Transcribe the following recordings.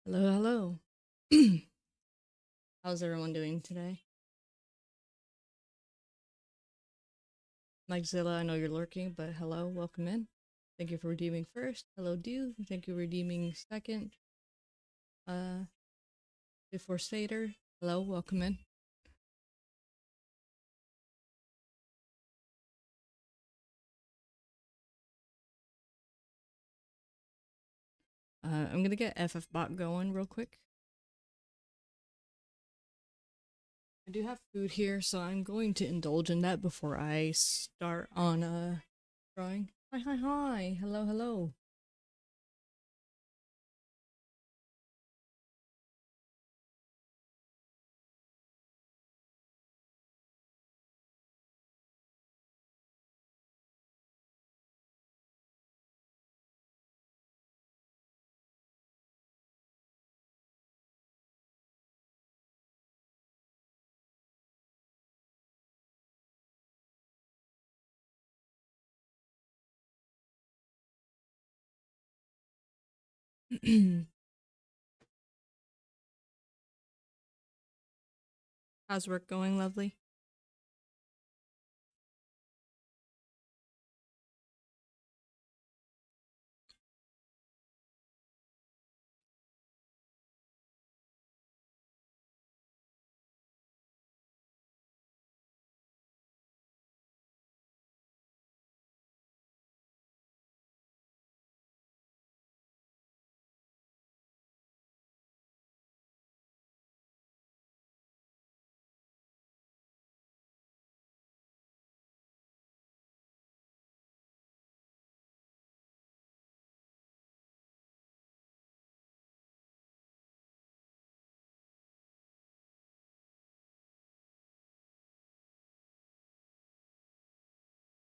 Hello, hello. How's everyone doing today? Mike'zilla, I know you're lurking, but hello, welcome in. Thank you for redeeming first. Hello, Dew. Thank you for redeeming second. Uh, before Stater, hello, welcome in. I'm gonna get FFbot going real quick. I do have food here, so I'm going to indulge in that before I start on drawing. Hi, hi, hi. Hello, hello. How's work going, lovely?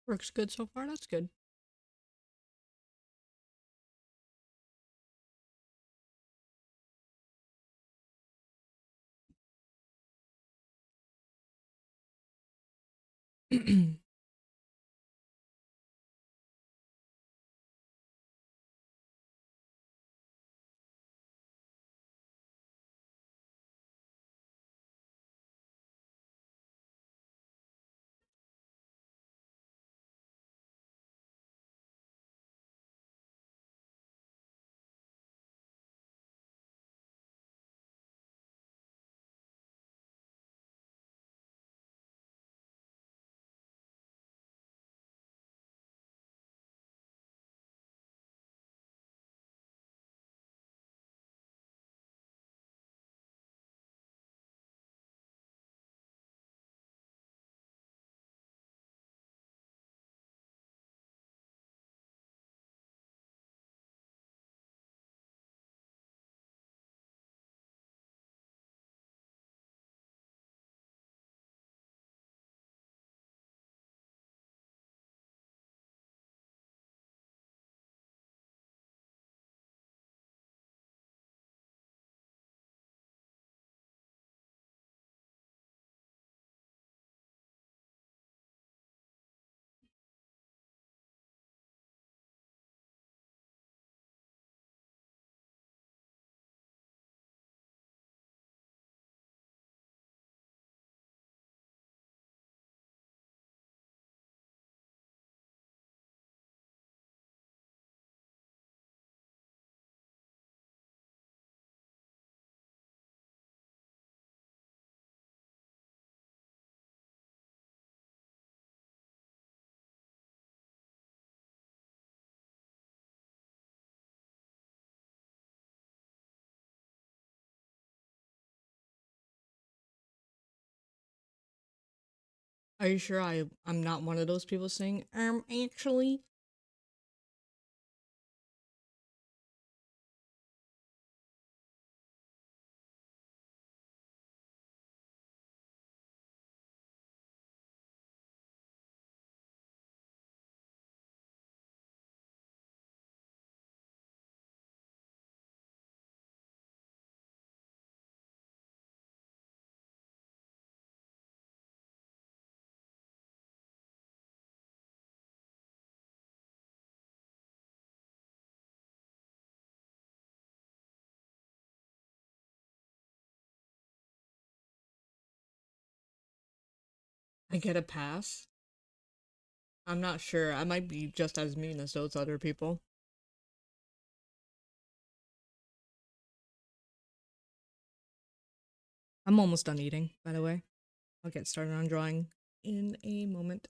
Works good so far. That's good. Are you sure I'm not one of those people saying, actually? I get a pass. I'm not sure. I might be just as mean as those other people. I'm almost done eating, by the way. I'll get started on drawing in a moment.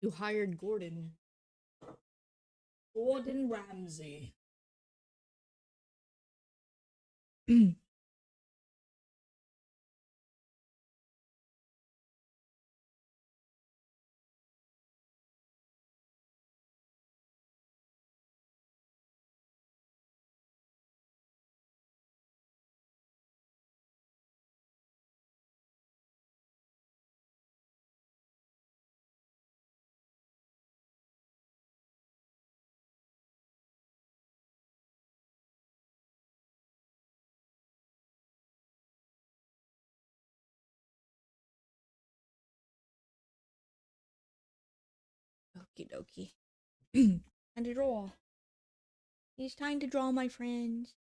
You hired Gordon. Gordon Ramsay. Okie dokie. Time to draw. It's time to draw, my friends.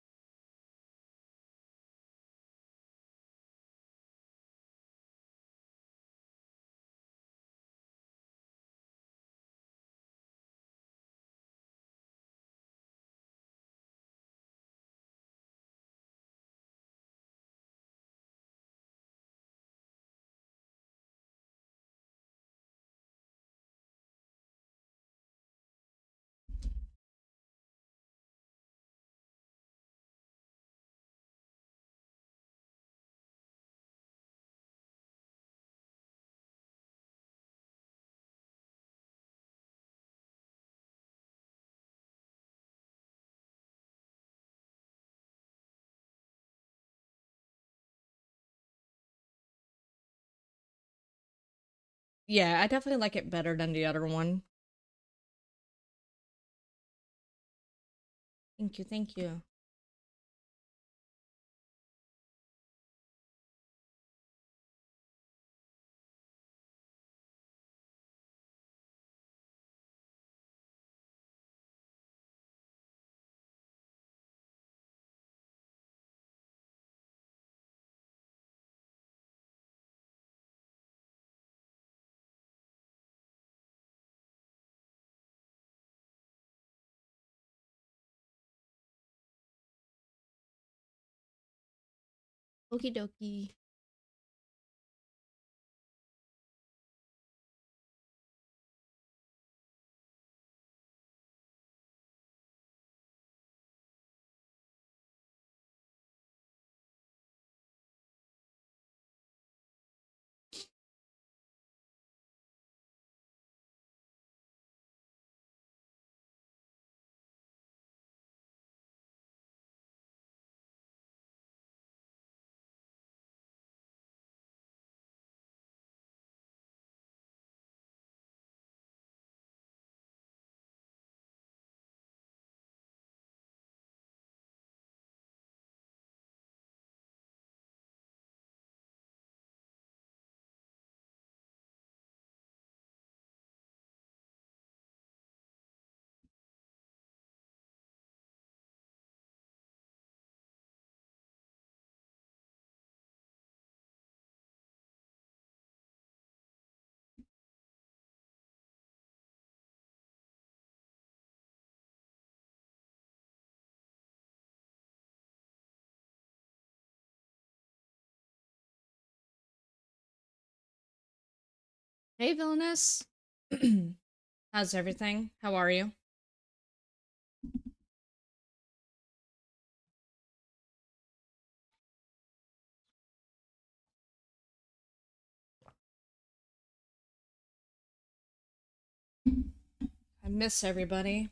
Yeah, I definitely like it better than the other one. Thank you, thank you. Okie dokie. Hey, villainess. How's everything? How are you? I miss everybody.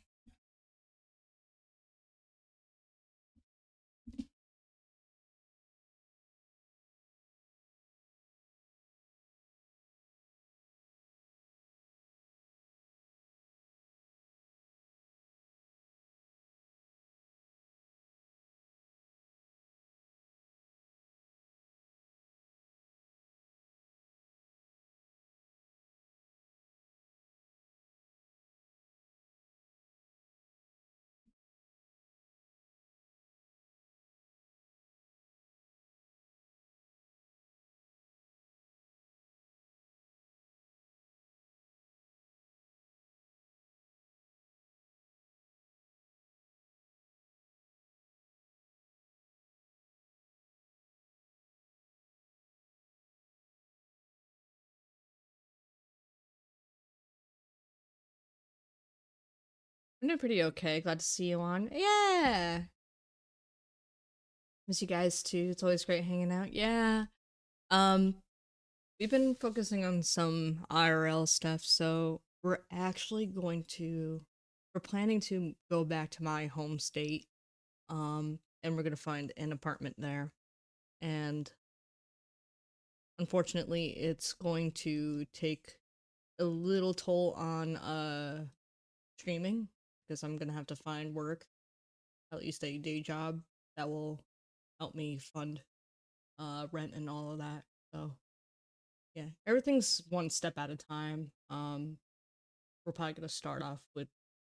I'm doing pretty okay. Glad to see you on. Yeah. Miss you guys too. It's always great hanging out. Yeah. Um, we've been focusing on some IRL stuff, so we're planning to go back to my home state. And we're gonna find an apartment there. And unfortunately, it's going to take a little toll on streaming because I'm gonna have to find work, at least a day job that will help me fund rent and all of that. So yeah, everything's one step at a time. We're probably gonna start off with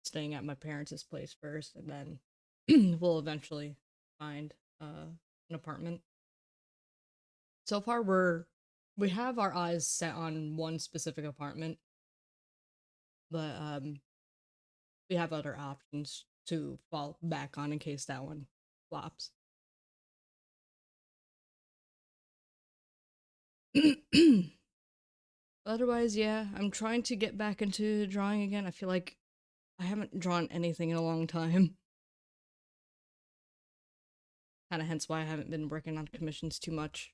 staying at my parents' place first, and then we'll eventually find an apartment. So far, we have our eyes set on one specific apartment, but we have other options to fall back on in case that one flops. Otherwise, yeah, I'm trying to get back into drawing again. I feel like I haven't drawn anything in a long time. Kind of hence why I haven't been working on commissions too much.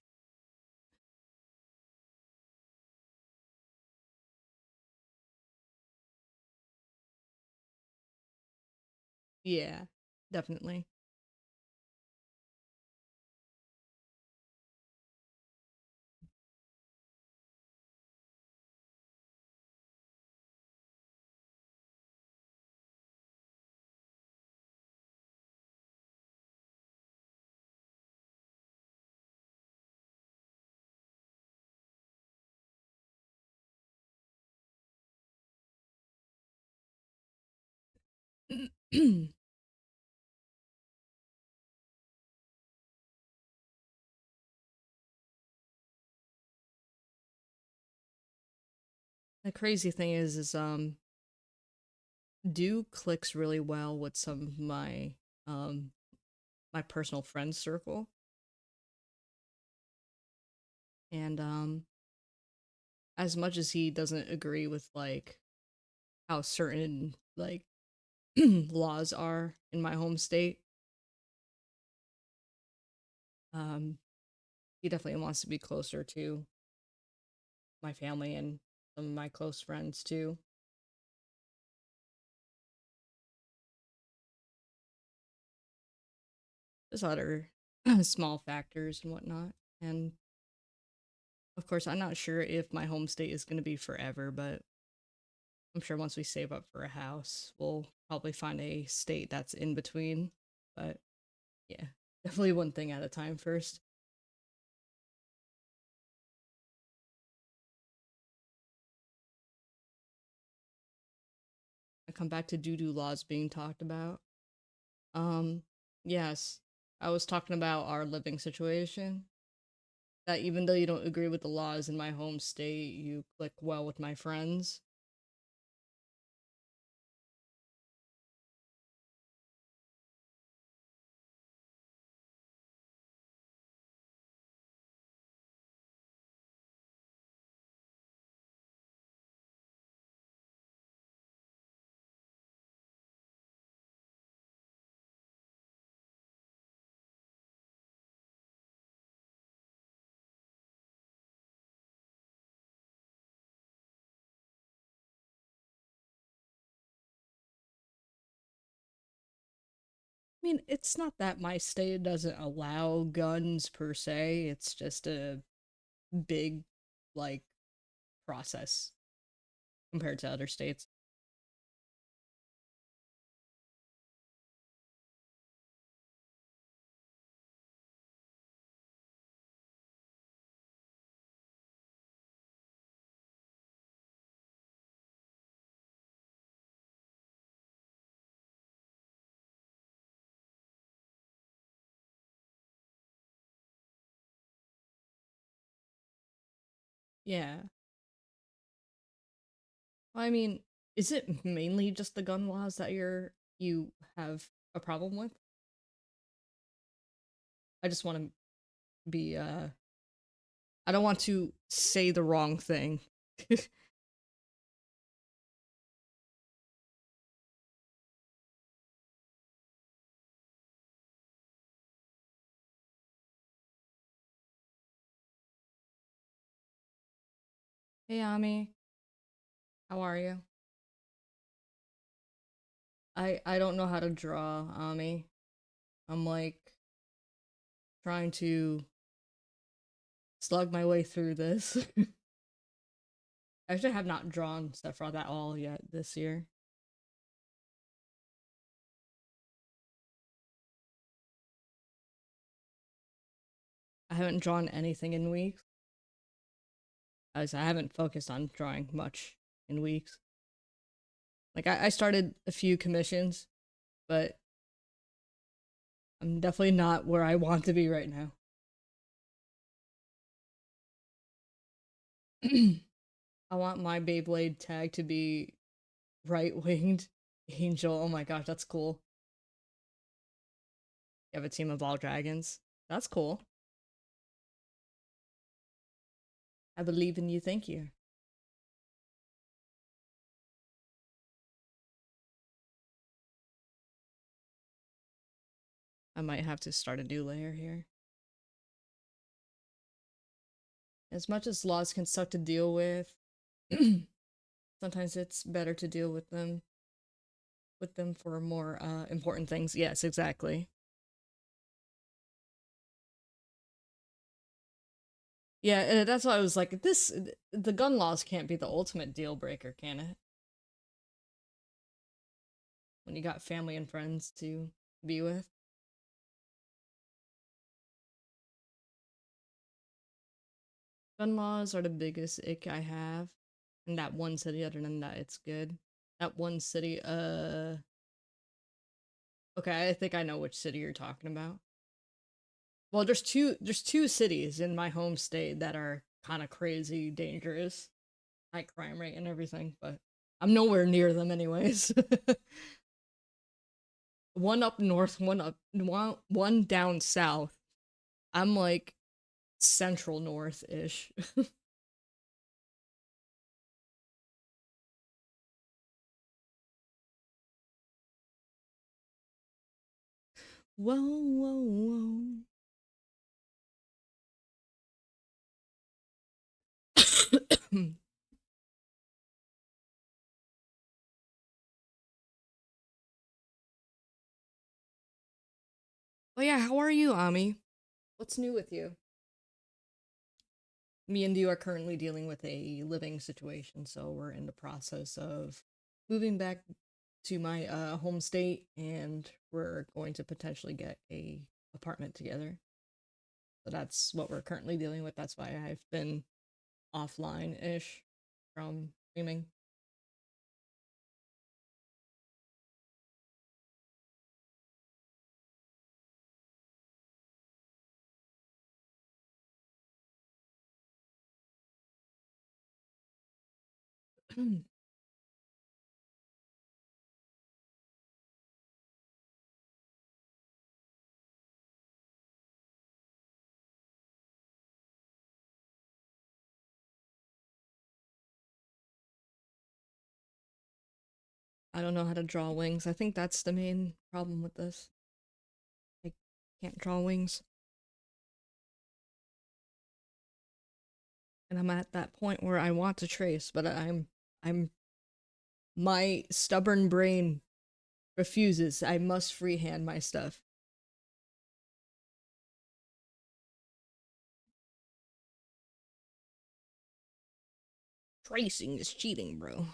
Yeah, definitely. The crazy thing is Do clicks really well with some of um my personal friends circle, and as much as he doesn't agree with like how certain like laws are in my home state, um he definitely wants to be closer to my family and some of my close friends too. There's other small factors and whatnot. And of course, I'm not sure if my home state is going to be forever, but I'm sure once we save up for a house, we'll probably find a state that's in between. But yeah, definitely one thing at a time first. I come back to doo doo laws being talked about. Um, yes, I was talking about our living situation. That even though you don't agree with the laws in my home state, you click well with my friends. I mean, it's not that my state doesn't allow guns per se, it's just a big, like, process compared to other states. Yeah. I mean, is it mainly just the gun laws that you have a problem with? I just want to be I don't want to say the wrong thing. Hey Ami, how are you? I don't know how to draw, Ami. I'm like trying to slug my way through this. I actually have not drawn Sephiroth at all yet this year. I haven't drawn anything in weeks. As I haven't focused on drawing much in weeks. Like I started a few commissions, but I'm definitely not where I want to be right now. I want my Beyblade tag to be right winged angel. Oh my gosh, that's cool. You have a team of all dragons. That's cool. I believe in you. Thank you. I might have to start a new layer here. As much as laws can suck to deal with, sometimes it's better to deal with them for more important things. Yes, exactly. Yeah, that's why I was like, the gun laws can't be the ultimate deal breaker, can it? When you got family and friends to be with. Gun laws are the biggest ick I have. In that one city, other than that, it's good. That one city, okay, I think I know which city you're talking about. Well, there's two cities in my home state that are kind of crazy dangerous, high crime rate and everything, but I'm nowhere near them anyways. One up north, one down south. I'm like central north ish. Whoa, whoa, whoa. Oh yeah, how are you, Ami? What's new with you? Me and you are currently dealing with a living situation, so we're in the process of moving back to my home state, and we're going to potentially get a apartment together. So that's what we're currently dealing with. That's why I've been offline ish from streaming. I don't know how to draw wings. I think that's the main problem with this. I can't draw wings. And I'm at that point where I want to trace, but I'm my stubborn brain refuses. I must freehand my stuff. Tracing is cheating, bro.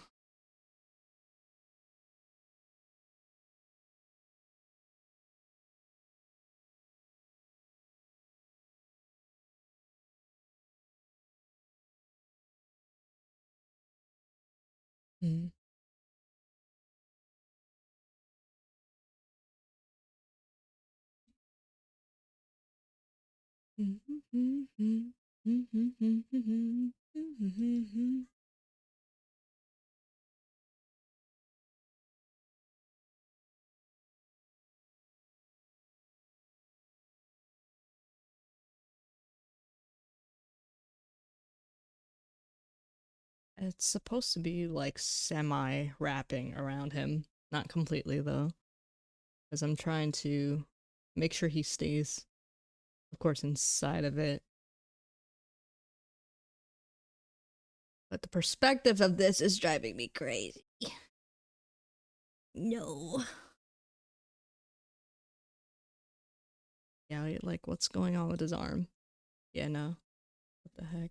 Mm. It's supposed to be like semi wrapping around him. Not completely though, because I'm trying to make sure he stays, of course, inside of it. But the perspective of this is driving me crazy. No. Yeah, like what's going on with his arm? Yeah, no. What the heck?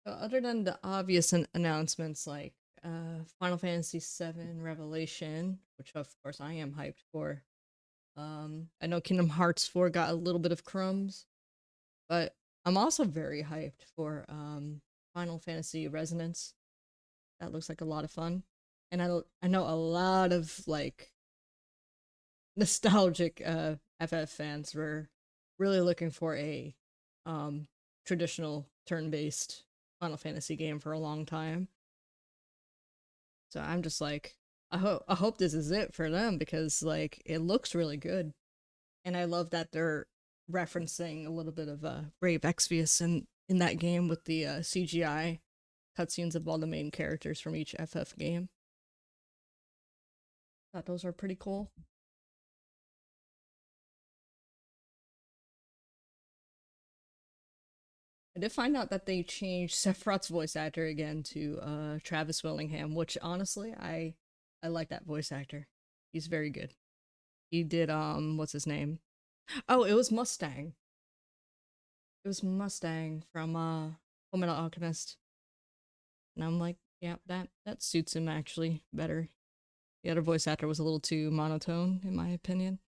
So other than the obvious announcements like Final Fantasy VII Revelation, which of course I am hyped for. I know Kingdom Hearts 4 got a little bit of crumbs, but I'm also very hyped for Final Fantasy Resonance. That looks like a lot of fun. And I know a lot of like nostalgic FF fans were really looking for a um traditional turn-based Final Fantasy game for a long time. So I'm just like I hope this is it for them because like it looks really good. And I love that they're referencing a little bit of Brave Exvius in that game with the CGI cutscenes of all the main characters from each FF game. Thought those are pretty cool. I did find out that they changed Sephiroth's voice actor again to Travis Willingham, which honestly I like that voice actor. He's very good. He did what's his name? Oh, it was Mustang. It was Mustang from Fullmetal Alchemist. And I'm like, yeah, that suits him actually better. The other voice actor was a little too monotone, in my opinion.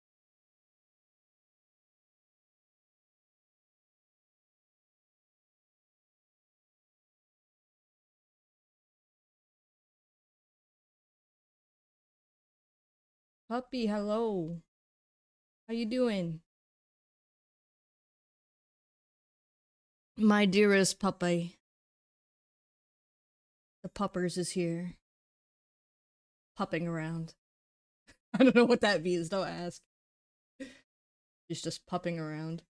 Puppy, hello. How you doing? My dearest puppy. The puppers is here. Pupping around. I don't know what that means, don't ask. She's just pupping around.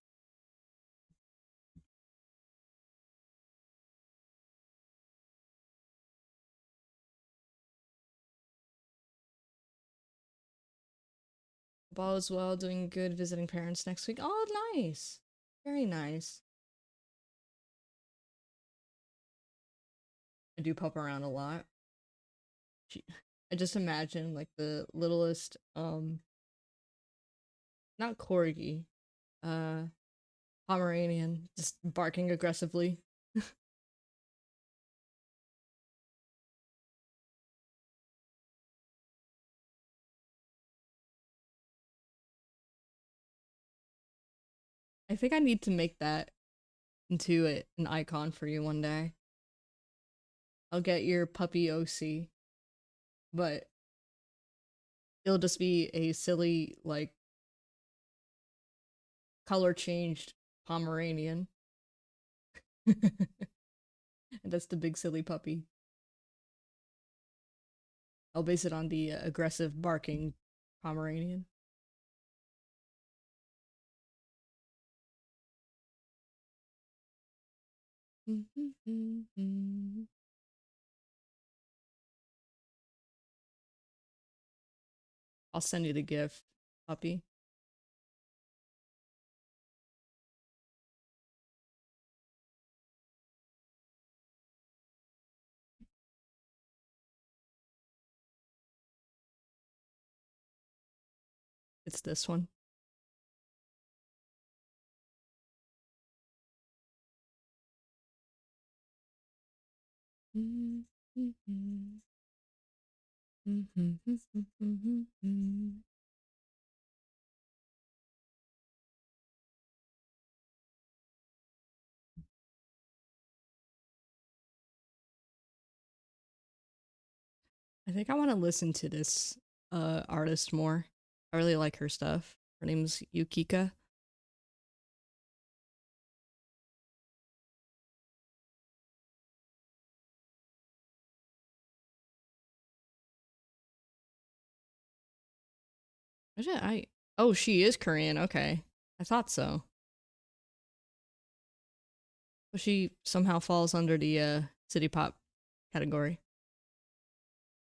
Ball as well, doing good, visiting parents next week. Oh, nice. Very nice. I do pup around a lot. She, I just imagine like the littlest, not corgi, uh, Pomeranian, just barking aggressively. I think I need to make that into an icon for you one day. I'll get your puppy OC, but it'll just be a silly, like, color changed Pomeranian. And that's the big silly puppy. I'll base it on the aggressive barking Pomeranian. I'll send you the gift, puppy. It's this one. I think I want to listen to this artist more. I really like her stuff. Her name's Yukika. I oh, she is Korean. Okay. I thought so. But she somehow falls under the city pop category.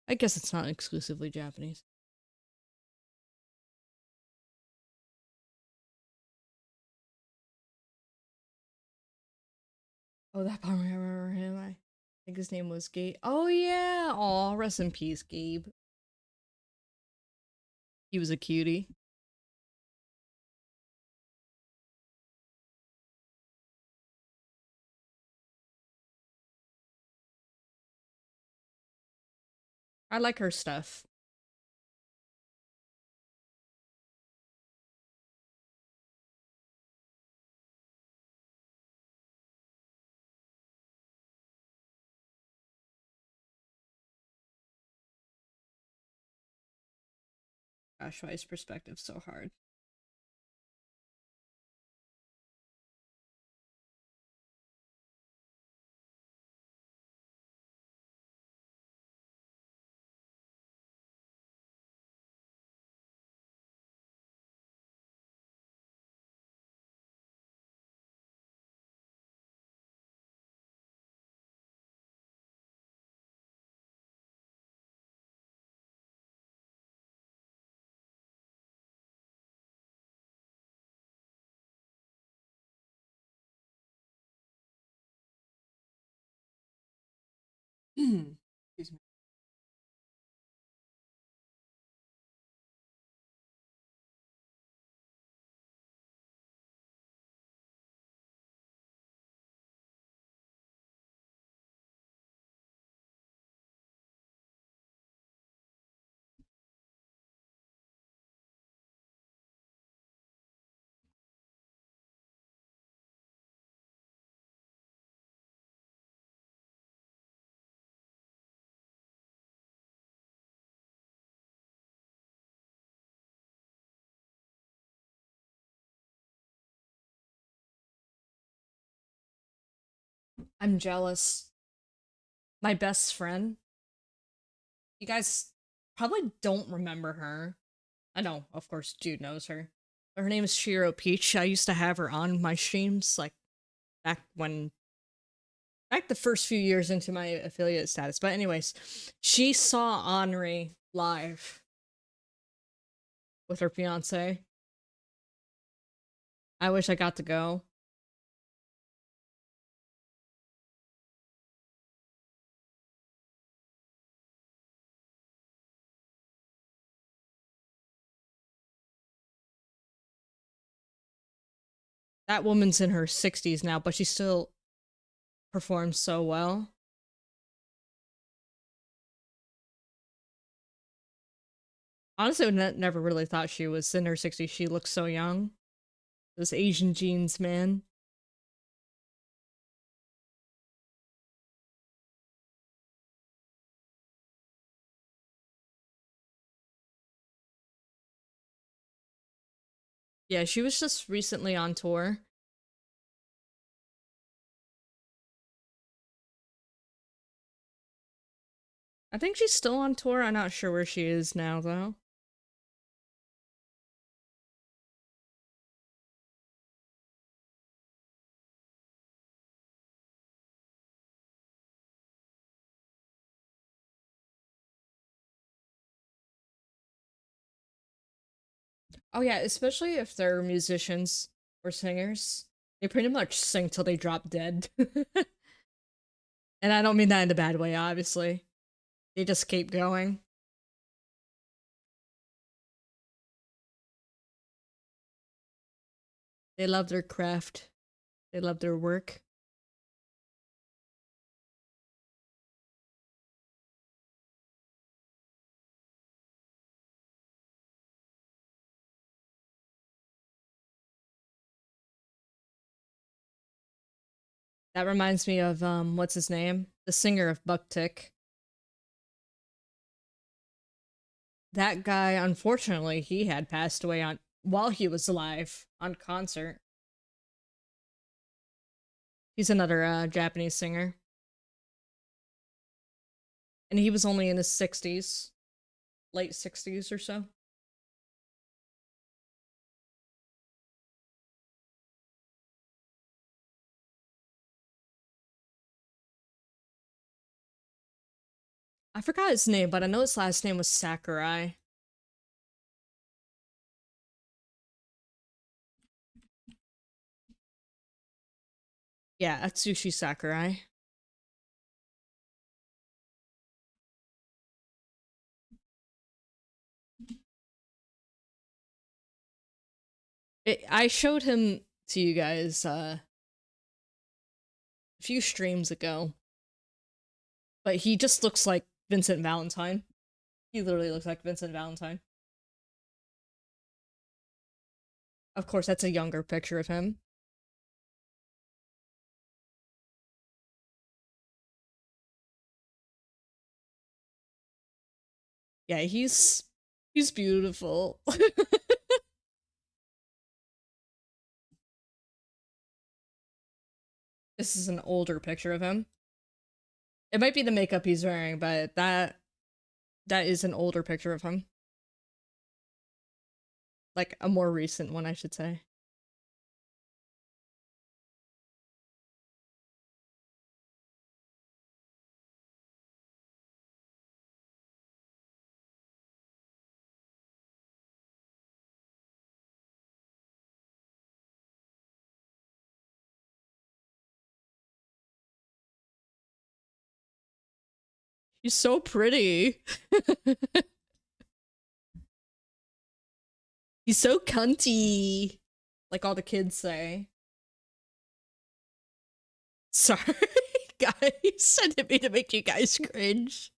I guess it's not exclusively Japanese. Oh, that part, I remember him. I think his name was Gabe. Oh, yeah. Aw, rest in peace, Gabe. He was a cutie. I like her stuff. Gosh, why is perspective so hard? Excuse me. I'm jealous. My best friend. You guys probably don't remember her. I know, of course, Jude knows her. But her name is Shiro Peach. I used to have her on my streams, like, back when back the first few years into my affiliate status. But anyways, she saw Henri live with her fiance. I wish I got to go. That woman's in her 60s now, but she still performs so well. Honestly, I never really thought she was in her 60s. She looks so young. Those Asian genes, man. Yeah, she was just recently on tour. I think she's still on tour. I'm not sure where she is now, though. Oh yeah, especially if they're musicians or singers. They pretty much sing till they drop dead. And I don't mean that in a bad way, obviously. They just keep going. They love their craft. They love their work. That reminds me of what's his name? The singer of Bucktick. That guy, unfortunately, he had passed away on while he was alive on concert. He's another Japanese singer, and he was only in his 60s, late 60s or so. I forgot his name, but I know his last name was Sakurai. Yeah, Atsushi Sakurai. I showed him to you guys a few streams ago, but he just looks like Vincent Valentine. He literally looks like Vincent Valentine. Of course, that's a younger picture of him. Yeah, he's beautiful. This is an older picture of him. It might be the makeup he's wearing, but that is an older picture of him. Like a more recent one, I should say. He's so pretty. He's so cunty. Like all the kids say. Sorry, guys. I didn't mean to make you guys cringe.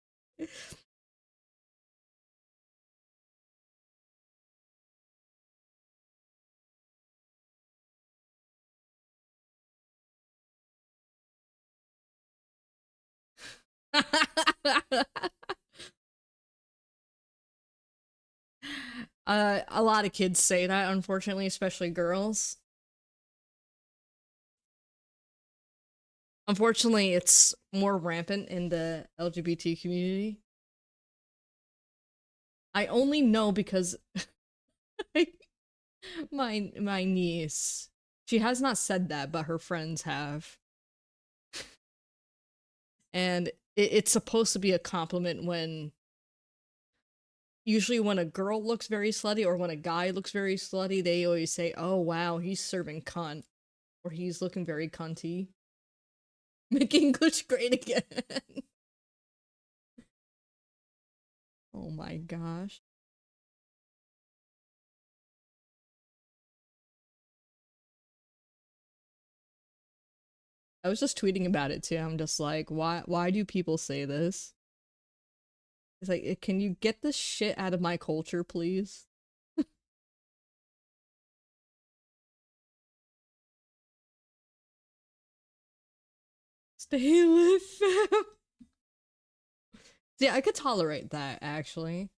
A lot of kids say that, unfortunately, especially girls. Unfortunately, it's more rampant in the LGBT community. I only know because my niece, she has not said that, but her friends have, and it's supposed to be a compliment when usually when a girl looks very slutty or when a guy looks very slutty, they always say, "Oh wow, he's serving cunt," or "He's looking very cunty." Make English great again. Oh my gosh. I was just tweeting about it too. I'm just like, why do people say this? It's like, can you get this shit out of my culture, please? Stay with fam. Yeah, I could tolerate that actually.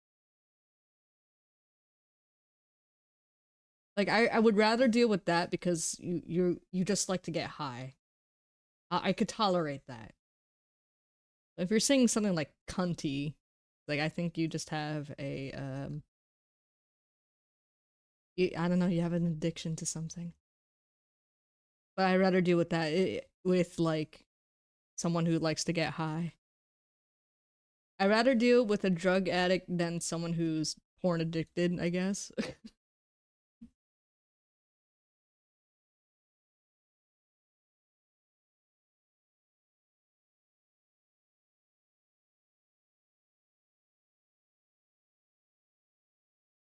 Like I would rather deal with that because you just like to get high. I could tolerate that. If you're saying something like cunty, like I think you just have a I don't know, you have an addiction to something. But I'd rather deal with that with like someone who likes to get high. I'd rather deal with a drug addict than someone who's porn addicted, I guess.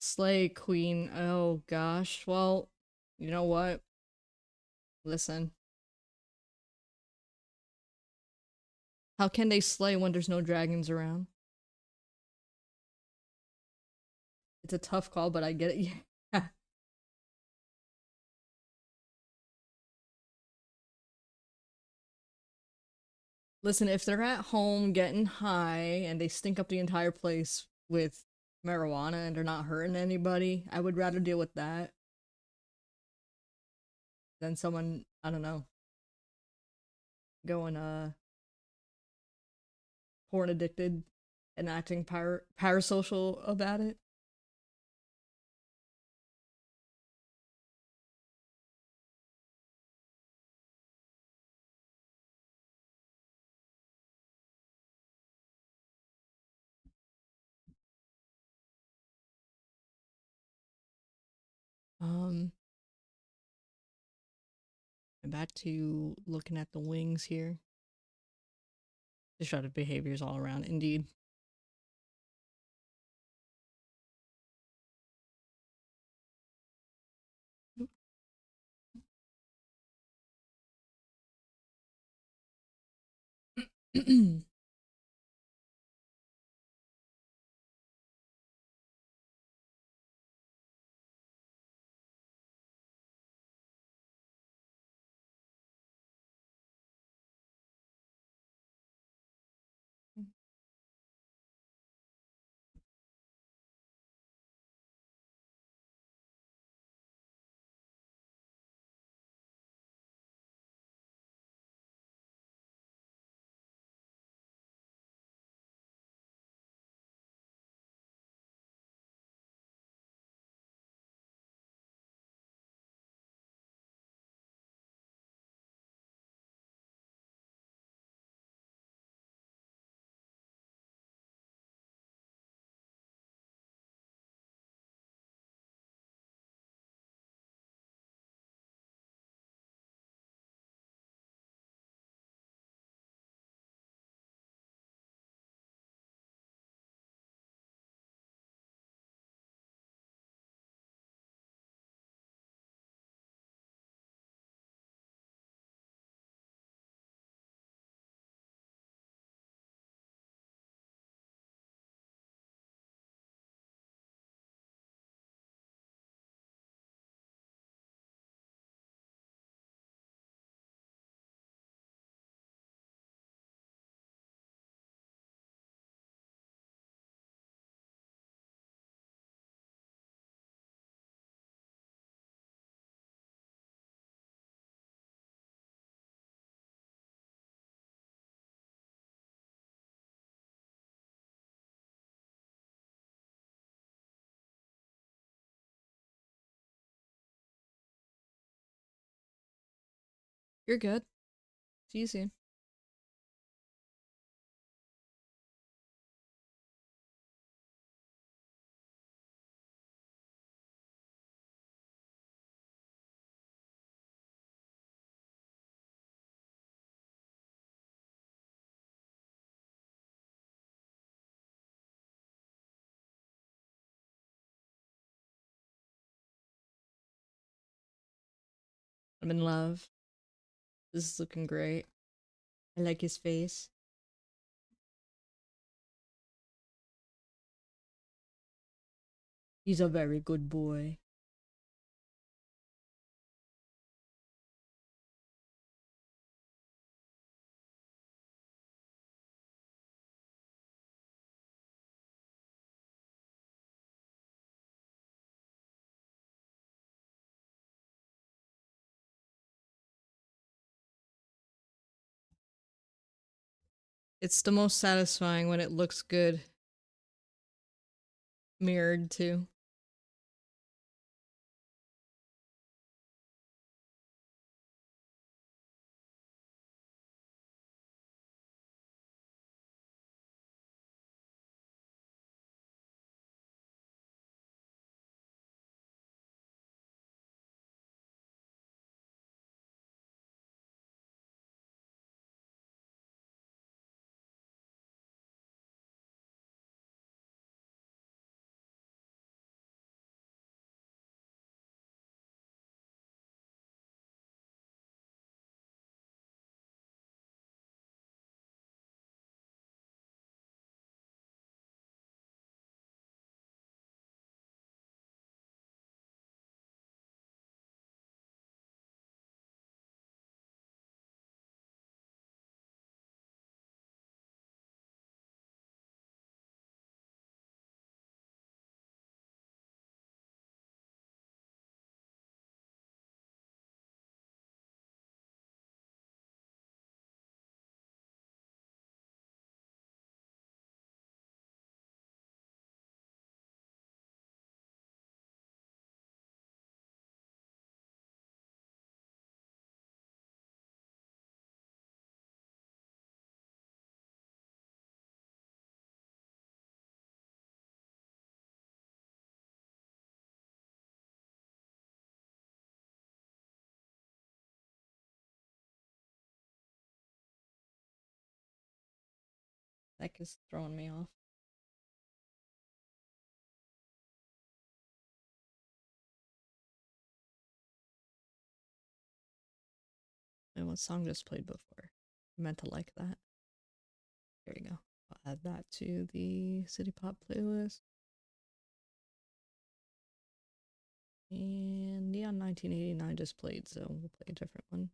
Slay Queen. Oh gosh. Well, you know what? Listen. How can they slay when there's no dragons around? It's a tough call, but I get it. Yeah. Listen, if they're at home getting high and they stink up the entire place with marijuana and they're not hurting anybody, I would rather deal with that than someone, I don't know, going porn addicted and acting parasocial about it. Um Back to looking at the wings here. Disruptive behaviors all around, indeed. You're good. See you soon. I'm in love. This is looking great. I like his face. He's a very good boy. It's the most satisfying when it looks good mirrored too. That is throwing me off. And what song just played before? I meant to like that. There you go. I'll add that to the City Pop playlist. And Neon 1989 just played, so we'll play a different one.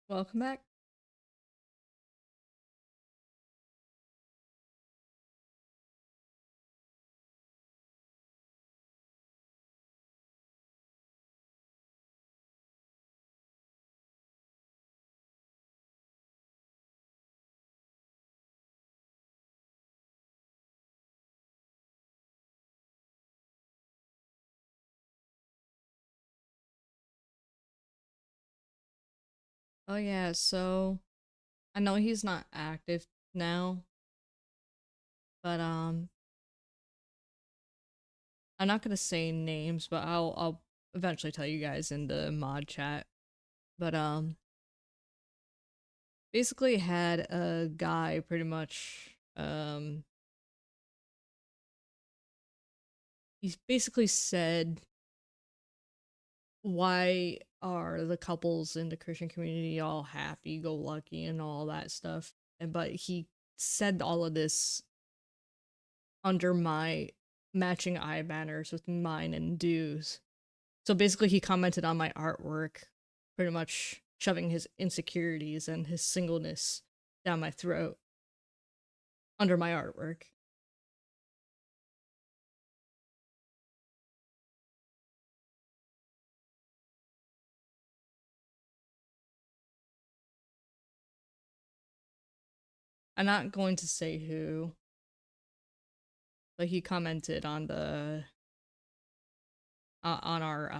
Welcome back. Oh yeah, so I know he's not active now, but I'm not gonna say names, but I'll eventually tell you guys in the mod chat. But basically had a guy pretty much he basically said, why are the couples in the Christian community all happy go lucky and all that stuff? And but he said all of this under my matching eye banners with mine and Dew's. So basically he commented on my artwork, pretty much shoving his insecurities and his singleness down my throat under my artwork. I'm not going to say who, but he commented on the on our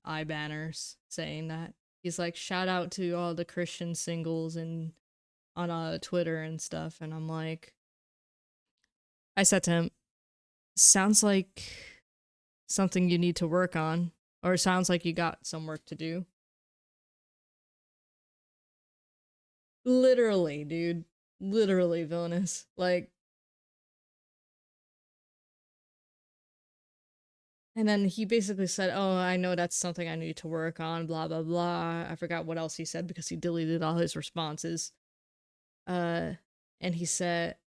eye banners saying that he's like, shout out to all the Christian singles and on Twitter and stuff. And I'm like, I said to him, sounds like something you need to work on, or sounds like you got some work to do. Literally, dude. Literally, villainous. Like, and then he basically said, oh, I know that's something I need to work on, blah, blah, blah. I forgot what else he said because he deleted all his responses. Uh, and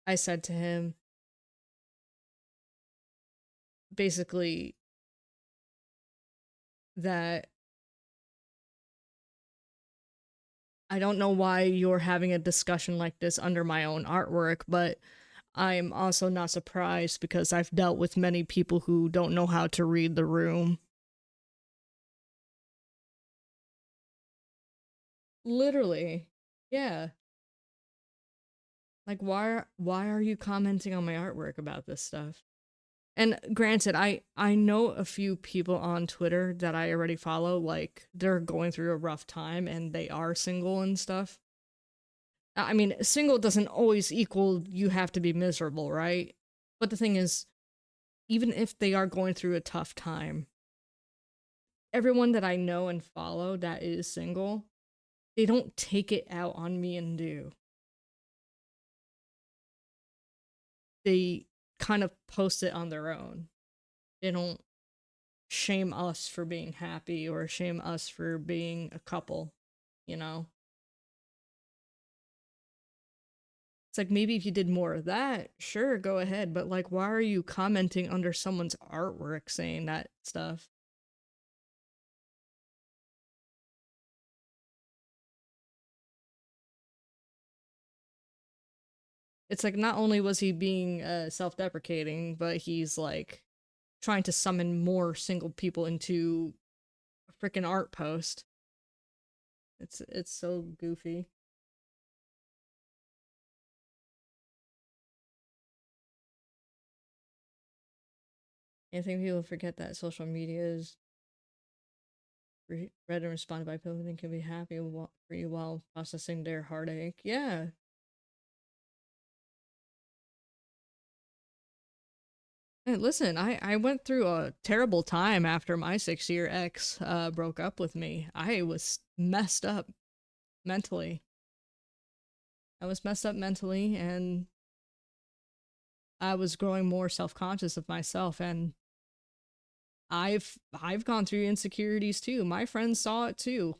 I said to him, basically, that I don't know why you're having a discussion like this under my own artwork, but I'm also not surprised because I've dealt with many people who don't know how to read the room. Literally. Yeah. Like why are you commenting on my artwork about this stuff? And granted, I know a few people on Twitter that I already follow, like they're going through a rough time and they are single and stuff. I mean, single doesn't always equal you have to be miserable, right? But the thing is, even if they are going through a tough time, everyone that I know and follow that is single, they don't take it out on me and do. They kind of post it on their own. They don't shame us for being happy or shame us for being a couple, you know? It's like maybe if you did more of that, sure, go ahead. But like, why are you commenting under someone's artwork saying that stuff? It's like not only was he being self-deprecating, but he's like trying to summon more single people into a freaking art post. It's so goofy. I think people forget that social media is read and responded by people who can be happy for you while processing their heartache. Yeah. Hey, listen, I went through a terrible time after my 6 year ex broke up with me. I was messed up mentally. I was messed up mentally, and I was growing more self conscious of myself. And I've gone through insecurities too. My friends saw it too,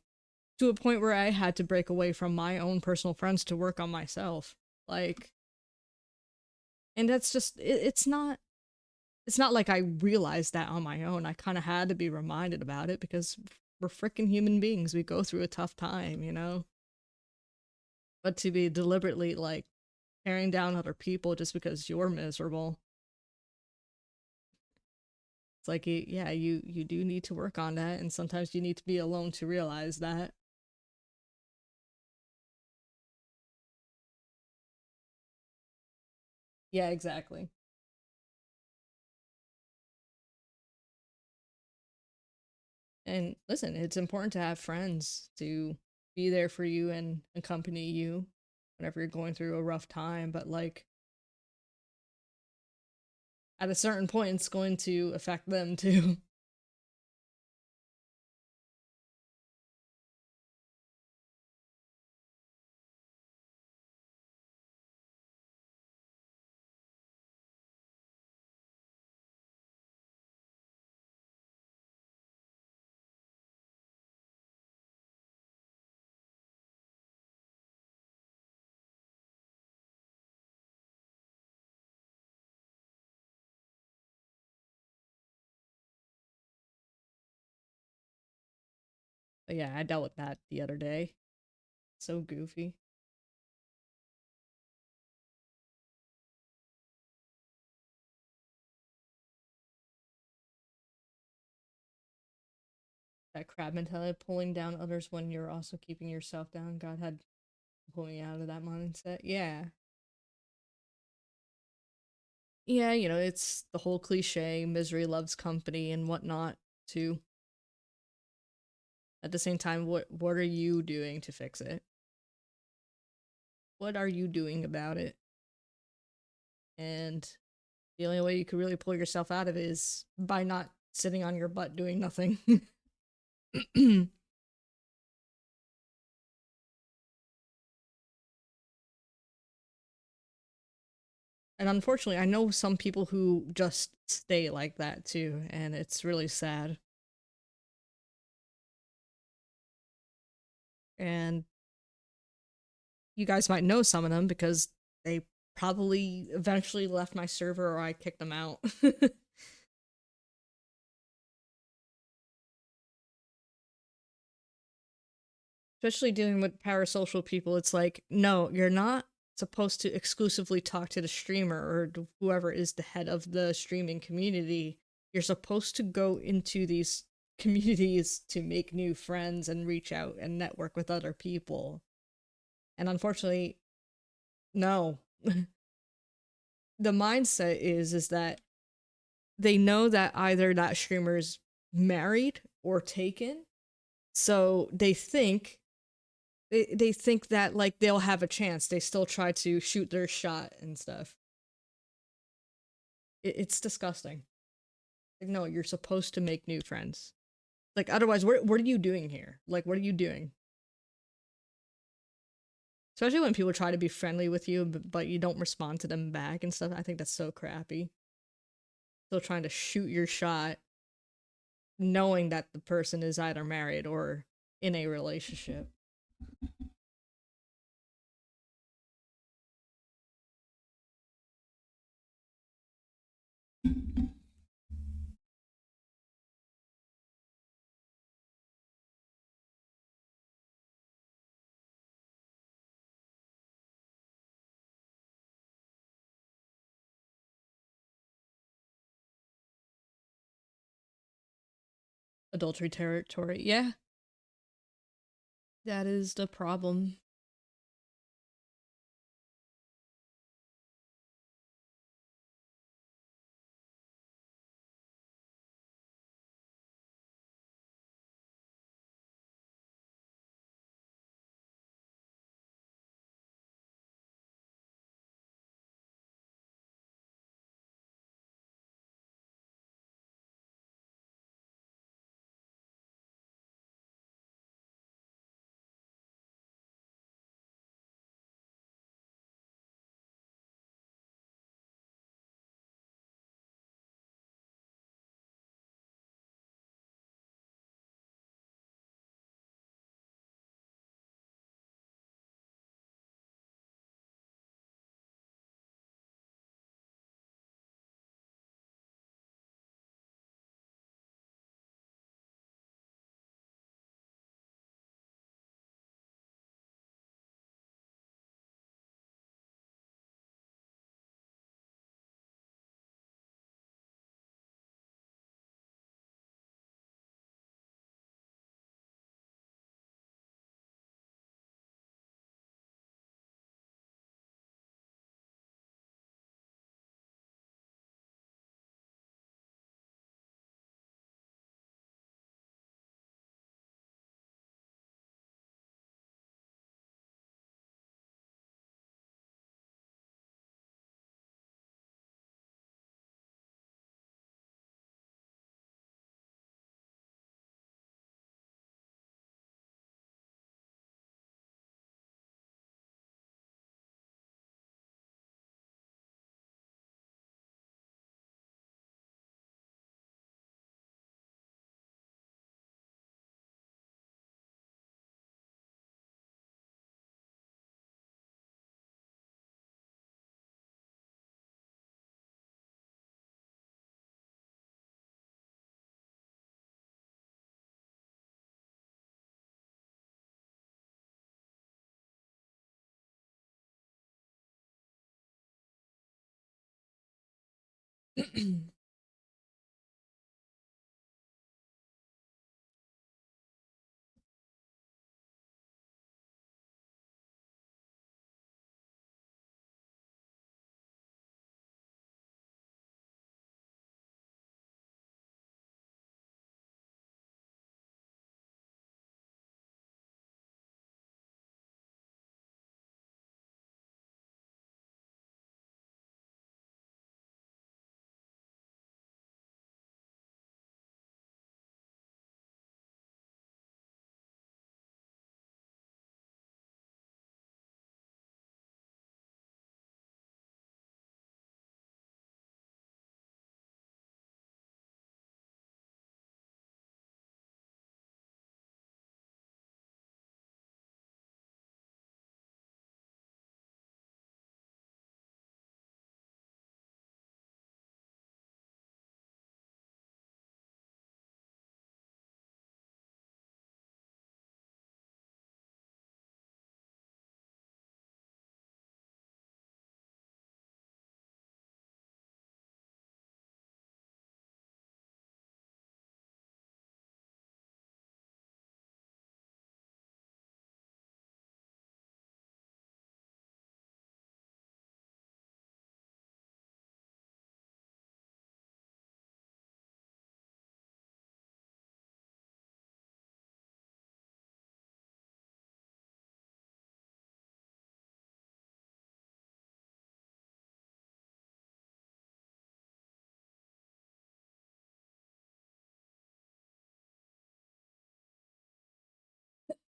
to a point where I had to break away from my own personal friends to work on myself. Like, and that's just it's not like I realized that on my own. I kind of had to be reminded about it because we're freaking human beings. We go through a tough time, you know? But to be deliberately like tearing down other people just because you're miserable, it's like, yeah, you do need to work on that. And sometimes you need to be alone to realize that. Yeah, exactly. And listen, it's important to have friends to be there for you and accompany you whenever you're going through a rough time. But like, at a certain point, it's going to affect them too. But yeah, I dealt with that the other day. So goofy. That crab mentality, pulling down others when you're also keeping yourself down. God had to pull me out of that mindset. Yeah. Yeah, you know, it's the whole cliche misery loves company and whatnot, too. At the same time, what are you doing to fix it? What are you doing about it? And the only way you could really pull yourself out of it is by not sitting on your butt doing nothing. And unfortunately, I know some people who just stay like that too, and it's really sad. And You guys might know some of them because they probably eventually left my server or I kicked them out. Especially dealing with parasocial people, it's like, no, you're not supposed to exclusively talk to the streamer or whoever is the head of the streaming community. You're supposed to go into these communities to make new friends and reach out and network with other people. And unfortunately, no. The mindset is that they know that either that streamer's married or taken, so they think that like they'll have a chance. They still try to shoot their shot and stuff. It's disgusting. Like, no, you're supposed to make new friends. Like otherwise, what are you doing here? Like, what are you doing? Especially when people try to be friendly with you, but you don't respond to them back and stuff. I think that's so crappy. Still trying to shoot your shot, knowing that the person is either married or in a relationship. Adultery territory. Yeah, that is the problem.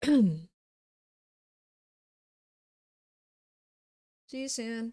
See you soon.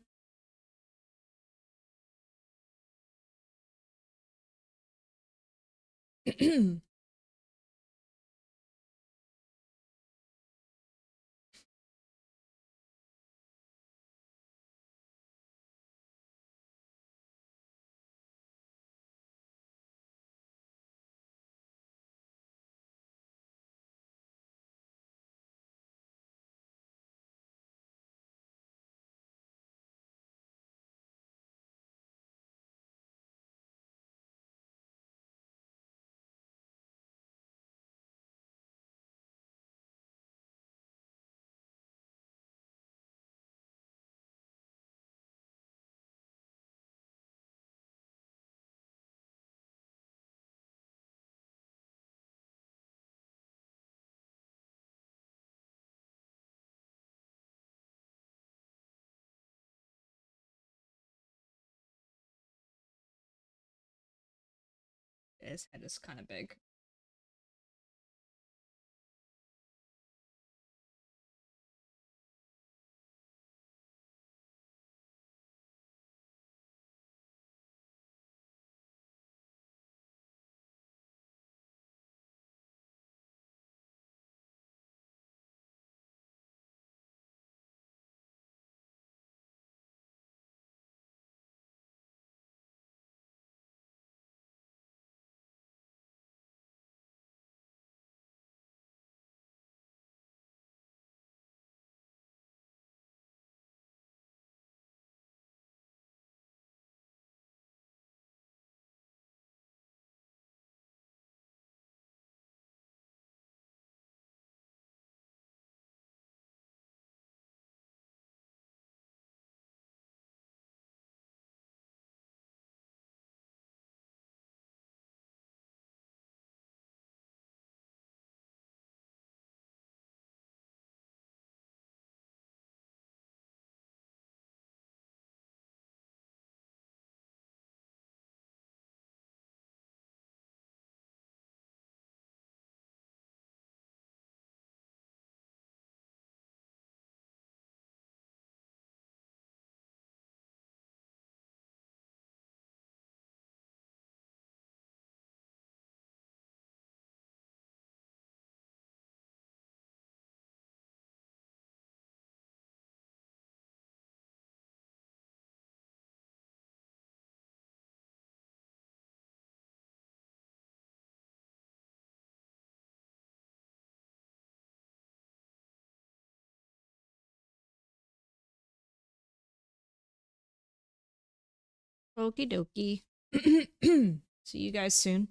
His head is kind of big. Okie dokie. See you guys soon.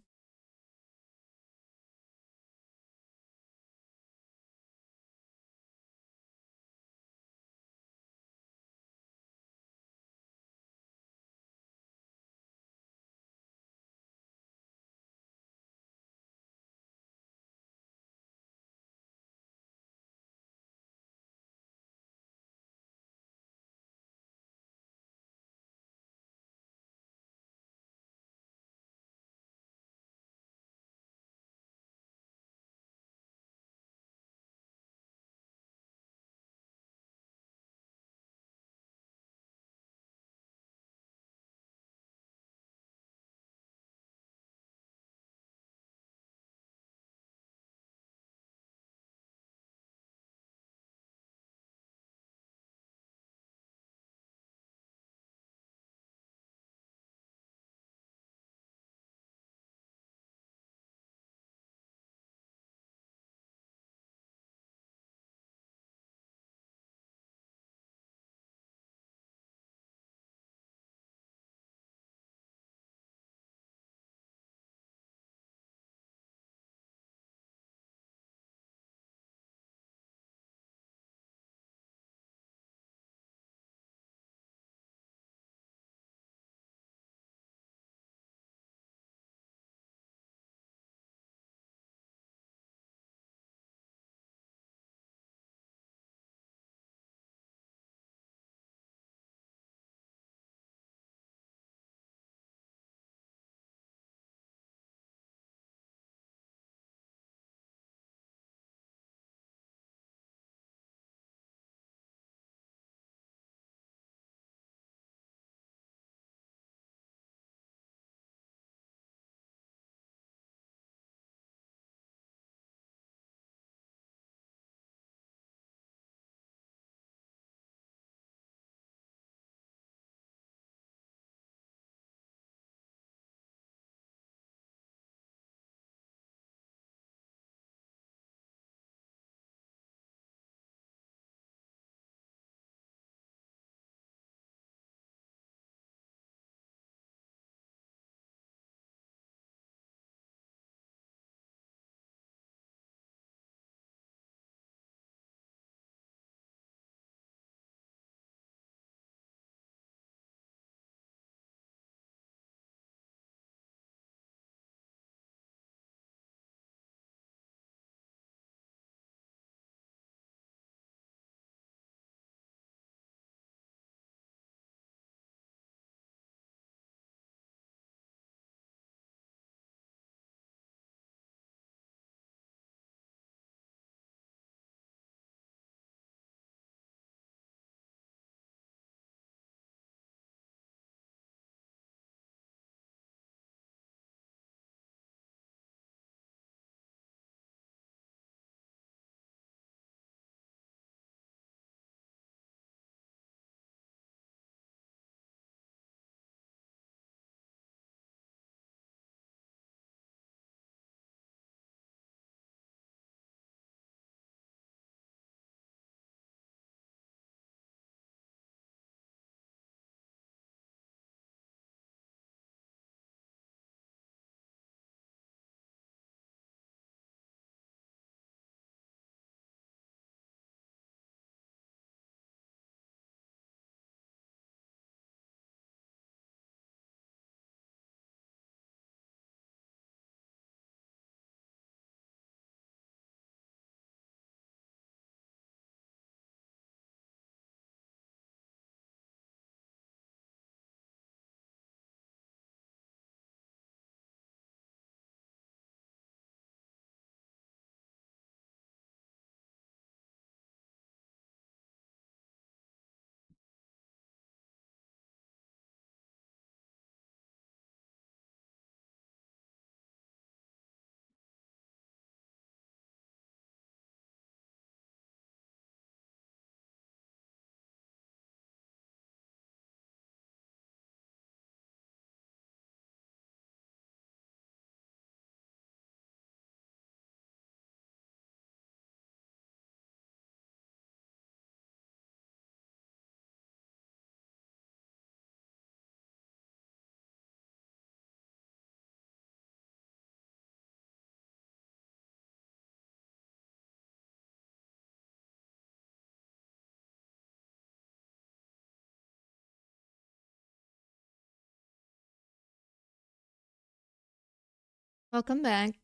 Welcome back.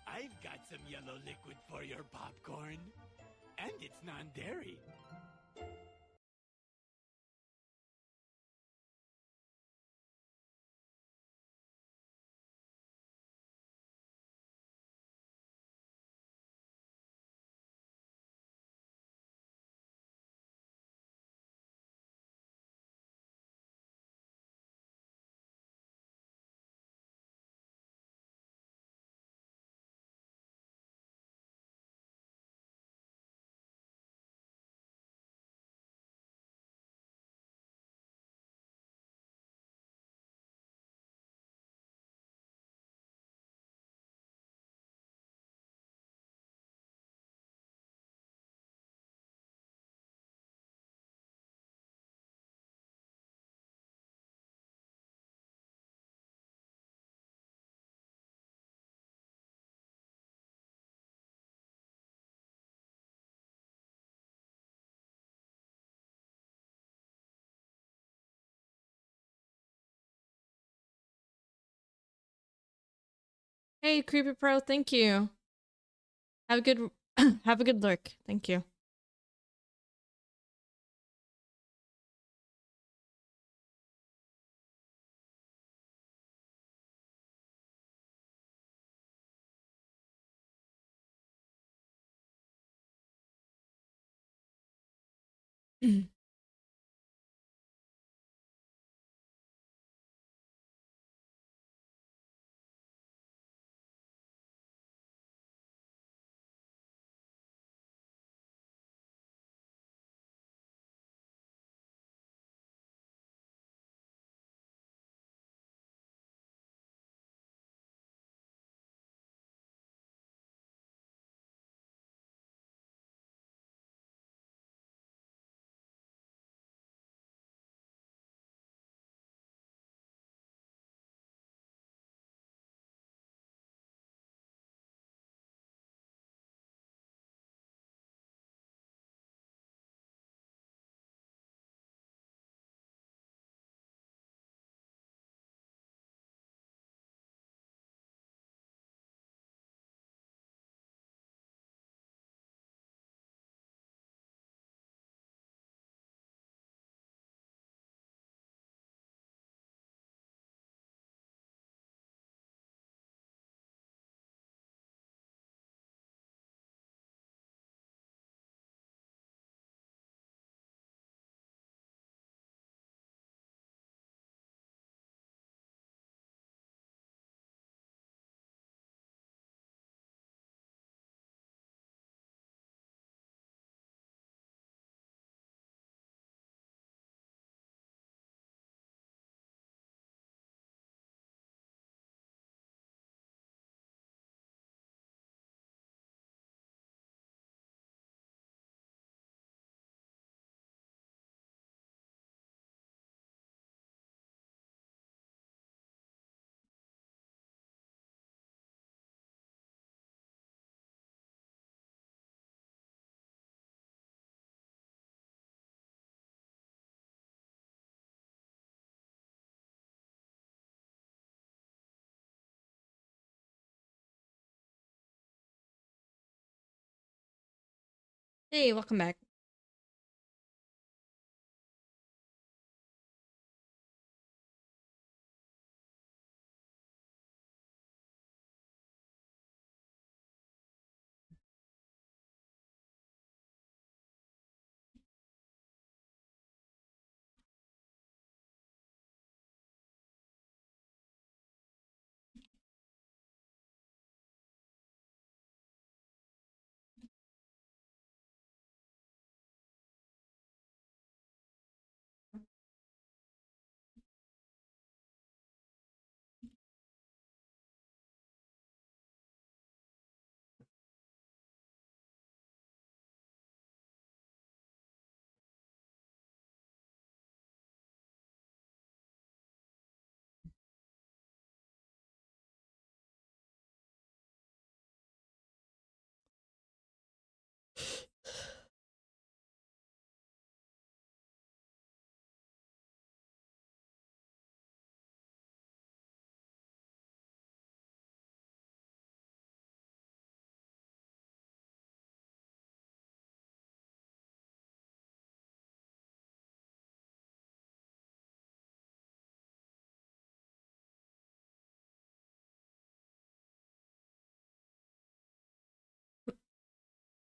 I've got some yellow liquid for your popcorn. And it's non-dairy. Hey, Creepy Pro, thank you. Have a good have a good look. Thank you. Hey, welcome back.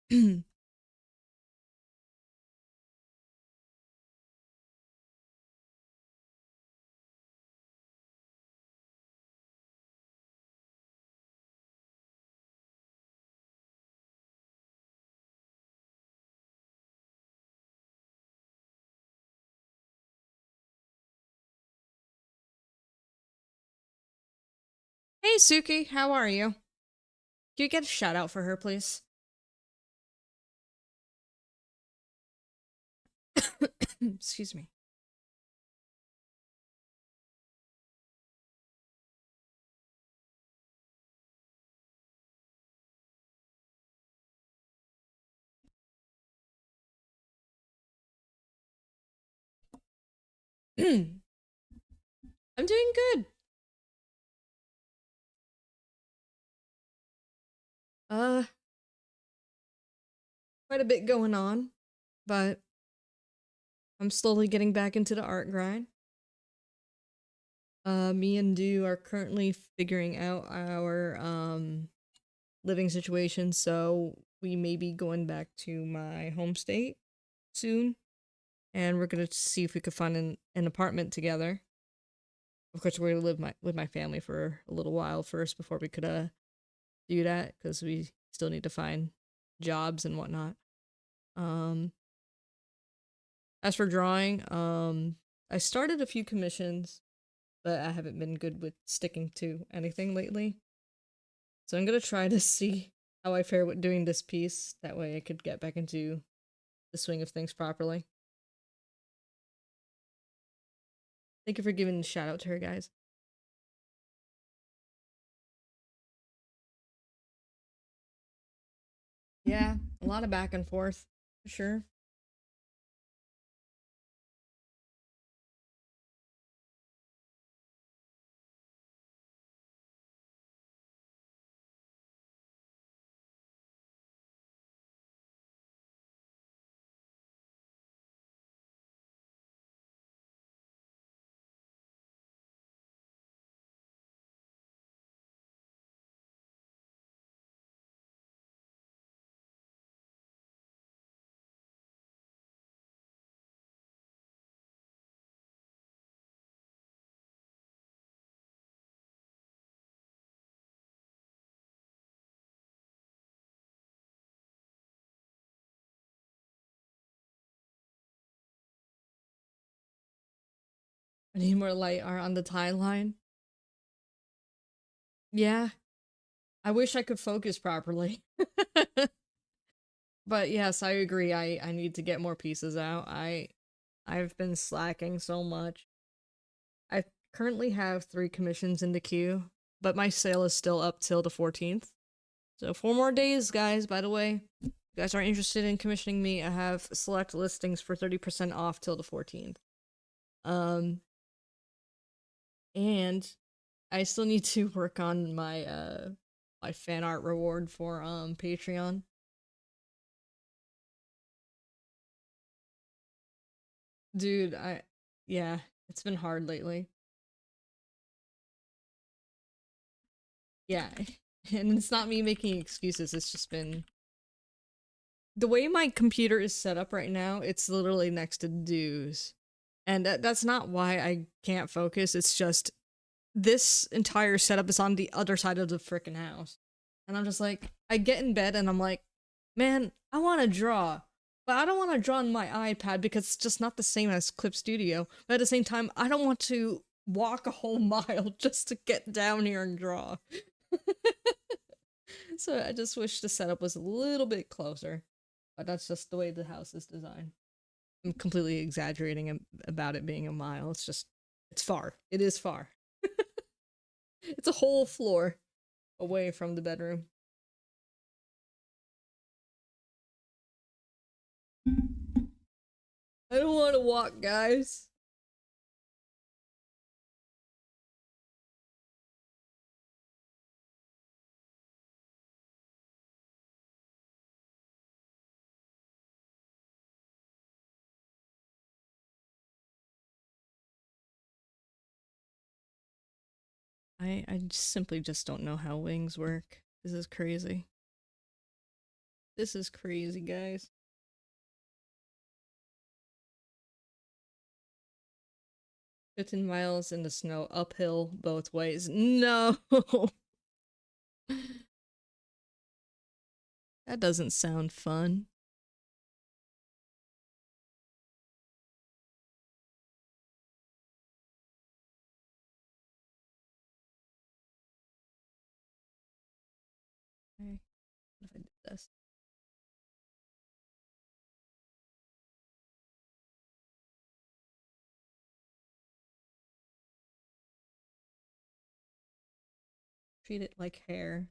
Hey, Suki, how are you? Can you get a shout out for her, please? Excuse me. I'm doing good. Uh, quite a bit going on, but I'm slowly getting back into the art grind. Me and Do are currently figuring out our living situation, so we may be going back to my home state soon, and we're gonna see if we could find an apartment together. Of course, we're gonna live with my family for a little while first before we could do that because we still need to find jobs and whatnot. Um, as for drawing, I started a few commissions, but I haven't been good with sticking to anything lately. So I'm gonna try to see how I fare with doing this piece. That way I could get back into the swing of things properly. Thank you for giving a shout out to her, guys. Yeah, a lot of back and forth, for sure. I need more light art on the timeline. Yeah, I wish I could focus properly. But yes, I agree. I need to get more pieces out. I've been slacking so much. I currently have 3 commissions in the queue, but my sale is still up till the 14th. So 4 more days, guys, by the way. If you guys are interested in commissioning me, I have select listings for 30% off till the 14th. Um and I still need to work on my fan art reward for Patreon. Dude, yeah, it's been hard lately. Yeah. And it's not me making excuses, it's just been the way my computer is set up right now, it's literally next to Dues. And that's not why I can't focus, it's just this entire setup is on the other side of the freaking house. And I'm just like, I get in bed and I'm like, man, I want to draw. But I don't want to draw on my iPad because it's just not the same as Clip Studio. But at the same time, I don't want to walk a whole mile just to get down here and draw. So I just wish the setup was a little bit closer. But that's just the way the house is designed. I'm completely exaggerating about it being a mile. It's just, it's far. It is far. It's a whole floor away from the bedroom. I don't want to walk, guys. I simply just don't know how wings work. This is crazy. This is crazy, guys. $15 miles in the snow, uphill both ways. No! That doesn't sound fun. Okay. What if I did this? Treat it like hair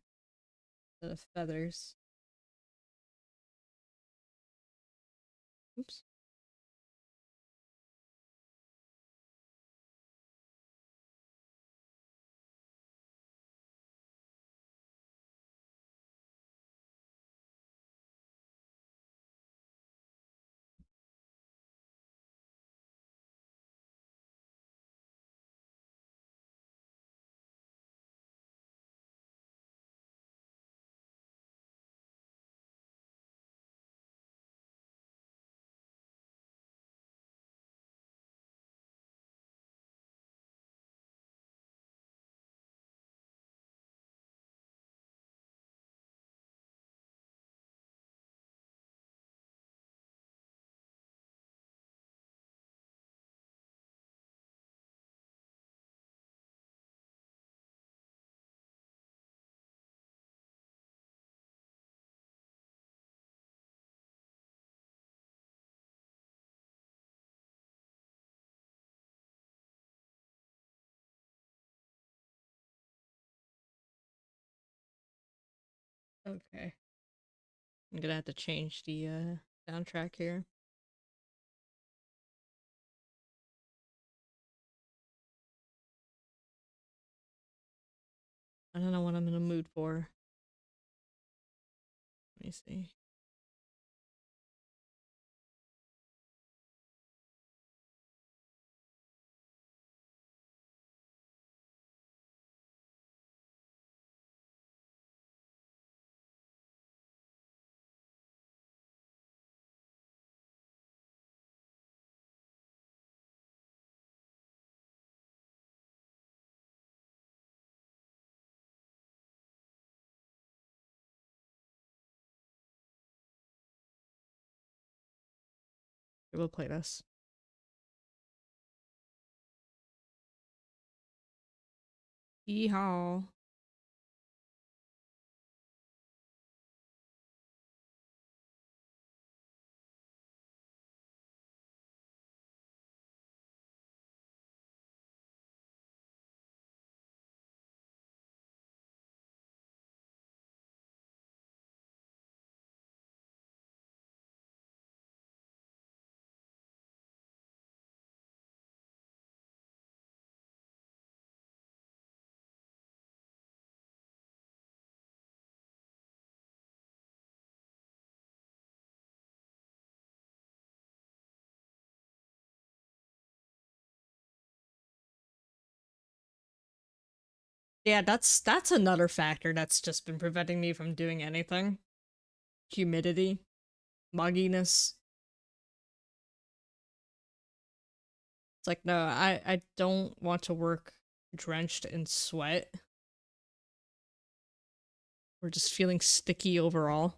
instead of feathers. Oops. Okay. I'm gonna have to change the soundtrack here. I don't know what I'm in the mood for. Let me see. We'll play this. Yeehaw. Yeah, that's another factor that's just been preventing me from doing anything. Humidity, mugginess. It's like, no, I don't want to work drenched in sweat. Or just feeling sticky overall.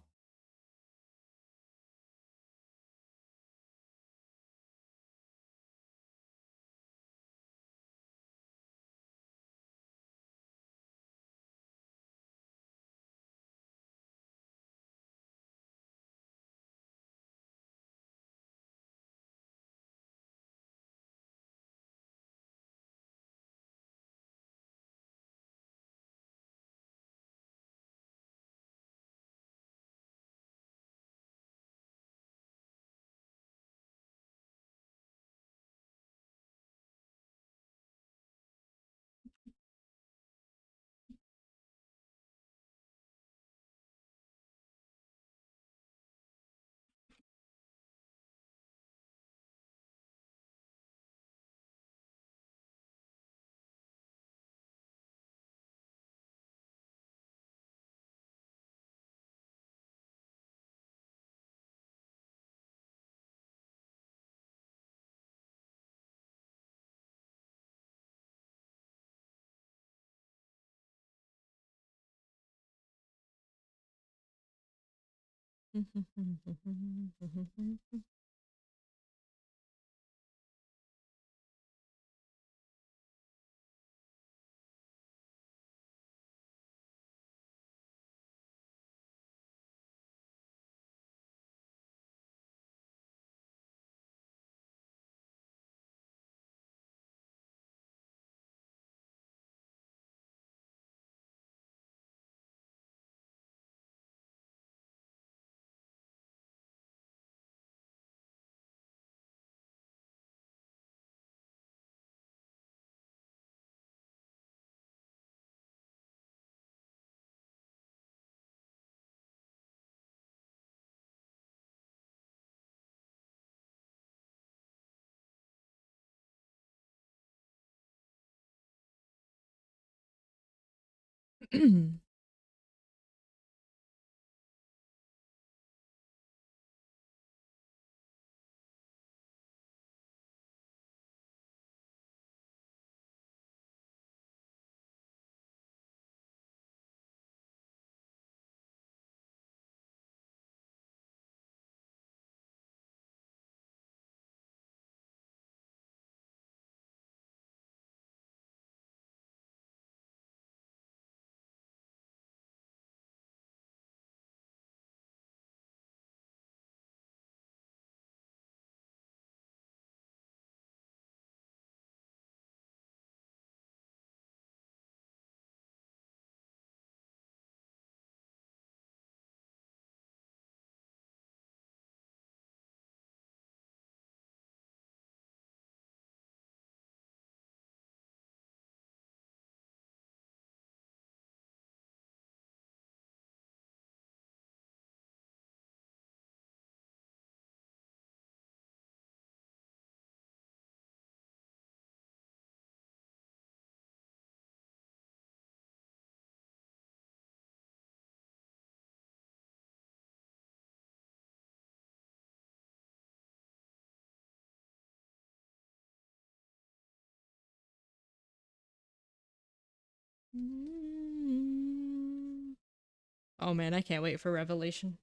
Oh man, I can't wait for Revelation.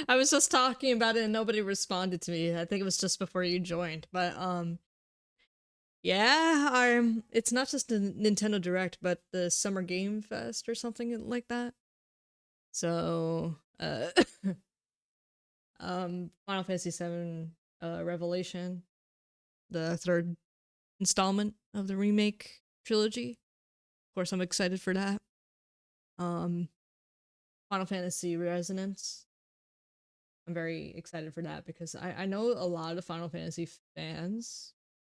I was just talking about it and nobody responded to me. I think it was just before you joined. But yeah, it's not just a Nintendo Direct, but the Summer Game Fest or something like that. So, Final Fantasy VII Revelation, the third installment of the remake trilogy. Of course, I'm excited for that. Um, Final Fantasy Resonance. I'm very excited for that because I know a lot of Final Fantasy fans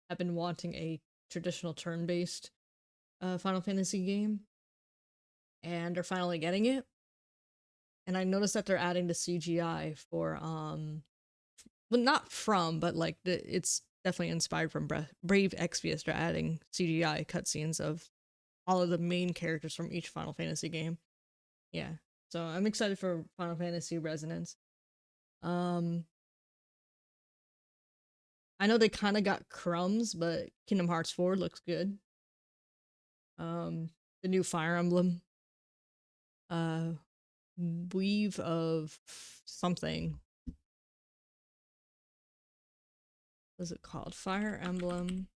have been wanting a traditional turn-based Final Fantasy game, and are finally getting it. and I noticed that they're adding the CGI for well, not from, but like it's definitely inspired from Brave Exvius. They're adding CGI cutscenes of all of the main characters from each Final Fantasy game. Yeah, so I'm excited for Final Fantasy Resonance. I know they kind of got crumbs, but Kingdom Hearts 4 looks good. The new Fire Emblem, uh, Weave of something. What's it called? Fire Emblem.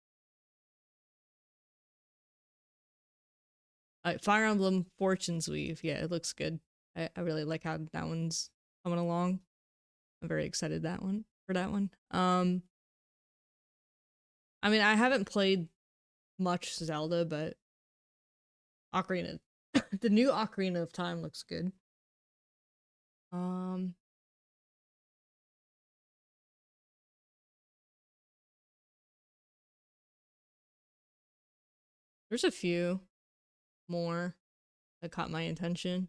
Fire Emblem Fortune's Weave. Yeah, it looks good. I really like how that one's coming along. I'm very excited for that one. I mean, I haven't played much Zelda, but Ocarina, the new Ocarina of Time looks good. There's a few more that caught my attention.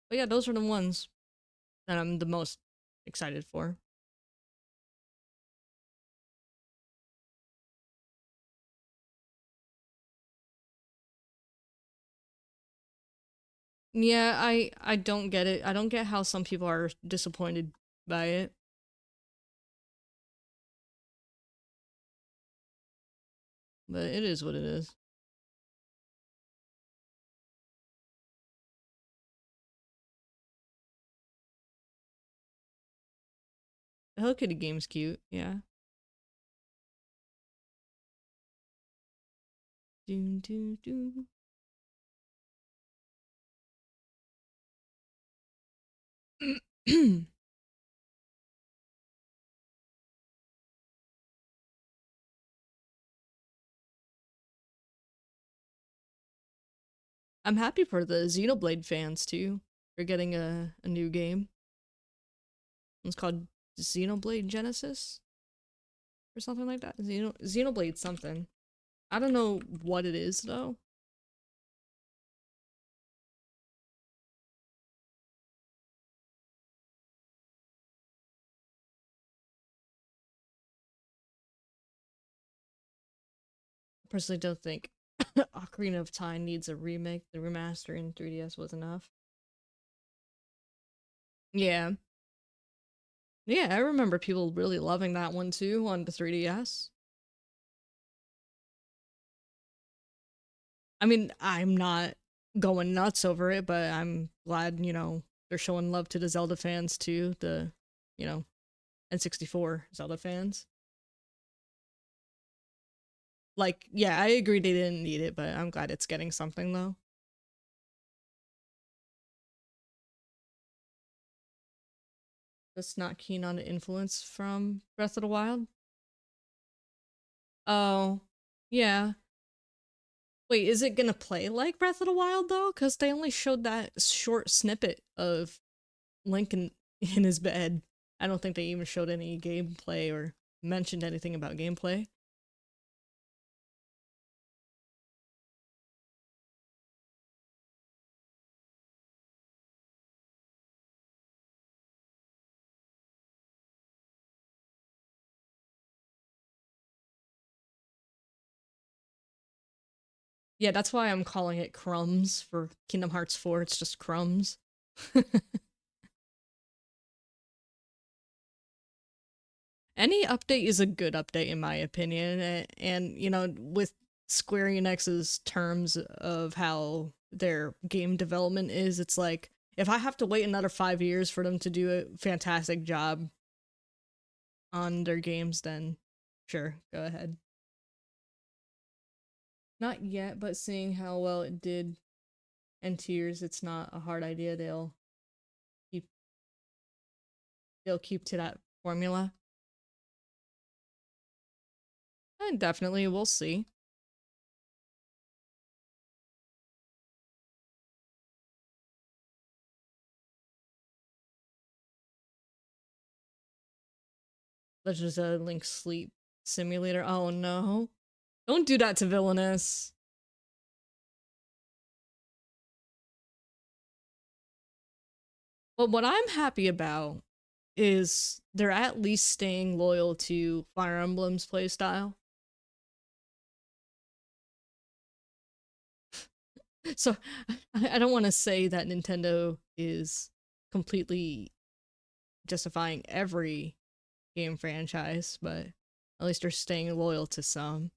But yeah, those are the ones that I'm the most excited for. Yeah, I don't get it. I don't get how some people are disappointed by it. But it is what it is. The Hello Kitty game's cute, yeah. Doon, doon, doon. I'm happy for the Xenoblade fans too. They're getting a new game. It's called Xenoblade Genesis or something like that. Xenoblade something. I don't know what it is though. I personally don't think Ocarina of Time needs a remake. The remaster in 3DS was enough. Yeah. Yeah, I remember people really loving that one too on the 3DS. I mean, I'm not going nuts over it, but I'm glad, they're showing love to the Zelda fans too, the, you know, N64 Zelda fans. Like, yeah, I agree they didn't need it, but I'm glad it's getting something though. Just not keen on the influence from Breath of the Wild. Oh, yeah. Wait, is it gonna play like Breath of the Wild though? Because they only showed that short snippet of Link in his bed. I don't think they even showed any gameplay or mentioned anything about gameplay. Yeah, that's why I'm calling it crumbs for Kingdom Hearts 4. It's just crumbs. Any update is a good update in my opinion, and with Square Enix's terms of how their game development is, it's like if I have to wait another 5 years for them to do a fantastic job on their games, then sure, go ahead. Not yet, but seeing how well it did in Tears, it's not a hard idea. Keep they'll keep to that formula. And definitely we'll see. Legends of Link Sleep Simulator. Oh no. Don't do that to Villainous. But what I'm happy about is they're at least staying loyal to Fire Emblem's playstyle. So I don't want to say that Nintendo is completely justifying every game franchise, but at least they're staying loyal to some.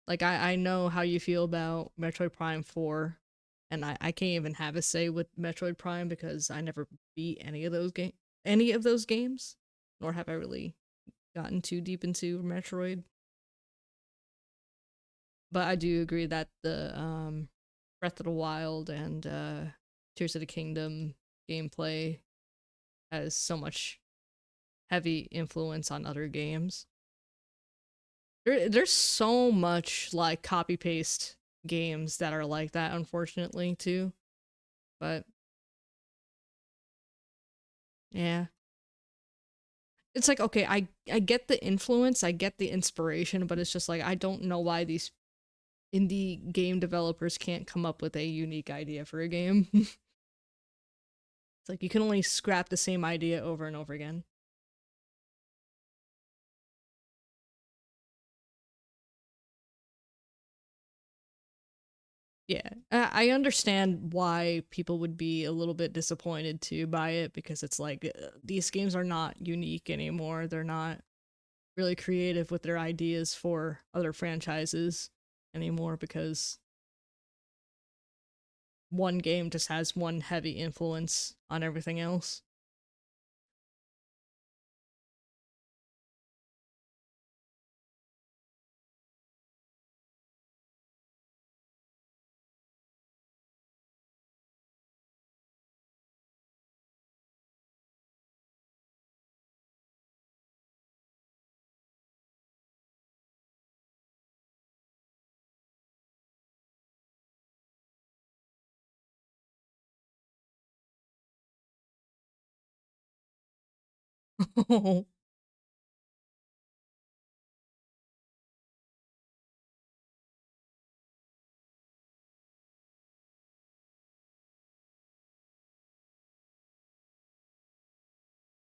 Like I know how you feel about Metroid Prime 4, and I can't even have a say with Metroid Prime because I never beat any of those games, nor have I really gotten too deep into Metroid. But I do agree that the Breath of the Wild and Tears of the Kingdom gameplay has so much heavy influence on other games. There's so much like copy paste games that are like that, unfortunately, too. But yeah, it's like okay, I get the influence, I get the inspiration, but it's just like I don't know why these indie game developers can't come up with a unique idea for a game. It's like you can only scrap the same idea over and over again. Yeah, I understand why people would be a little bit disappointed too by it because it's like these games are not unique anymore. They're not really creative with their ideas for other franchises anymore because one game just has one heavy influence on everything else.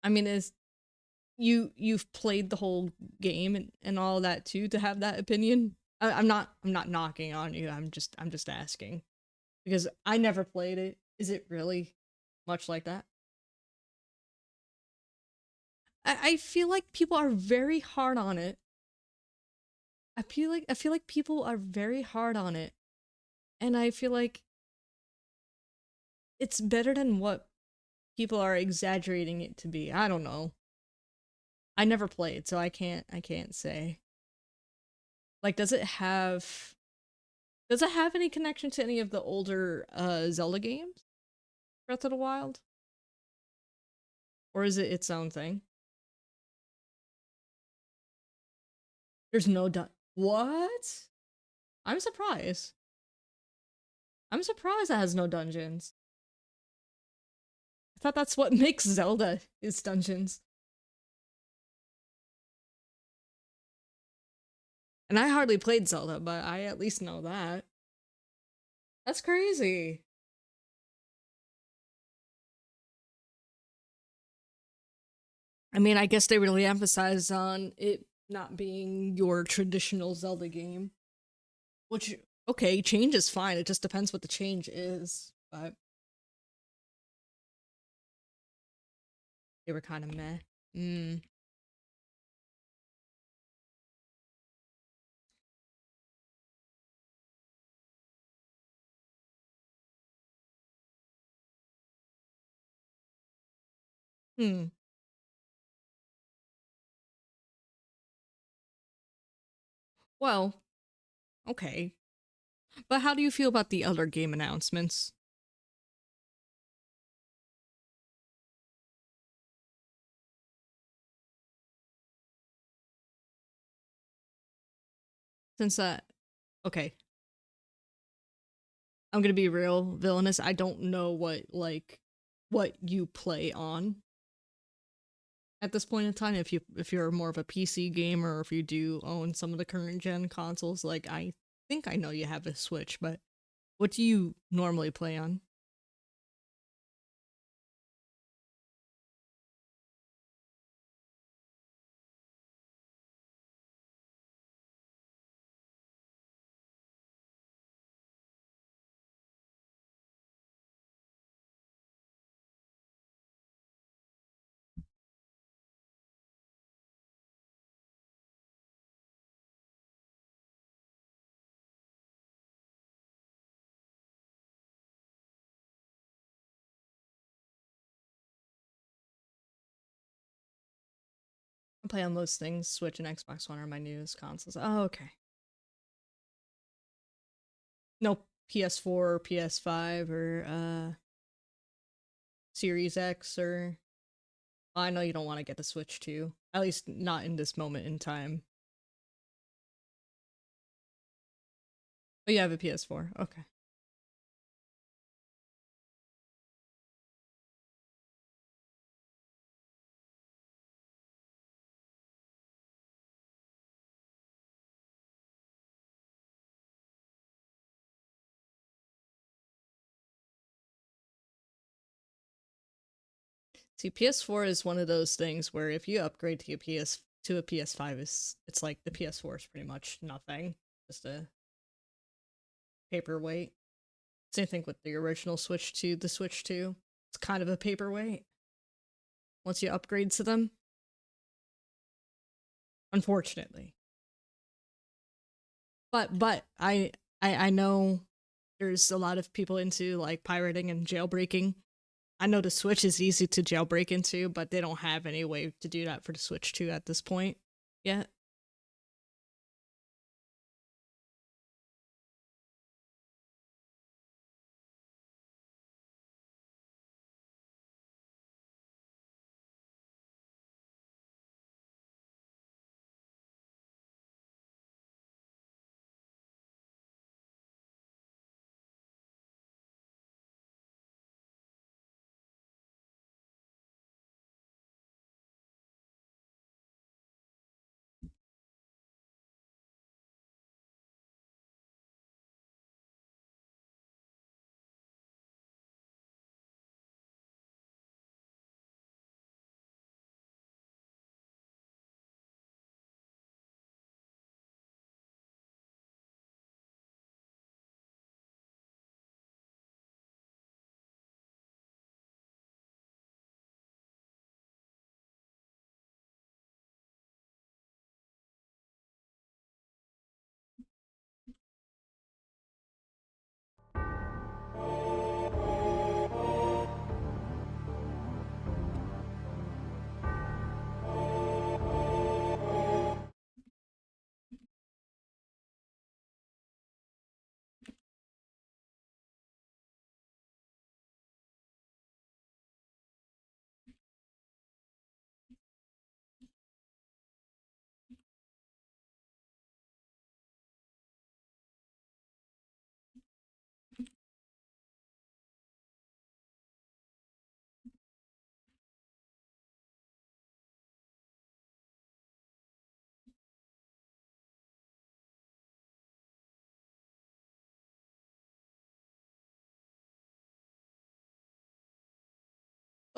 I mean, is you've played the whole game and all that too to have that opinion? I'm not knocking on you. I'm just asking because I never played it. Is it really much like that? I feel like people are very hard on it. I feel like people are very hard on it, and I feel like it's better than what people are exaggerating it to be. I don't know. I never played, so I can't say. Like, does it have any connection to any of the older Zelda games? Breath of the Wild? Or is it its own thing? There's no what? I'm surprised. I'm surprised it has no dungeons. I thought that's what makes Zelda is dungeons. And I hardly played Zelda, but I at least know that. That's crazy. I mean, I guess they really emphasize on it not being your traditional Zelda game. Which, okay, change is fine. It just depends what the change is. But they were kind of meh. Mm. Hmm. Well, okay. But how do you feel about the other game announcements? Since that, okay, I'm gonna be real villainous. I don't know what you play on. at this point in time. If you're more of a PC gamer, or if you do own some of the current gen consoles, like I think I know you have a Switch, but what do you normally play on? I play on most things. Switch and Xbox One are my newest consoles. Oh, okay. No PS4 or PS5 or Series X or well, I know you don't want to get the Switch too. At least not in this moment in time. Oh, you have a PS4. Okay. See, PS4 is one of those things where if you upgrade to a PS5, it's like the PS4 is pretty much nothing, just a paperweight. Same thing with the original Switch to the Switch 2. It's kind of a paperweight once you upgrade to them. Unfortunately. But I know there's a lot of people into like pirating and jailbreaking. I know the Switch is easy to jailbreak into, but they don't have any way to do that for the Switch 2 at this point yet.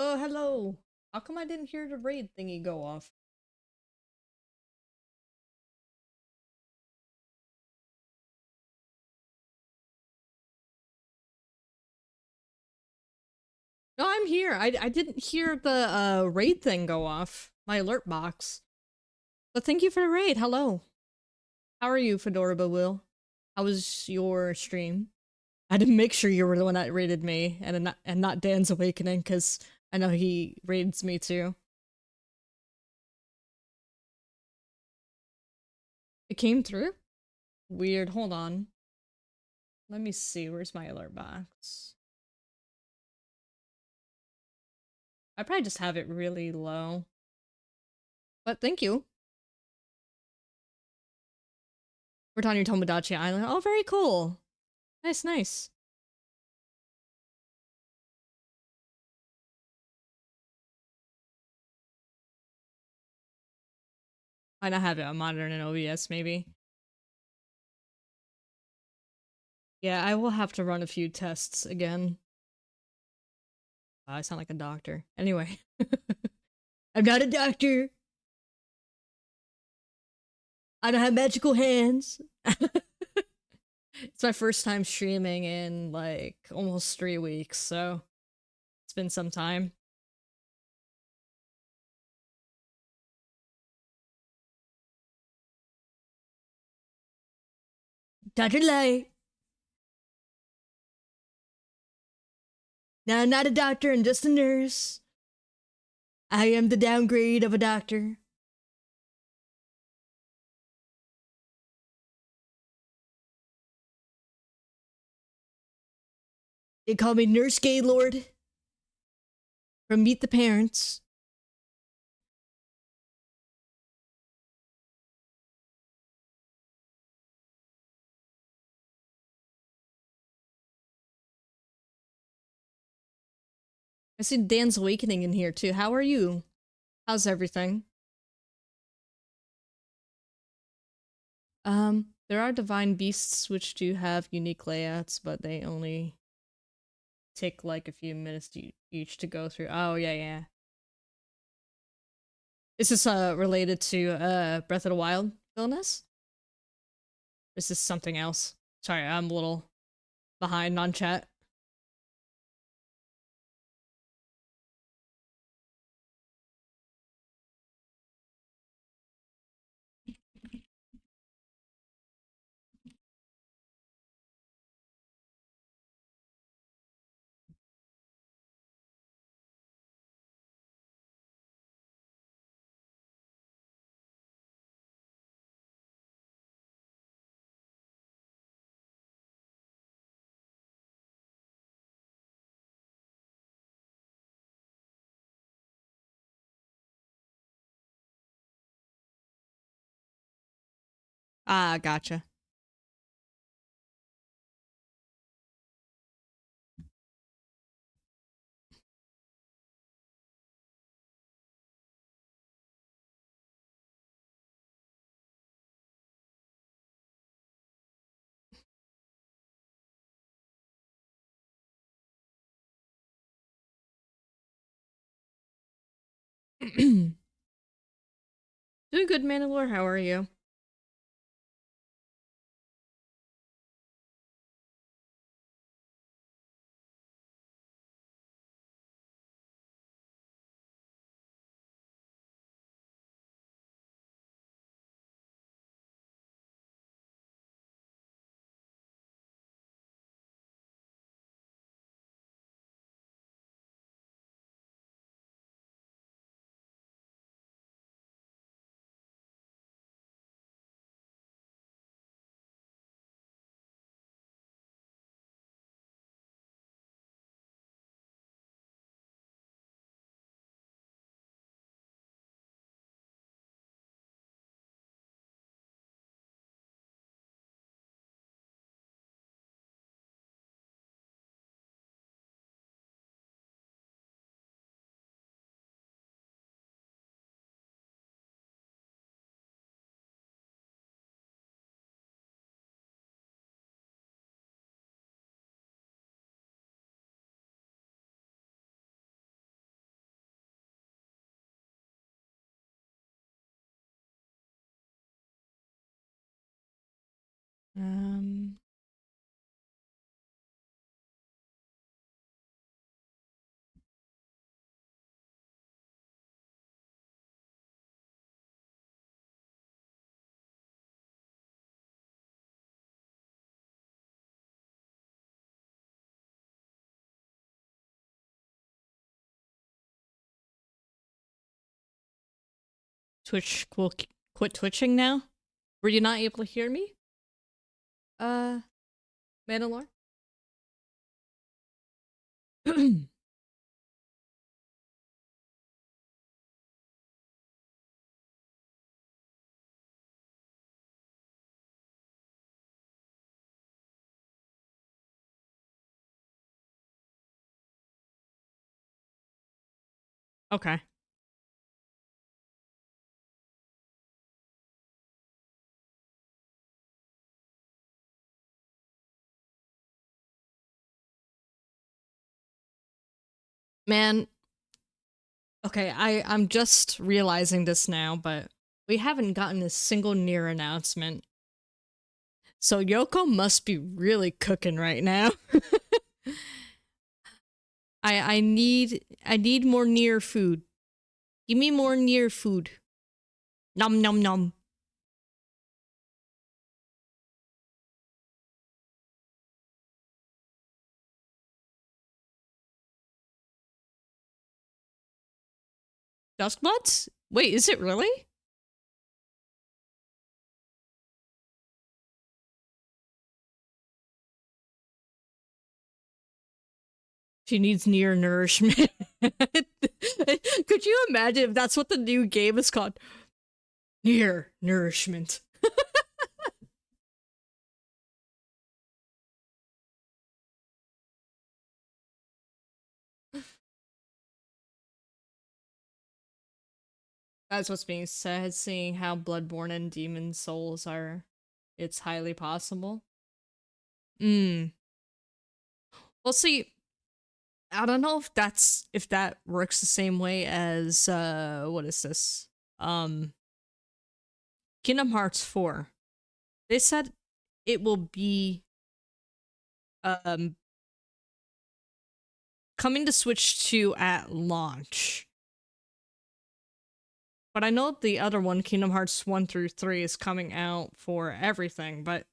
Oh, hello. How come I didn't hear the raid thingy go off? No, I'm here. I didn't hear the raid thing go off. My alert box. But thank you for the raid. Hello. How are you, Fedora Will? How was your stream? I had to make sure you were the one that raided me and not Dan's Awakening, because I know he raids me too. It came through? Weird. Hold on. Let me see. Where's my alert box? I probably just have it really low. But thank you. We're on your Tomodachi Island. Oh, very cool. Nice, nice. Might not have it on monitor and OBS, maybe. Yeah, I will have to run a few tests again. I sound like a doctor. Anyway. I'm not a doctor. I don't have magical hands. It's my first time streaming in like almost 3 weeks, so it's been some time. Dr. Light. No, I'm not a doctor, I'm just a nurse. I am the downgrade of a doctor. They call me Nurse Gaylord from Meet the Parents. I see Dan's Awakening in here too. How are you? How's everything? There are divine beasts which do have unique layouts, but they only take like a few minutes to each to go through. Oh yeah, yeah. Is this related to Breath of the Wild illness? Is this something else? Sorry, I'm a little behind on chat. Ah, gotcha. Doing good, Mandalore. How are you? Um. Twitch will quit twitching now? Were you not able to hear me? Mandalore? Okay. Man, okay, I'm just realizing this now, but we haven't gotten a single Nier announcement. So Yoko must be really cooking right now. I need more Nier food. Give me more Nier food. Nom nom nom. Duskbuds? Wait, is it really? She needs Nier nourishment. Could you imagine if that's what the new game is called? Nier nourishment. That's what's being said, seeing how Bloodborne and Demon Souls are. It's highly possible. Well, see, I don't know if that works the same way as what is this? Kingdom Hearts 4. They said it will be um coming to Switch 2 at launch. But I know the other one, Kingdom Hearts 1 through 3, is coming out for everything, but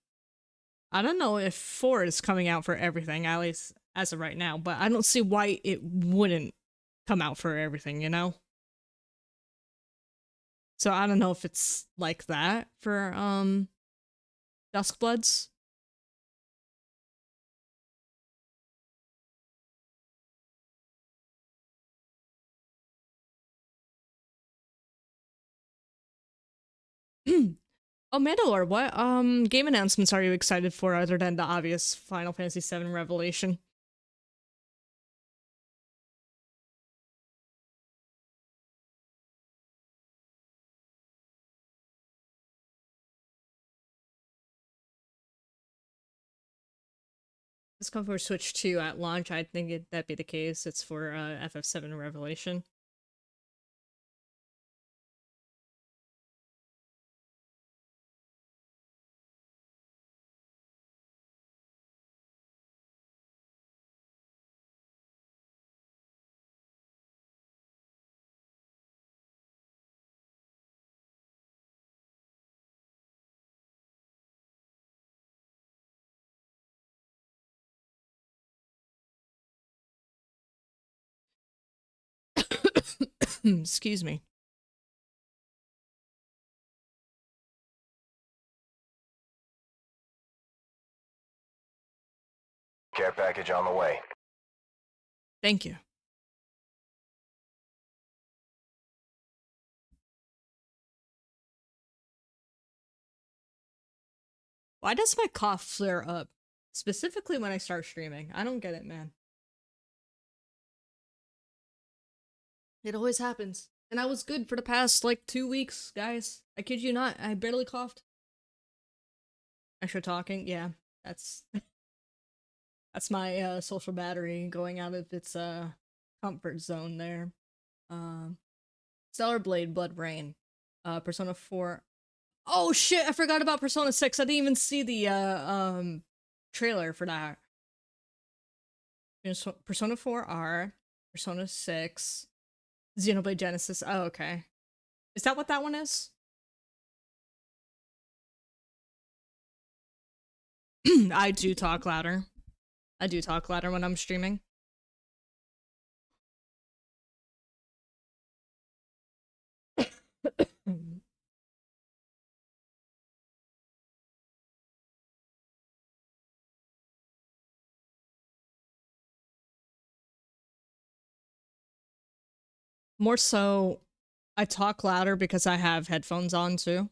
I don't know if 4 is coming out for everything, at least as of right now, but I don't see why it wouldn't come out for everything, you know? So I don't know if it's like that for Duskbloods. Oh, Mandalore, what game announcements are you excited for other than the obvious Final Fantasy VII Revelation? It's coming for Switch 2 at launch. I think that'd be the case. It's for FF7 Revelation. Excuse me. Care package on the way. Thank you. Why does my cough flare up? Specifically when I start streaming. I don't get it, man. It always happens. And I was good for the past, like, 2 weeks, guys. I kid you not. I barely coughed. Extra talking, yeah. That's... That's my social battery going out of its comfort zone there. Stellar Blade, Blood Rain. Persona 4. Oh shit, I forgot about Persona 6. I didn't even see the trailer for that. Persona 4R, Persona 6, Xenoblade Genesis. Oh, okay. Is that what that one is? I do talk louder. I do talk louder when I'm streaming. More so, I talk louder because I have headphones on too.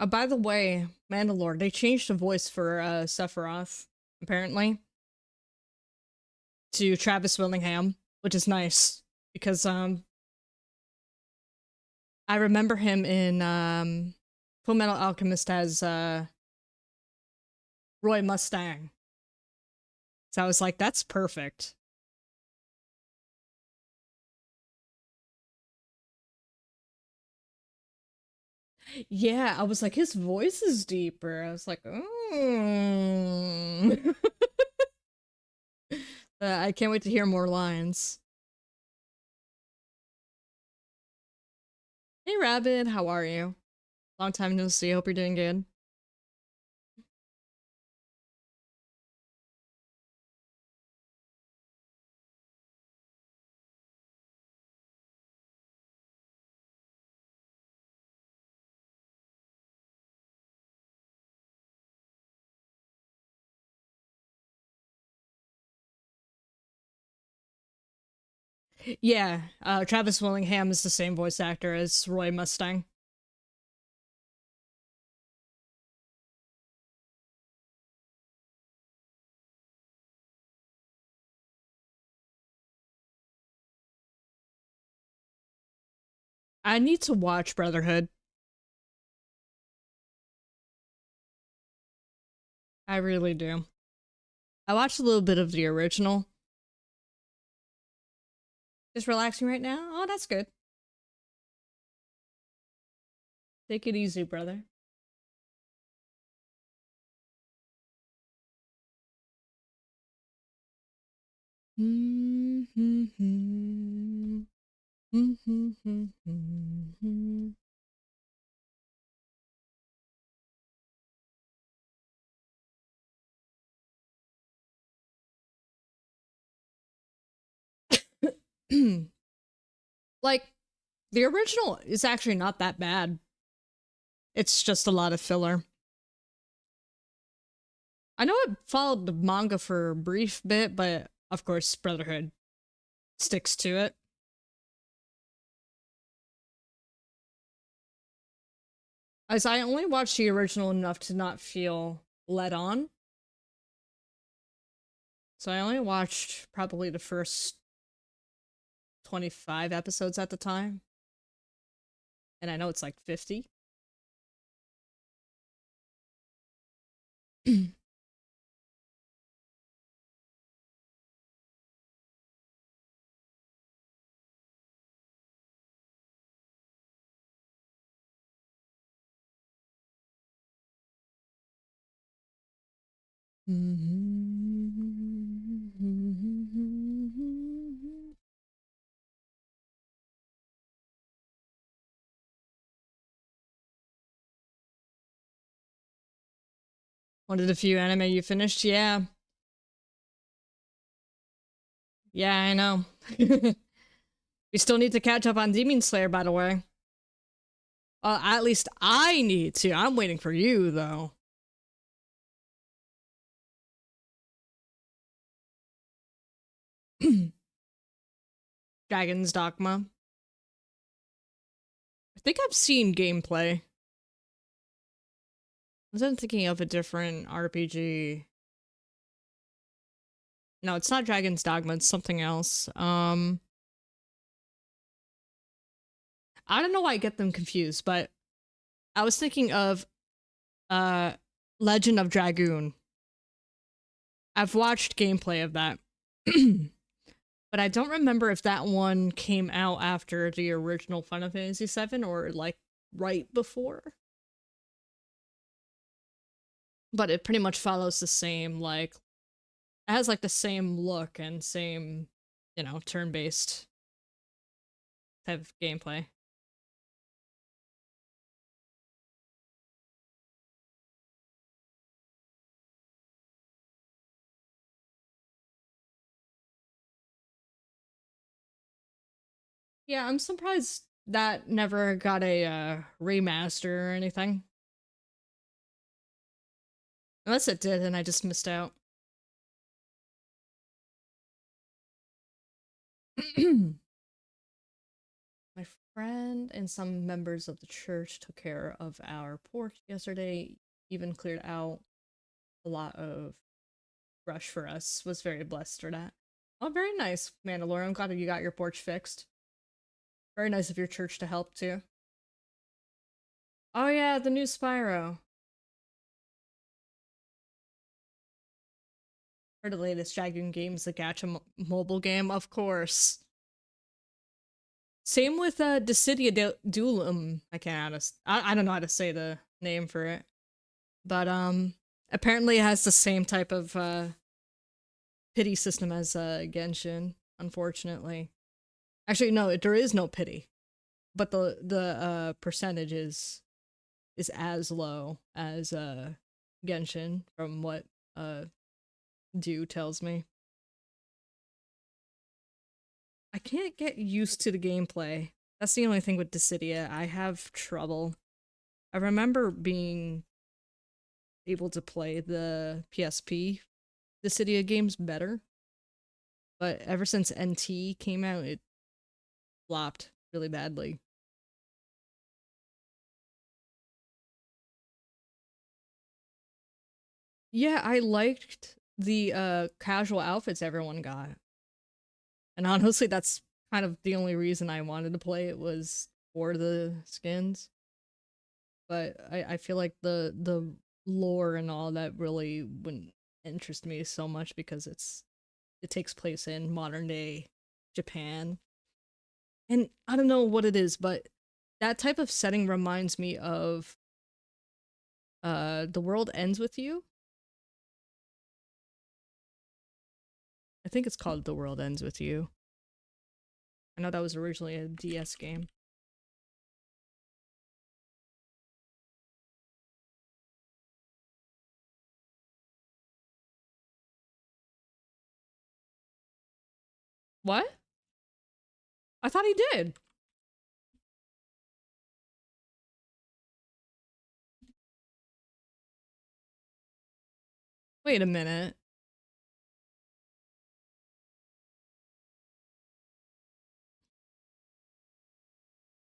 By the way, Mandalore, they changed the voice for Sephiroth, apparently. to Travis Willingham, which is nice because I remember him in Full Metal Alchemist as Roy Mustang. So I was like, that's perfect. Yeah, I was like, his voice is deeper. I was like, oh. I can't wait to hear more lines. Hey, Rabbit, how are you? Long time no see. Hope you're doing good. Yeah, Travis Willingham is the same voice actor as Roy Mustang. I need to watch Brotherhood. I really do. I watched a little bit of the original. Just relaxing right now? Oh, that's good. Take it easy, brother. Like, the original is actually not that bad. It's just a lot of filler. I know it followed the manga for a brief bit, but of course, Brotherhood sticks to it. As I only watched the original enough to not feel led on. So I only watched probably the first 25 episodes at the time. And I know it's like 50. One of the few anime you finished? Yeah. Yeah, I know. We still need to catch up on Demon Slayer, by the way. At least I need to. I'm waiting for you, though. Dragon's Dogma. I think I've seen gameplay. I'm thinking of a different RPG. No, it's not Dragon's Dogma, it's something else. I don't know why I get them confused, but I was thinking of Legend of Dragoon. I've watched gameplay of that. But I don't remember if that one came out after the original Final Fantasy VII or like right before. But it pretty much follows the same, like, it has like the same look and same, you know, turn-based type of gameplay. Yeah, I'm surprised that never got a remaster or anything. Unless it did and I just missed out. My friend and some members of the church took care of our porch yesterday, even cleared out a lot of brush for us. Was very blessed for that. Oh, very nice, Mandalorian. I'm glad that you got your porch fixed. Very nice of your church to help too. Oh yeah, the new Spyro. For the latest Dragon Games, the gacha mobile game, of course. Same with Dissidia Duelum. I can't I don't know how to say the name for it. But apparently it has the same type of pity system as Genshin, unfortunately. Actually, no, there is no pity. But the percentage is as low as Genshin from what Dew tells me. I can't get used to the gameplay. That's the only thing with Dissidia. I have trouble. I remember being able to play the PSP Dissidia games better, but ever since NT came out, it flopped really badly. Yeah, I liked the casual outfits everyone got. And honestly, that's kind of the only reason I wanted to play it was for the skins. But I feel like the lore and all that really wouldn't interest me so much because it takes place in modern day Japan. And I don't know what it is, but that type of setting reminds me of The World Ends With You. I think it's called The World Ends With You. I know that was originally a DS game. What? I thought he did. Wait a minute.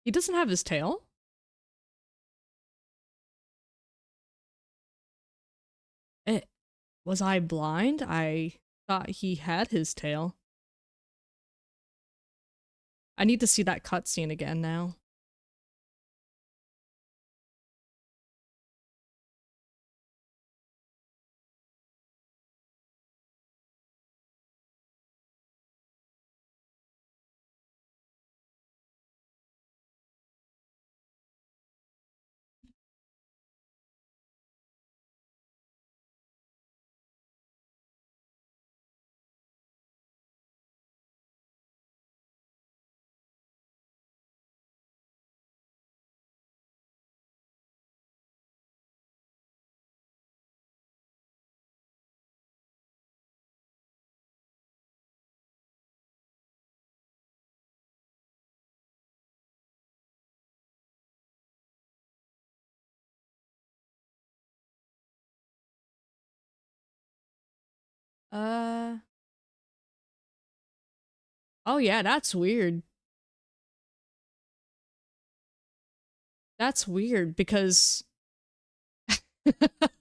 He doesn't have his tail? It was I blind? I thought he had his tail. I need to see that cutscene again now. Uh Oh yeah, that's weird. That's weird because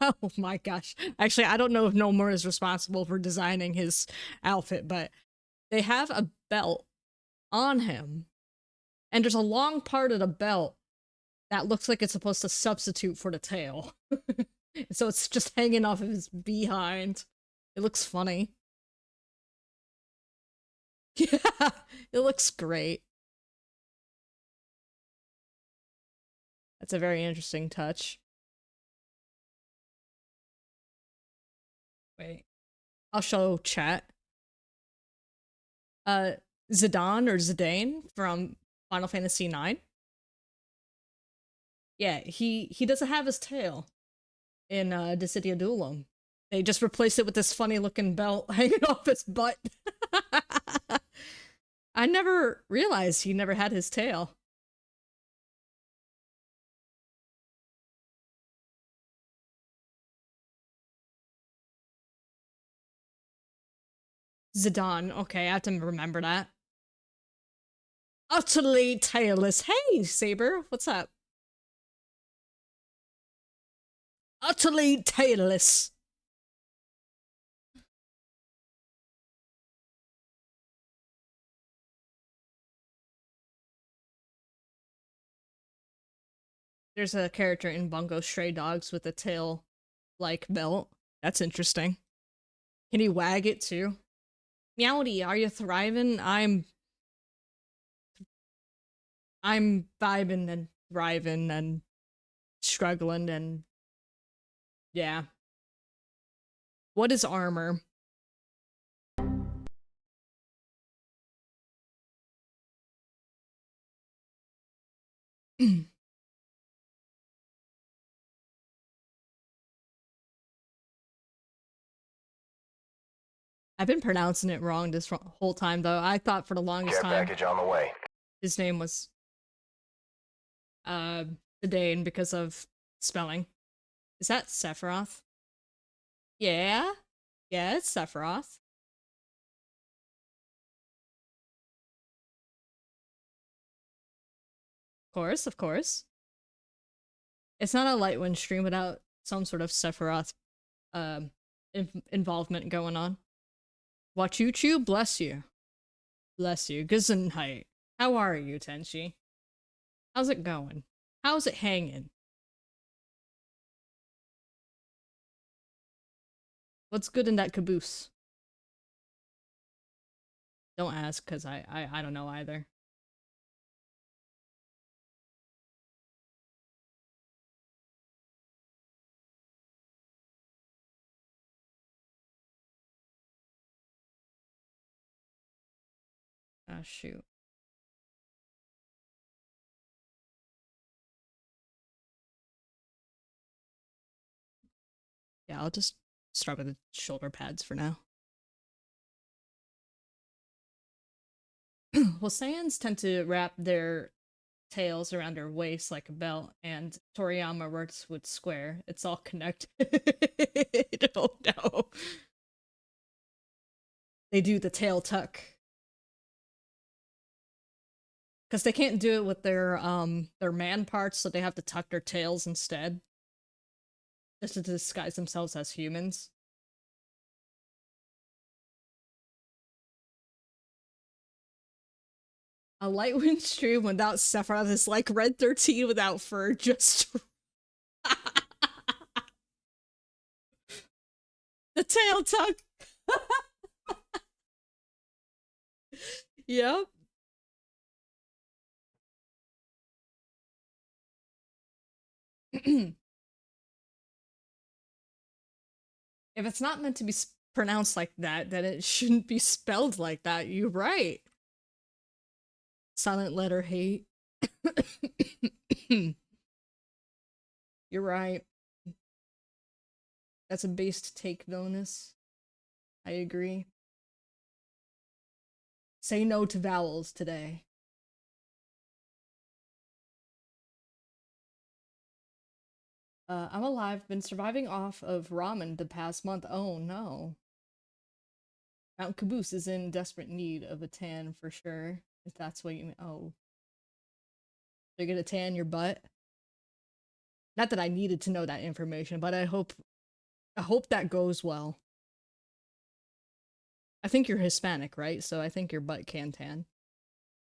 oh my gosh. Actually, I don't know if Nomura is responsible for designing his outfit, but they have a belt on him, and there's a long part of the belt that looks like it's supposed to substitute for the tail. So it's just hanging off of his behind. It looks funny. Yeah, it looks great. That's a very interesting touch. Wait. I'll show chat. Uh, Zidane or Zidane from Final Fantasy IX. Yeah, he doesn't have his tail in Dissidia Duelum. They just replaced it with this funny looking belt hanging off his butt. I never realized he never had his tail. Zidane. Okay, I have to remember that. Utterly tailless. Hey, Saber, what's up? Utterly tailless. There's a character in Bungo Stray Dogs with a tail like belt. That's interesting. Can he wag it too? Meowdy, are you thriving? I'm vibing and thriving and struggling and yeah. What is armor? I've been pronouncing it wrong this whole time though. I thought for the longest Care time package on the way. his name was Zidane because of spelling. Is that Sephiroth? Yeah? Yeah, it's Sephiroth. Of course, of course. It's not a Lightwind stream without some sort of Sephiroth involvement going on. Watch you, bless you. Bless you. Gesundheit. How are you, Tenchi? How's it going? How's it hanging? What's good in that caboose? Don't ask, cause I don't know either. Ah, shoot. Yeah, I'll just start with the shoulder pads for now. Well, Saiyans tend to wrap their tails around their waist like a belt, and Toriyama works with Square. It's all connected. Oh no. They do the tail tuck. Because they can't do it with their man parts, so they have to tuck their tails instead. Just to disguise themselves as humans. A Lightwind stream without Sephiroth is like Red 13 without fur, just the tail tuck. Yep. If it's not meant to be pronounced like that, then it shouldn't be spelled like that. You're right. Silent letter hate. You're right. That's a based take, Villainous. I agree. Say no to vowels today. I'm alive, been surviving off of ramen the past month. Oh no. Mount Caboose is in desperate need of a tan for sure. If that's what you mean. Oh. They're gonna tan your butt? Not that I needed to know that information, but I hope that goes well. I think you're Hispanic, right? So I think your butt can tan.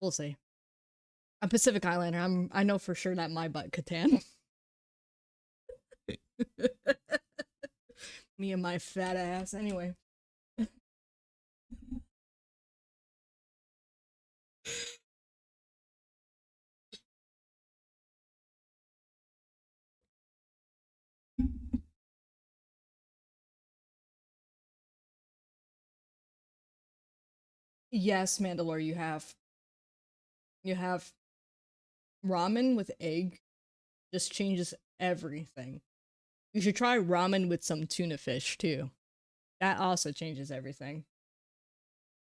We'll see. I'm Pacific Islander. I know for sure that my butt could tan. Me and my fat ass. Anyway. Yes, Mandalore, you have. You have ramen with egg. Just changes everything. You should try ramen with some tuna fish too. That also changes everything.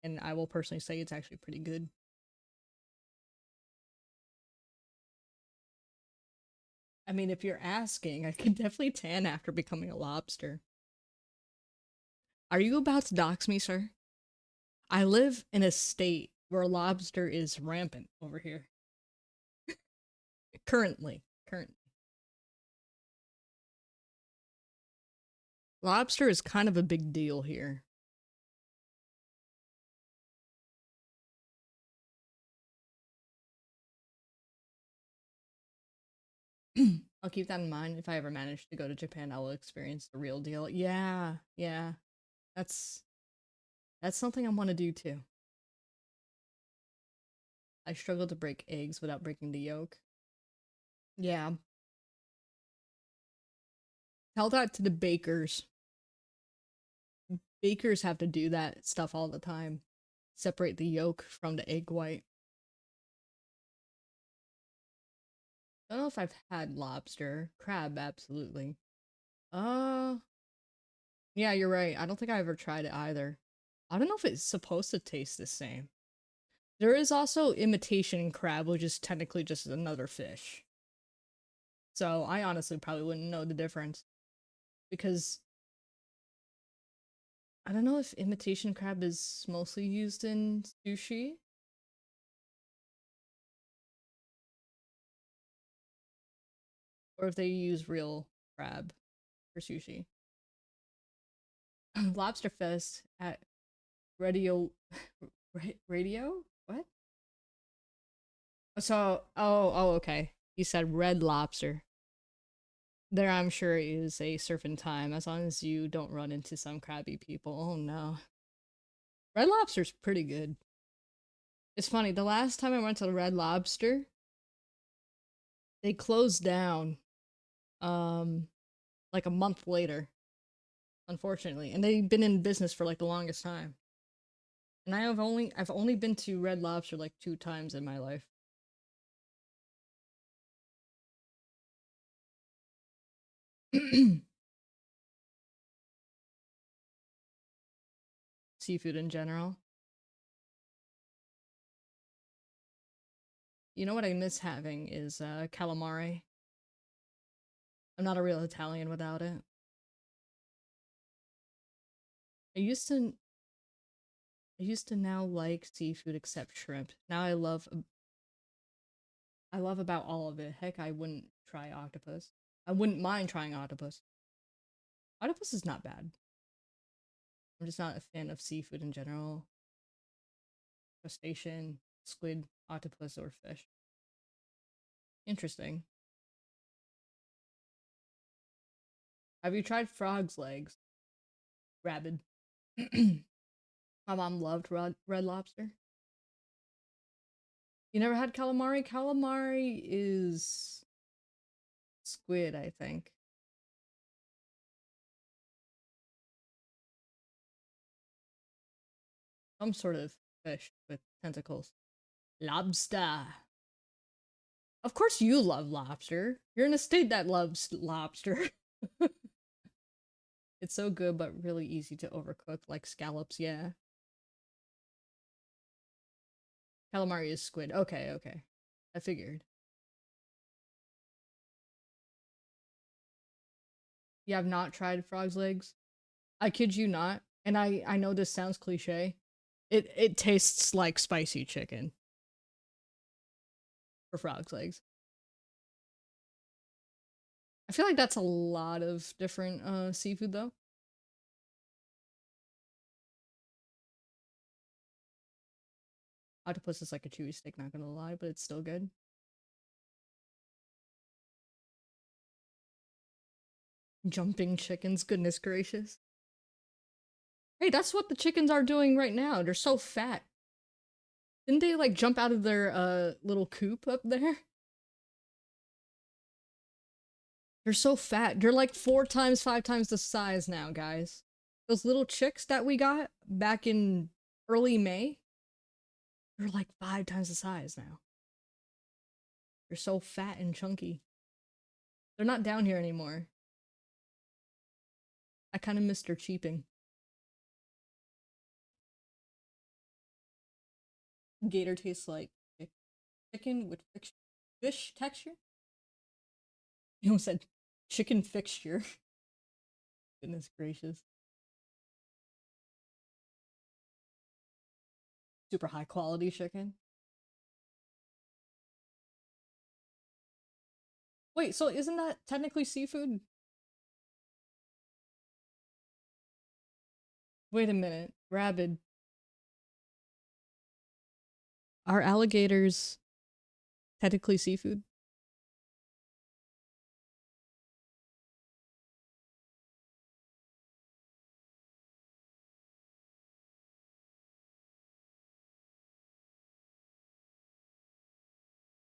And I will personally say it's actually pretty good. I mean, if you're asking, I could definitely tan after becoming a lobster. Are you about to dox me, sir? I live in a state where lobster is rampant over here. Currently. Lobster is kind of a big deal here. I'll keep that in mind. If I ever manage to go to Japan, I will experience the real deal. Yeah, yeah. That's something I want to do too. I struggle to break eggs without breaking the yolk. Yeah. Tell that to the bakers. Bakers have to do that stuff all the time. Separate the yolk from the egg white. I don't know if I've had lobster. Crab, absolutely. Uh, yeah, you're right. I don't think I ever tried it either. I don't know if it's supposed to taste the same. There is also imitation crab, which is technically just another fish. So I honestly probably wouldn't know the difference. Because I don't know if imitation crab is mostly used in sushi. Or if they use real crab for sushi. Lobster Fest at Radio Radio? What? So okay. You said Red Lobster. There I'm sure is a surfing time as long as you don't run into some crabby people. Oh no. Red Lobster's pretty good. It's funny, the last time I went to the Red Lobster, they closed down like a month later, unfortunately. And they've been in business for like the longest time. And I've only been to Red Lobster like 2 times in my life. Seafood in general. You know what I miss having is calamari. I'm not a real Italian without it. I used to now like seafood except shrimp. Now I love about all of it. Heck, I wouldn't try octopus. I wouldn't mind trying octopus. Octopus is not bad. I'm just not a fan of seafood in general. Crustacean, squid, octopus, or fish. Interesting. Have you tried frog's legs? Rabid. My mom loved red lobster. You never had calamari? Calamari is squid, I think. Some sort of fish with tentacles. Lobster. Of course you love lobster. You're in a state that loves lobster. It's so good, but really easy to overcook, like scallops, yeah. Calamari is squid. Okay, okay. I figured. You have not tried frog's legs? I kid you not. And I know this sounds cliche. It tastes like spicy chicken. For frog's legs. I feel like that's a lot of different seafood though. Octopus is like a chewy steak, not gonna lie, but it's still good. Jumping chickens, goodness gracious. Hey, that's what the chickens are doing right now. They're so fat. Didn't they like jump out of their little coop up there? They're so fat. They're like 4 times, 5 times the size now, guys. Those little chicks that we got back in early May, they're like 5 times the size now. They're so fat and chunky. They're not down here anymore. I kind of missed their cheaping. Gator tastes like chicken with fish texture. You almost said chicken fixture. Goodness gracious. Super high quality chicken. Wait, so isn't that technically seafood? Wait a minute. Rabid. Are alligators technically seafood?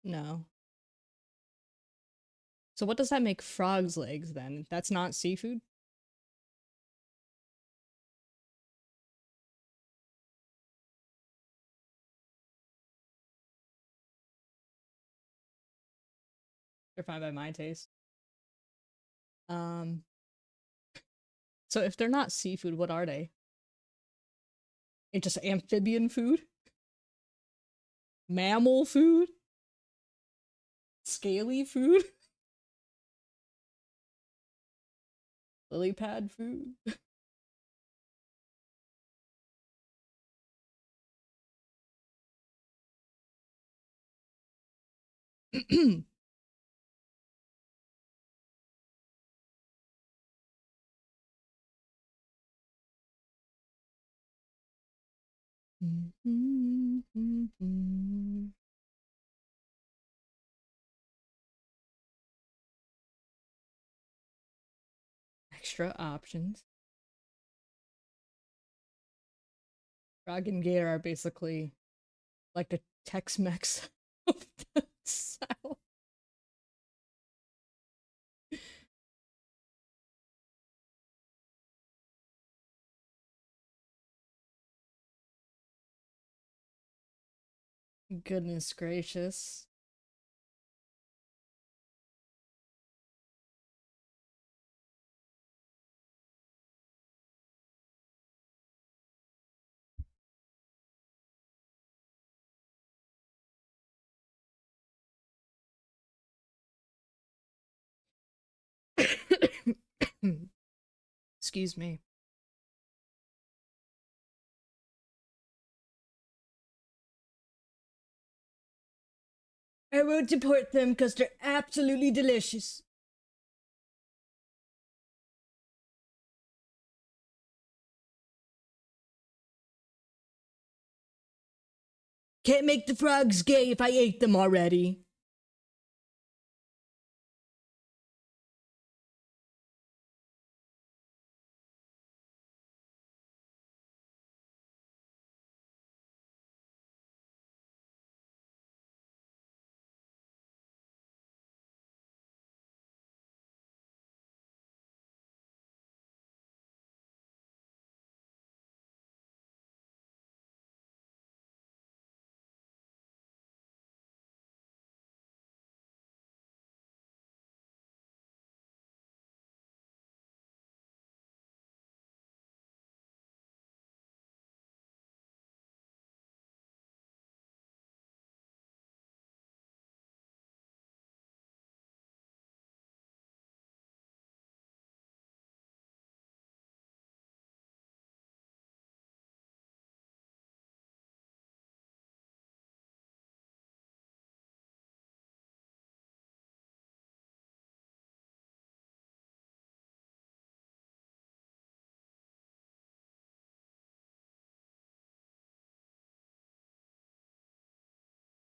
No. So what does that make frog's legs then? That's not seafood? They're fine by my taste. Um, so if they're not seafood, what are they? It's just amphibian food? Mammal food? Scaly food? Lily pad food? Extra options. Frog and gator are basically like the Tex-Mex of the South. Goodness gracious. Excuse me. I won't deport them because they're absolutely delicious. Can't make the frogs gay if I ate them already.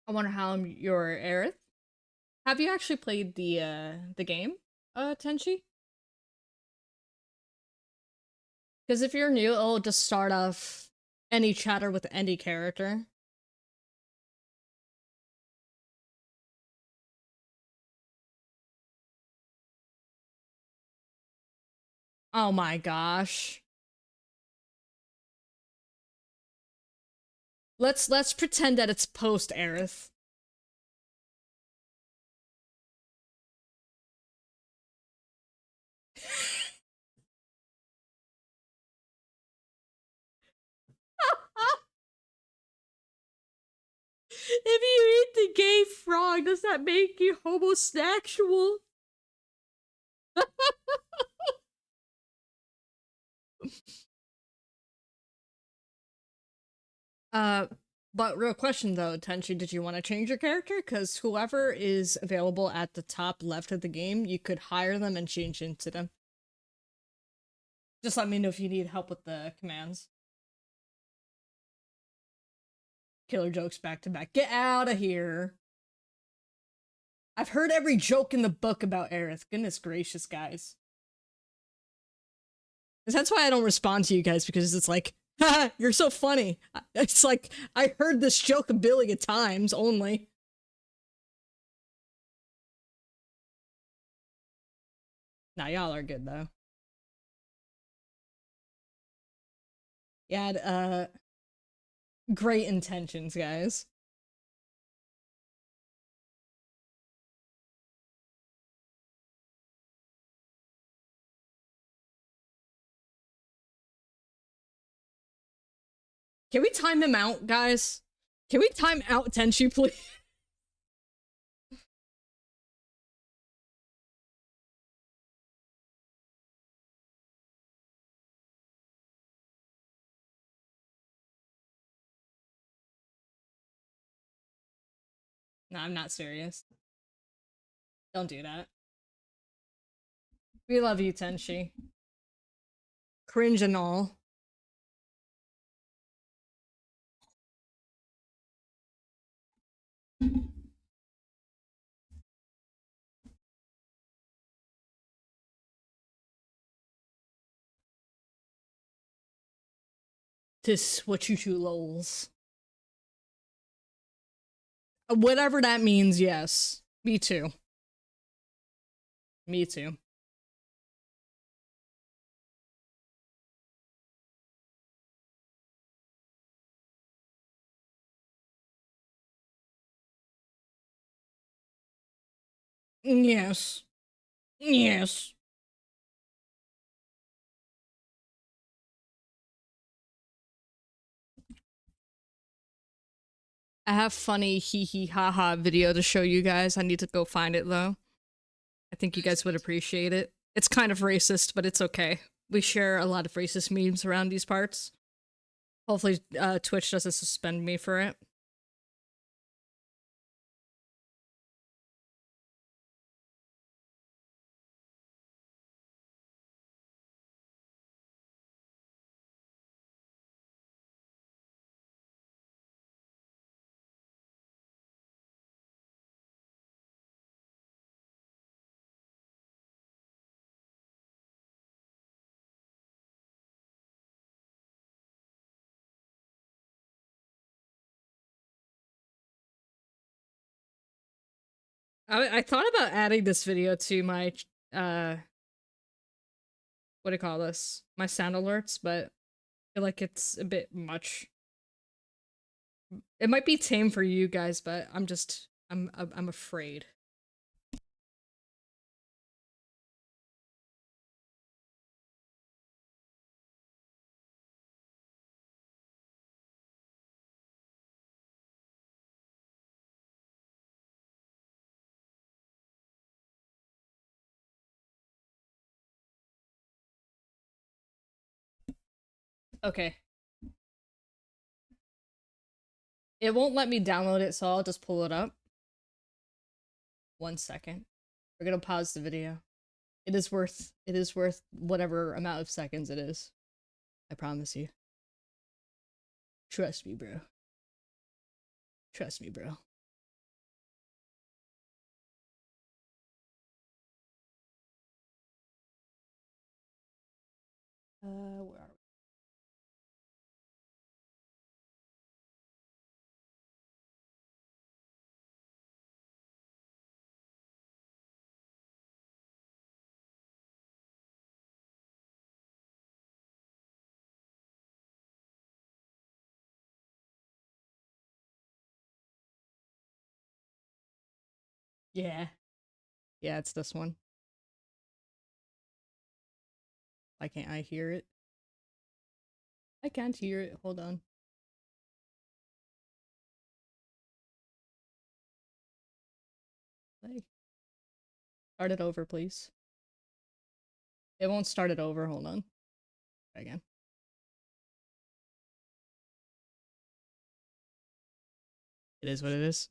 I wonder how you're Aerith. Have you actually played the game, Tenchi? Because if you're new, it'll just start off any chatter with any character. Oh my gosh. Let's pretend that it's post Aerith. If you eat the gay frog, does that make you homosexual? But real question though, Tenchi, did you want to change your character? Because whoever is available at the top left of the game, you could hire them and change into them. Just let me know if you need help with the commands. Killer jokes back to back. Get out of here. I've heard every joke in the book about Aerith. Goodness gracious, guys. That's why I don't respond to you guys, because it's like, haha, you're so funny. It's like, I heard this joke a billion times only. Nah, y'all are good though. You had great intentions, guys. Can we time him out, guys? Can we time out Tenchi, please? No, I'm not serious. Don't do that. We love you, Tenchi. Cringe and all. This what you two lols. Whatever that means, yes. Me too. Me too. Yes. Yes. I have funny hee hee ha ha video to show you guys. I need to go find it though. I think you guys would appreciate it. It's kind of racist, but it's okay. We share a lot of racist memes around these parts. Hopefully, Twitch doesn't suspend me for it. I thought about adding this video to my what do you call this? My sound alerts, but I feel like it's a bit much. It might be tame for you guys, but I'm afraid. Okay. It won't let me download it, so I'll just pull it up. 1 second. We're gonna pause the video. It is worth whatever amount of seconds it is. I promise you. Trust me, bro. Trust me, bro. Where are we? Yeah. Yeah, it's this one. Why can't I hear it? I can't hear it. Hold on. Play. Start it over, please. It won't start it over. Hold on. Try again. It is what it is.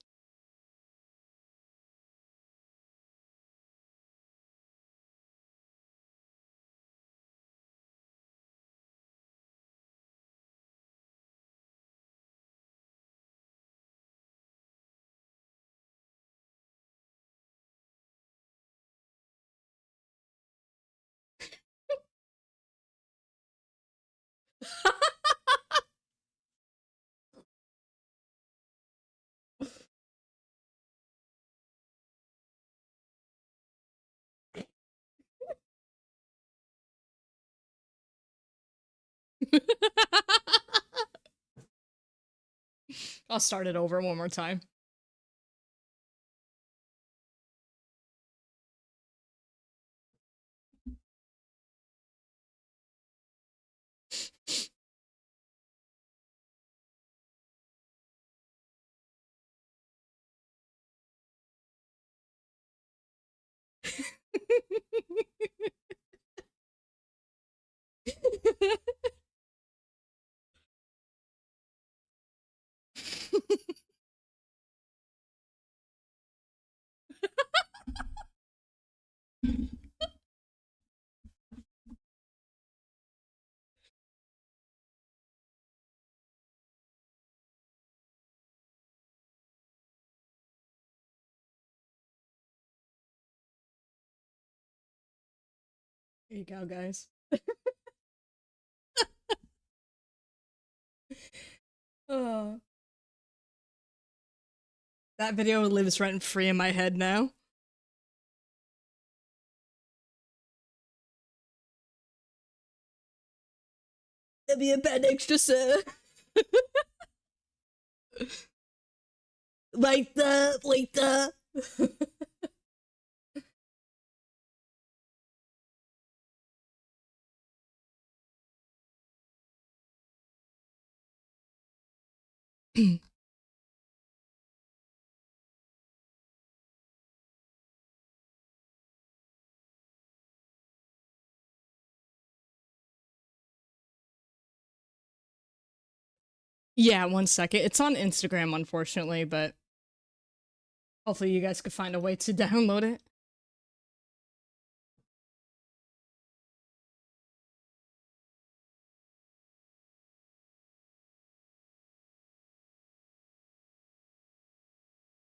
I'll start it over one more time. Here you go, guys. Oh. That video lives rent free in my head now. It'll be a bad extra, sir. Later. Yeah, 1 second. It's on Instagram, unfortunately, but hopefully you guys could find a way to download it.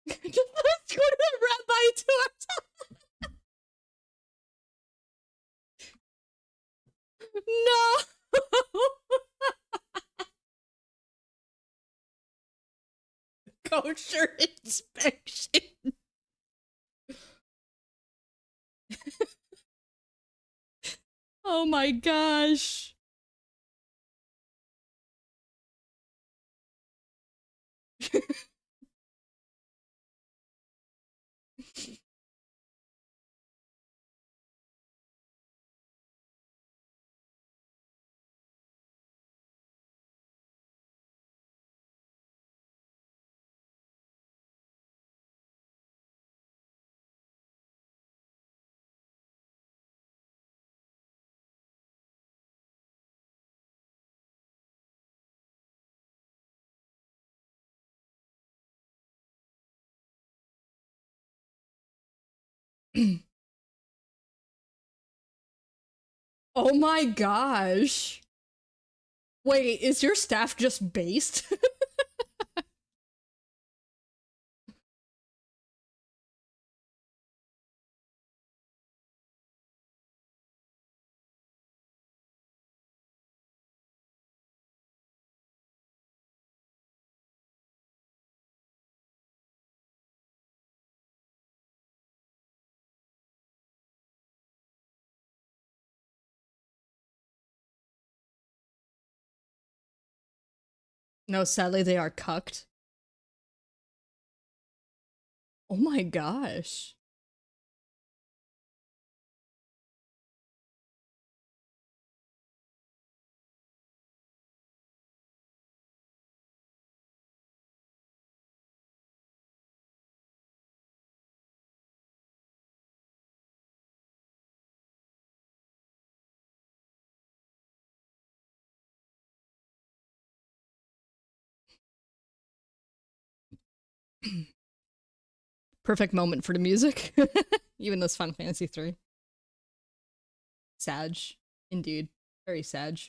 Just let's go to the rabbi tour. No. Kosher inspection. Oh my gosh. Oh my gosh. Wait, is your staff just based? No, sadly they are cucked. Oh my gosh. Perfect moment for the music. Even this Final Fantasy 3. Sag. Indeed. Very sag.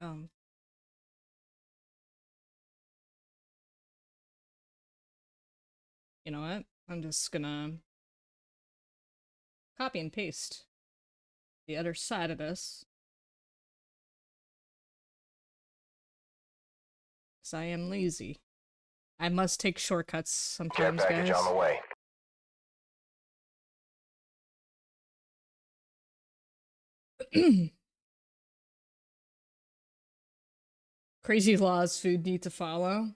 um You know what? I'm just gonna copy and paste the other side of this. Because I am lazy. I must take shortcuts Care sometimes, package guys. on the way. Crazy laws food need to follow.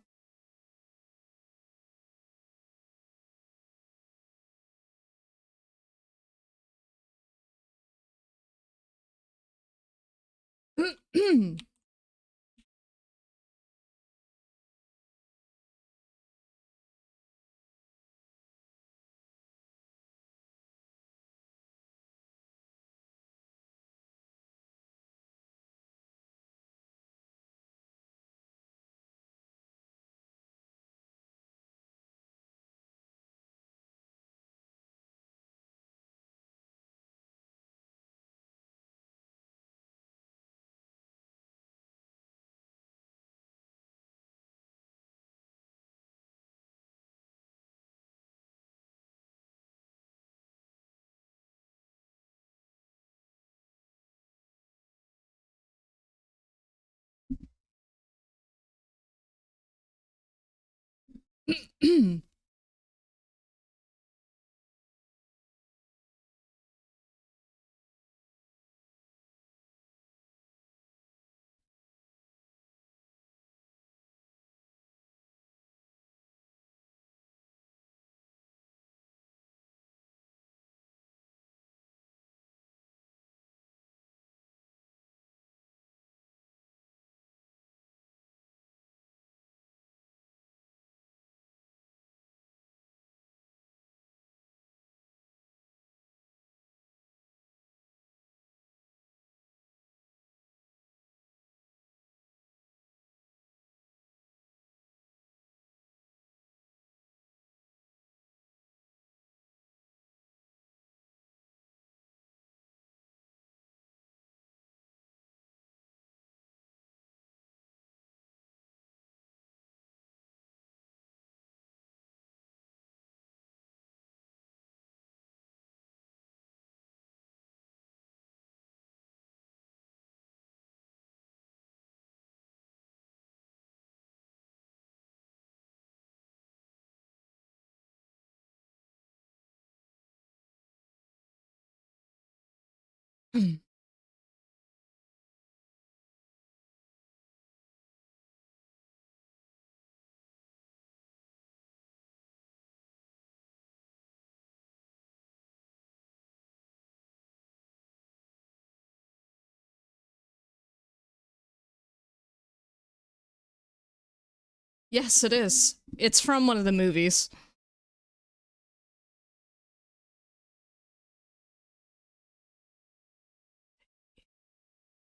Yes, it is. It's from one of the movies.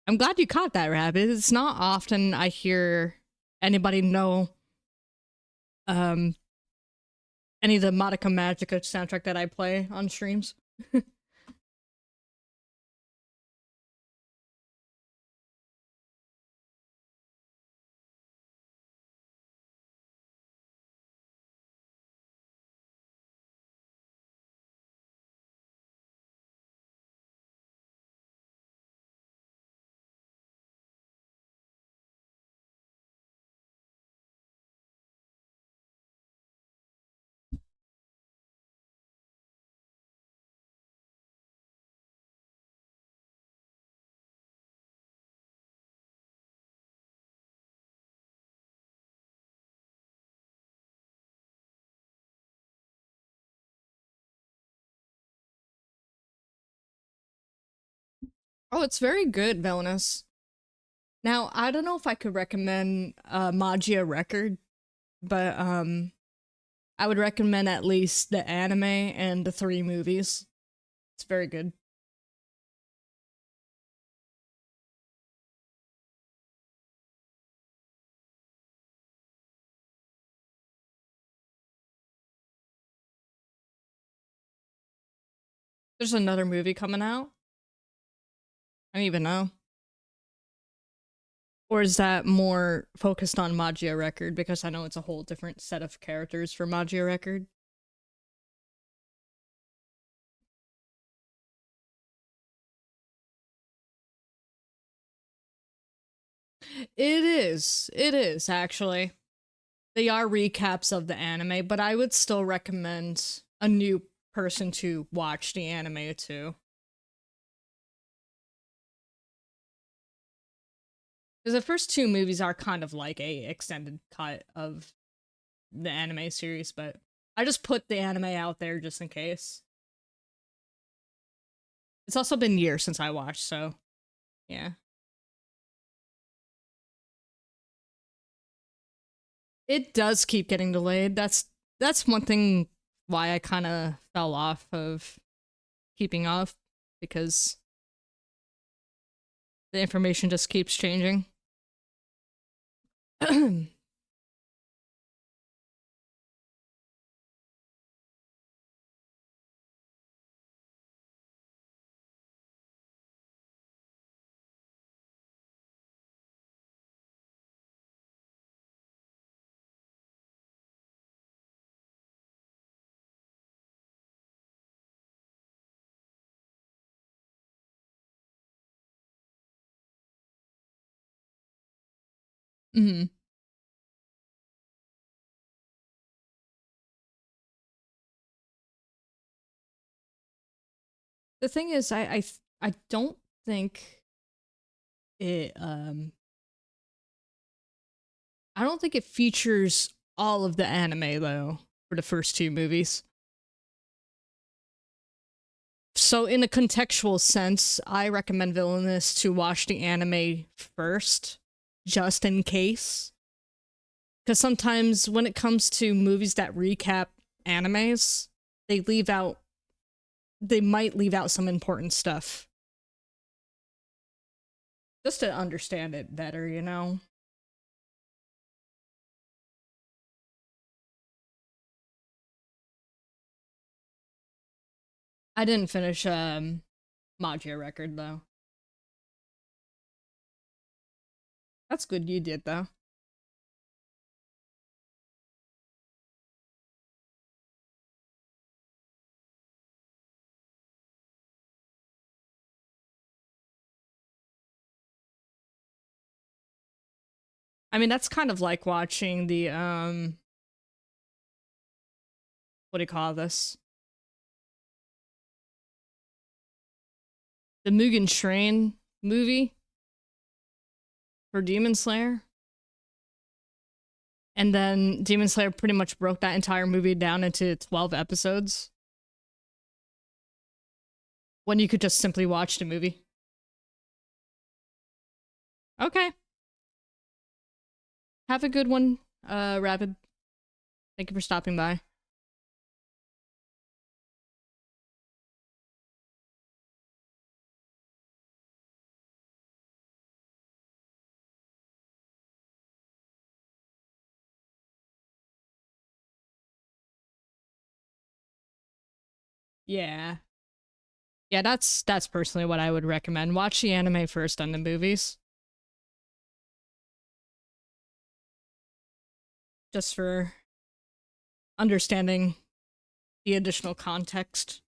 I'm glad you caught that, Rabbit. It's not often I hear anybody know um any of the Madoka Magica soundtrack that I play on streams. Oh, it's very good, Villainous. Now, I don't know if I could recommend Magia Record, but I would recommend at least the anime and the 3 movies. It's very good. There's another movie coming out. I don't even know. Or is that more focused on Magia Record? Because I know it's a whole different set of characters for Magia Record. It is. It is, actually. They are recaps of the anime, but I would still recommend a new person to watch the anime too. Because the first two movies are kind of like a extended cut of the anime series, but I just put the anime out there just in case. It's also been years since I watched, so yeah. It does keep getting delayed. That's one thing why I kind of fell off of keeping up, because the information just keeps changing. Mhm. The thing is, I don't think it I don't think it features all of the anime though for the first two movies. So in a contextual sense, I recommend Villainous to watch the anime first, just in case. Because sometimes when it comes to movies that recap animes, they might leave out some important stuff. Just to understand it better, you know? I didn't finish Magia Record though. That's good you did though. I mean, that's kind of like watching the what do you call this? The Mugen Train movie for Demon Slayer. And then Demon Slayer pretty much broke that entire movie down into 12 episodes. When you could just simply watch the movie. Okay. Have a good one, Rapid. Thank you for stopping by. Yeah. Yeah, that's personally what I would recommend. Watch the anime first on the movies. Just for understanding the additional context.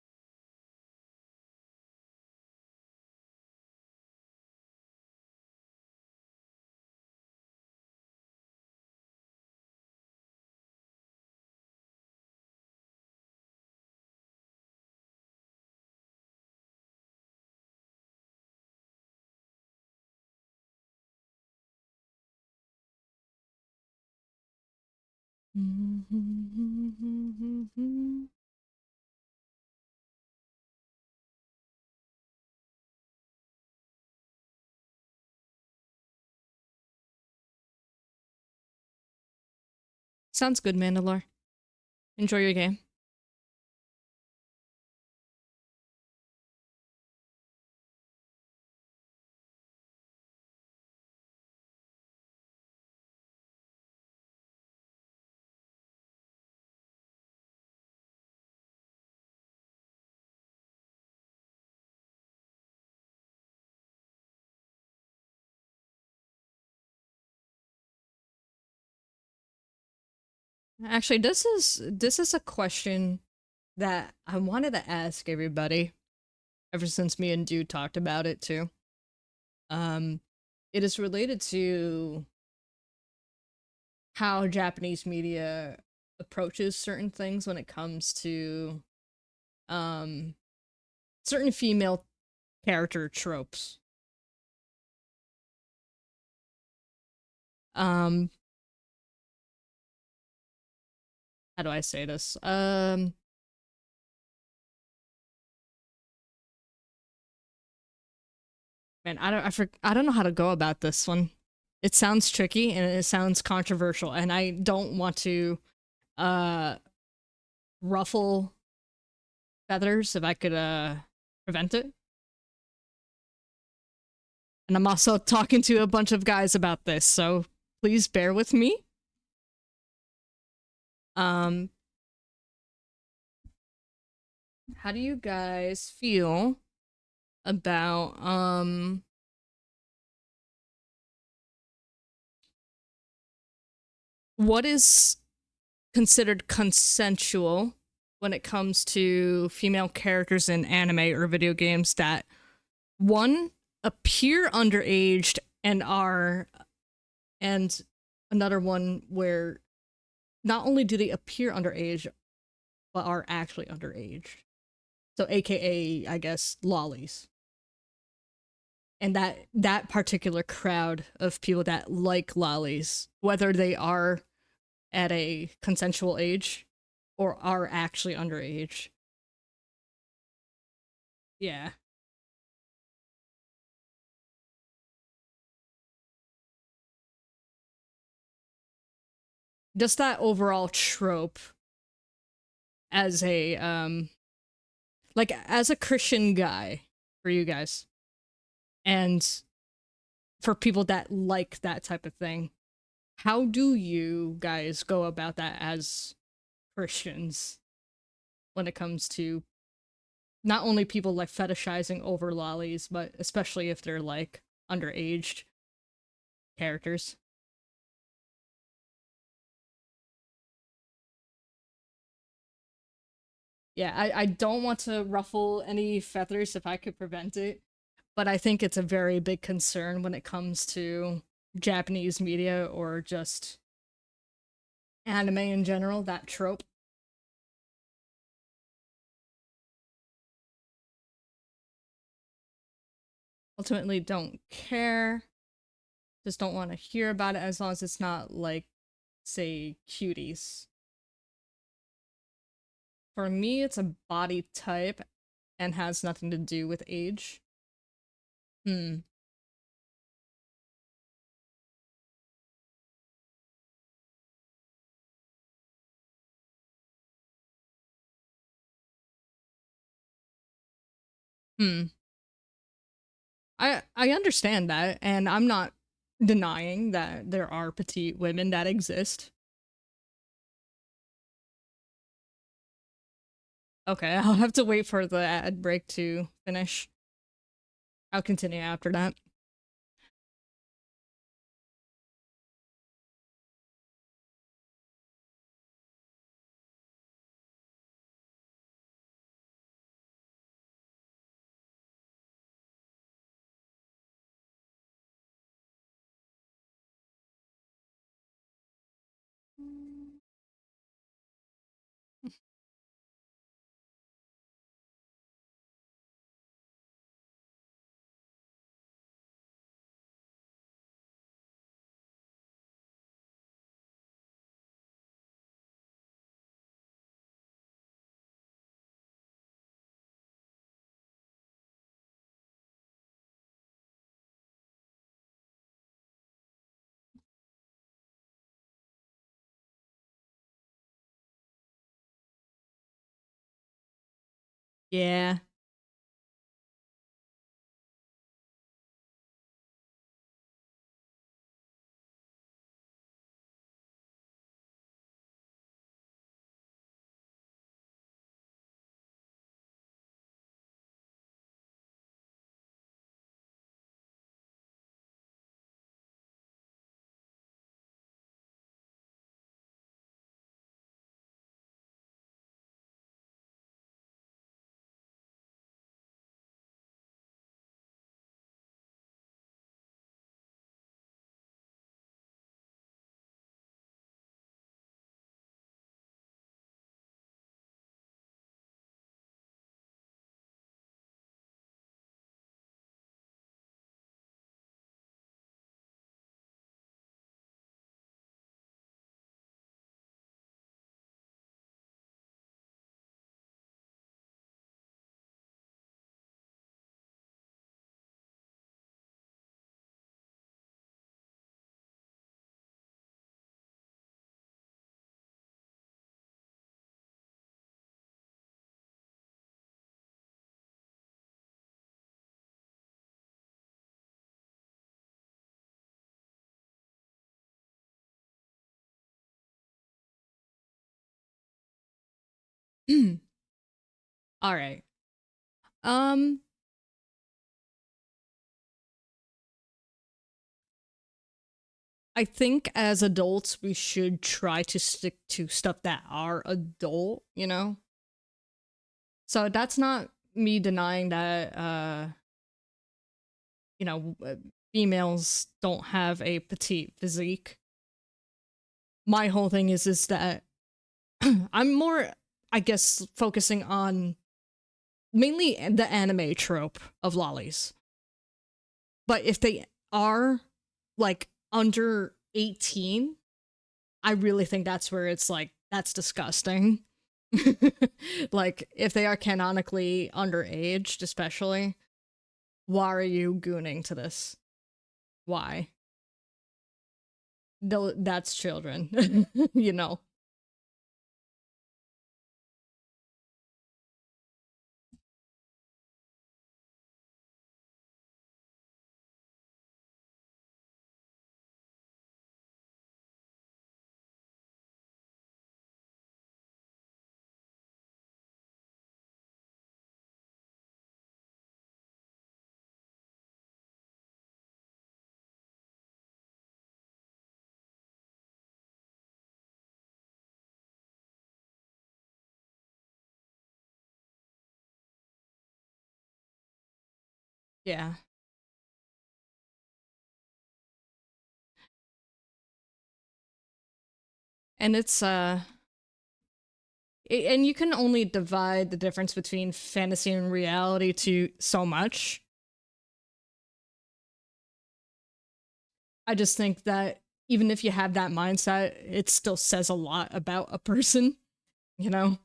Sounds good, Mandalore. Enjoy your game. Actually, this is a question that I wanted to ask everybody ever since me and Dude talked about it too. Um, it is related to how Japanese media approaches certain things when it comes to um certain female character tropes. Um how do I say this? Man, I don't know how to go about this one. It sounds tricky and it sounds controversial, and I don't want to uh ruffle feathers if I could prevent it. And I'm also talking to a bunch of guys about this, so please bear with me. Um how do you guys feel about what is considered consensual when it comes to female characters in anime or video games that one appear underaged and are, and another one where not only do they appear underage but are actually underage, so aka I guess lollies. And that particular crowd of people that like lollies, whether they are at a consensual age or are actually underage. Yeah. Just that overall trope as a like as a Christian guy for you guys, and for people that like that type of thing. How do you guys go about that as Christians when it comes to not only people like fetishizing over lollies, but especially if they're like underaged characters? Yeah, I don't want to ruffle any feathers if I could prevent it, but I think it's a very big concern when it comes to Japanese media or just anime in general, that trope. Ultimately, don't care. Just don't want to hear about it as long as it's not like, say, cuties. For me, it's a body type and has nothing to do with age. Hmm. Hmm. I understand that, and I'm not denying that there are petite women that exist. Okay, I'll have to wait for the ad break to finish. I'll continue after that. Yeah. All right. Um, I think as adults we should try to stick to stuff that are adult, you know? So that's not me denying that you know, females don't have a petite physique. My whole thing is that I'm more, I guess, focusing on mainly the anime trope of lollies. But if they are like under 18, I really think that's where it's like, that's disgusting. Like, if they are canonically underaged, especially, why are you gooning to this? Why? That's children, you know? Yeah. And it's, and you can only divide the difference between fantasy and reality to so much. I just think that even if you have that mindset, it still says a lot about a person, you know?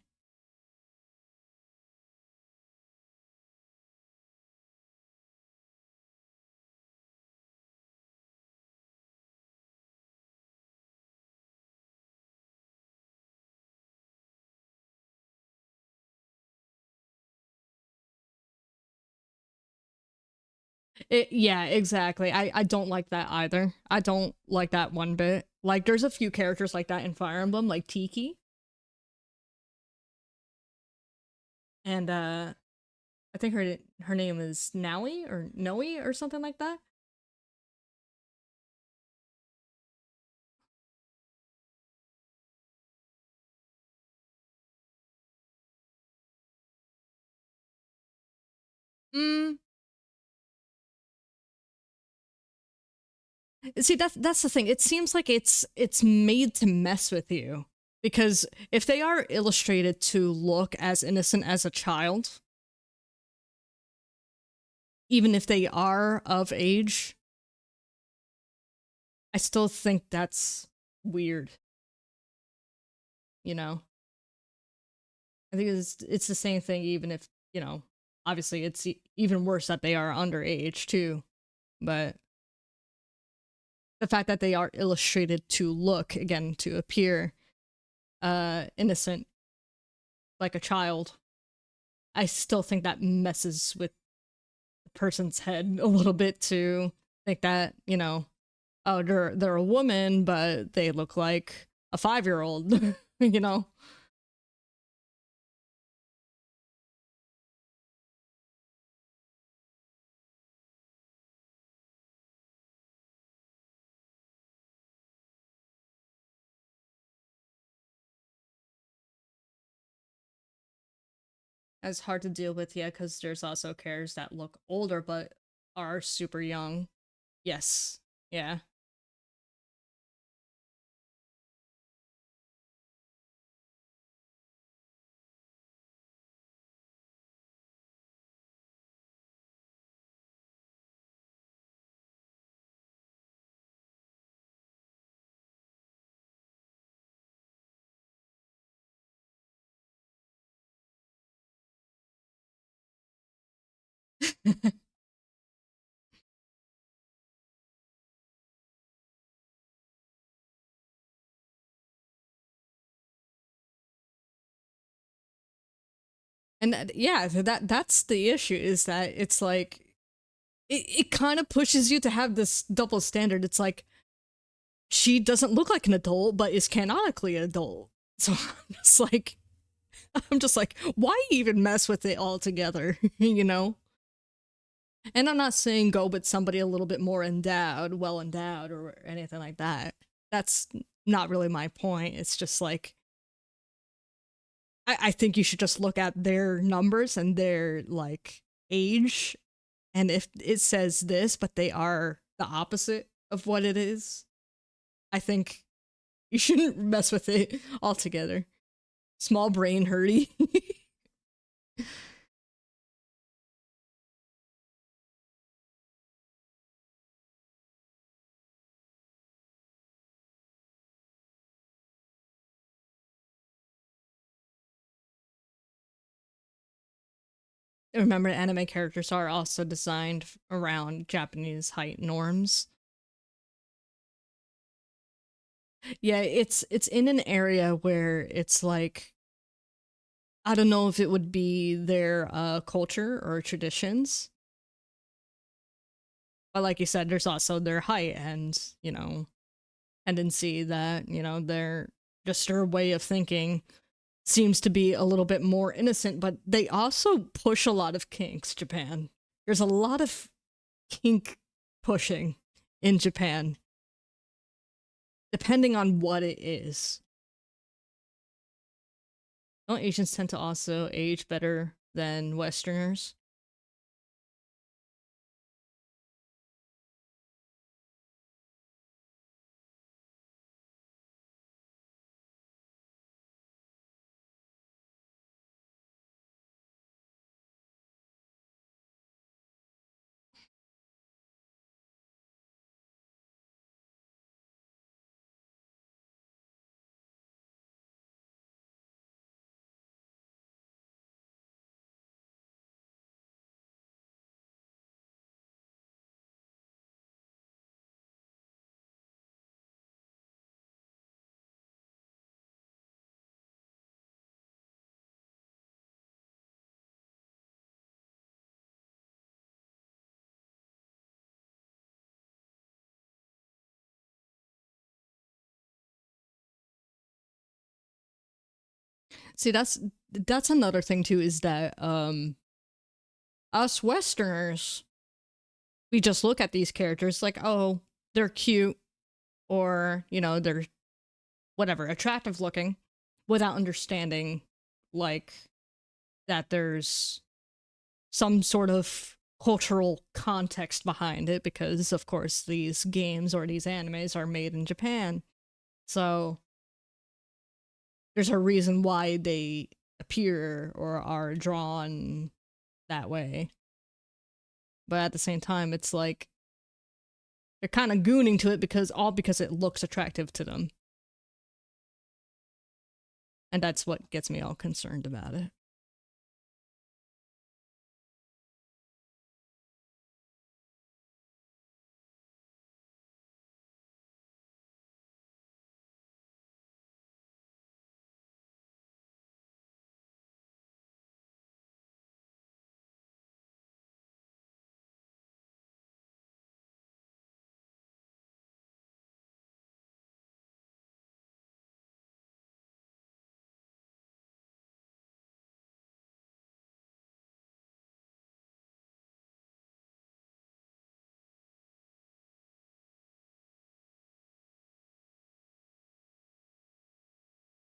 Yeah, exactly. I don't like that either. I don't like that one bit. Like, there's a few characters like that in Fire Emblem, like Tiki. And I think her name is Naui or Noe or something like that. Mm, see, that's the thing. It seems like it's made to mess with you, because if they are illustrated to look as innocent as a child, even if they are of age, I still think that's weird. You know, I think it's the same thing. Even if, you know, obviously it's even worse that they are underage too. But the fact that they are illustrated to look, again, to appear innocent like a child, I still think that messes with the person's head a little bit, to think that, you know, oh, they're a woman but they look like a 5-year-old. You know. It's hard to deal with, yeah, because there's also characters that look older but are super young. Yes. Yeah. And yeah, that's the issue, is that it's like it kind of pushes you to have this double standard. It's like, she doesn't look like an adult but is canonically an adult. So it's like, I'm just like, why even mess with it altogether, you know? And I'm not saying go with somebody a little bit more endowed, well endowed, or anything like that. That's not really my point. It's just like, I think you should just look at their numbers and their, like, age. And if it says this, but they are the opposite of what it is, I think you shouldn't mess with it altogether. Small brain hurty. Remember, anime characters are also designed around Japanese height norms. Yeah, it's in an area where it's like, I don't know if it would be their culture or traditions, but like you said, there's also their height and, you know, tendency that, you know, their way of thinking seems to be a little bit more innocent, but they also push a lot of kinks, Japan. There's a lot of kink pushing in Japan, depending on what it is. Don't Asians tend to also age better than Westerners? See, that's another thing too, is that us Westerners, we just look at these characters like, oh, they're cute, or, you know, they're whatever, attractive looking, without understanding, like, that there's some sort of cultural context behind it, because of course these games or these animes are made in Japan. So there's a reason why they appear or are drawn that way. But at the same time, it's like they're kind of gooning to it because it looks attractive to them. And that's what gets me all concerned about it.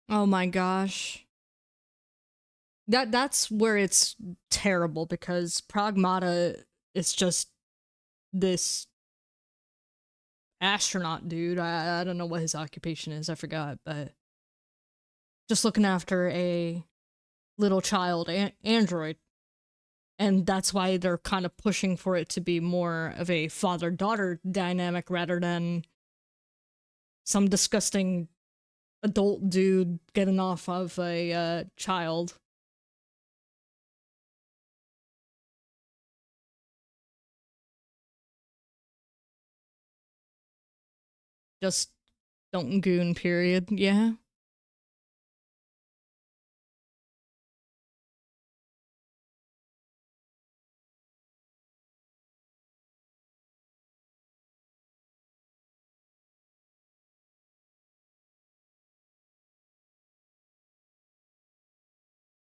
Oh my gosh. That's where it's terrible, because Pragmata is just this astronaut dude. I don't know what his occupation is. I forgot, but just looking after a little child android, and that's why they're kind of pushing for it to be more of a father-daughter dynamic rather than some disgusting adult dude getting off of a child. Just don't goon, period. Yeah.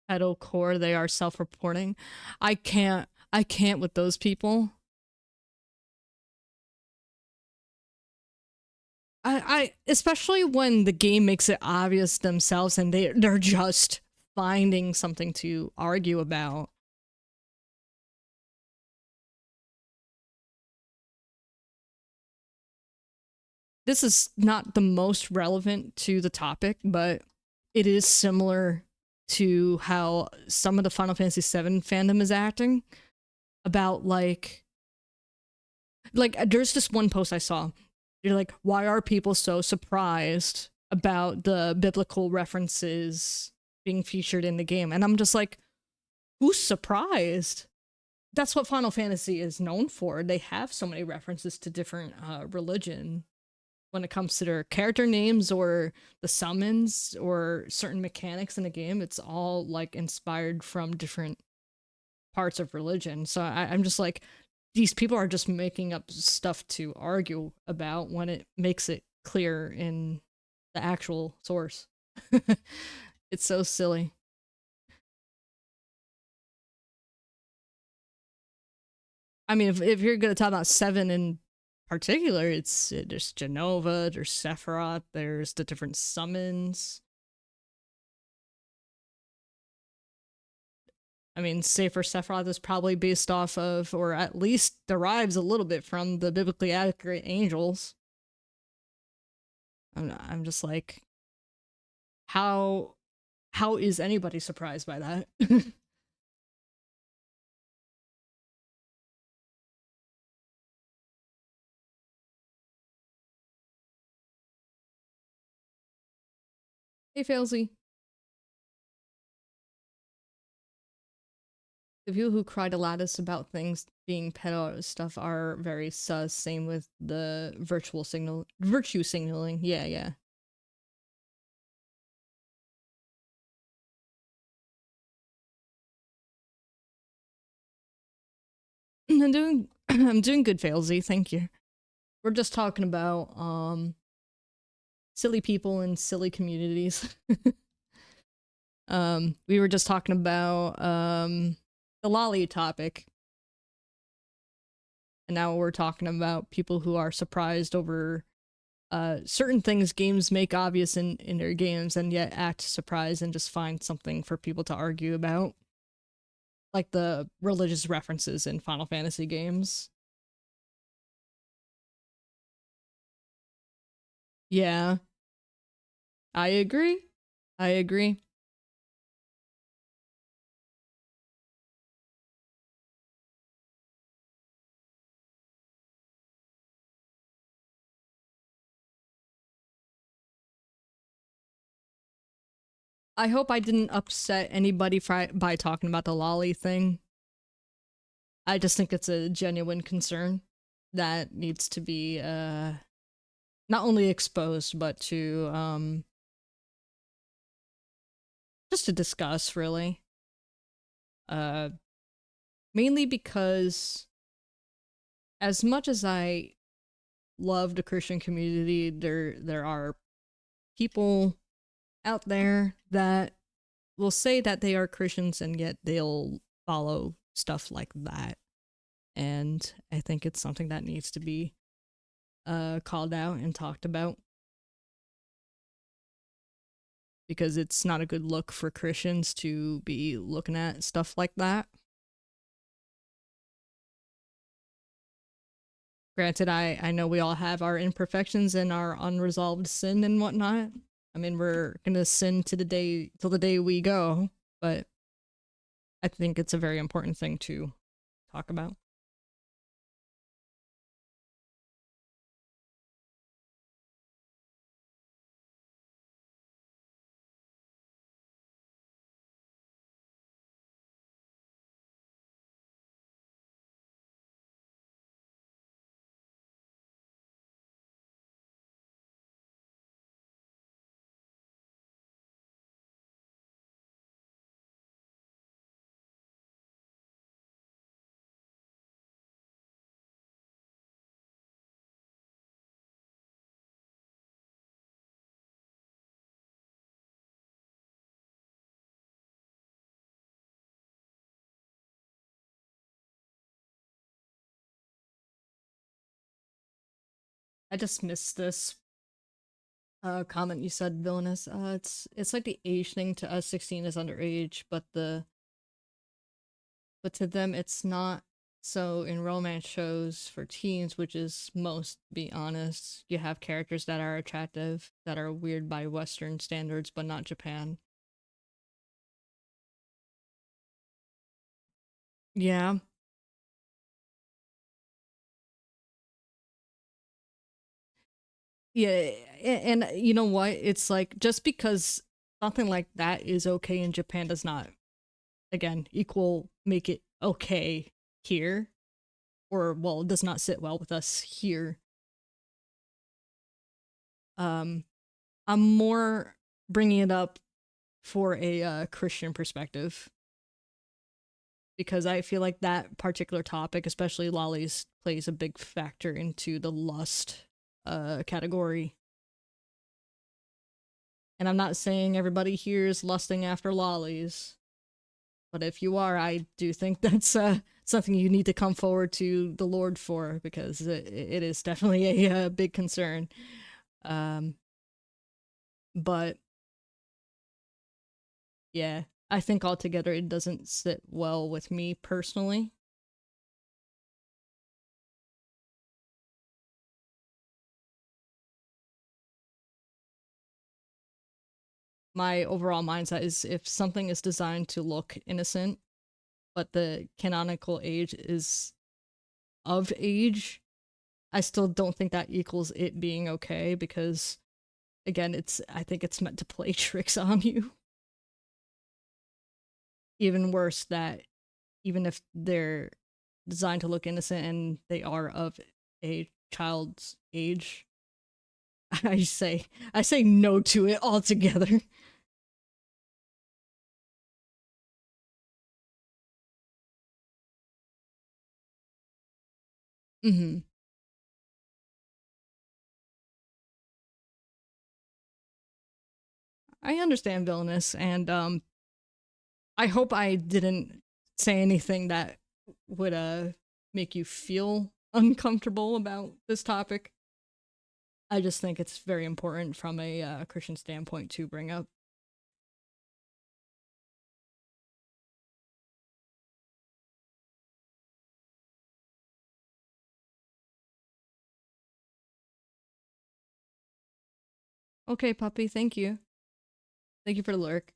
pedalcore, they are self-reporting. I can't with those people. I especially when the game makes it obvious themselves and they're just finding something to argue about. This is not the most relevant to the topic, but it is similar to how some of the Final Fantasy VII fandom is acting about like there's this one post I saw. You're like, why are people so surprised about the biblical references being featured in the game? And I'm just like, who's surprised? That's what Final Fantasy is known for. They have so many references to different religion when it comes to their character names or the summons or certain mechanics in the game. It's all like inspired from different parts of religion. So I'm just like, these people are just making up stuff to argue about when it makes it clear in the actual source. It's so silly. I mean, if you're gonna talk about 7 in particular, there's Jenova, there's Sephiroth, there's the different summons. I mean, Safer Sephiroth is probably based off of, or at least derives a little bit from, the biblically accurate angels. I'm just like, how is anybody surprised by that? Hey, Failsy. The people who cry the loudest about things being pedo stuff are very sus. Same with the virtue signaling. Yeah, yeah. I'm doing good, Failsy. Thank you. We're just talking about silly people in silly communities. We were just talking about the lolly topic. And now we're talking about people who are surprised over certain things games make obvious in their games and yet act surprised and just find something for people to argue about. Like the religious references in Final Fantasy games. Yeah, I agree. I agree. I hope I didn't upset anybody by talking about the lolly thing. I just think it's a genuine concern that needs to be not only exposed but to just to discuss, really. Mainly because as much as I love the Christian community, there are people out there that will say that they are Christians and yet they'll follow stuff like that. And I think it's something that needs to be called out and talked about. Because it's not a good look for Christians to be looking at stuff like that. Granted, I know we all have our imperfections and our unresolved sin and whatnot. I mean, we're gonna sin till the day we go, but I think it's a very important thing to talk about. I just missed this comment you said, Villainous. It's like the age thing. To us, 16 is underage, but to them it's not. So in romance shows for teens, which is most, to be honest, you have characters that are attractive, that are weird by Western standards, but not Japan. Yeah. Yeah, and you know what? It's like, just because something like that is okay in Japan does not, again, equal make it okay here, or well, does not sit well with us here. I'm more bringing it up for a Christian perspective, because I feel like that particular topic, especially lollies, plays a big factor into the lust category. And I'm not saying everybody here is lusting after lollies, but if you are, I do think that's something you need to come forward to the Lord for, because it is definitely a big concern. But yeah, I think altogether it doesn't sit well with me personally. My overall mindset is, if something is designed to look innocent, but the canonical age is of age, I still don't think that equals it being okay, because again, I think it's meant to play tricks on you. Even worse, that even if they're designed to look innocent and they are of a child's age, I say no to it altogether. Mm-hmm. I understand, Villainous, and I hope I didn't say anything that would make you feel uncomfortable about this topic. I just think it's very important from a Christian standpoint to bring up. Okay, puppy, thank you. Thank you for the lurk.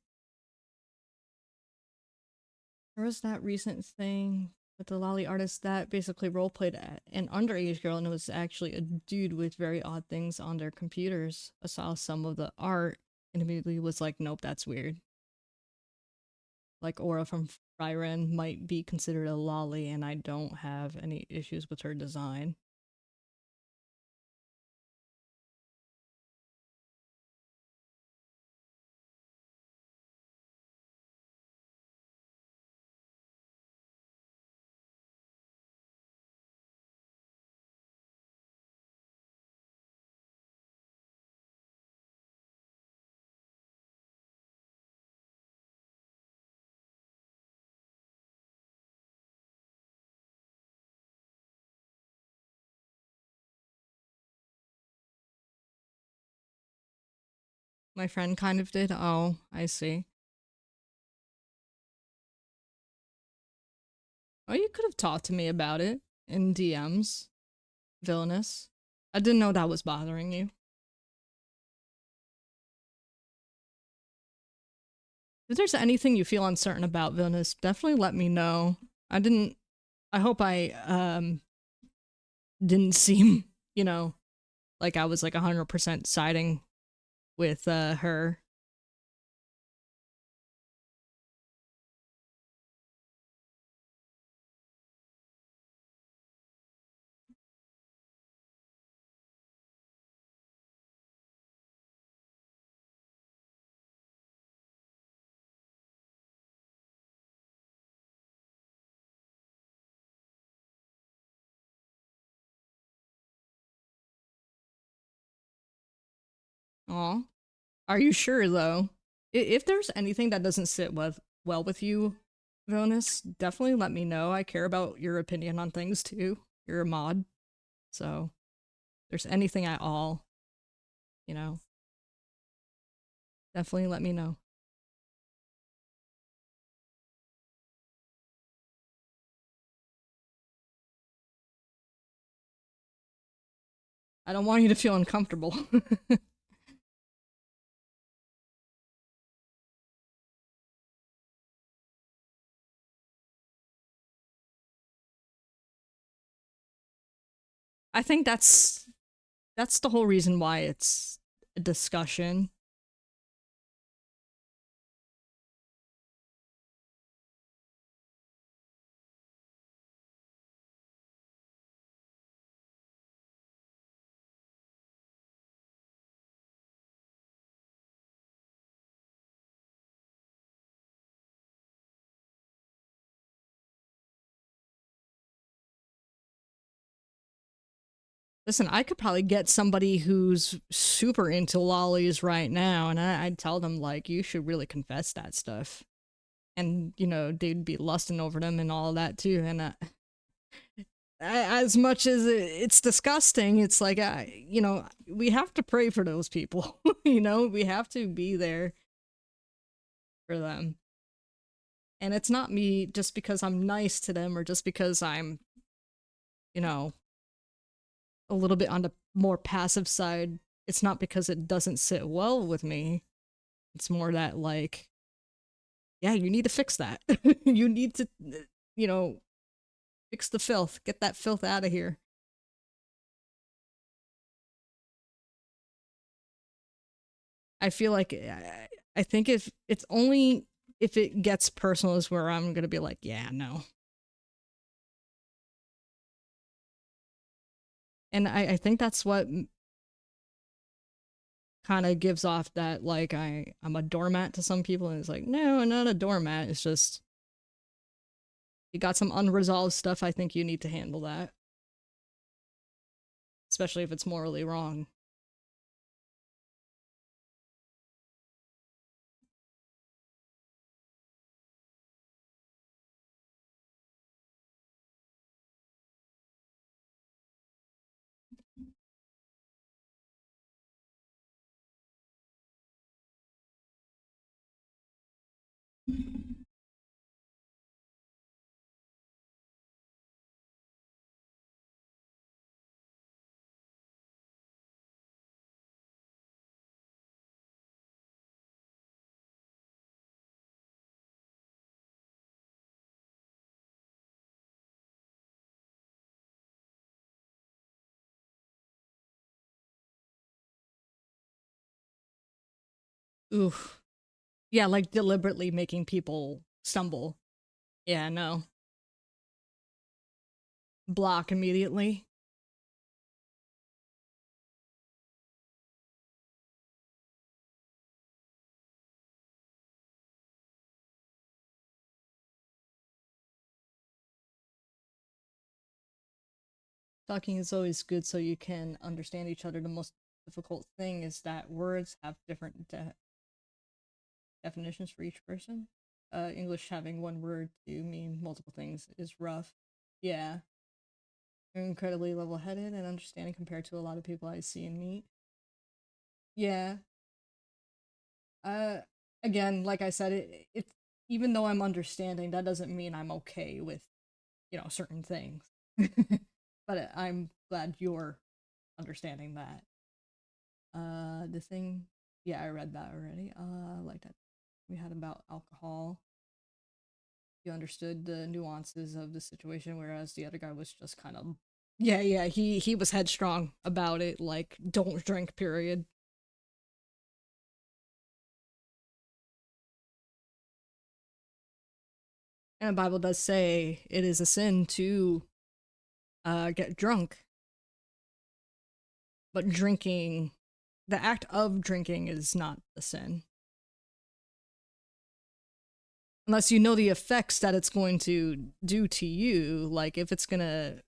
There was that recent thing with the lolly artist that basically roleplayed an underage girl, and it was actually a dude with very odd things on their computers. I saw some of the art and immediately was like, nope, that's weird. Like, Aura from Frieren might be considered a lolly, and I don't have any issues with her design. My friend kind of did. Oh, I see. Oh, you could have talked to me about it in DMs, Villainous. I didn't know that was bothering you. If there's anything you feel uncertain about, Villainous, definitely let me know. I hope I didn't seem, like I was like 100% siding with her. Aw. Are you sure though? If there's anything that doesn't sit well with you, Villainous, definitely let me know. I care about your opinion on things too. You're a mod, so there's anything at all, definitely let me know. I don't want you to feel uncomfortable. I think that's the whole reason why it's a discussion. Listen, I could probably get somebody who's super into lollies right now, and I'd tell them, like, you should really confess that stuff. And, they'd be lusting over them and all that, too. And as much as it's disgusting, it's like, we have to pray for those people. We have to be there for them. And it's not me just because I'm nice to them or just because I'm, a little bit on the more passive side. It's not because it doesn't sit well with me. It's more that, like, yeah, you need to fix that. You need to, fix the filth. Get that filth out of here. I feel like, I think if it's only if it gets personal is where I'm gonna be like, yeah, no. And I think that's what kind of gives off that, like, I'm a doormat to some people, and it's like, no, I'm not a doormat. It's just you got some unresolved stuff. I think you need to handle that, especially if it's morally wrong. Oof. Yeah, like deliberately making people stumble. Yeah, no. Block immediately. Talking is always good so you can understand each other. The most difficult thing is that words have different definitions for each person. English having one word to mean multiple things is rough. Yeah. You're incredibly level headed and understanding compared to a lot of people I see and meet. Yeah. Uh, Again, like I said, it's even though I'm understanding, that doesn't mean I'm okay with, certain things. But I'm glad you're understanding that. The thing, yeah, I read that already. Like that we had about alcohol. You understood the nuances of the situation, whereas the other guy was just kind of, yeah, he was headstrong about it, like, don't drink, period. And the Bible does say it is a sin to get drunk, but drinking, the act of drinking, is not a sin. Unless you know the effects that it's going to do to you, like if it's gonna,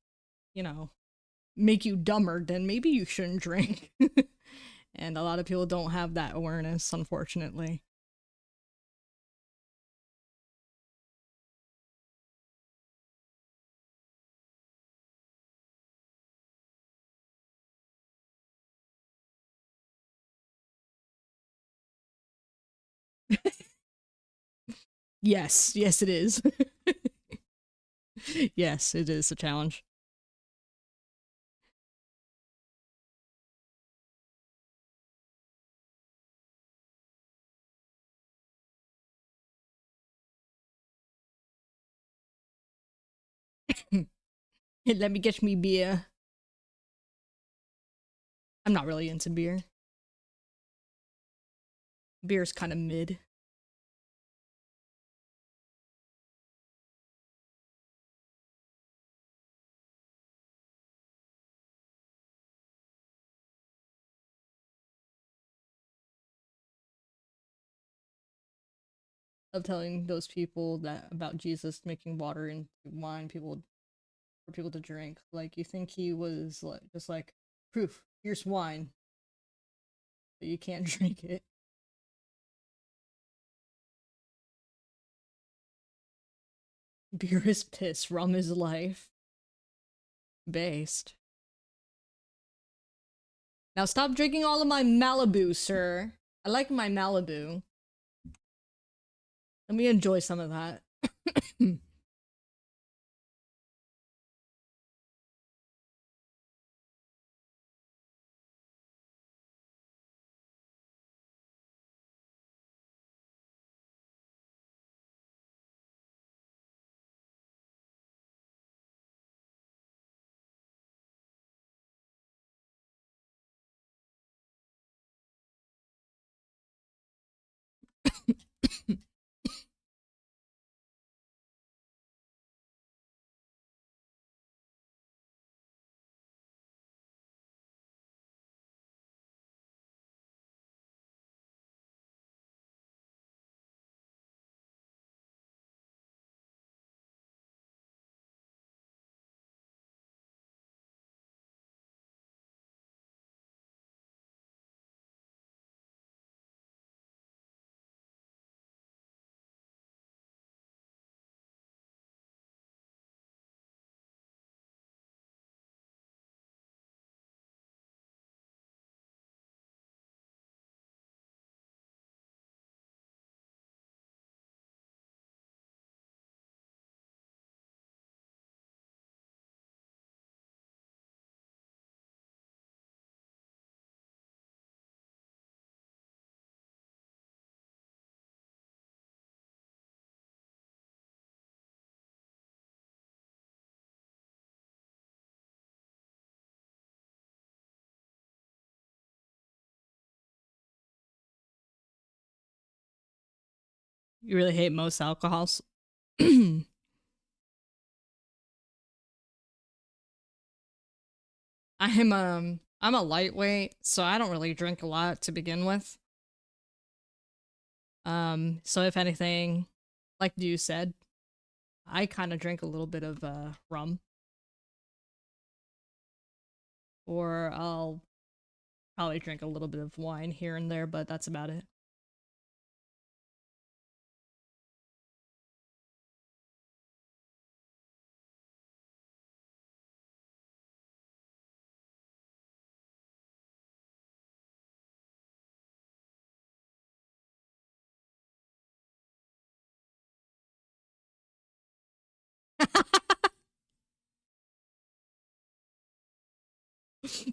make you dumber, then maybe you shouldn't drink. And a lot of people don't have that awareness, unfortunately. Yes, yes, it is. Yes, it is a challenge. Let me get me beer. I'm not really into beer. Beer's kind of mid. Of telling those people that about Jesus making water into wine, people for people to drink. Like, you think he was like just like proof? Here's wine, but you can't drink it. Beer is piss. Rum is life. Based. Now stop drinking all of my Malibu, sir. I like my Malibu. Let me enjoy some of that. You really hate most alcohols. I'm a lightweight, so I don't really drink a lot to begin with. So if anything, like you said, I kind of drink a little bit of rum, or I'll probably drink a little bit of wine here and there, but that's about it.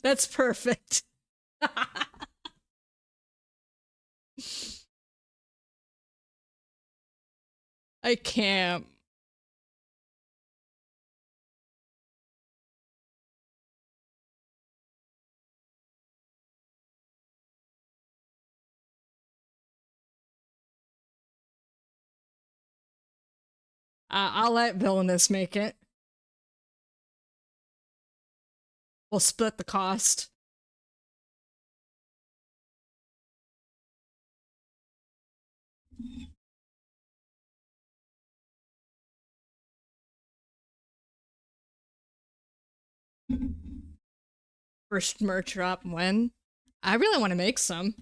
That's perfect. I can't. I'll let Villainous make it. We'll split the cost. First merch drop when? I really want to make some.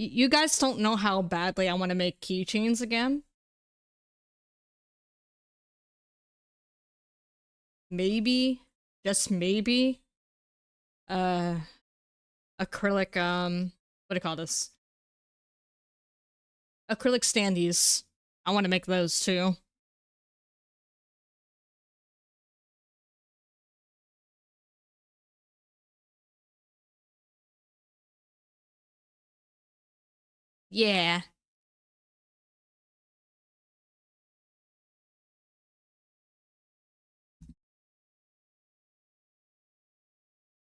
You guys don't know how badly I want to make keychains again. Maybe, just maybe, acrylic, what do you call this? Acrylic standees. I want to make those too. Yeah.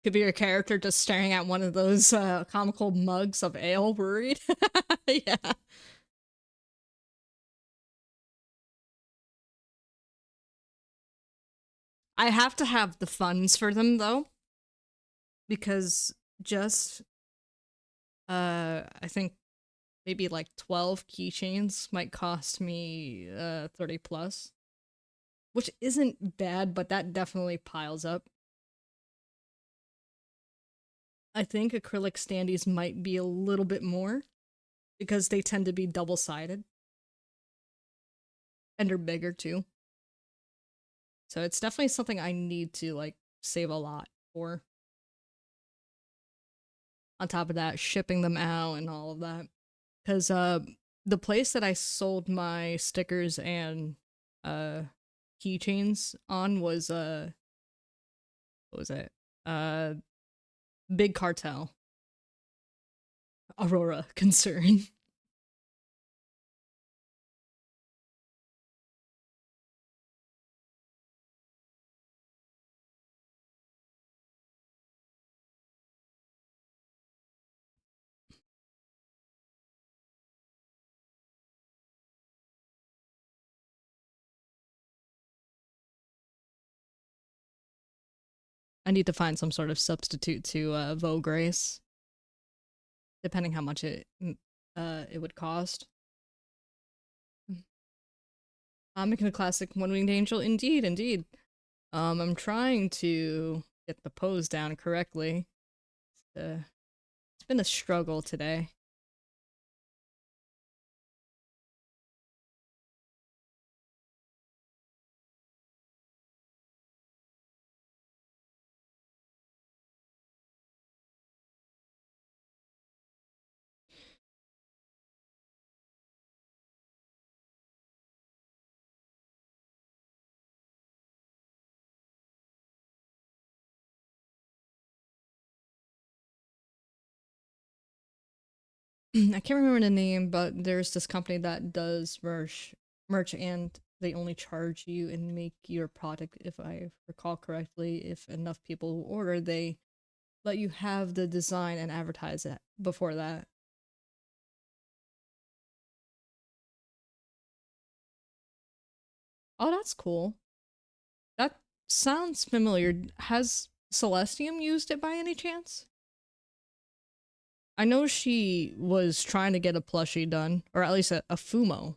Could be your character just staring at one of those comical mugs of ale, worried. Yeah. I have to have the funds for them though, because just I think maybe like 12 keychains might cost me 30 plus, which isn't bad, but that definitely piles up. I think acrylic standees might be a little bit more because they tend to be double-sided and they're bigger too. So it's definitely something I need to like save a lot for. On top of that, shipping them out and all of that. Because the place that I sold my stickers and keychains on was what was it? Big Cartel. Aurora Concern. I need to find some sort of substitute to Vogue Grace, depending how much it would cost. I'm making a classic One-Winged Angel. Indeed, indeed. I'm trying to get the pose down correctly. It's been a struggle today. I can't remember the name, but there's this company that does merch, and they only charge you and make your product, if I recall correctly. If enough people order, they let you have the design and advertise it before that. Oh, that's cool. That sounds familiar. Has Celestium used it by any chance? I know she was trying to get a plushie done, or at least a Fumo,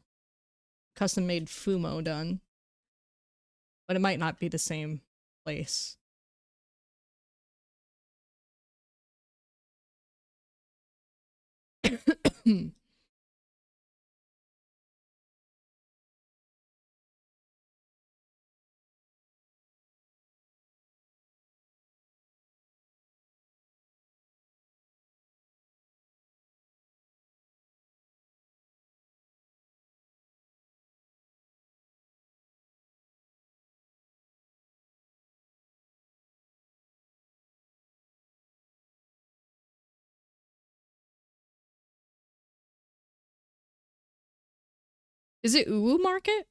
custom made Fumo done, but it might not be the same place. Is it Uwu Market?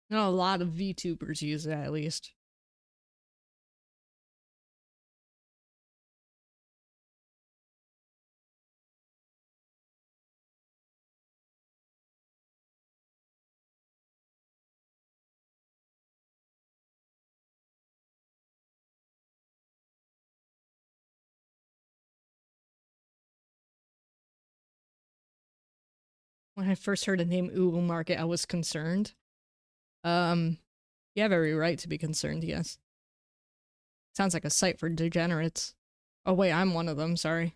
No, a lot of VTubers use it at least. When I first heard the name Uwu Market, I was concerned. You have every right to be concerned, yes. Sounds like a site for degenerates. Oh wait, I'm one of them, sorry.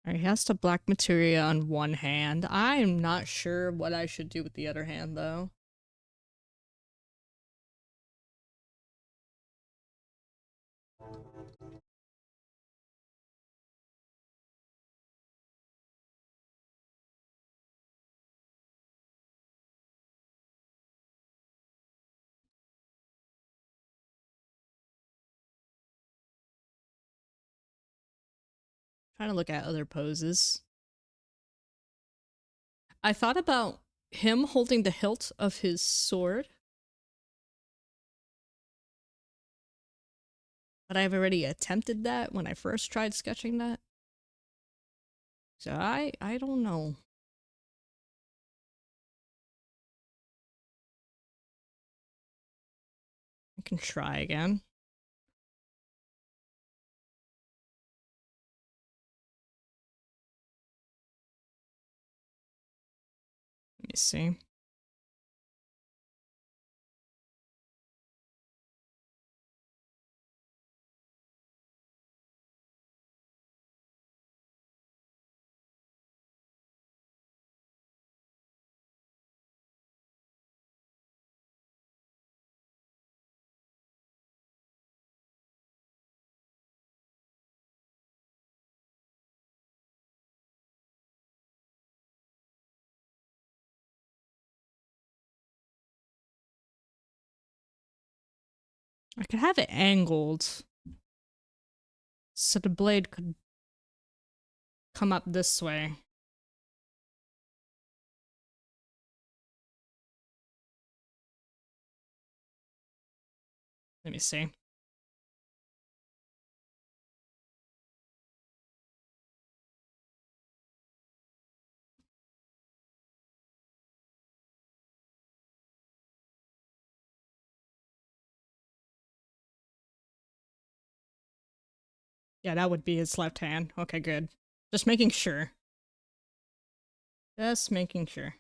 Alright, he has to black materia on one hand. I am not sure what I should do with the other hand, though. Trying to look at other poses. I thought about him holding the hilt of his sword. But I've already attempted that when I first tried sketching that. So I don't know. I can try again. Let me see. I could have it angled. So the blade could come up this way. Let me see. Yeah, that would be his left hand. Okay, good. Just making sure. Just making sure.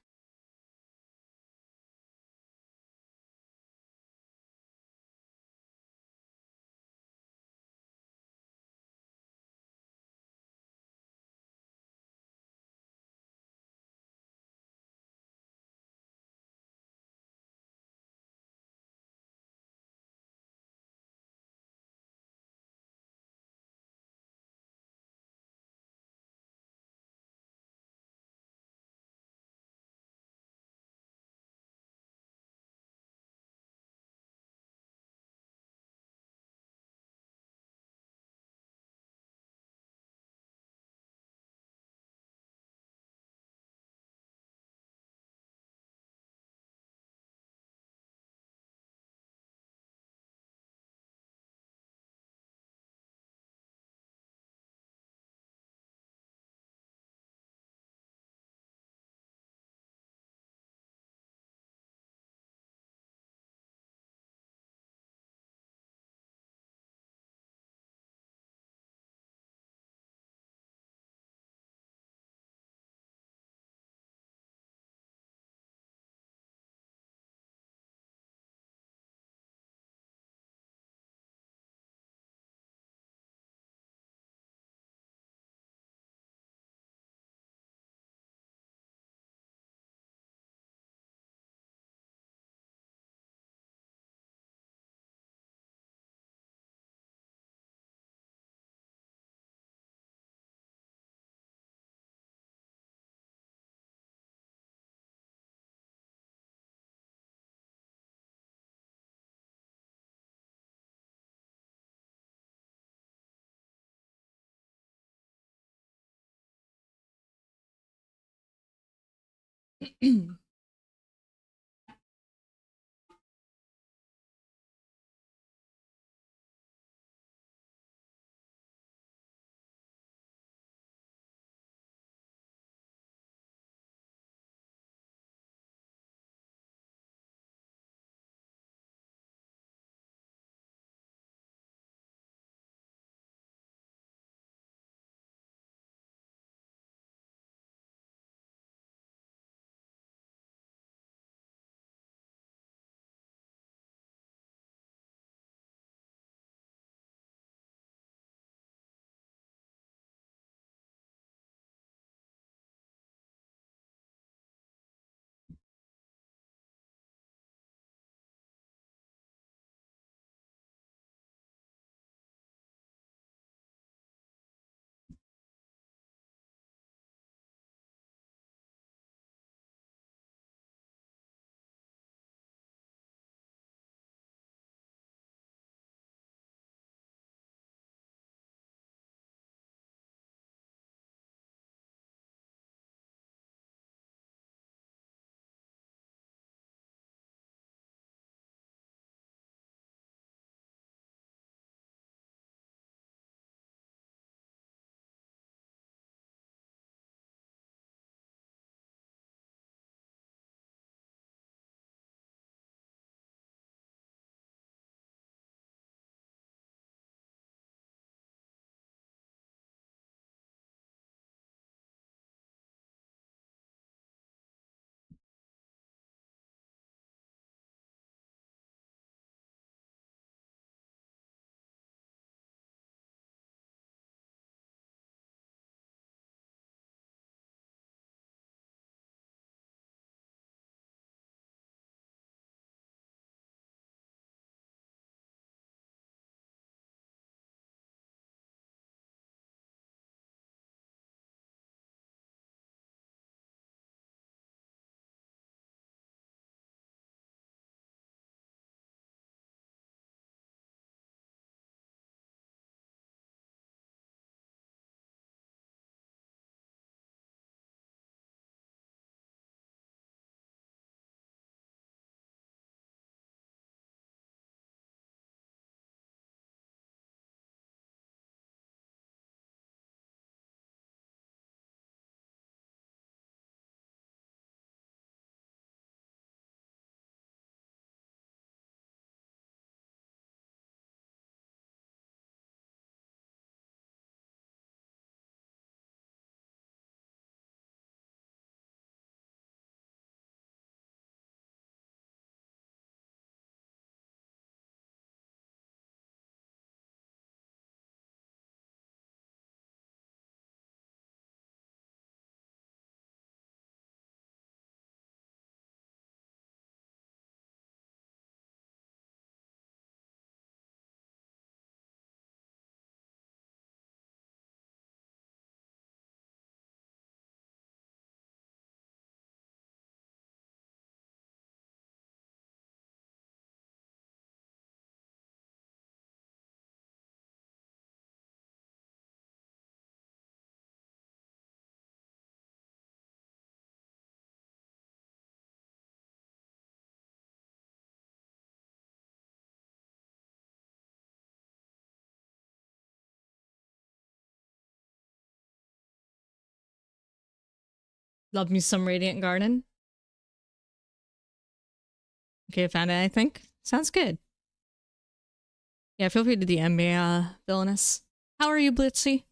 Love me some Radiant Garden. Okay, I found it, I think. Sounds good. Yeah, feel free to DM me, Villainous. How are you, Blitzy?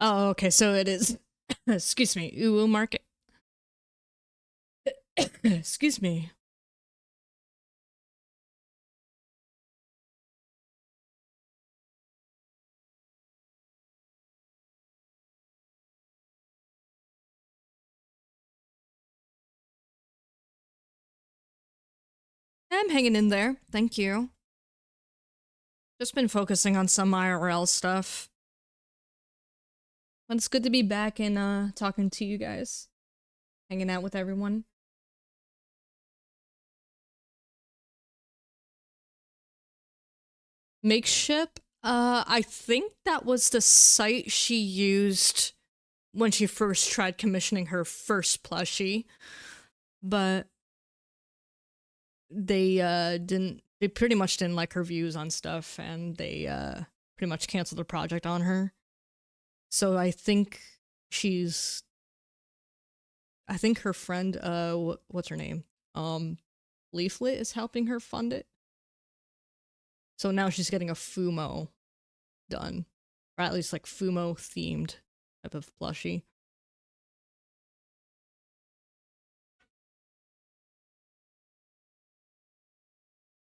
Oh, okay, so it is. Excuse me, Uwu Market. Excuse me. I'm hanging in there, thank you. Just been focusing on some IRL stuff. But it's good to be back and talking to you guys. Hanging out with everyone. Makeship? I think that was the site she used when she first tried commissioning her first plushie. But they pretty much didn't like her views on stuff, and they pretty much canceled the project on her. So I think her friend, what's her name? Leaflet is helping her fund it. So now she's getting a Fumo done. Or at least like Fumo themed type of plushie.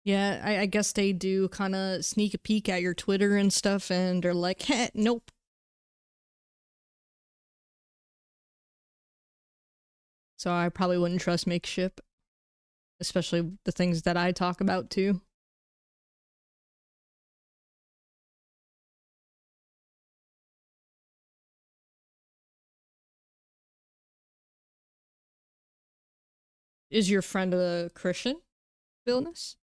Yeah, I guess they do kind of sneak a peek at your Twitter and stuff, and they're like, heh, nope. So I probably wouldn't trust Makeship. Especially the things that I talk about too. Is your friend a Christian, Villainous?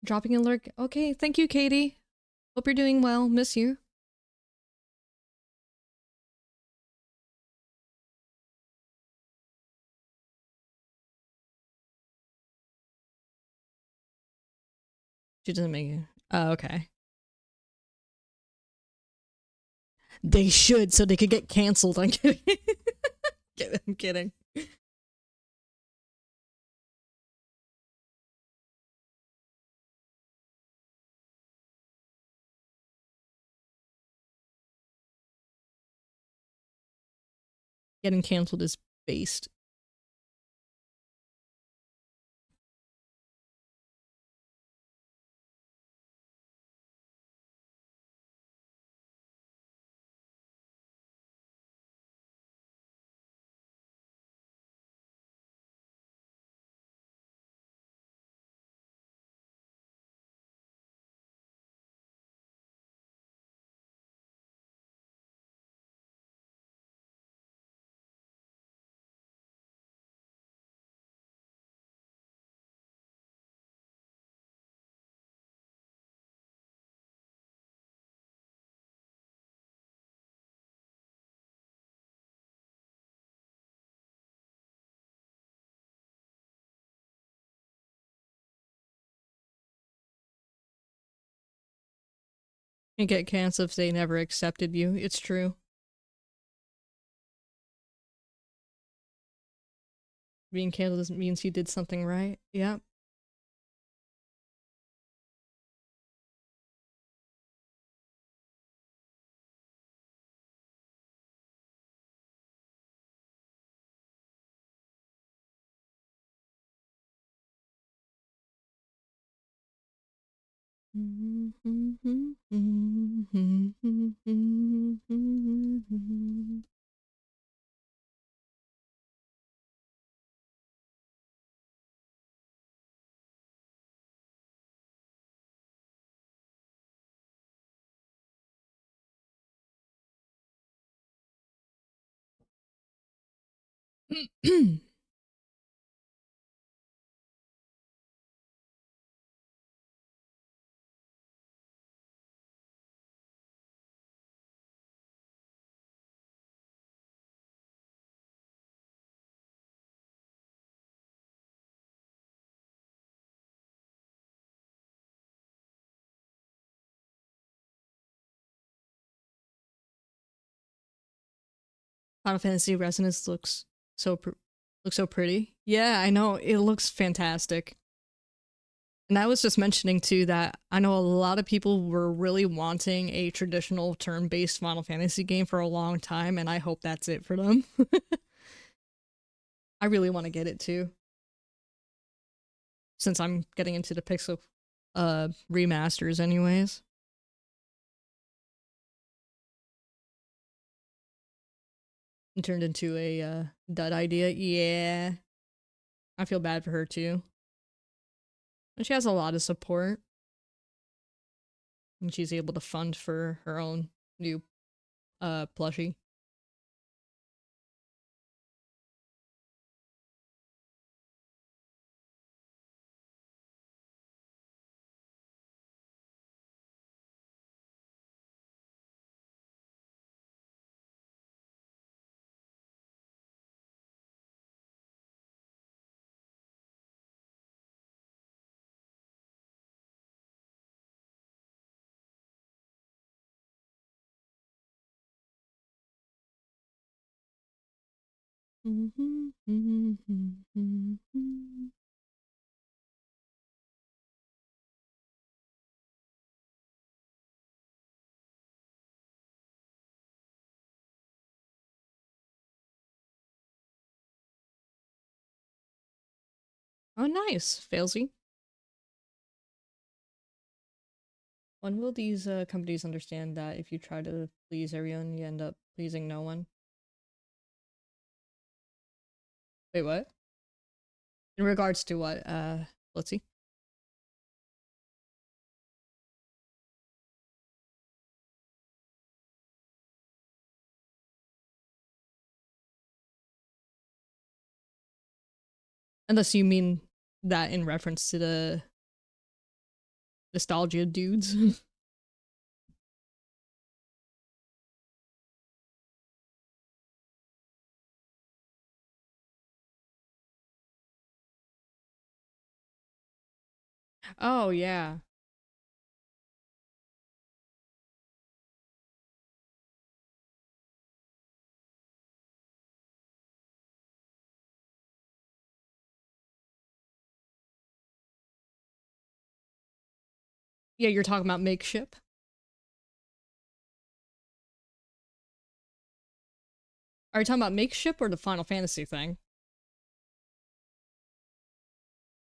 Dropping a lurk. Okay, thank you, Katie. Hope you're doing well. Miss you. She doesn't make it. Oh, okay. They should, so they could get canceled. I'm kidding. I'm kidding. Getting canceled is based. You get canceled if they never accepted you. It's true. Being canceled doesn't mean you did something right. Yep. Final Fantasy Resonance looks so pretty. Yeah, I know it looks fantastic. And I was just mentioning too that I know a lot of people were really wanting a traditional turn-based Final Fantasy game for a long time, and I hope that's it for them. I really want to get it too, since I'm getting into the pixel remasters anyways. It turned into a dud idea. Yeah. I feel bad for her too. And she has a lot of support. And she's able to fund for her own new plushie. Oh, nice, Failsy. When will these companies understand that if you try to please everyone, you end up pleasing no one? Wait, what? In regards to what? Let's see. Unless you mean that in reference to the nostalgia dudes. Oh, yeah. Yeah, you're talking about Makeship? Are you talking about Makeship or the Final Fantasy thing?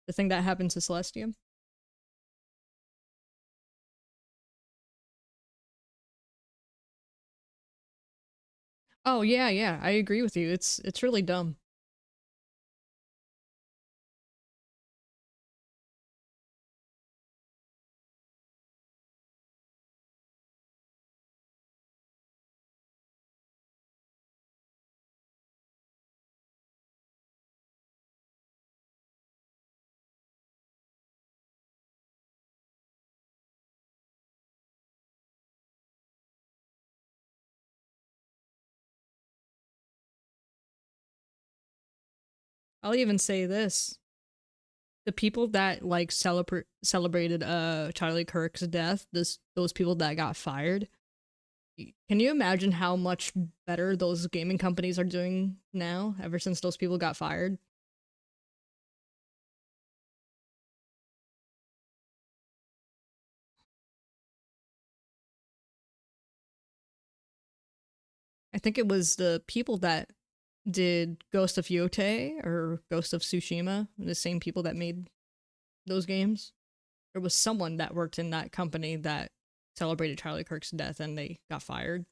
The thing that happened to Celestium? Oh, yeah, yeah, I agree with you. It's really dumb. I'll even say this. The people that like celebrated Charlie Kirk's death, those people that got fired, can you imagine how much better those gaming companies are doing now ever since those people got fired? I think it was the people that did Ghost of Yotei or Ghost of Tsushima, the same people that made those games. There was someone that worked in that company that celebrated Charlie Kirk's death and they got fired.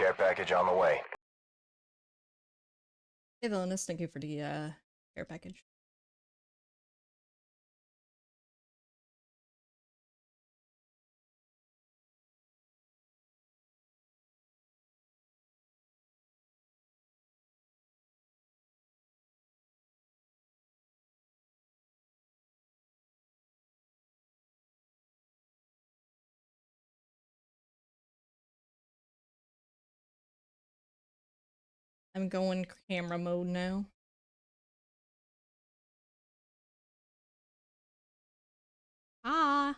Care package on the way. Hey, Villainous, thank you for the care package. I'm going camera mode now. Ah.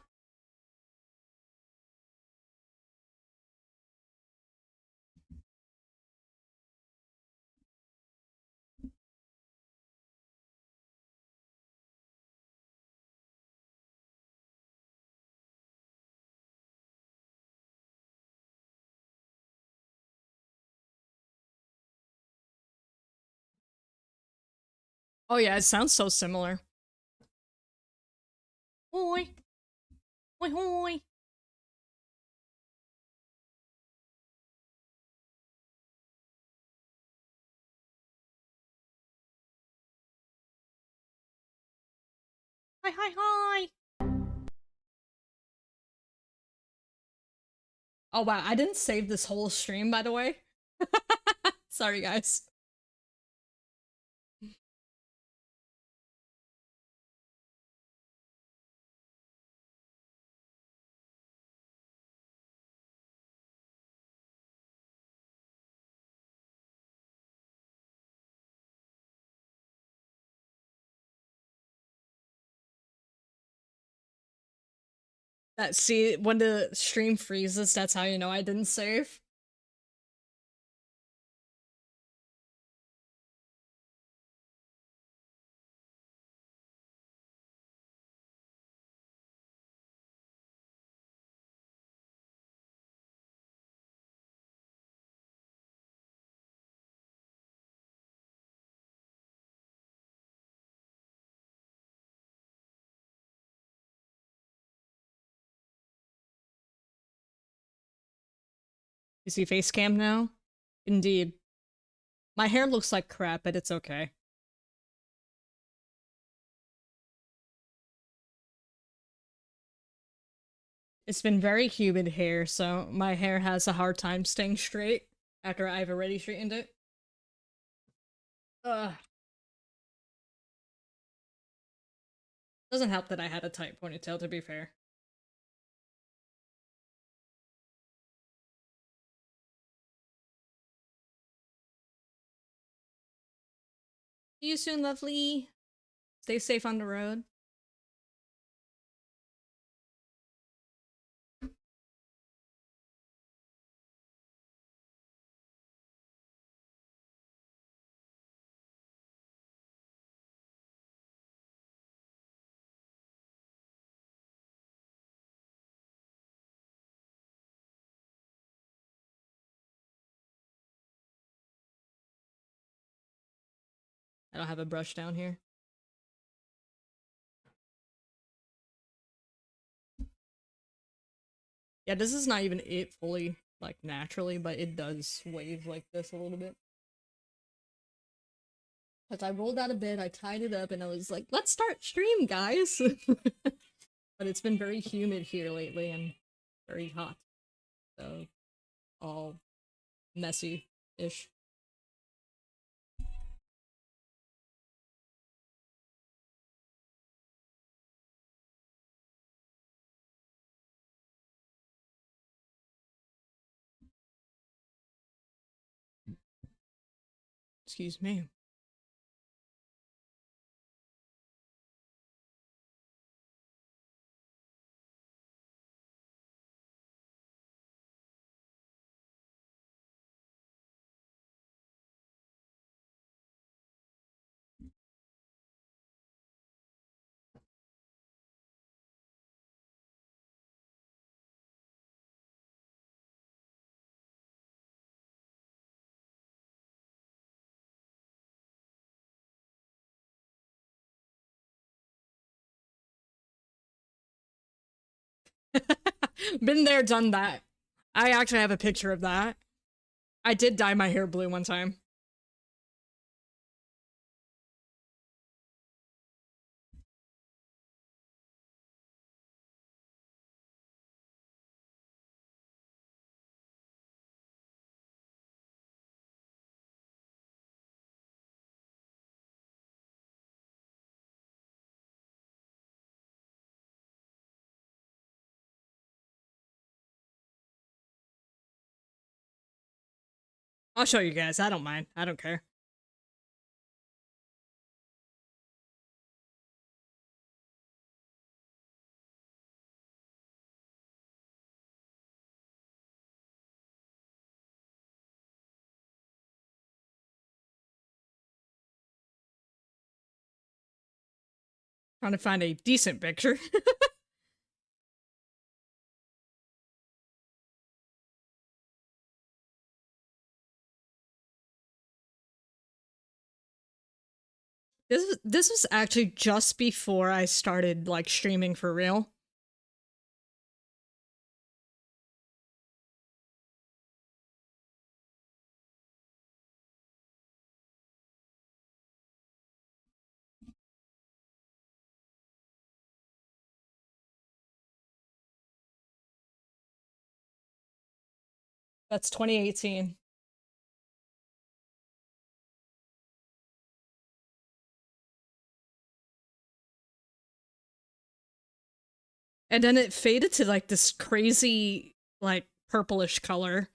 Oh yeah, it sounds so similar. Hoi! Hoi hoi! Hi hi hi! Oh wow, I didn't save this whole stream, by the way. Sorry, guys. See, when the stream freezes, that's how you know I didn't save. You see face cam now? Indeed. My hair looks like crap, but it's okay. It's been very humid here, so my hair has a hard time staying straight after I've already straightened it. Ugh. Doesn't help that I had a tight ponytail, to be fair. See you soon, lovely. Stay safe on the road. I don't have a brush down here. Yeah, this is not even it fully, like, naturally, but it does wave like this a little bit. Because I rolled out of bed, I tied it up, and I was like, let's start stream, guys! But it's been very humid here lately, and very hot. So, all messy-ish. Excuse me. Been there, done that. I actually have a picture of that. I did dye my hair blue one time. I'll show you guys. I don't mind. I don't care. Trying to find a decent picture. This was actually just before I started like streaming for real. That's 2018. And then it faded to like this crazy like purplish color.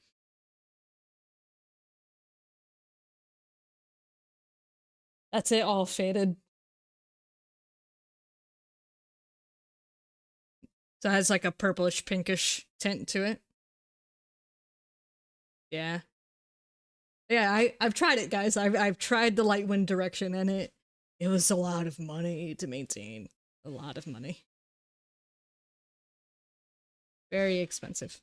That's it, all faded. So it has like a purplish pinkish tint to it. Yeah. Yeah, I've tried it, guys. I've tried the Lightwind direction, and it was a lot of money to maintain. A lot of money. Very expensive.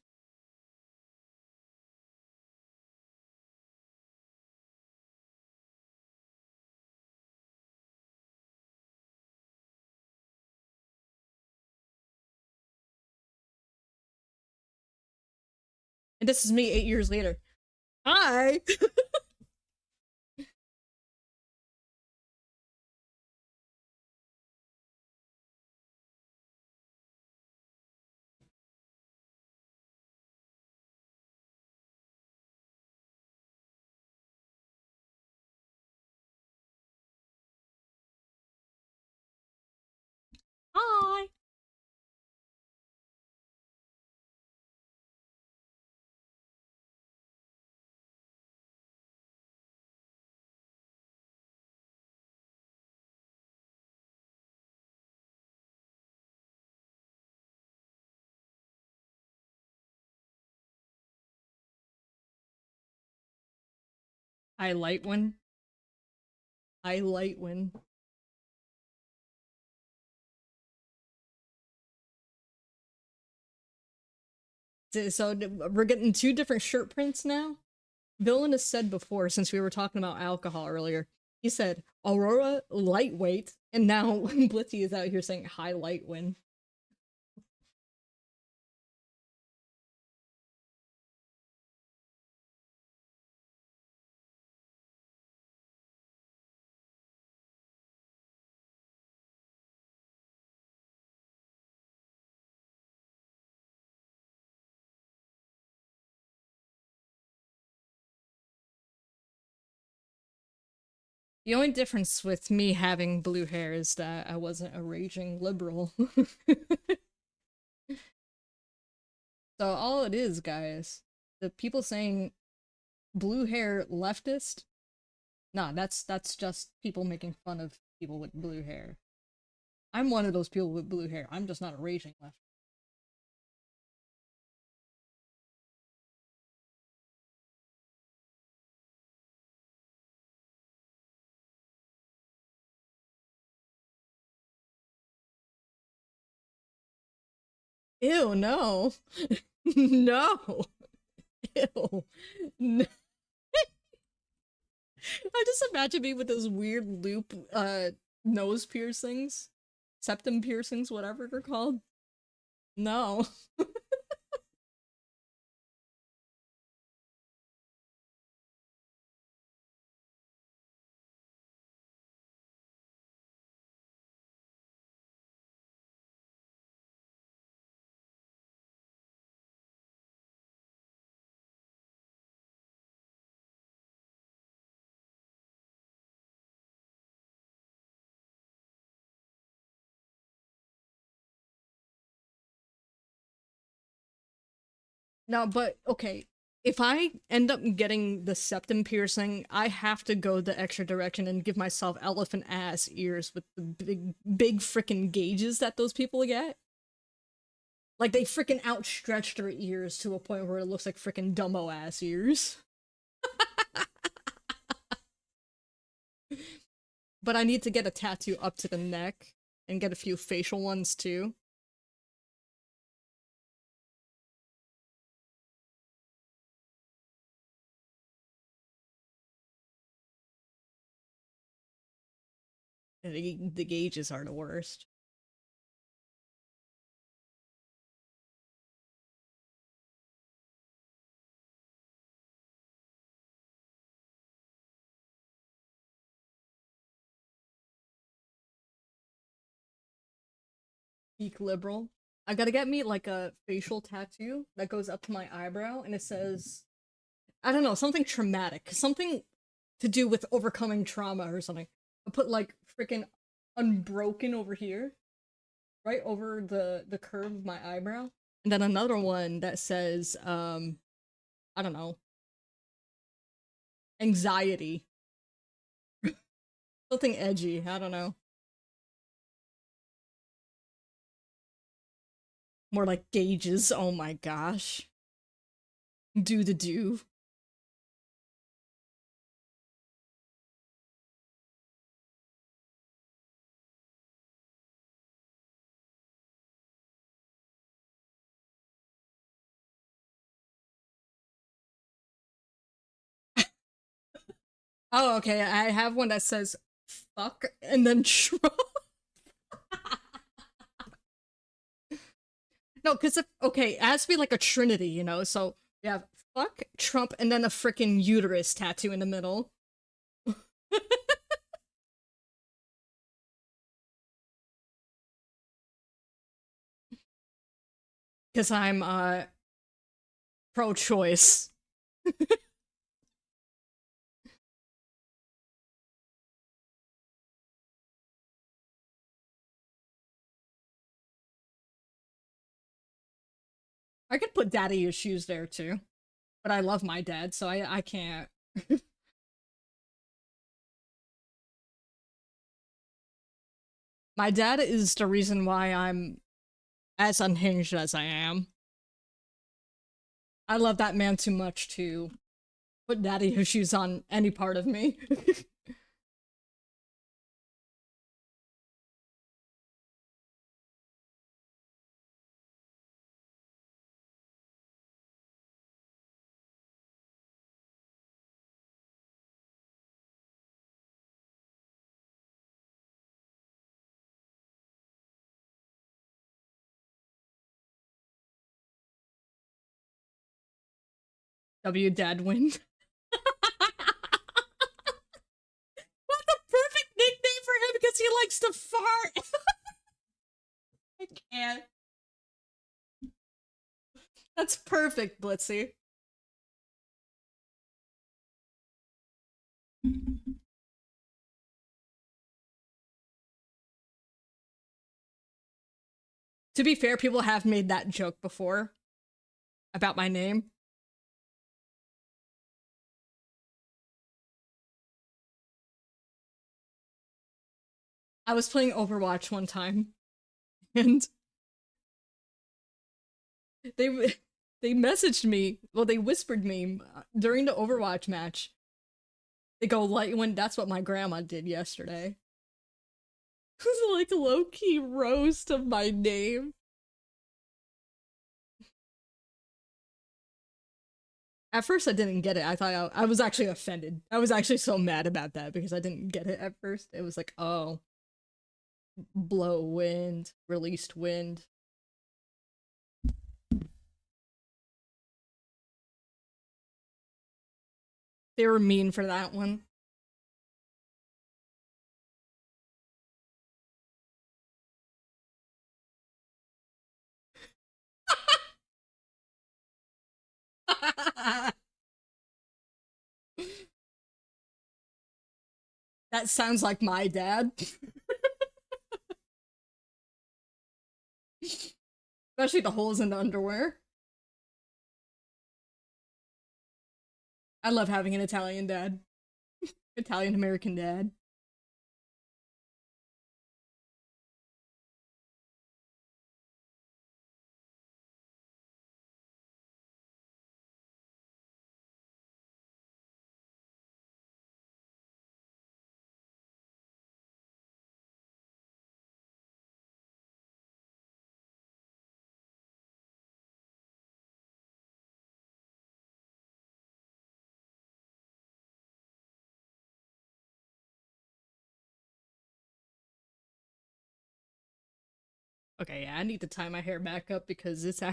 And this is me 8 years later. Hi. Hi. Hi, Lightwind. Hi, Lightwind. So we're getting 2 different shirt prints now. Villain has said before, since we were talking about alcohol earlier, he said Aurora lightweight, and now Blitzy is out here saying high Lightwind. The only difference with me having blue hair is that I wasn't a raging liberal. So all it is, guys, the people saying blue hair leftist, nah, that's just people making fun of people with blue hair. I'm one of those people with blue hair. I'm just not a raging left. Ew, no. No. Ew. No. I just imagine me with those weird loop nose piercings, septum piercings, whatever they're called. No. Now, but okay, if I end up getting the septum piercing, I have to go the extra direction and give myself elephant ass ears with the big freaking gauges that those people get. Like they freaking outstretch their ears to a point where it looks like freaking Dumbo ass ears. But I need to get a tattoo up to the neck and get a few facial ones too. The gauges are the worst. Peak liberal. I gotta get me like a facial tattoo that goes up to my eyebrow and it says, I don't know, something traumatic, something to do with overcoming trauma or something. I put like freaking unbroken over here, right over the curve of my eyebrow, and then another one that says, I don't know, anxiety, something edgy. I don't know, more like gauges. Oh my gosh, do the do. Oh, okay. I have one that says fuck and then Trump. No, because okay, it has to be like a trinity, you know? So we have fuck, Trump, and then a freaking uterus tattoo in the middle. Because I'm, pro choice. I could put daddy issues there too. But I love my dad, so I can't. My dad is the reason why I'm as unhinged as I am. I love that man too much to put daddy issues on any part of me. W Dadwin. What the perfect nickname for him because he likes to fart. I can't. That's perfect, Blitzy. To be fair, people have made that joke before about my name. I was playing Overwatch one time, and they they messaged me. Well, they whispered me during the Overwatch match. They go like when that's what my grandma did yesterday. It was like a low key roast of my name. At first, I didn't get it. I thought I was actually offended. I was actually so mad about that because I didn't get it at first. It was like, oh, blow wind, released wind. They were mean for that one. That sounds like my dad. Especially the holes in the underwear. I love having an Italian dad. Italian American dad. Okay, yeah, I need to tie my hair back up because I'm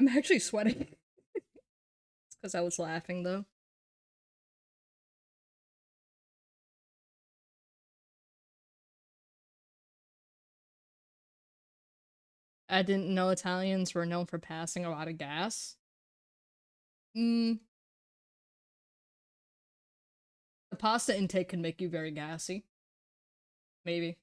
actually sweating. It's because I was laughing though. I didn't know Italians were known for passing a lot of gas. Mm, the pasta intake can make you very gassy. Maybe.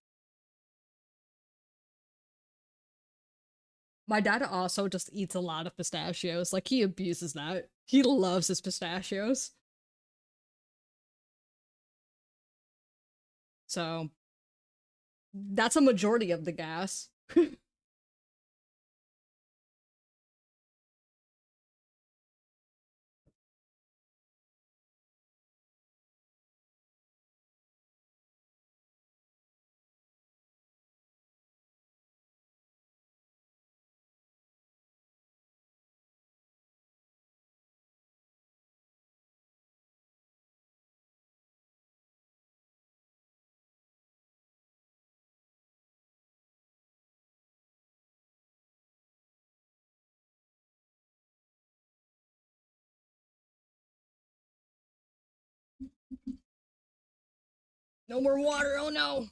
My dad also just eats a lot of pistachios. Like, he abuses that. He loves his pistachios. So, that's a majority of the gas. No more water, oh no!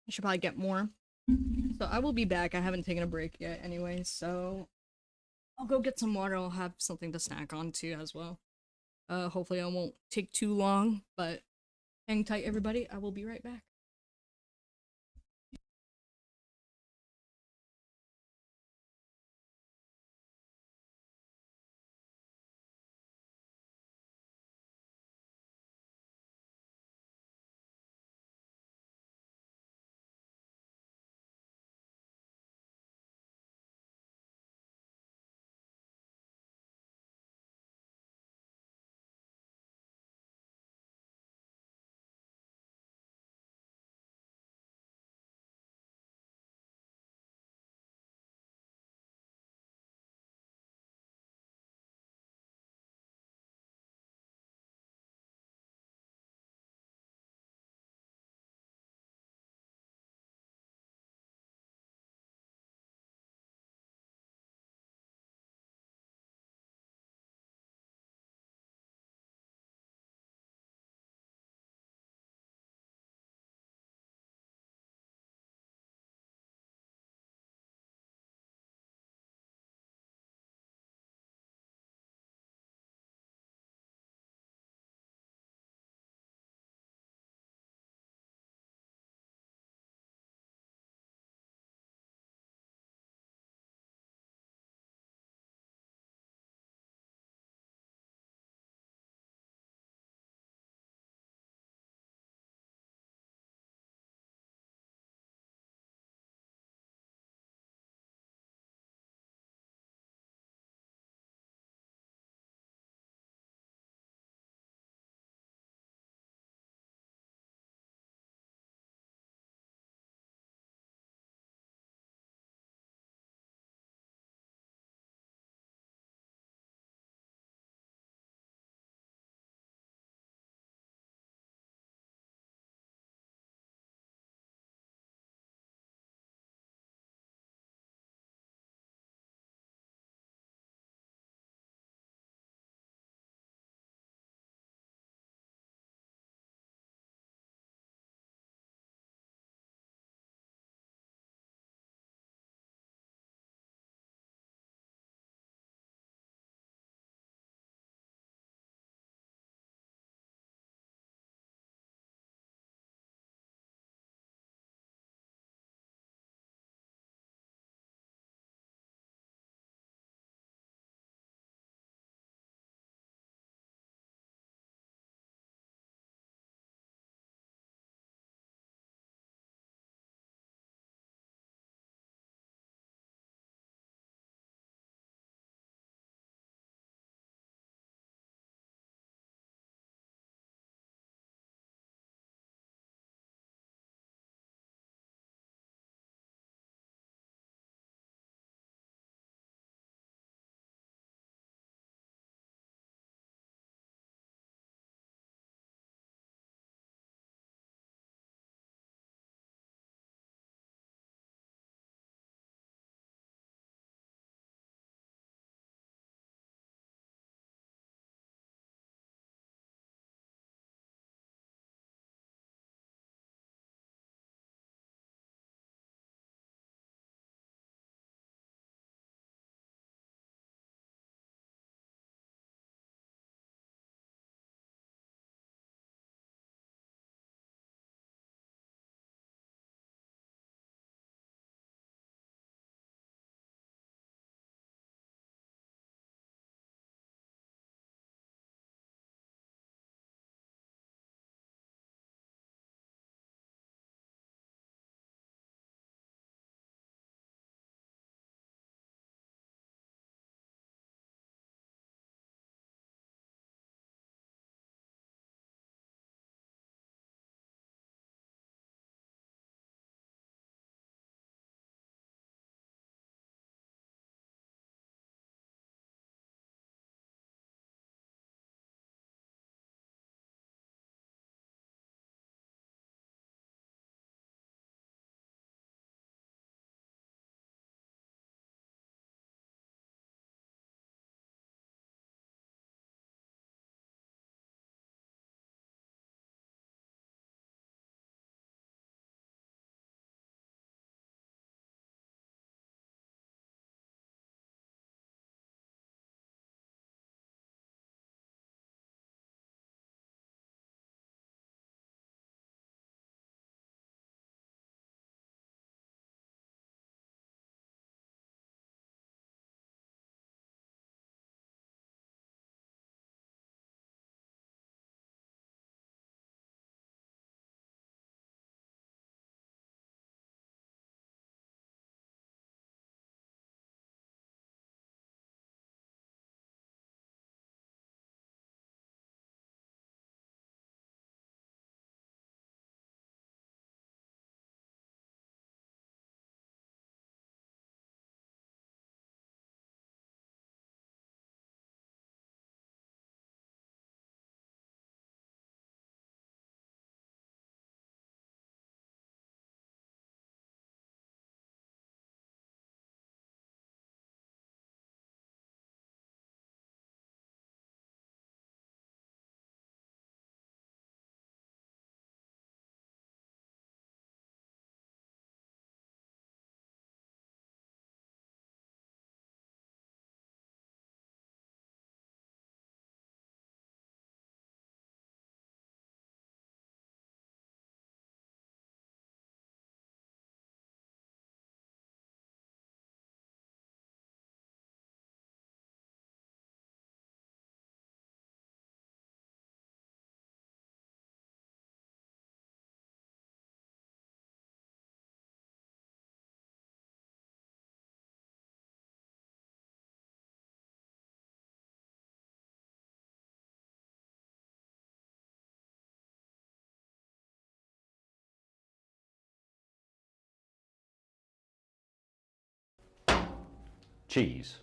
I should probably get more. So I will be back. I haven't taken a break yet anyway, so I'll go get some water. I'll have something to snack on too as well. Hopefully I won't take too long, but hang tight everybody. I will be right back. cheese.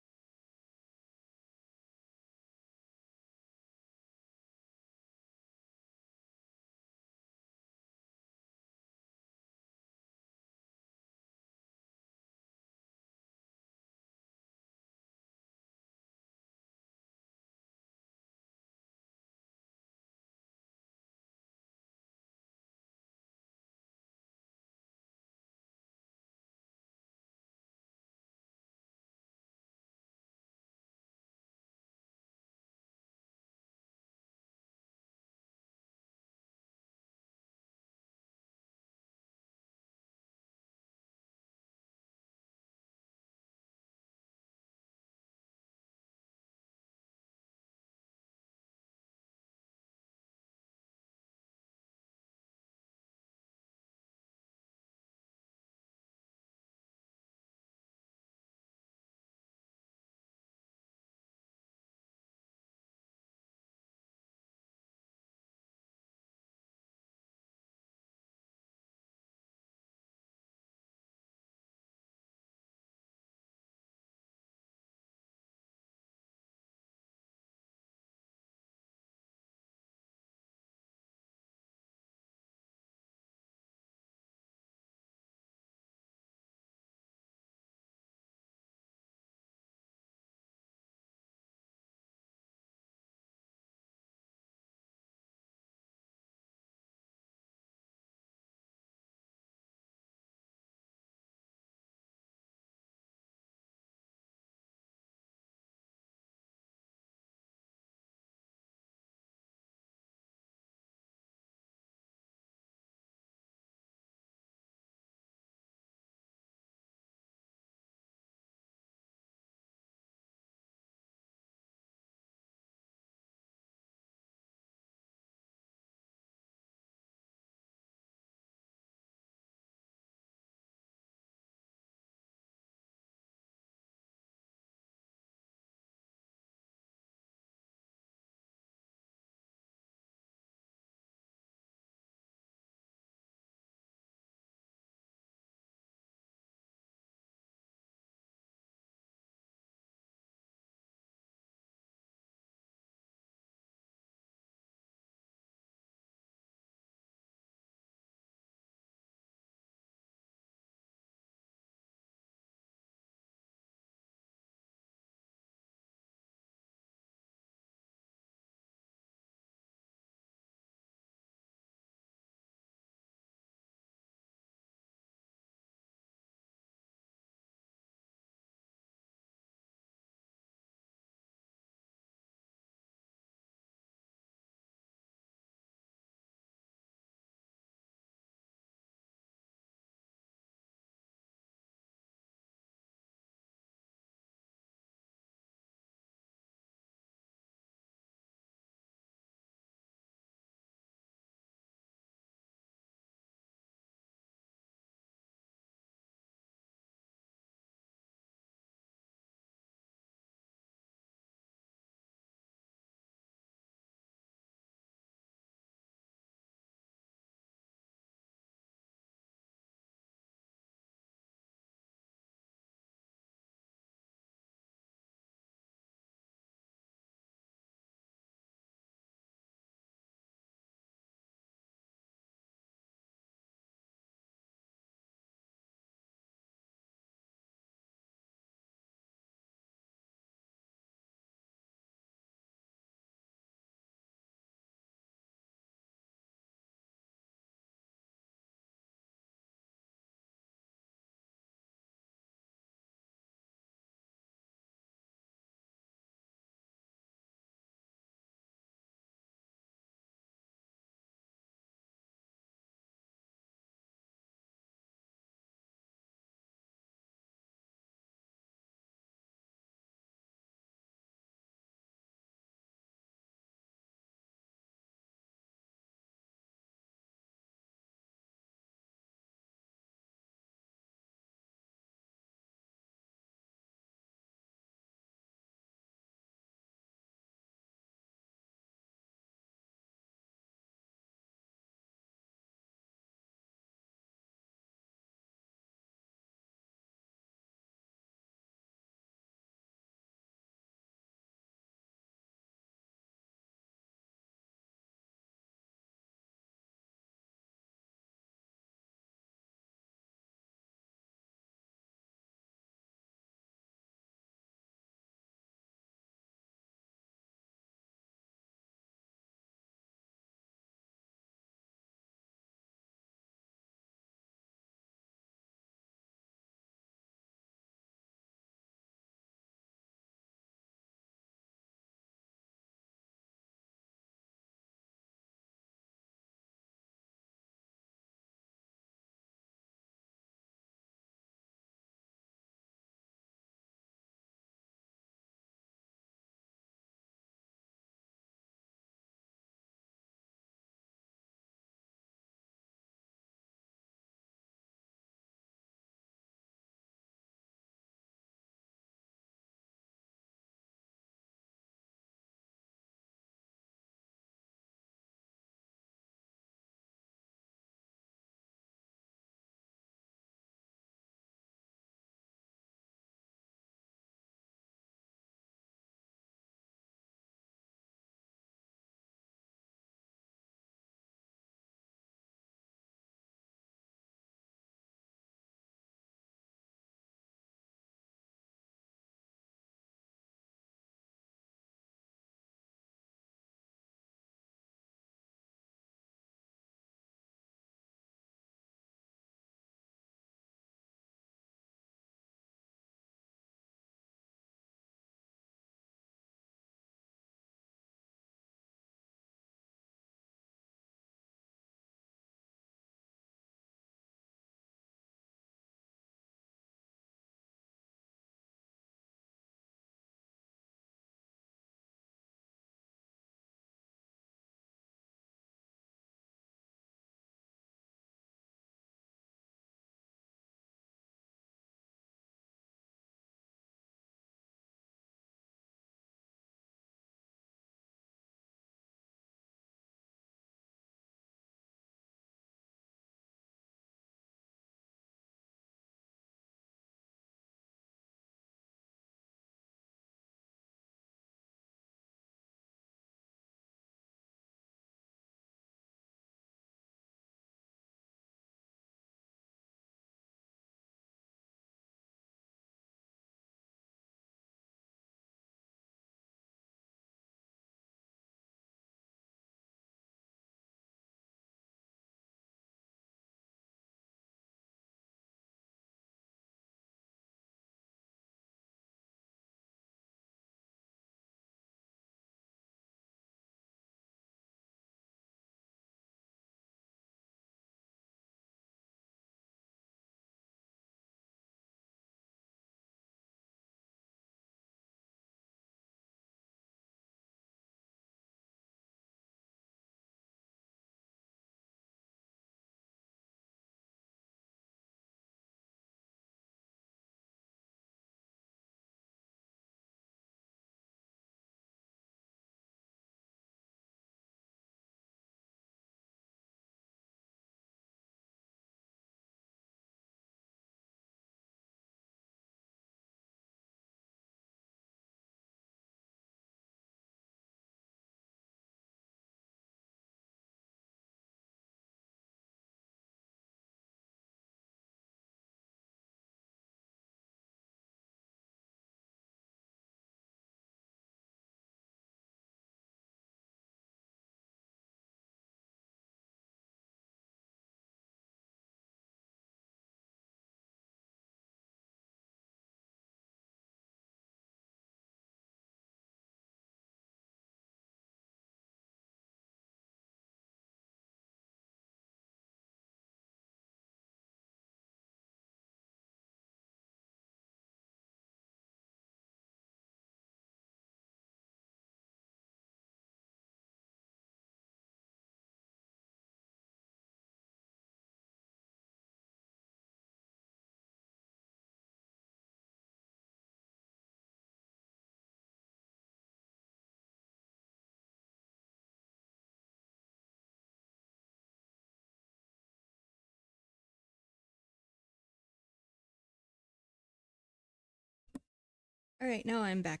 All right, now I'm back.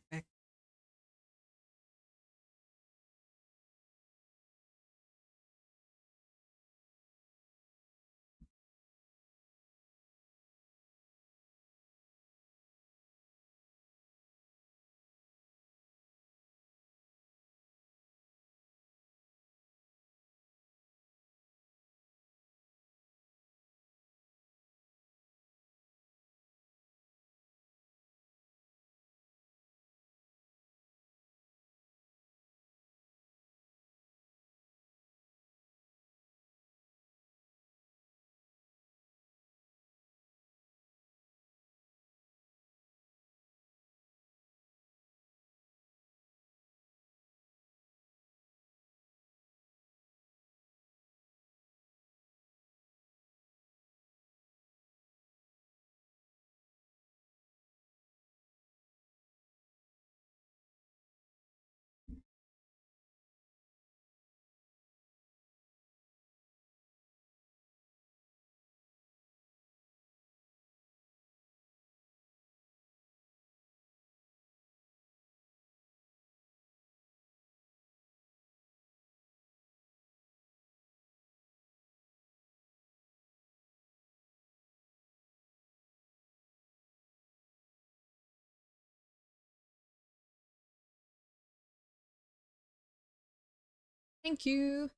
Thank you.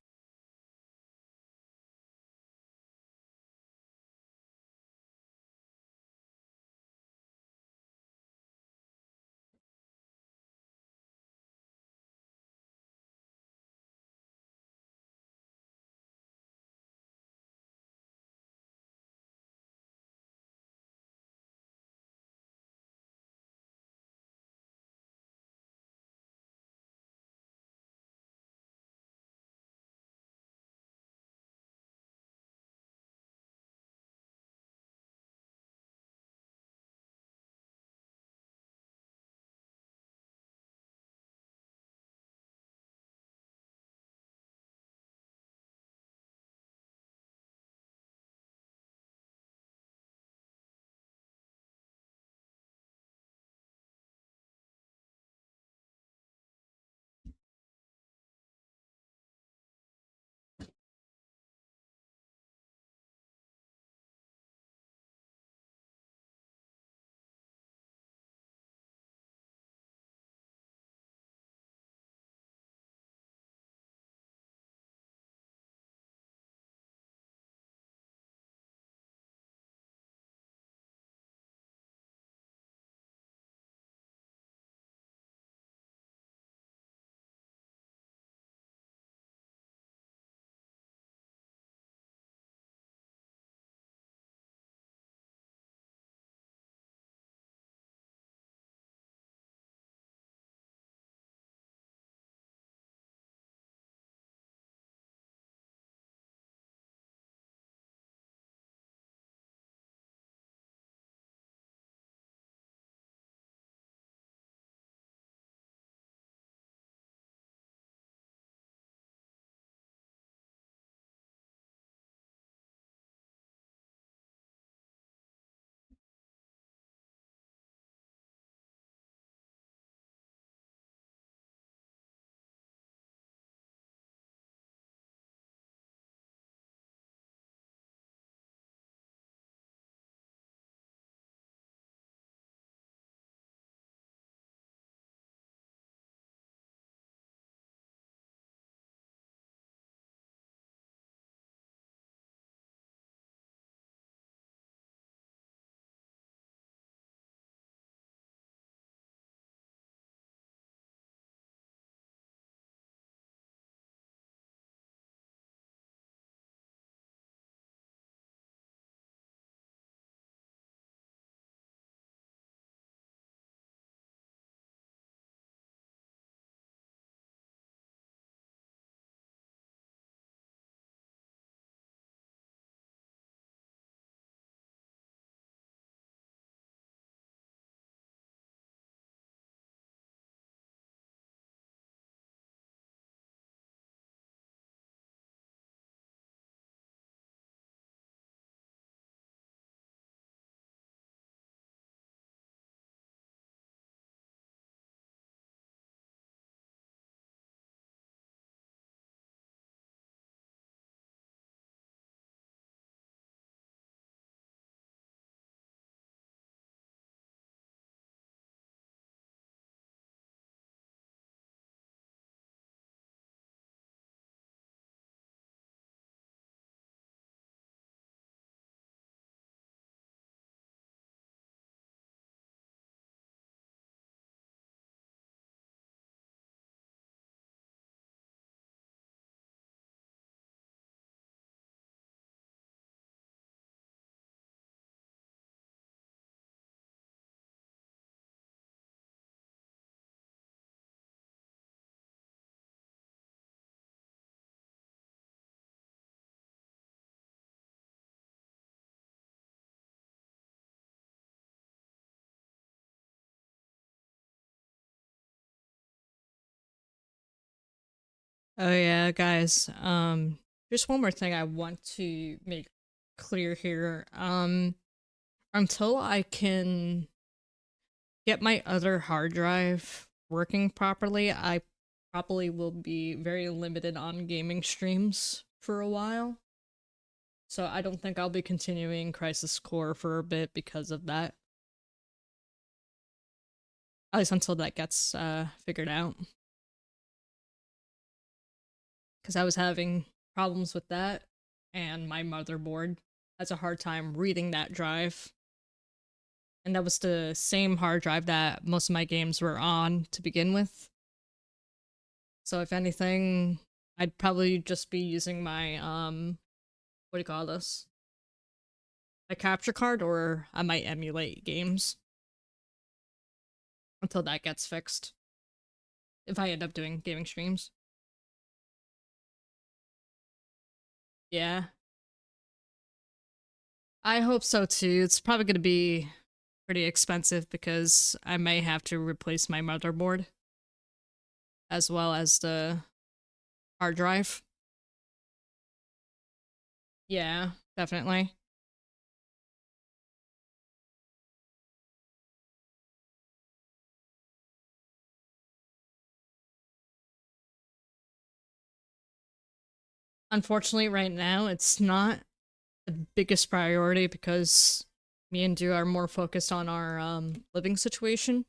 Oh yeah, guys. Just one more thing I want to make clear here. Until I can get my other hard drive working properly, I probably will be very limited on gaming streams for a while. So I don't think I'll be continuing Crisis Core for a bit because of that. At least until that gets figured out. Because I was having problems with that, and my motherboard has a hard time reading that drive. And that was the same hard drive that most of my games were on to begin with. So if anything, I'd probably just be using my what do you call this? My capture card, or I might emulate games until that gets fixed. If I end up doing gaming streams. Yeah. I hope so too. It's probably going to be pretty expensive because I may have to replace my motherboard as well as the hard drive. Yeah, definitely. Unfortunately, right now, it's not the biggest priority because me and Drew are more focused on our living situation.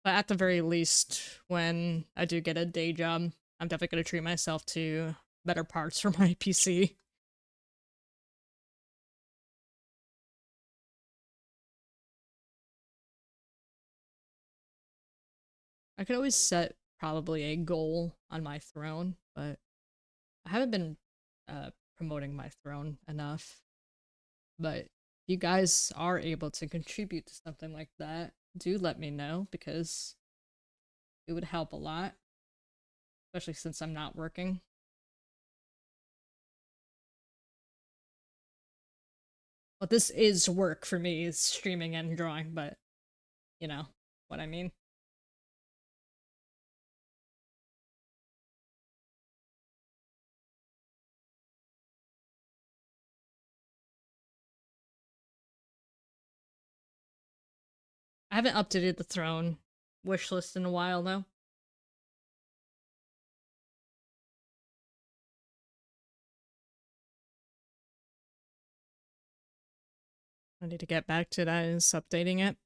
But at the very least, when I do get a day job, I'm definitely going to treat myself to better parts for my PC. I could always set probably a goal on my throne, but I haven't been promoting my throne enough. But if you guys are able to contribute to something like that, do let me know because it would help a lot, especially since I'm not working. But this is work for me, is streaming and drawing, but you know what I mean. I haven't updated the throne wish list in a while though. I need to get back to that and updating it.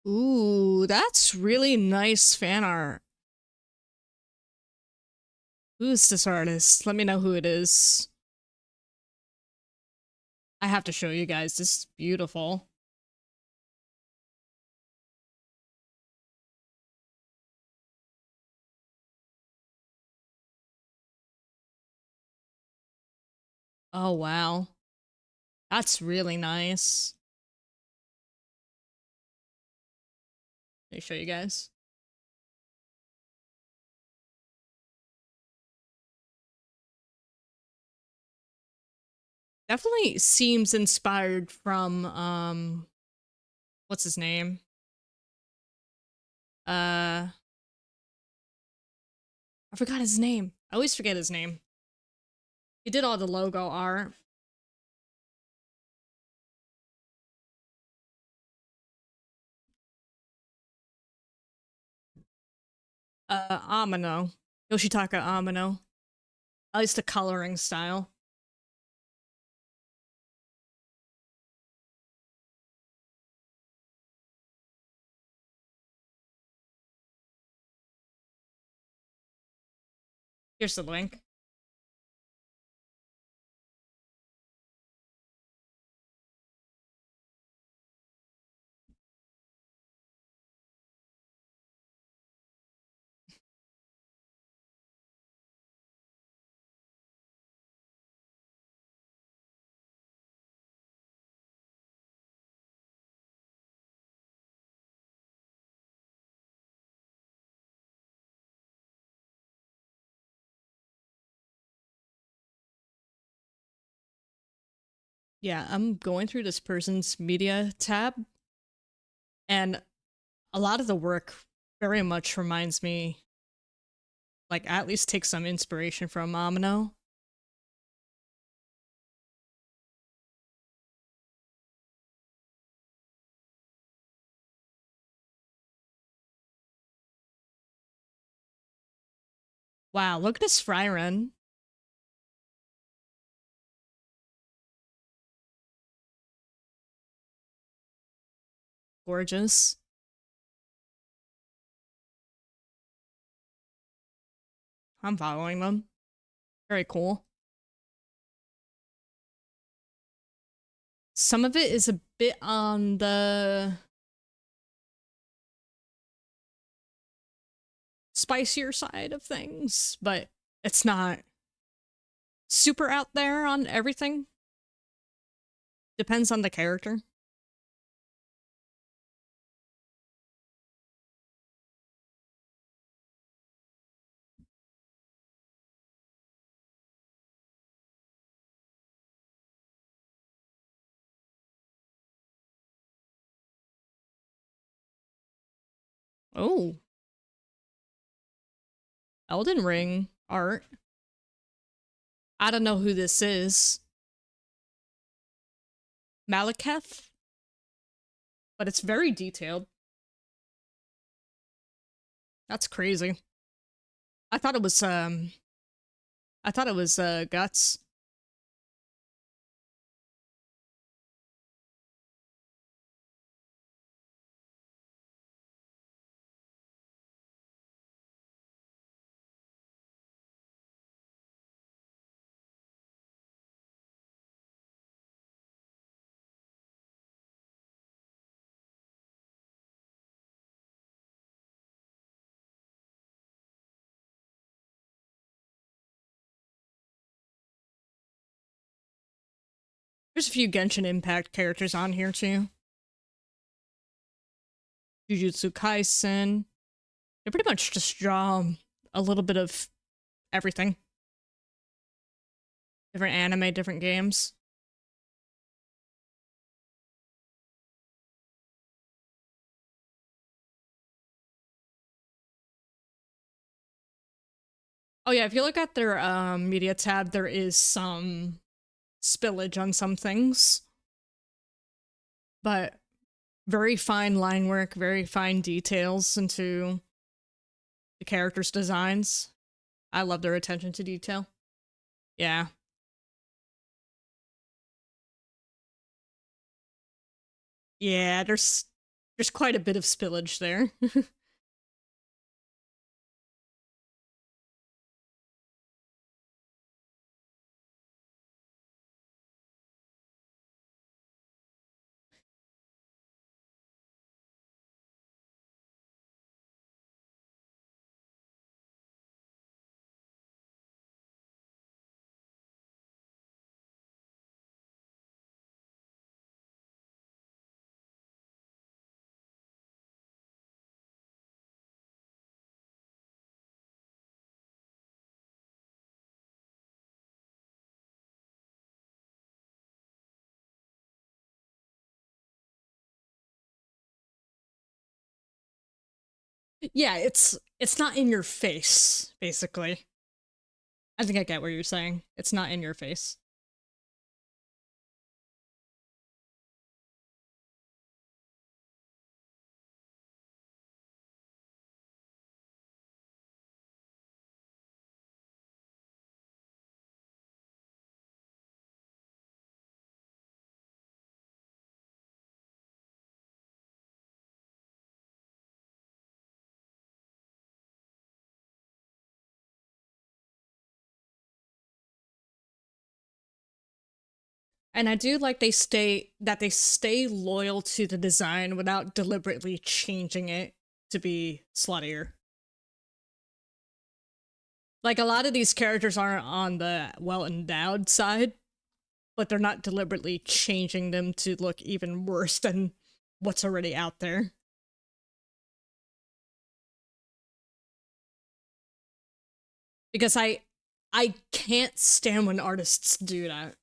Ooh, that's really nice fan art. Who's this artist? Let me know who it is. I have to show you guys. This is beautiful. Oh, wow. That's really nice. Let me show you guys. Definitely seems inspired from, what's his name? I forgot his name. I always forget his name. He did all the logo art. Amino. Yoshitaka Amino. At least the coloring style. Here's the link. Yeah, I'm going through this person's media tab, and a lot of the work very much reminds me, like, at least take some inspiration from Amino. Wow, look at this Fryren. Gorgeous. I'm following them. Very cool. Some of it is a bit on the spicier side of things, but it's not super out there on everything. Depends on the character. Oh, Elden Ring art. I don't know who this is. Malekith? But it's very detailed. That's crazy. I thought it was Guts. There's a few Genshin Impact characters on here too. Jujutsu Kaisen. They pretty much just draw a little bit of everything. Different anime, different games. Oh yeah, if you look at their media tab, there is some spillage on some things. But very fine line work, very fine details into the characters' designs. I love their attention to detail. Yeah. Yeah, There's quite a bit of spillage there. Yeah, it's not in your face, basically. I think I get what you're saying. It's not in your face. And I do like they stay loyal to the design without deliberately changing it to be sluttier. Like a lot of these characters aren't on the well-endowed side, but they're not deliberately changing them to look even worse than what's already out there. Because I can't stand when artists do that.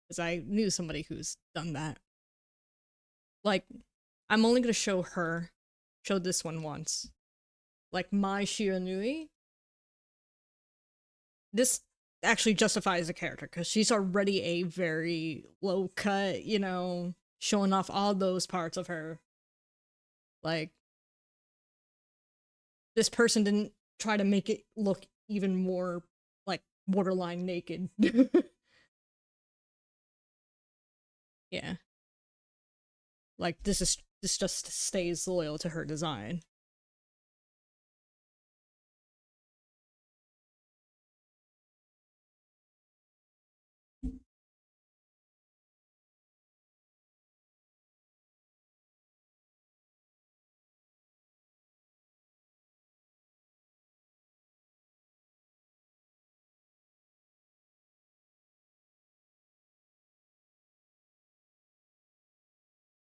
Because I knew somebody who's done that. Like, I'm only gonna show her. Showed this one once. Like, Mai Shiranui. This actually justifies the character, because she's already a very low cut, you know, showing off all those parts of her. Like, this person didn't try to make it look even more, like, borderline naked. Yeah. Like, this just stays loyal to her design.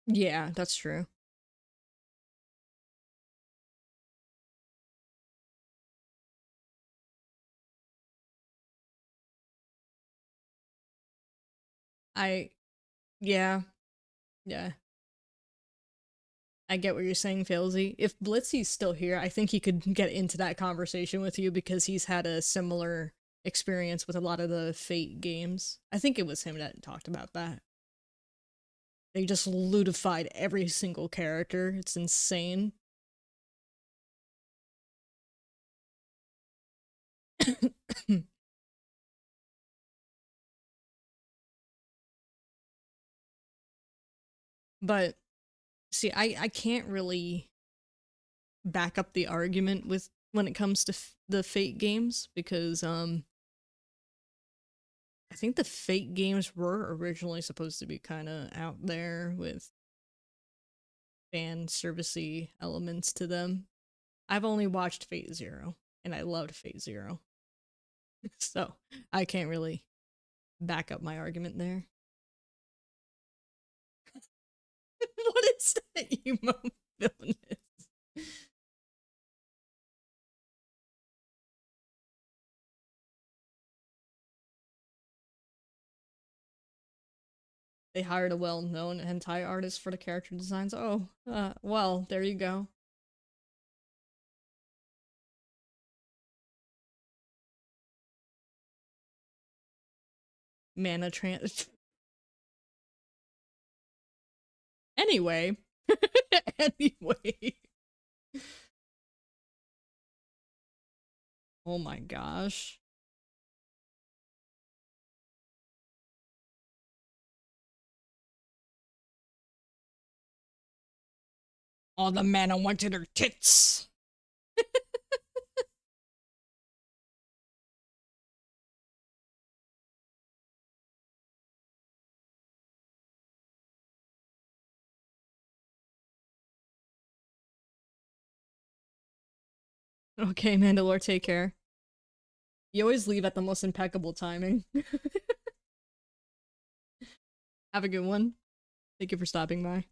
Yeah, that's true. I yeah, yeah. I get what you're saying, Failsy. If Blitzy's still here, I think he could get into that conversation with you, because he's had a similar experience with a lot of the Fate games. I think it was him that talked about that. They just lutified every single character. It's insane. But see, I can't really back up the argument with when it comes to the Fate games, because I think the Fate games were originally supposed to be kind of out there with fan servicey elements to them. I've only watched Fate Zero, and I loved Fate Zero. So I can't really back up my argument there. What is that emo villainous? They hired a well-known hentai artist for the character designs. Oh, well, there you go. Mana trans. Anyway. Anyway. Oh my gosh. All the men I wanted her tits. Okay, Mandalore, take care. You always leave at the most impeccable timing. Have a good one. Thank you for stopping by.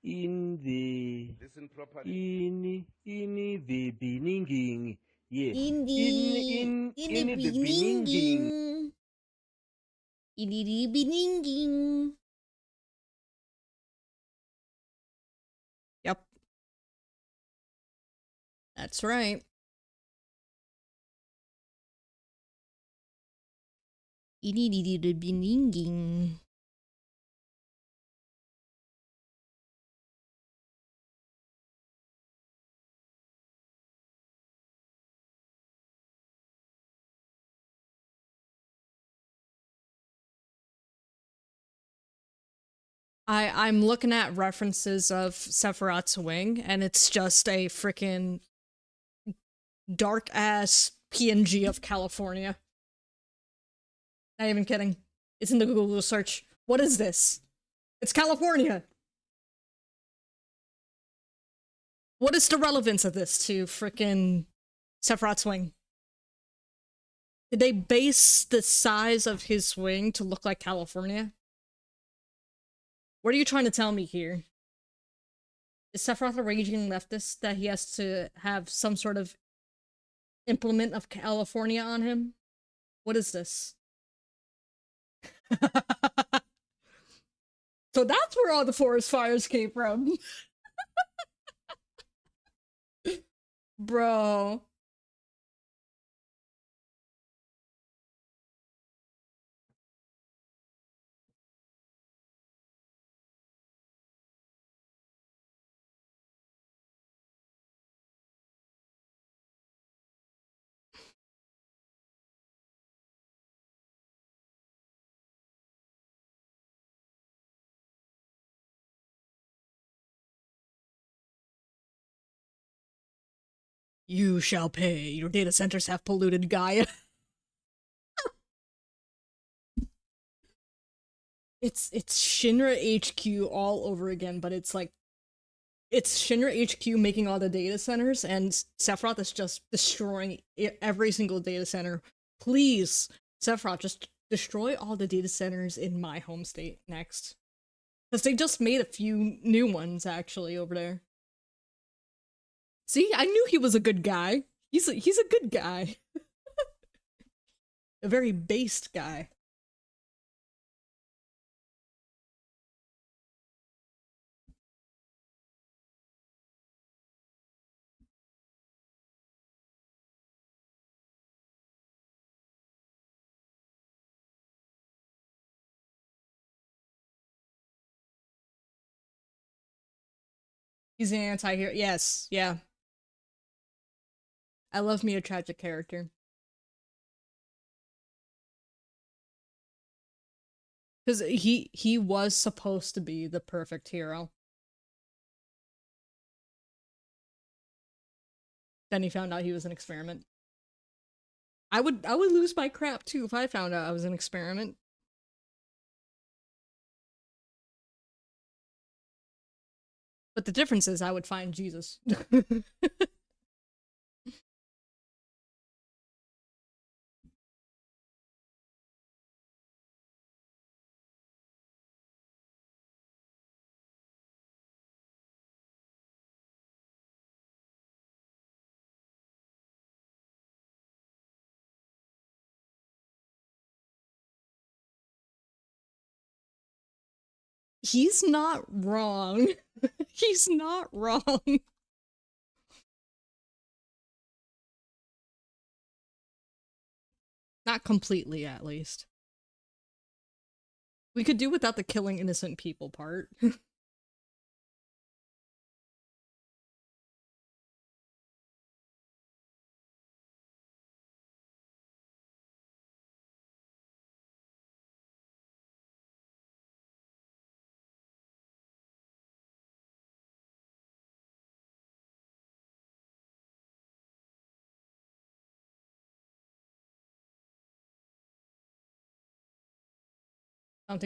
In the Listen properly. in the beginning, yeah, In the the beginning. In the beginning. Yep. That's right. In the beginning. I'm looking at references of Sephiroth's wing, and it's just a freaking dark ass PNG of California. Not even kidding. It's in the Google search. What is this? It's California. What is the relevance of this to freaking Sephiroth's wing? Did they base the size of his wing to look like California? What are you trying to tell me here? Is Sephiroth a raging leftist that he has to have some sort of implement of California on him? What is this? So that's where all the forest fires came from. Bro. You shall pay. Your data centers have polluted Gaia. It's Shinra HQ all over again, but it's like it's Shinra HQ making all the data centers, and Sephiroth is just destroying every single data center. Please, Sephiroth, just destroy all the data centers in my home state next. Because they just made a few new ones, actually, over there. See, I knew he was a good guy. He's a good guy. A very based guy. He's an anti-hero. Yes, yeah. I love me a tragic character. Because he was supposed to be the perfect hero. Then he found out he was an experiment. I would lose my crap too if I found out I was an experiment. But the difference is I would find Jesus. He's not wrong. He's not wrong. Not completely, at least. We could do without the killing innocent people part.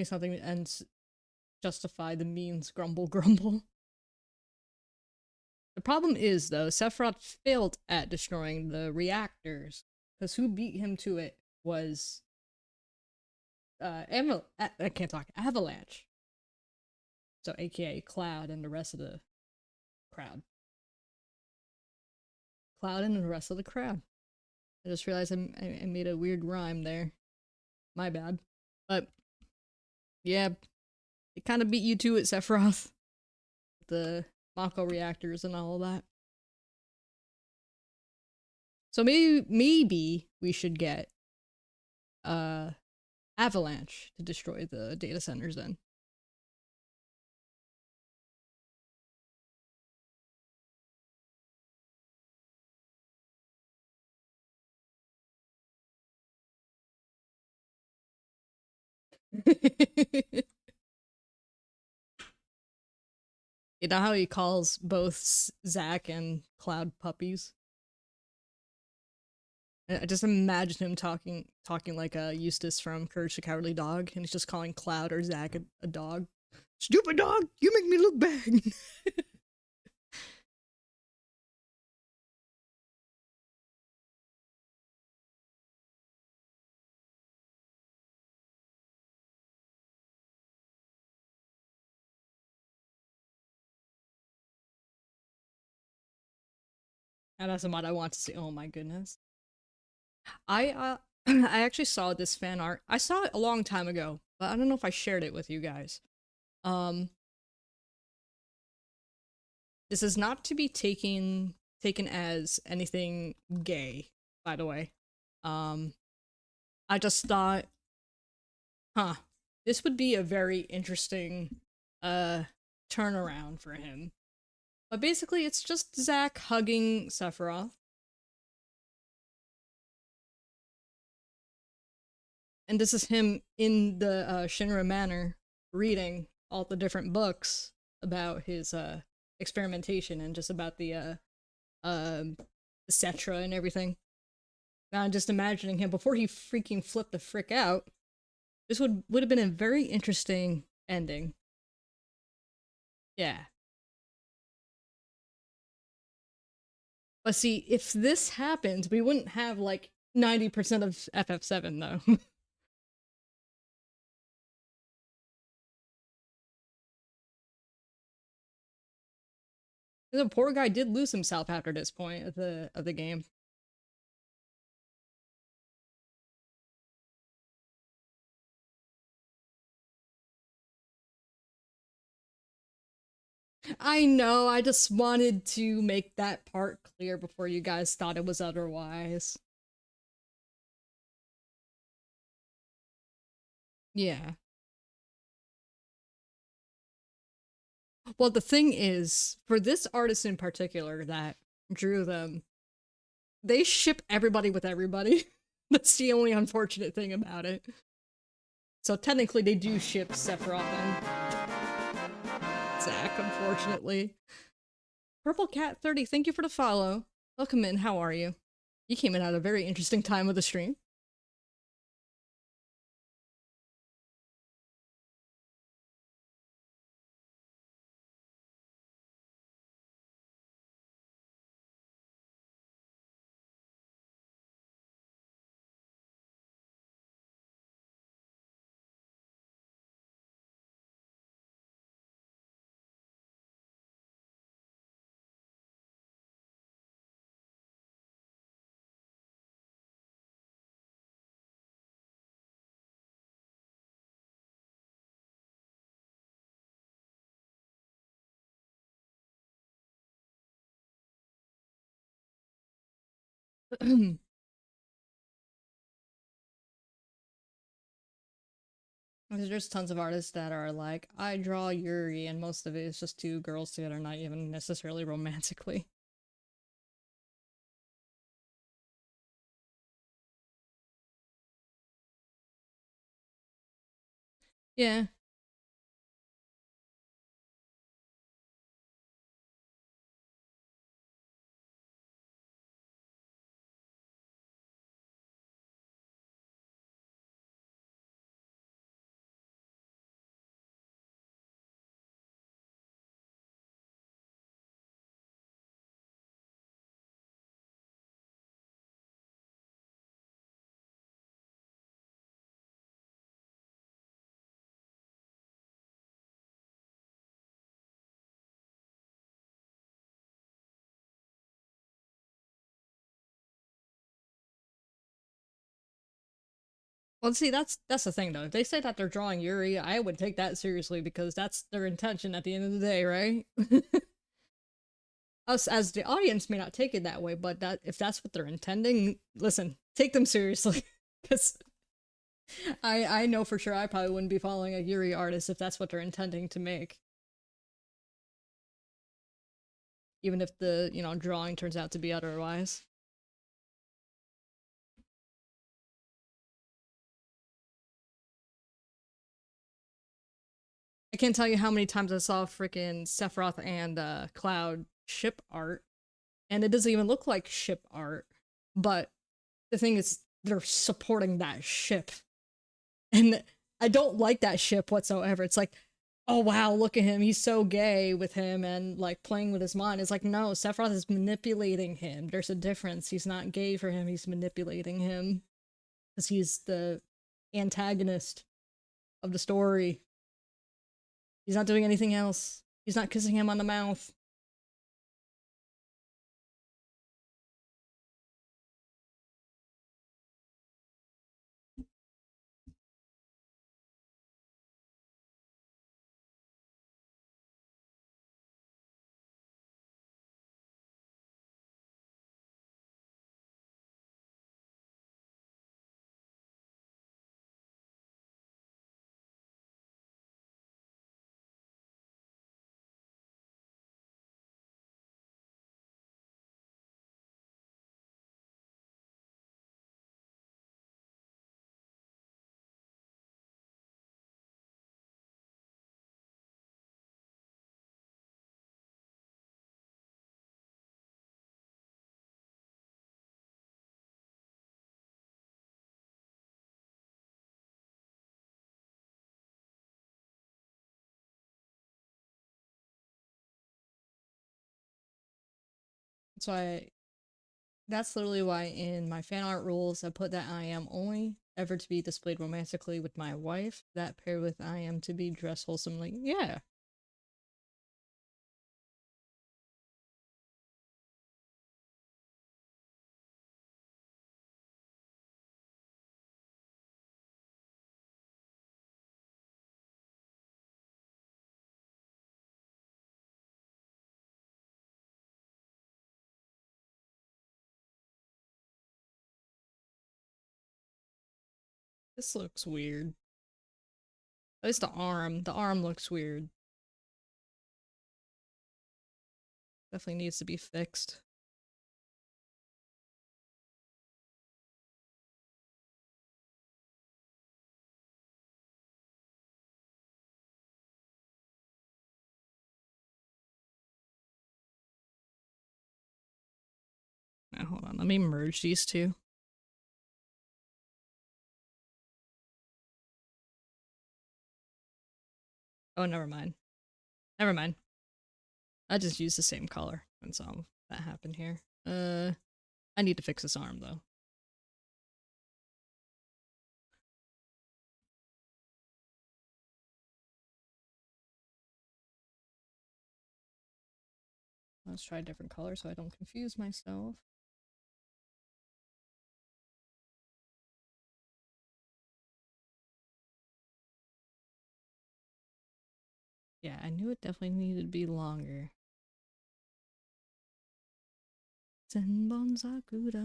Something ends justify the means, grumble grumble. The problem is, though, Sephiroth failed at destroying the reactors, because who beat him to it was I can't talk. Avalanche. So, aka Cloud and the rest of the crowd. Cloud and the rest of the crowd. I just realized I made a weird rhyme there. My bad. But yeah, it kind of beat you to it, Sephiroth. The Mako reactors and all of that. So maybe we should get Avalanche to destroy the data centers then. You know how he calls both Zack and Cloud puppies? I just imagine him talking like Eustace from Courage the Cowardly Dog, and he's just calling Cloud or Zack a dog. Stupid dog! You make me look bad! And that's what I want to see. Oh my goodness. I I actually saw this fan art. I saw it a long time ago, but I don't know if I shared it with you guys. This is not to be taken as anything gay, by the way. I just thought, this would be a very interesting turnaround for him. But basically, it's just Zack hugging Sephiroth. And this is him in the Shinra Manor reading all the different books about his experimentation and just about the etc. and everything. Now I'm just imagining him before he freaking flipped the frick out. This would have been a very interesting ending. Yeah. But see, if this happened, we wouldn't have like 90% of FF7 though. The poor guy did lose himself after this point of the game. I know, I just wanted to make that part clear before you guys thought it was otherwise. Yeah. Well, the thing is, for this artist in particular that drew them, they ship everybody with everybody. That's the only unfortunate thing about it. So technically they do ship Sephiroth and Zack, unfortunately. Purple Cat 30, thank you for the follow. Welcome in, how are you? You came in at a very interesting time of the stream. There's tons of artists that are like, I draw Yuri, and most of it is just two girls together, not even necessarily romantically. Yeah. Well, see, that's the thing though. If they say that they're drawing Yuri, I would take that seriously because that's their intention at the end of the day, right? Us as the audience may not take it that way, but that if that's what they're intending, listen, take them seriously. Because I know for sure I probably wouldn't be following a Yuri artist if that's what they're intending to make. Even if the, drawing turns out to be otherwise. I can't tell you how many times I saw freaking Sephiroth and Cloud ship art, and it doesn't even look like ship art, but the thing is, they're supporting that ship. And I don't like that ship whatsoever. It's like, oh wow, look at him, he's so gay with him and like playing with his mind. It's like, no, Sephiroth is manipulating him. There's a difference. He's not gay for him, he's manipulating him. Because he's the antagonist of the story. He's not doing anything else. He's not kissing him on the mouth. That's why. That's literally why in my fan art rules I put that I am only ever to be displayed romantically with my wife. That paired with I am to be dressed wholesomely. Yeah. This looks weird. At least the arm. The arm looks weird. Definitely needs to be fixed. Now, hold on. Let me merge these two. Oh, never mind. Never mind. I just used the same color when some that happened here. I need to fix this arm though. Let's try a different color so I don't confuse myself. Yeah, I knew it definitely needed to be longer. Senbon Sakura.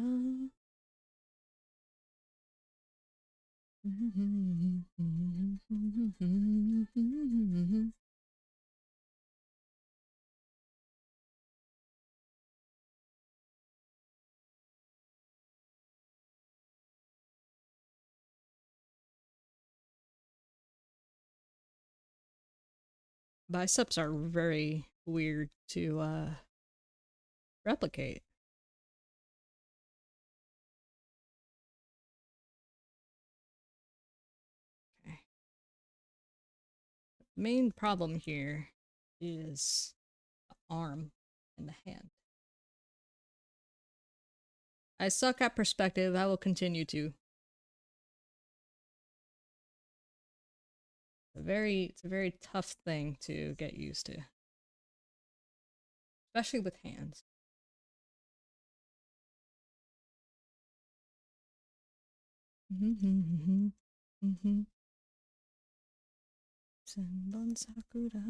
Biceps are very weird to replicate. Okay. The main problem here is the arm and the hand. I suck at perspective. I will continue to. It's a very tough thing to get used to. Especially with hands. Senbon Sakura.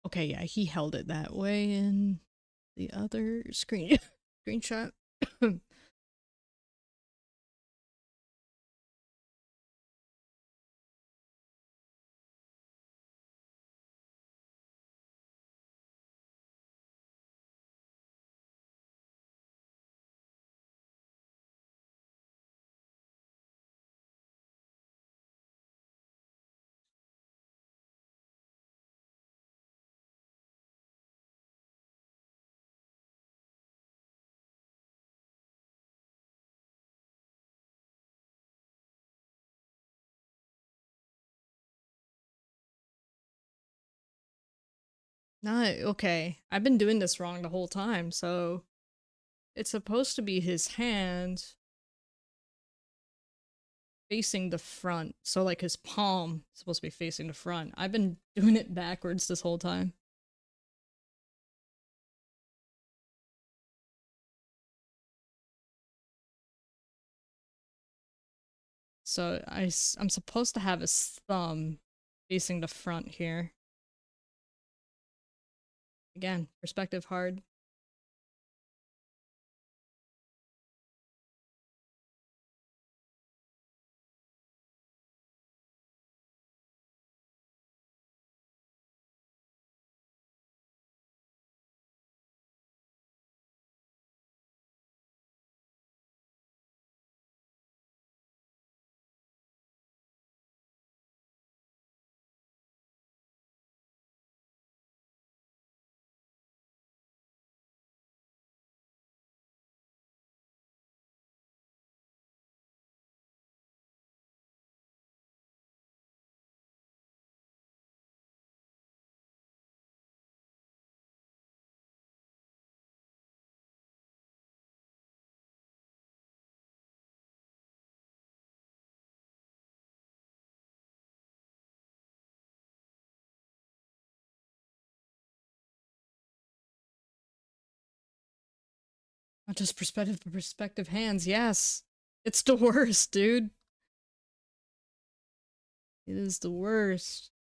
Okay, yeah, he held it that way in the other screenshot. Not okay. I've been doing this wrong the whole time, so it's supposed to be his hand facing the front. So like his palm is supposed to be facing the front. I've been doing it backwards this whole time. So I'm supposed to have his thumb facing the front here. Again, perspective hard. Not just perspective hands, yes. It's the worst, dude. It is the worst.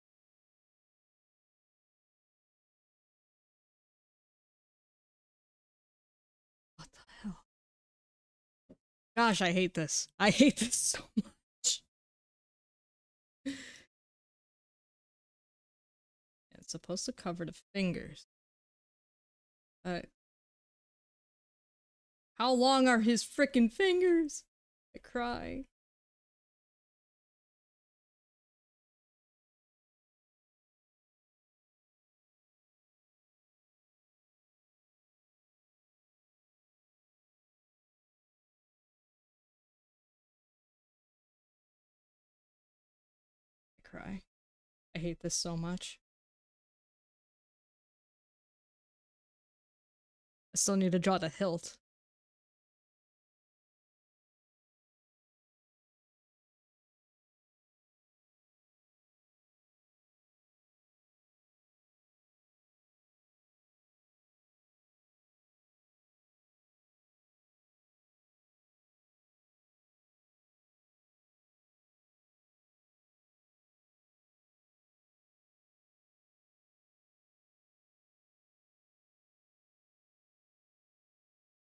What the hell? Gosh, I hate this. I hate this so much. It's supposed to cover the fingers. How long are his frickin' fingers? I cry. I cry. I hate this so much. I still need to draw the hilt.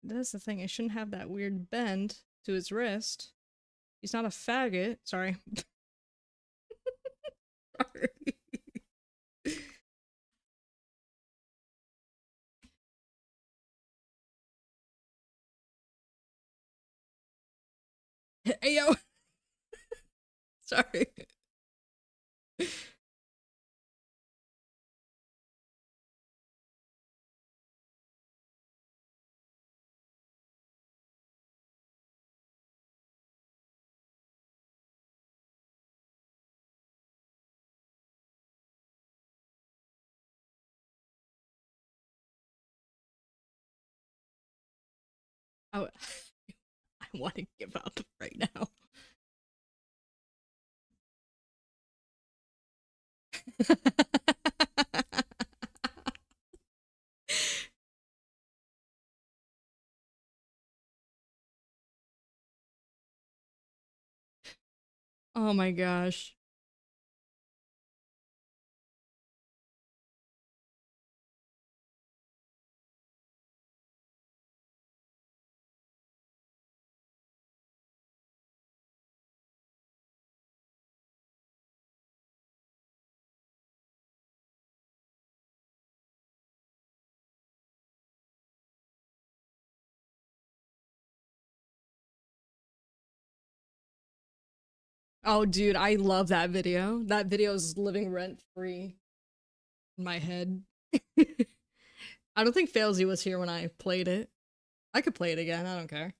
That's the thing, I shouldn't have that weird bend to his wrist. He's not a faggot. Sorry. Sorry. Hey, yo. Sorry. I, I want to give up right now. Oh my gosh. Oh, dude, I love that video. That video is living rent free in my head. I don't think Failsy was here when I played it. I could play it again, I don't care.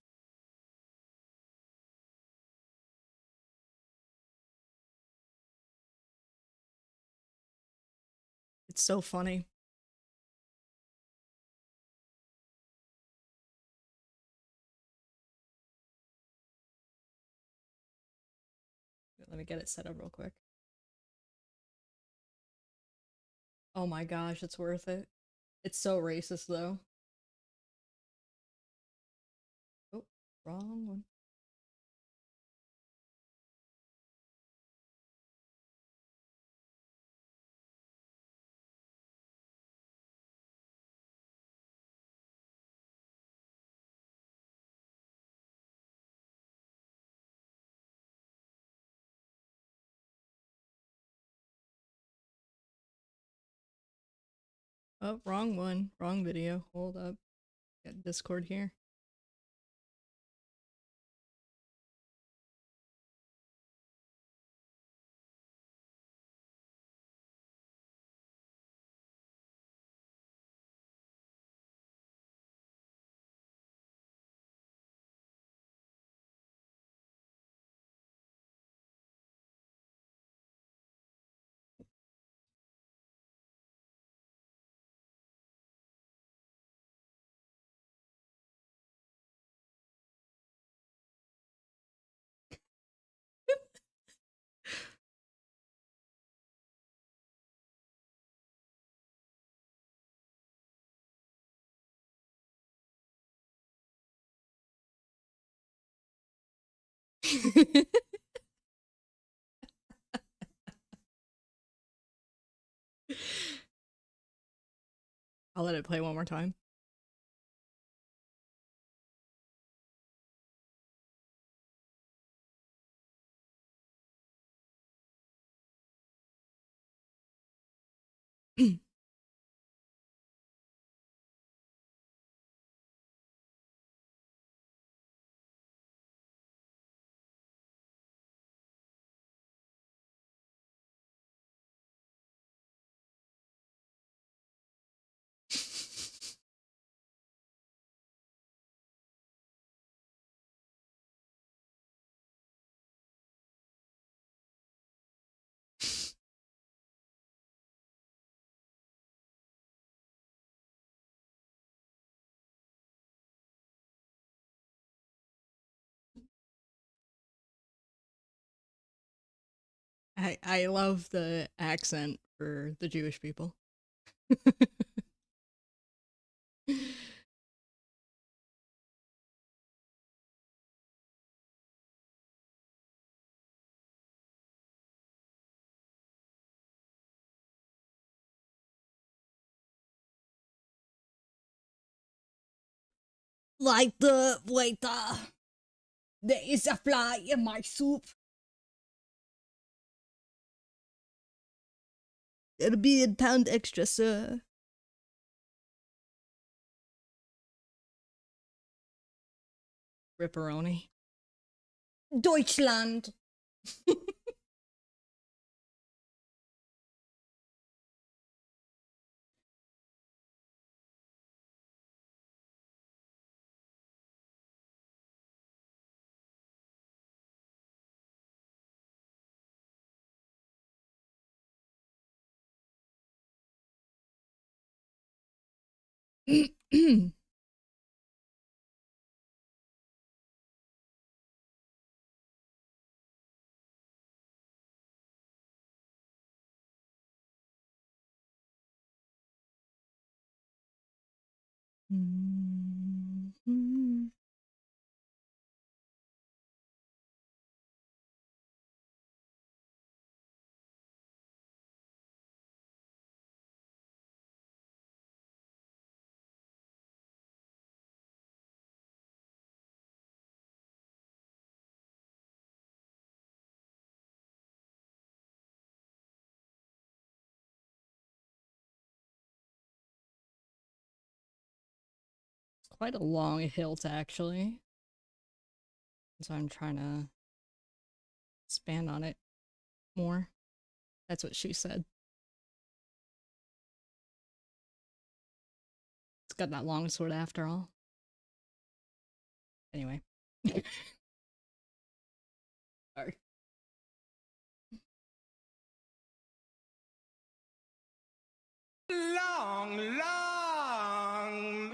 It's so funny. Let me get it set up real quick. Oh my gosh, it's worth it. It's so racist though. Oh, wrong one. Oh, wrong one. Wrong video. Hold up. Got Discord here. I'll let it play one more time. I love the accent for the Jewish people. Like the waiter, there is a fly in my soup. It'll be a pound extra, sir. Ripperoni. Deutschland. Quite a long hilt, actually. So I'm trying to expand on it more. That's what she said. It's got that long sword after all. Anyway. Sorry. Long, long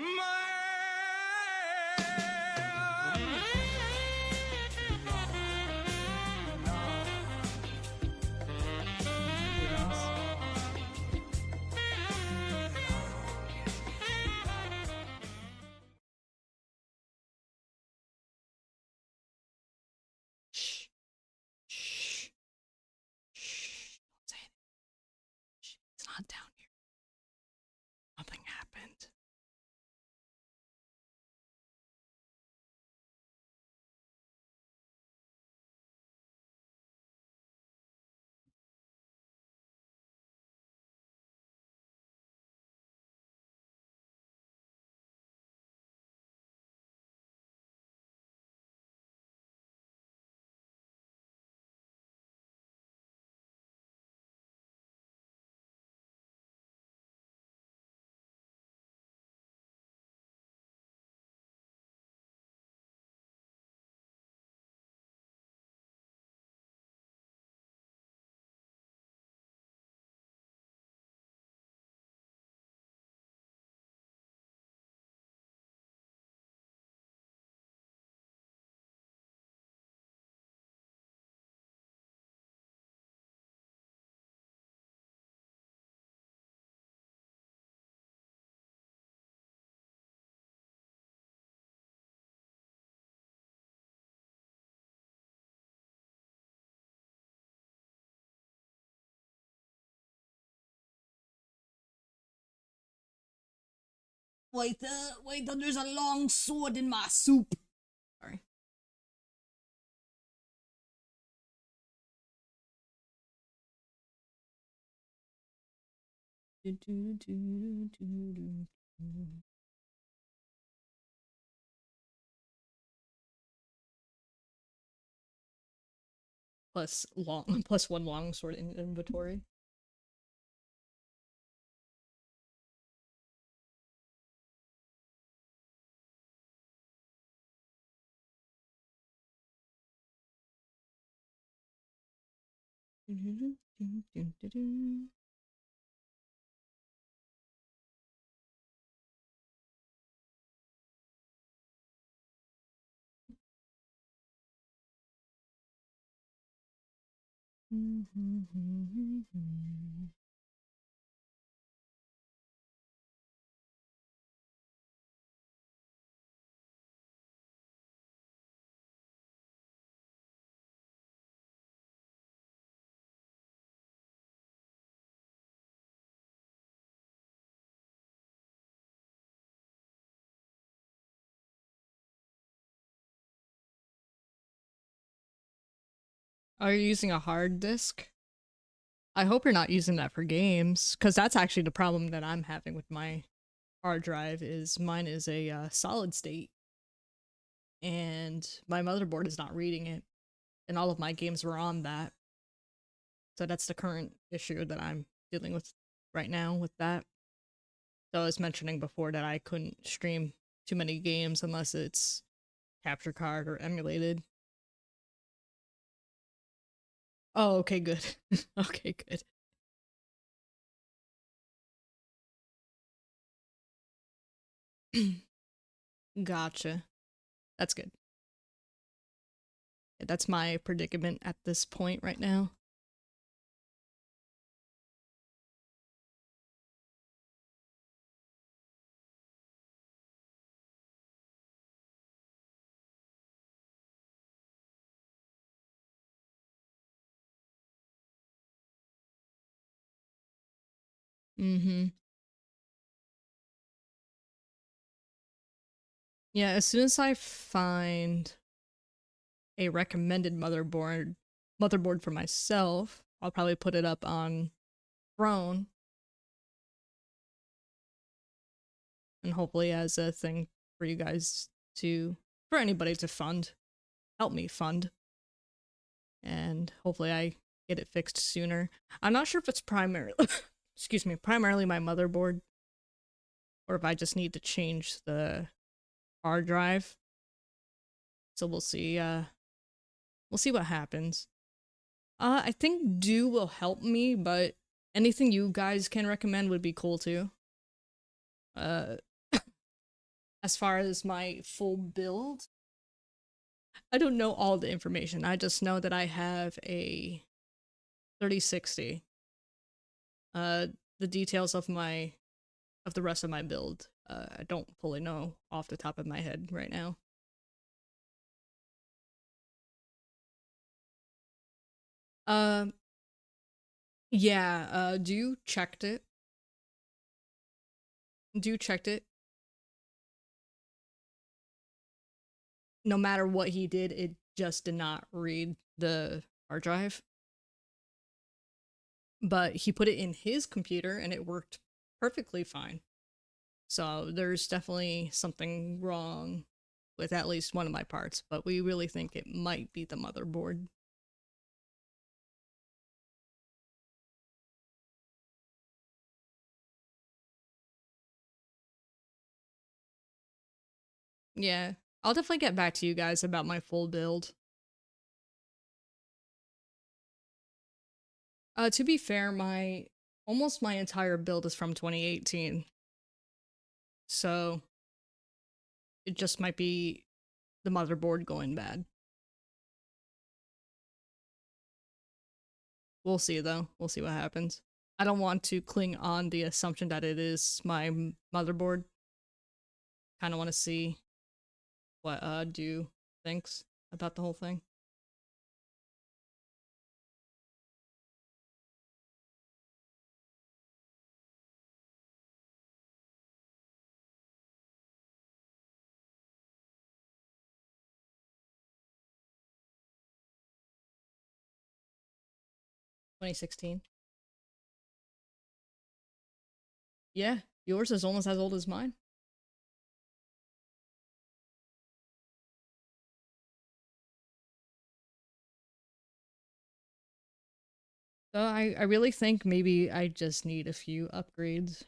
not down here. Nothing happened. Wait, there's a long sword in my soup. Sorry. Plus one long sword in inventory. Are you using a hard disk? I hope you're not using that for games, because that's actually the problem that I'm having with my hard drive. Is mine is a solid state, and my motherboard is not reading it, and all of my games were on that. So that's the current issue that I'm dealing with right now with that. So I was mentioning before that I couldn't stream too many games unless it's capture card or emulated. Oh, okay, good. Okay, good. Gotcha. That's good. That's my predicament at this point right now. Mm-hmm. Yeah, as soon as I find a recommended motherboard for myself, I'll probably put it up on Throne. And hopefully as a thing for you guys for anybody to help me fund. And hopefully I get it fixed sooner. I'm not sure if it's primarily my motherboard, or if I just need to change the hard drive. So we'll see what happens. I think Do will help me, but anything you guys can recommend would be cool too. As far as my full build, I don't know all the information. I just know that I have a 3060. The details of the rest of my build, I don't fully know off the top of my head right now. Yeah, Do checked it. Do checked it. No matter what he did, it just did not read the hard drive. But he put it in his computer and it worked perfectly fine. So there's definitely something wrong with at least one of my parts, but we really think it might be the motherboard. Yeah, I'll definitely get back to you guys about my full build. To be fair, my almost my entire build is from 2018. So it just might be the motherboard going bad. We'll see though. We'll see what happens. I don't want to cling on the assumption that it is my motherboard. Kind of want to see what Do thinks about the whole thing. $2016. Yeah, yours is almost as old as mine. So I really think maybe I just need a few upgrades.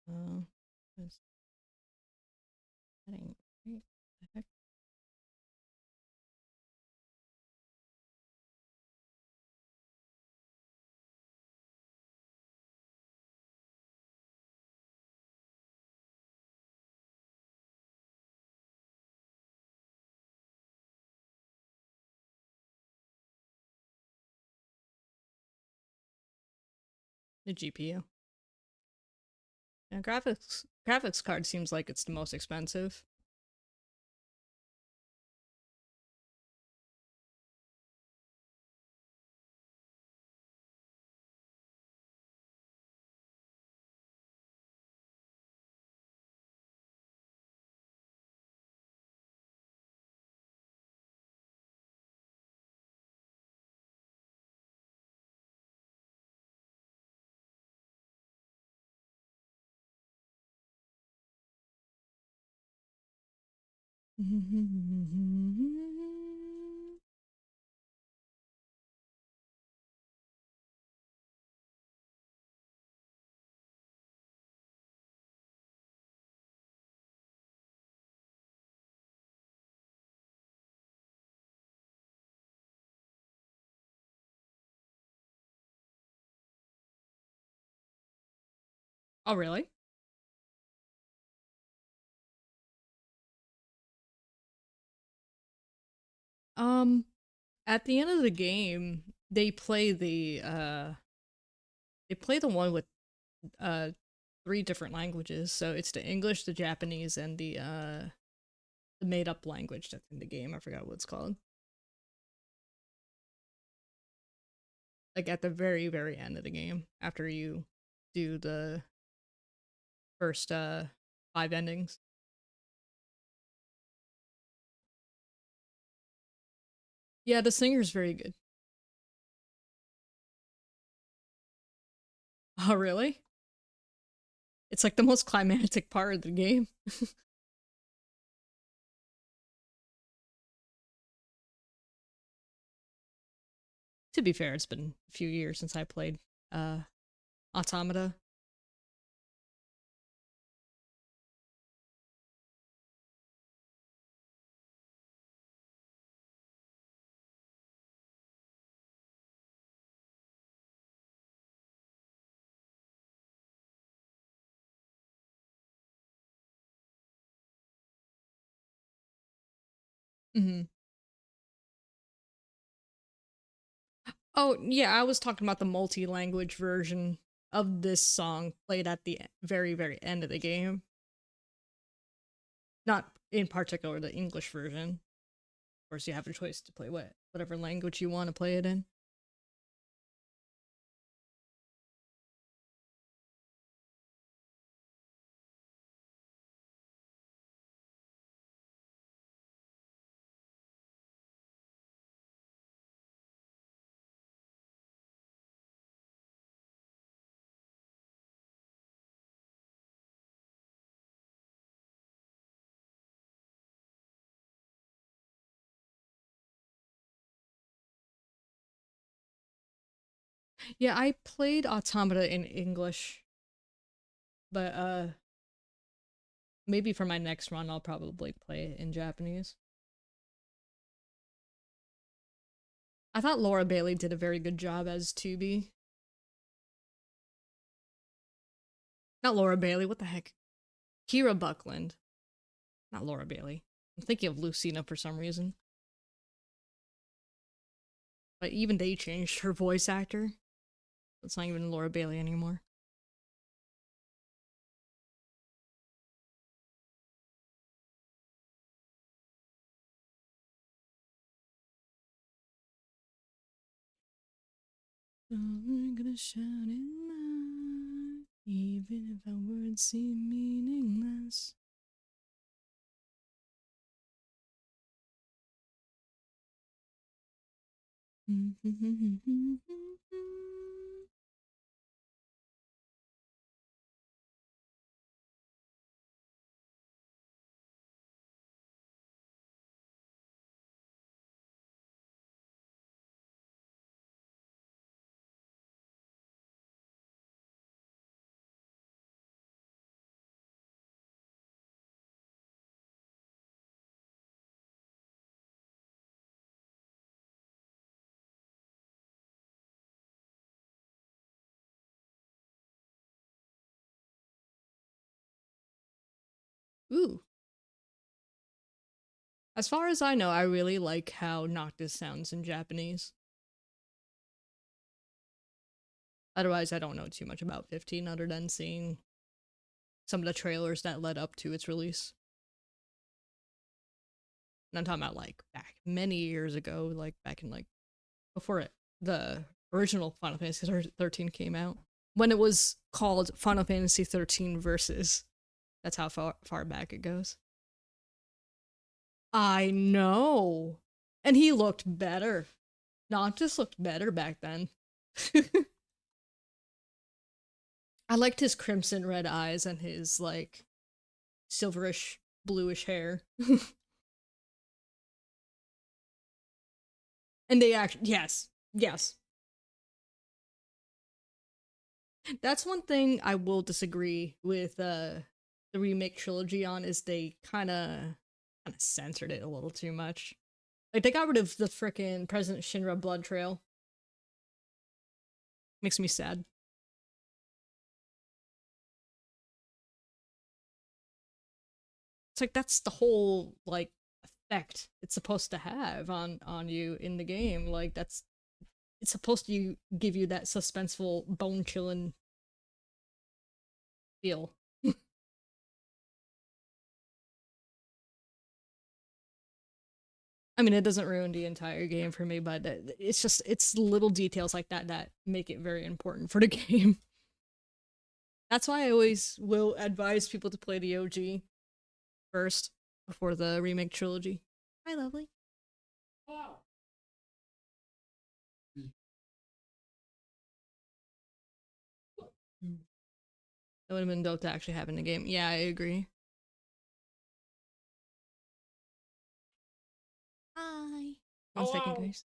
Uh, setting right? The heck? The GPU. Yeah, graphics card seems like it's the most expensive. Oh, really? Um, at the end of the game, they play the one with uh three different languages. So it's the English, the Japanese, and the made up language that's in the game. I forgot what it's called. Like at the very, very end of the game, after you do the first five endings. Yeah, the singer's very good. Oh, really? It's like the most climactic part of the game. To be fair, it's been a few years since I played uh Automata. Hmm. Oh, yeah, I was talking about the multi-language version of this song played at the very, very end of the game. Not in particular the English version. Of course, you have a choice to play whatever language you want to play it in. Yeah, I played Automata in English, but maybe for my next run I'll probably play it in Japanese. I thought Laura Bailey did a very good job as 2B. Not Laura Bailey, what the heck? Kira Buckland. Not Laura Bailey. I'm thinking of Lucina for some reason. But even they changed her voice actor. It's not even Laura Bailey anymore. I'm gonna shout it loud, even if our words seem meaningless. Ooh. As far as I know, I really like how Noctis sounds in Japanese. Otherwise, I don't know too much about 15 other than seeing some of the trailers that led up to its release. And I'm talking about like back many years ago, like back in like before the original Final Fantasy 13 came out. When it was called Final Fantasy 13 Versus. That's how far back it goes. I know. And he looked better. Noctis looked better back then. I liked his crimson red eyes and his like silverish bluish hair. And they actually, yes. That's one thing I will disagree with the remake trilogy on is they kind of censored it a little too much. Like they got rid of the frickin' President Shinra blood trail. Makes me sad. It's like that's the whole like effect it's supposed to have on you in the game. Like that's it's supposed to give you that suspenseful bone chilling feel. I mean, it doesn't ruin the entire game for me, but it's just it's little details like that that make it very important for the game. That's why I always will advise people to play the OG first before the remake trilogy. Hi, lovely. Wow. That would have been dope to actually have in the game. Yeah, I agree. Hi. One second, Hello. guys.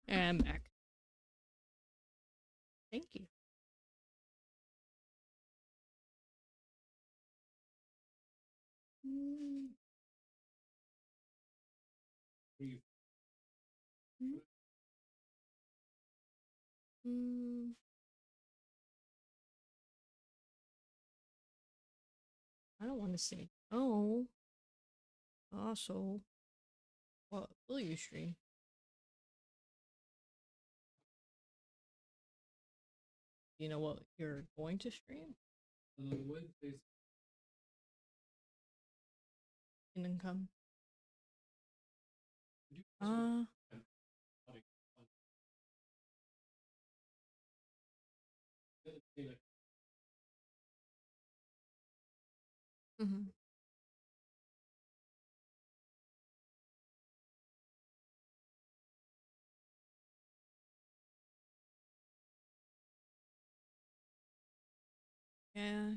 And I'm back. Thank you. I don't want to say no. Also, what will you stream? You know what you're going to stream? Kingdom Come. Uh, mhm. Yeah.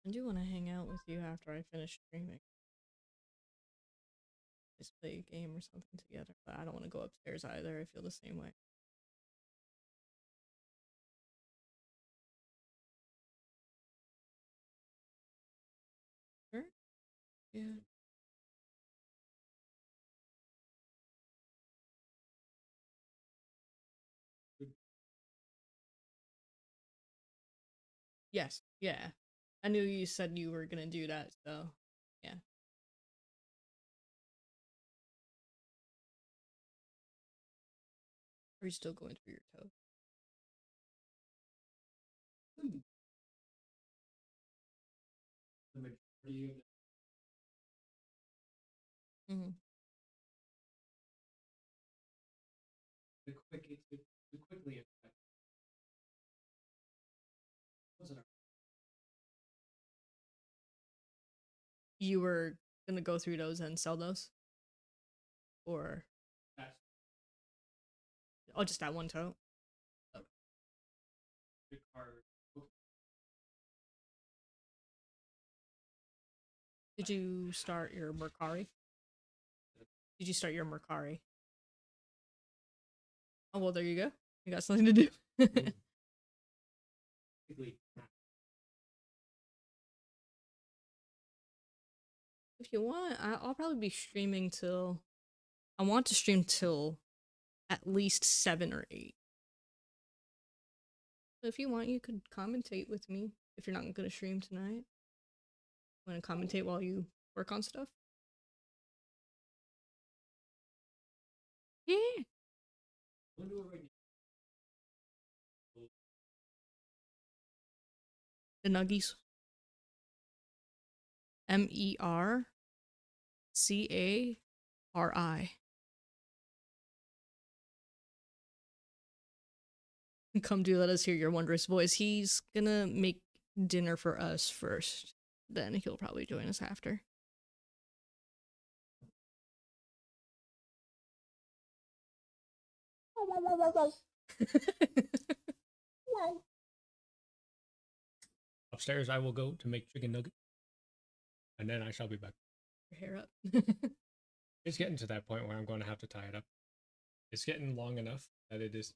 I do want to hang out with you after I finish streaming. Just play a game or something together, but I don't want to go upstairs either. I feel the same way. Sure? Yeah. Yes. Yeah. I knew you said you were gonna do that, so yeah. Are you still going through your toe? Mm-hmm. You were gonna go through those and sell those, or oh, just that one toe. Did you start your Mercari? Did you start your Mercari? Oh well, there you go. You got something to do. If you want, I'll probably be streaming till. I want to stream till at least 7 or 8. So if you want, you could commentate with me if you're not gonna stream tonight. Want to commentate while you work on stuff? Yeah. The Nuggies. Mercari. Come do let us hear your wondrous voice. He's gonna make dinner for us first. Then he'll probably join us after. Upstairs, I will go to make chicken nugget, and then I shall be back. Your hair up. It's getting to that point where I'm going to have to tie it up. It's getting long enough that it is.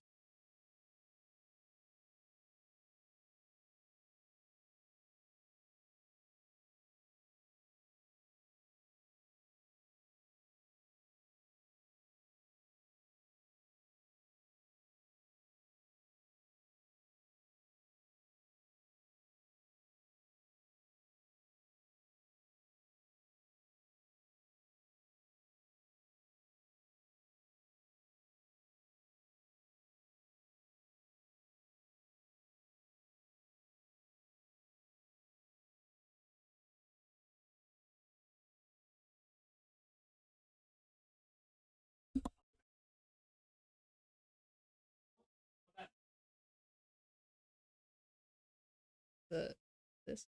This?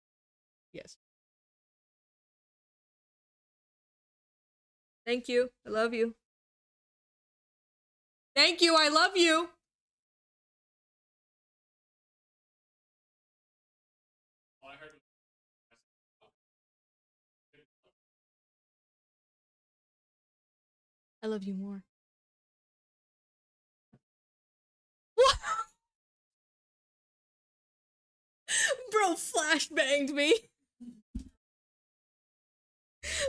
Yes. Thank you. I love you. Thank you. I love you. love you more. What? Bro, flashbanged me.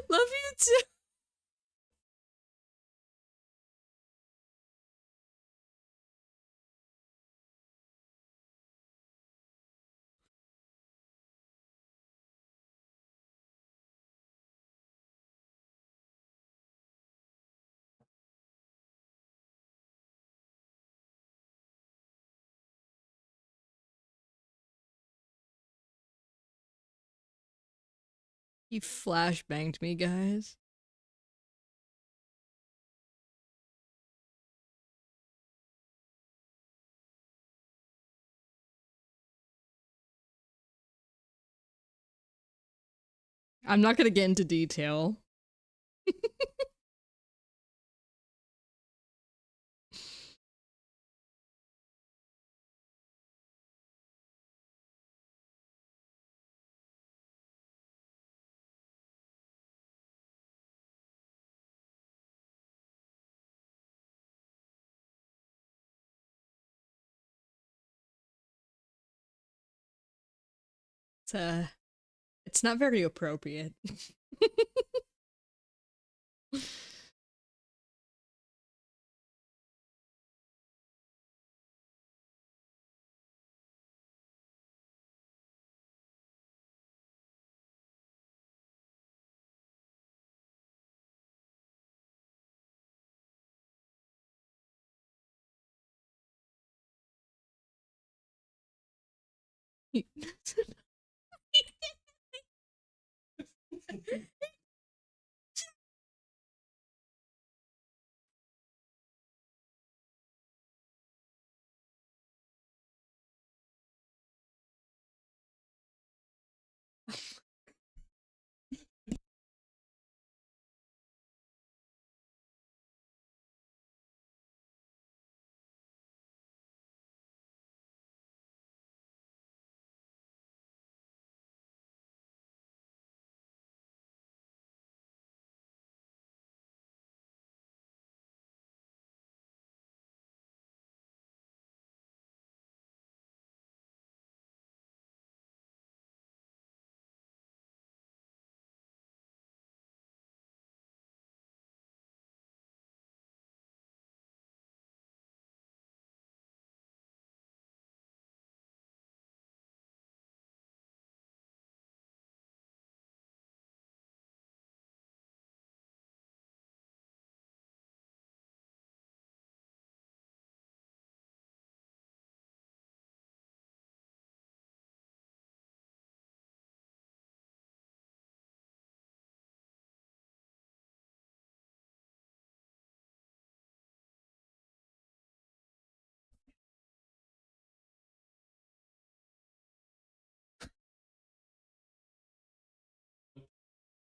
Love you too. He flashbanged me, guys. I'm not gonna get into detail. It's not very appropriate.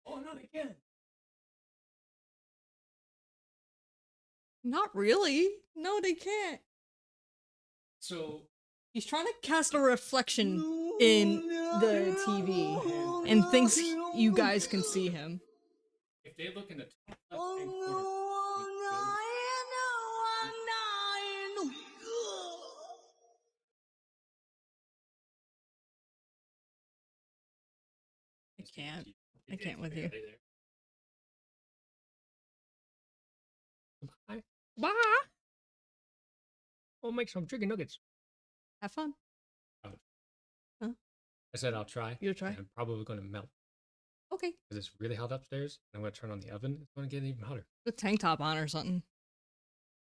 Oh no, they can't. Not really. No, they can't. So He's trying to cast a reflection in the TV and thinks you guys can see him. if they look in the top left-hand corner, I can't. I can't with you. Hi. Bye. We'll make some chicken nuggets. Have fun. I said I'll try. You'll try? And I'm probably going to melt Okay. because it's really hot upstairs. I'm going to turn on the oven. It's going to get even hotter. Put a tank top on or something.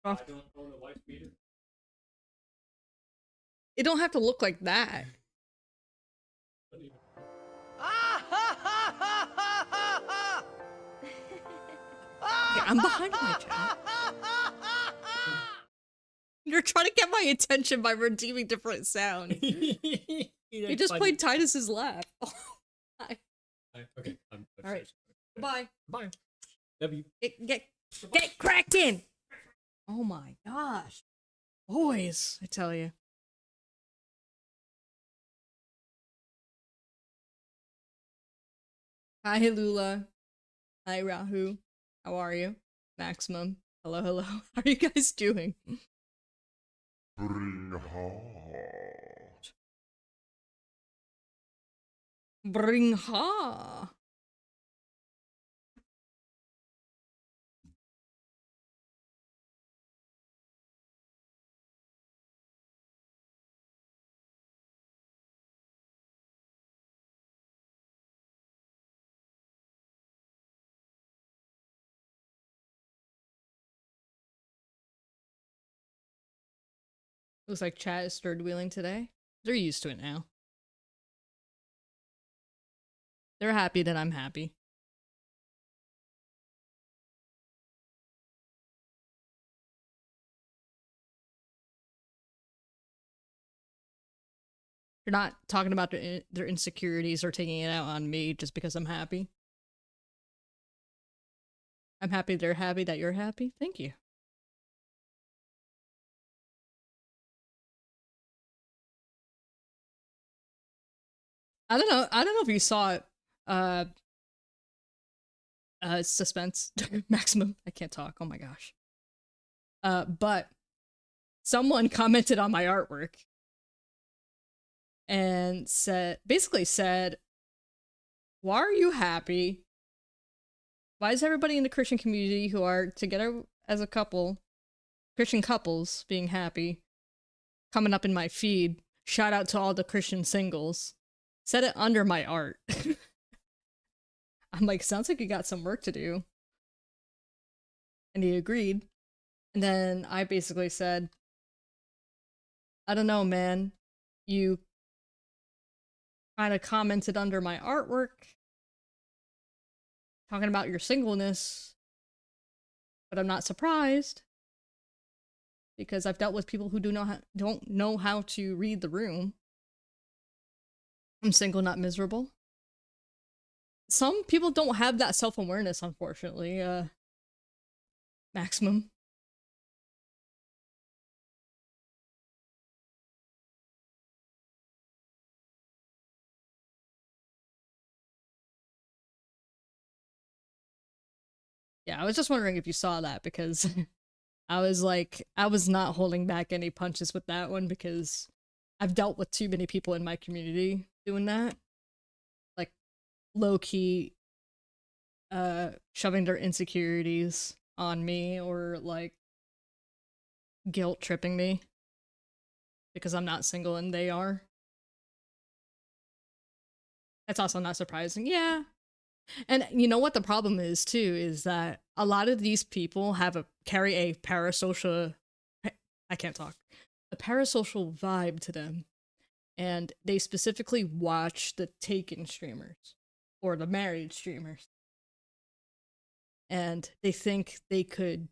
I don't own a wife beater. It don't have to look like that. Okay, I'm behind my chat. You're trying to get my attention by redeeming different sounds. You just played Titus's laugh. Oh, hi. Okay. All right. Bye. Bye. W. Get cracked in. Oh my gosh. Boys, I tell you. Hi, Lula. Hi, Rahu. How are you? Maximum. Hello, hello. How are you guys doing? Bring heart. Bring ha. Looks like chat is third wheeling today. They're used to it now. They're happy that I'm happy. They're not talking about their insecurities or taking it out on me just because I'm happy. I'm happy they're happy that you're happy. Thank you. I don't know. I don't know if you saw it. Suspense maximum. I can't talk. Oh my gosh. But someone commented on my artwork and basically said, why are you happy? Why is everybody in the Christian community who are together as a couple, Christian couples being happy, coming up in my feed? Shout out to all the Christian singles. Set it under my art. I'm like, sounds like you got some work to do. And he agreed. And then I basically said, I don't know, man. You kind of commented under my artwork, talking about your singleness, but I'm not surprised because I've dealt with people who don't know how to read the room. I'm single, not miserable. Some people don't have that self-awareness, unfortunately. Maximum. Yeah, I was just wondering if you saw that because I was like, I was not holding back any punches with that one because I've dealt with too many people in my community doing that. Like, low-key, shoving their insecurities on me or, like, guilt-tripping me because I'm not single and they are. That's also not surprising. Yeah. And you know what the problem is too is that a lot of these people carry a parasocial I can't talk. A parasocial vibe to them. And they specifically watch the taken streamers or the married streamers. And they think they could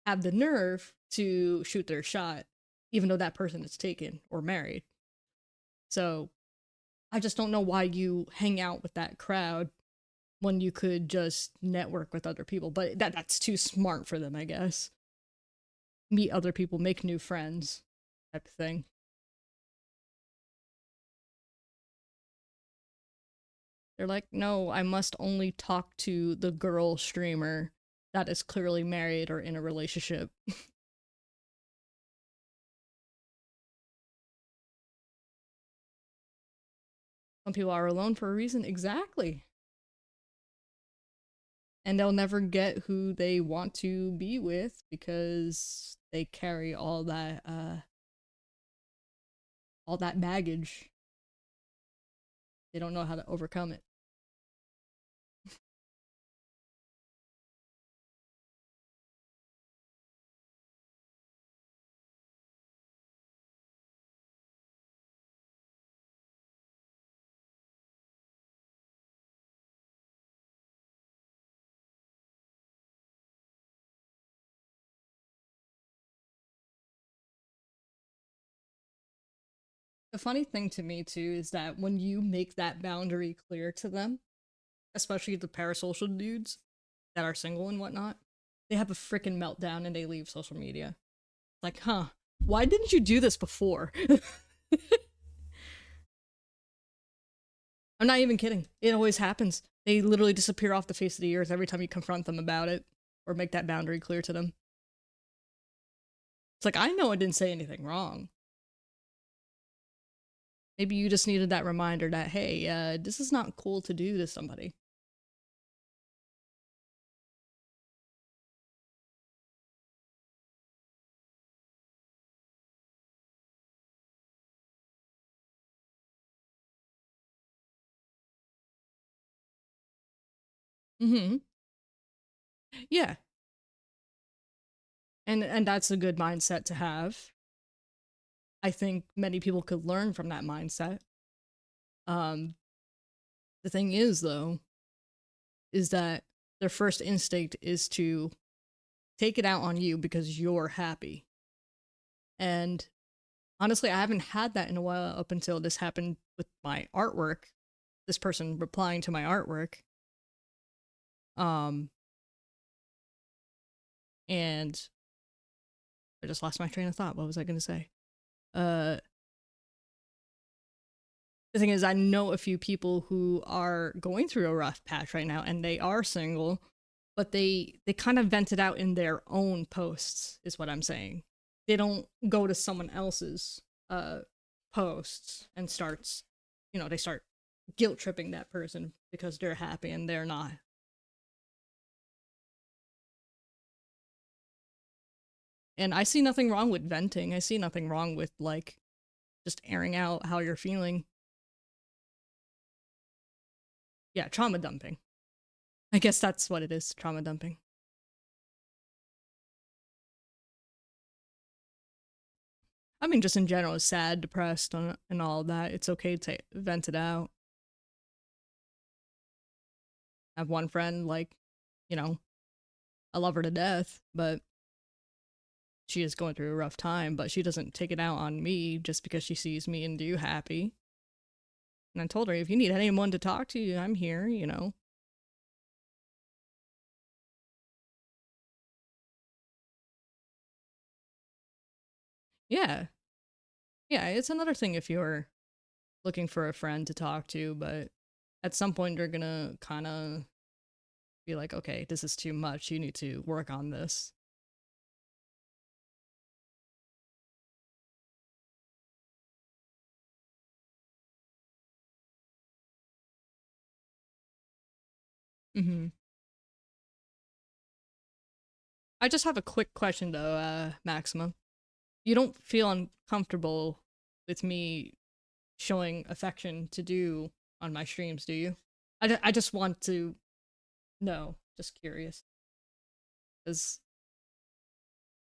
have the nerve to shoot their shot even though that person is taken or married. So I just don't know why you hang out with that crowd when you could just network with other people, but that's too smart for them, I guess. Meet other people, make new friends, type of thing. They're like, no, I must only talk to the girl streamer that is clearly married or in a relationship. Some people are alone for a reason, exactly. And they'll never get who they want to be with because they carry all that baggage. They don't know how to overcome it. The funny thing to me too is that when you make that boundary clear to them, especially the parasocial dudes that are single and whatnot, they have a freaking meltdown and they leave social media. Like, huh, why didn't you do this before? I'm not even kidding. It always happens. They literally disappear off the face of the earth every time you confront them about it or make that boundary clear to them. It's like, I know I didn't say anything wrong. Maybe you just needed that reminder that, hey, this is not cool to do to somebody. Mm-hmm. Yeah. And that's a good mindset to have. I think many people could learn from that mindset. The thing is, though, is that their first instinct is to take it out on you because you're happy. And honestly, I haven't had that in a while up until this happened with my artwork. This person replying to my artwork. And I just lost my train of thought. What was I going to say? The thing is, I know a few people who are going through a rough patch right now, and they are single, but they kind of vent it out in their own posts, is what I'm saying. They don't go to someone else's posts and they start guilt tripping that person because they're happy and they're not. And I see nothing wrong with venting. I see nothing wrong with, like, just airing out how you're feeling. Yeah, trauma dumping. I guess that's what it is, trauma dumping. I mean, just in general, sad, depressed, and all that. It's okay to vent it out. I have one friend, like, I love her to death, but she is going through a rough time, but she doesn't take it out on me just because she sees me and you happy. And I told her, if you need anyone to talk to, I'm here, Yeah. Yeah, it's another thing if you're looking for a friend to talk to, but at some point they're gonna kind of be like, okay, this is too much. You need to work on this. Mm-hmm. I just have a quick question though, Maxima. You don't feel uncomfortable with me showing affection to do on my streams, do you? I just want to know, just curious. Because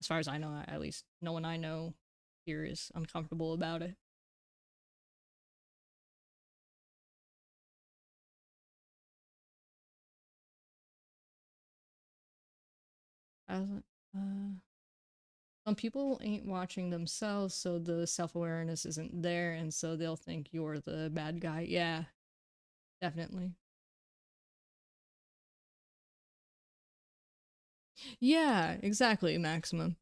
as far as I know, at least no one I know here is uncomfortable about it. As, some people ain't watching themselves, so the self-awareness isn't there, and so they'll think you're the bad guy. Yeah, definitely. Yeah, exactly, Maximum.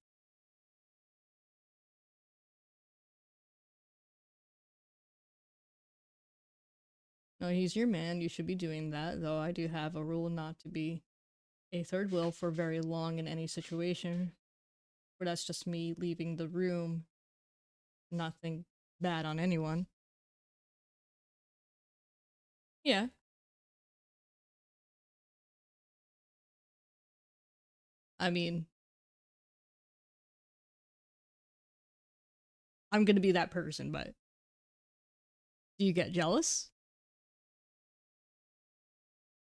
No, he's your man. You should be doing that, though I do have a rule not to be a third wheel for very long in any situation. Or that's just me leaving the room. Nothing bad on anyone. Yeah. I mean, I'm gonna be that person, but do you get jealous?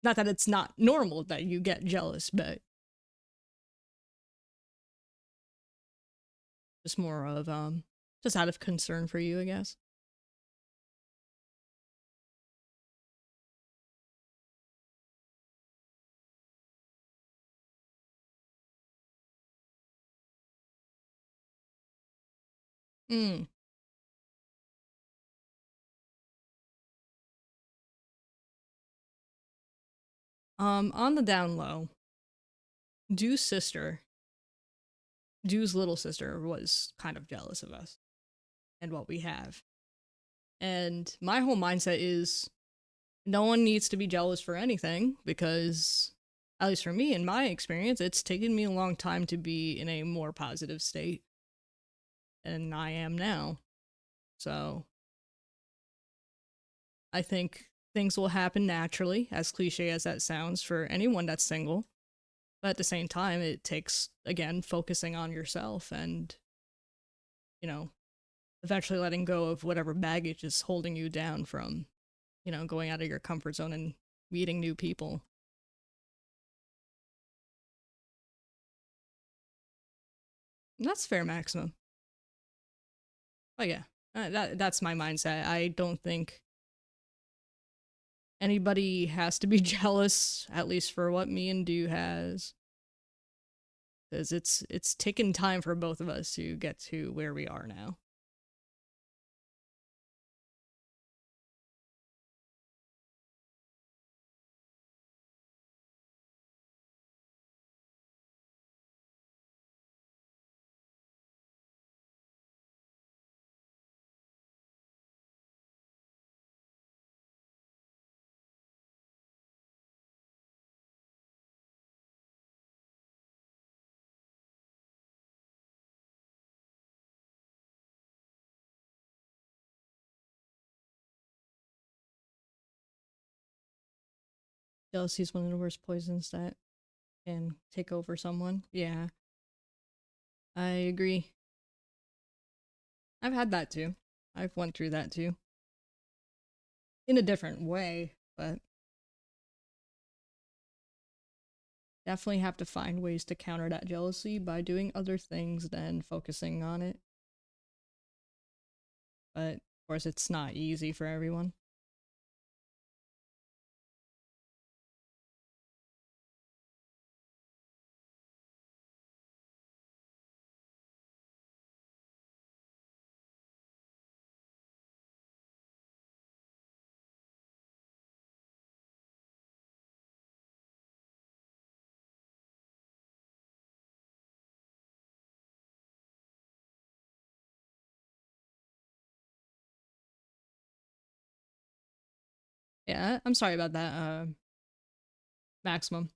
Not that it's not normal that you get jealous, but just more of just out of concern for you, I guess. Mm. On the down low, Dew's little sister was kind of jealous of us and what we have. And my whole mindset is no one needs to be jealous for anything because, at least for me, in my experience, it's taken me a long time to be in a more positive state. than I am now. So I think things will happen naturally, as cliche as that sounds for anyone that's single. But at the same time, it takes, again, focusing on yourself and, you know, eventually letting go of whatever baggage is holding you down from, you know, going out of your comfort zone and meeting new people. And that's fair, Maximum. Oh yeah, that's my mindset. I don't think anybody has to be jealous, at least for what me and Do has, because it's taken time for both of us to get to where we are now. Jealousy is one of the worst poisons that can take over someone. Yeah, I agree. I've had that too. I've went through that too. In a different way, but definitely have to find ways to counter that jealousy by doing other things than focusing on it. But of course, it's not easy for everyone. Yeah, I'm sorry about that, Maximum.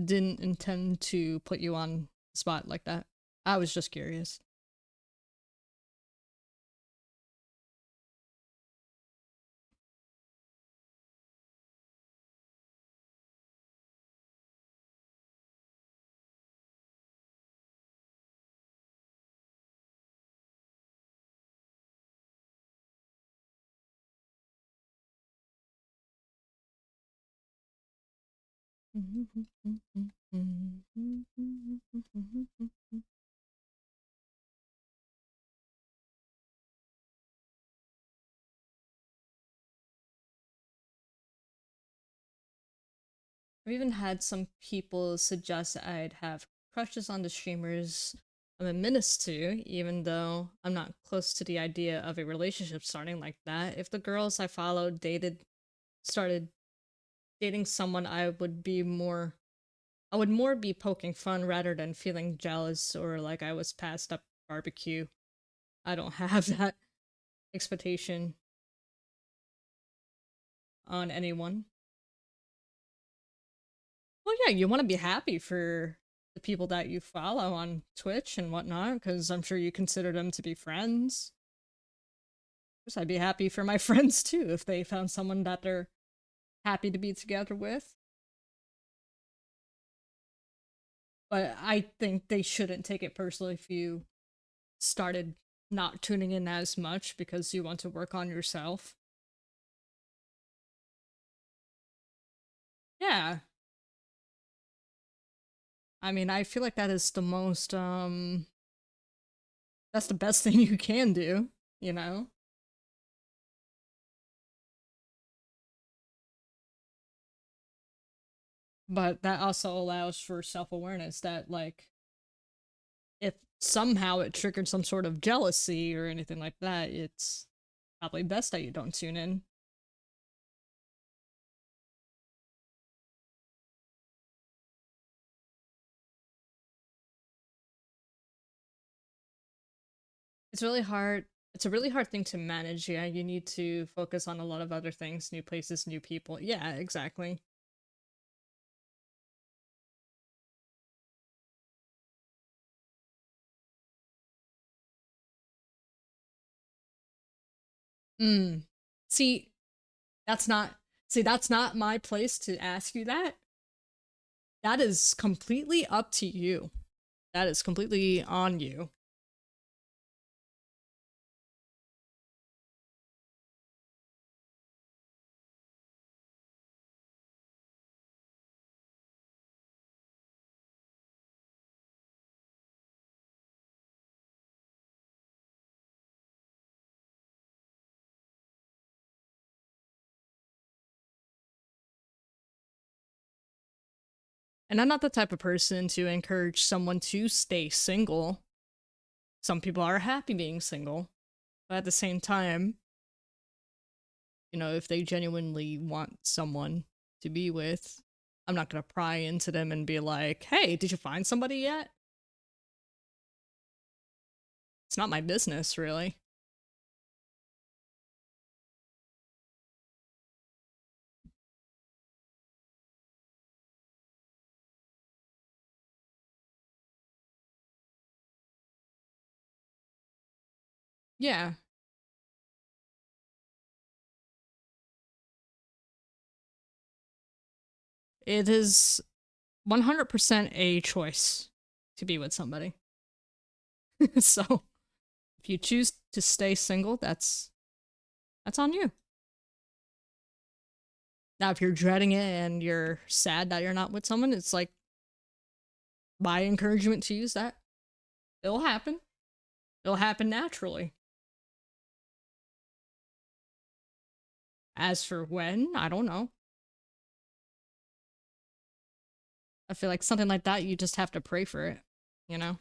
Didn't intend to put you on the spot like that. I was just curious. I've even had some people suggest I'd have crushes on the streamers I'm a menace to, even though I'm not close to the idea of a relationship starting like that. If the girls I followed started dating someone, I would more be poking fun rather than feeling jealous or like I was passed up barbecue. I don't have that expectation on anyone. Well, yeah, you want to be happy for the people that you follow on Twitch and whatnot, because I'm sure you consider them to be friends. Of course, I'd be happy for my friends too if they found someone that they're happy to be together with. But I think they shouldn't take it personally if you started not tuning in as much because you want to work on yourself. Yeah. I mean, I feel like that is the most, that's the best thing you can do, you know? But that also allows for self-awareness that, like, if somehow it triggered some sort of jealousy or anything like that, it's probably best that you don't tune in. It's really hard. It's a really hard thing to manage. Yeah, you need to focus on a lot of other things, new places, new people. Yeah, exactly. Mm. See, that's not my place to ask you that. That is completely up to you. That is completely on you. And I'm not the type of person to encourage someone to stay single. Some people are happy being single, but at the same time, you know, if they genuinely want someone to be with, I'm not gonna pry into them and be like, hey, did you find somebody yet? It's not my business, really. Yeah, it is 100% a choice to be with somebody. So, if you choose to stay single, that's on you. Now, if you're dreading it and you're sad that you're not with someone, it's like my encouragement to use that. It'll happen. It'll happen naturally. As for when, I don't know. I feel like something like that, you just have to pray for it, you know?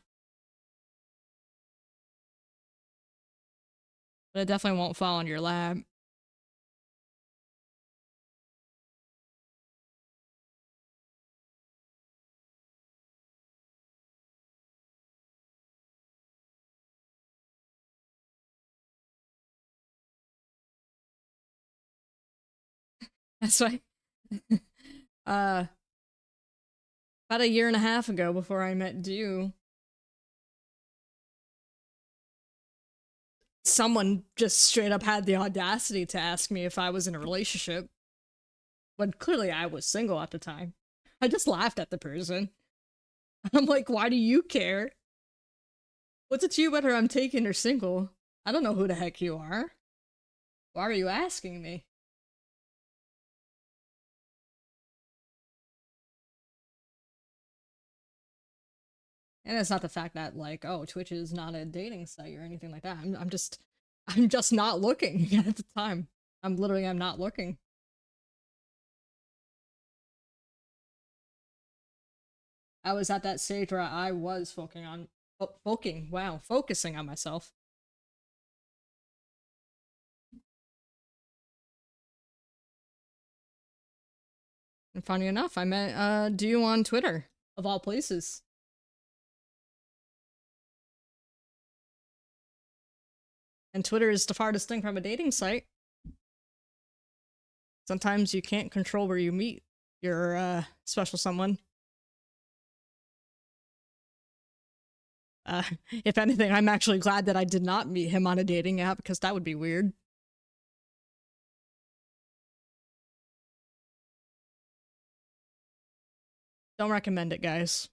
But it definitely won't fall on your lap. That's why. uh, about a year and a half ago, before I met Dew, someone just straight up had the audacity to ask me if I was in a relationship, when clearly I was single at the time. I just laughed at the person. I'm like, why do you care? What's it to you whether I'm taken or single? I don't know who the heck you are. Why are you asking me? And it's not the fact that, like, oh, Twitch is not a dating site or anything like that. I'm just not looking at the time. I'm not looking. I was at that stage where I was focusing on myself. And funny enough, I met Dew on Twitter, of all places. And Twitter is the farthest thing from a dating site. Sometimes you can't control where you meet your special someone. Uh, if anything, I'm actually glad that I did not meet him on a dating app, because that would be weird. Don't recommend it, guys.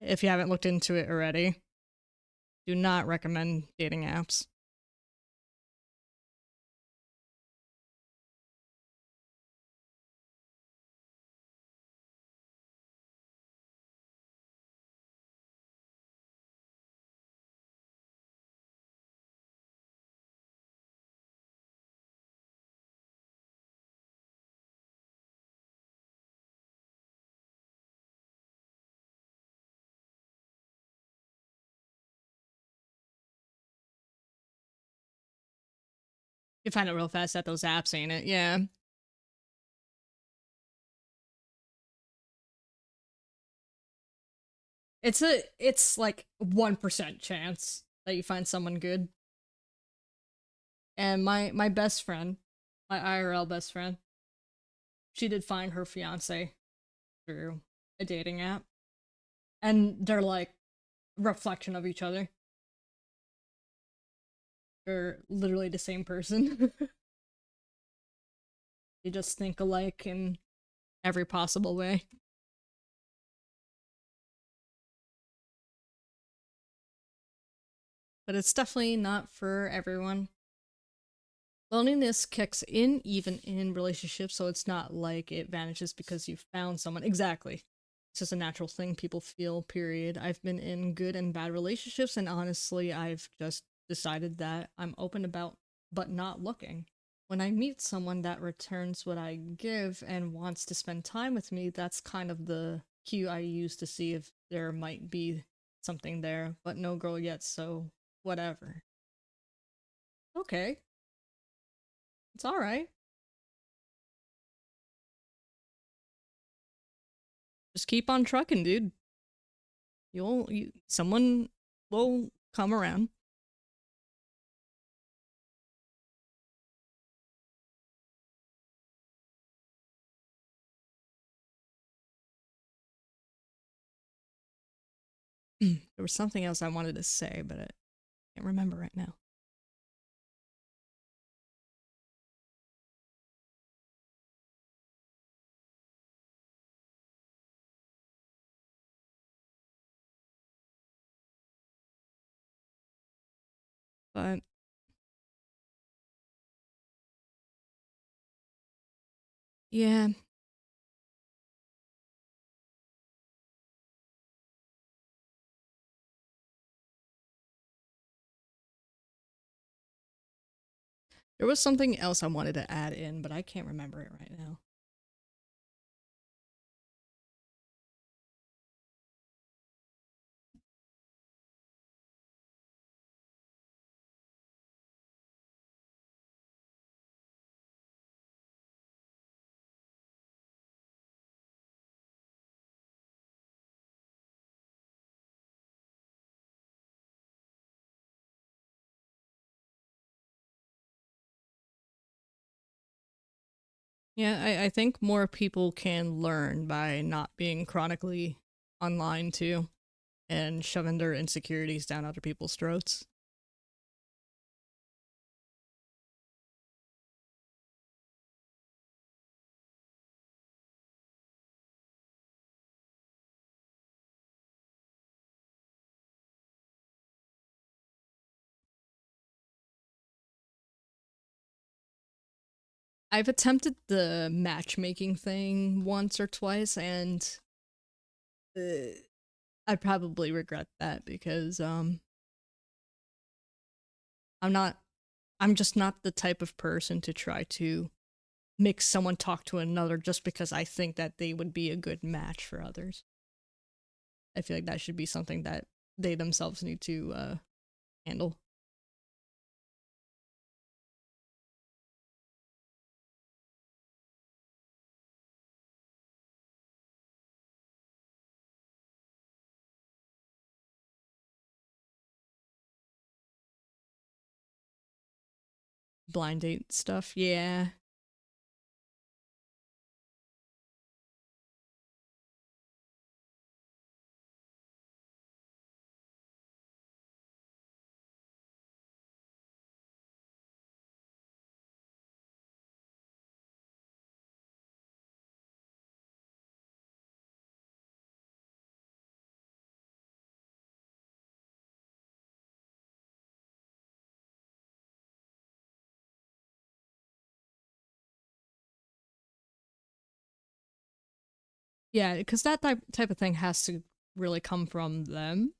If you haven't looked into it already, do not recommend dating apps. You find it real fast at those apps, ain't it? Yeah. It's like 1% chance that you find someone good. And my best friend, my IRL best friend, she did find her fiance through a dating app. And they're like reflection of each other. You're literally the same person. You just think alike in every possible way. But it's definitely not for everyone. Loneliness kicks in even in relationships, so it's not like it vanishes because you found someone. Exactly. It's just a natural thing people feel, period. I've been in good and bad relationships, and honestly, I've just decided that I'm open about but not looking. When I meet someone that returns what I give and wants to spend time with me, that's kind of the cue I use to see if there might be something there, but no girl yet, so whatever. Okay. It's alright. Just keep on trucking, dude. Someone will come around. There was something else I wanted to say, but I can't remember right now. But yeah, there was something else I wanted to add in, but I can't remember it right now. Yeah, I think more people can learn by not being chronically online too and shoving their insecurities down other people's throats. I've attempted the matchmaking thing once or twice, and I probably regret that because I'm not I'm just not the type of person to try to make someone talk to another just because I think that they would be a good match for others. I feel like that should be something that they themselves need to handle. Blind date stuff, yeah. Yeah, because that type of thing has to really come from them.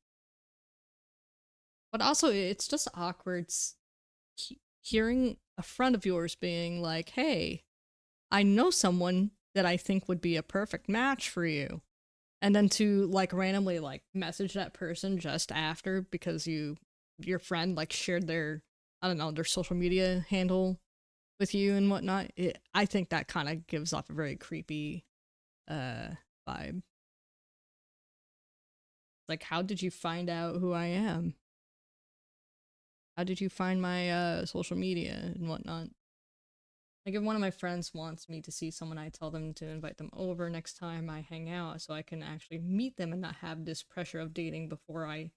But also, it's just awkward hearing a friend of yours being like, hey, I know someone that I think would be a perfect match for you. And then to like randomly like message that person just after because your friend like shared their, I don't know, their social media handle with you and whatnot. I think that kind of gives off a very creepy vibe. Like, how did you find out who I am? How did you find my social media and whatnot? Like, if one of my friends wants me to see someone, I tell them to invite them over next time I hang out so I can actually meet them and not have this pressure of dating before I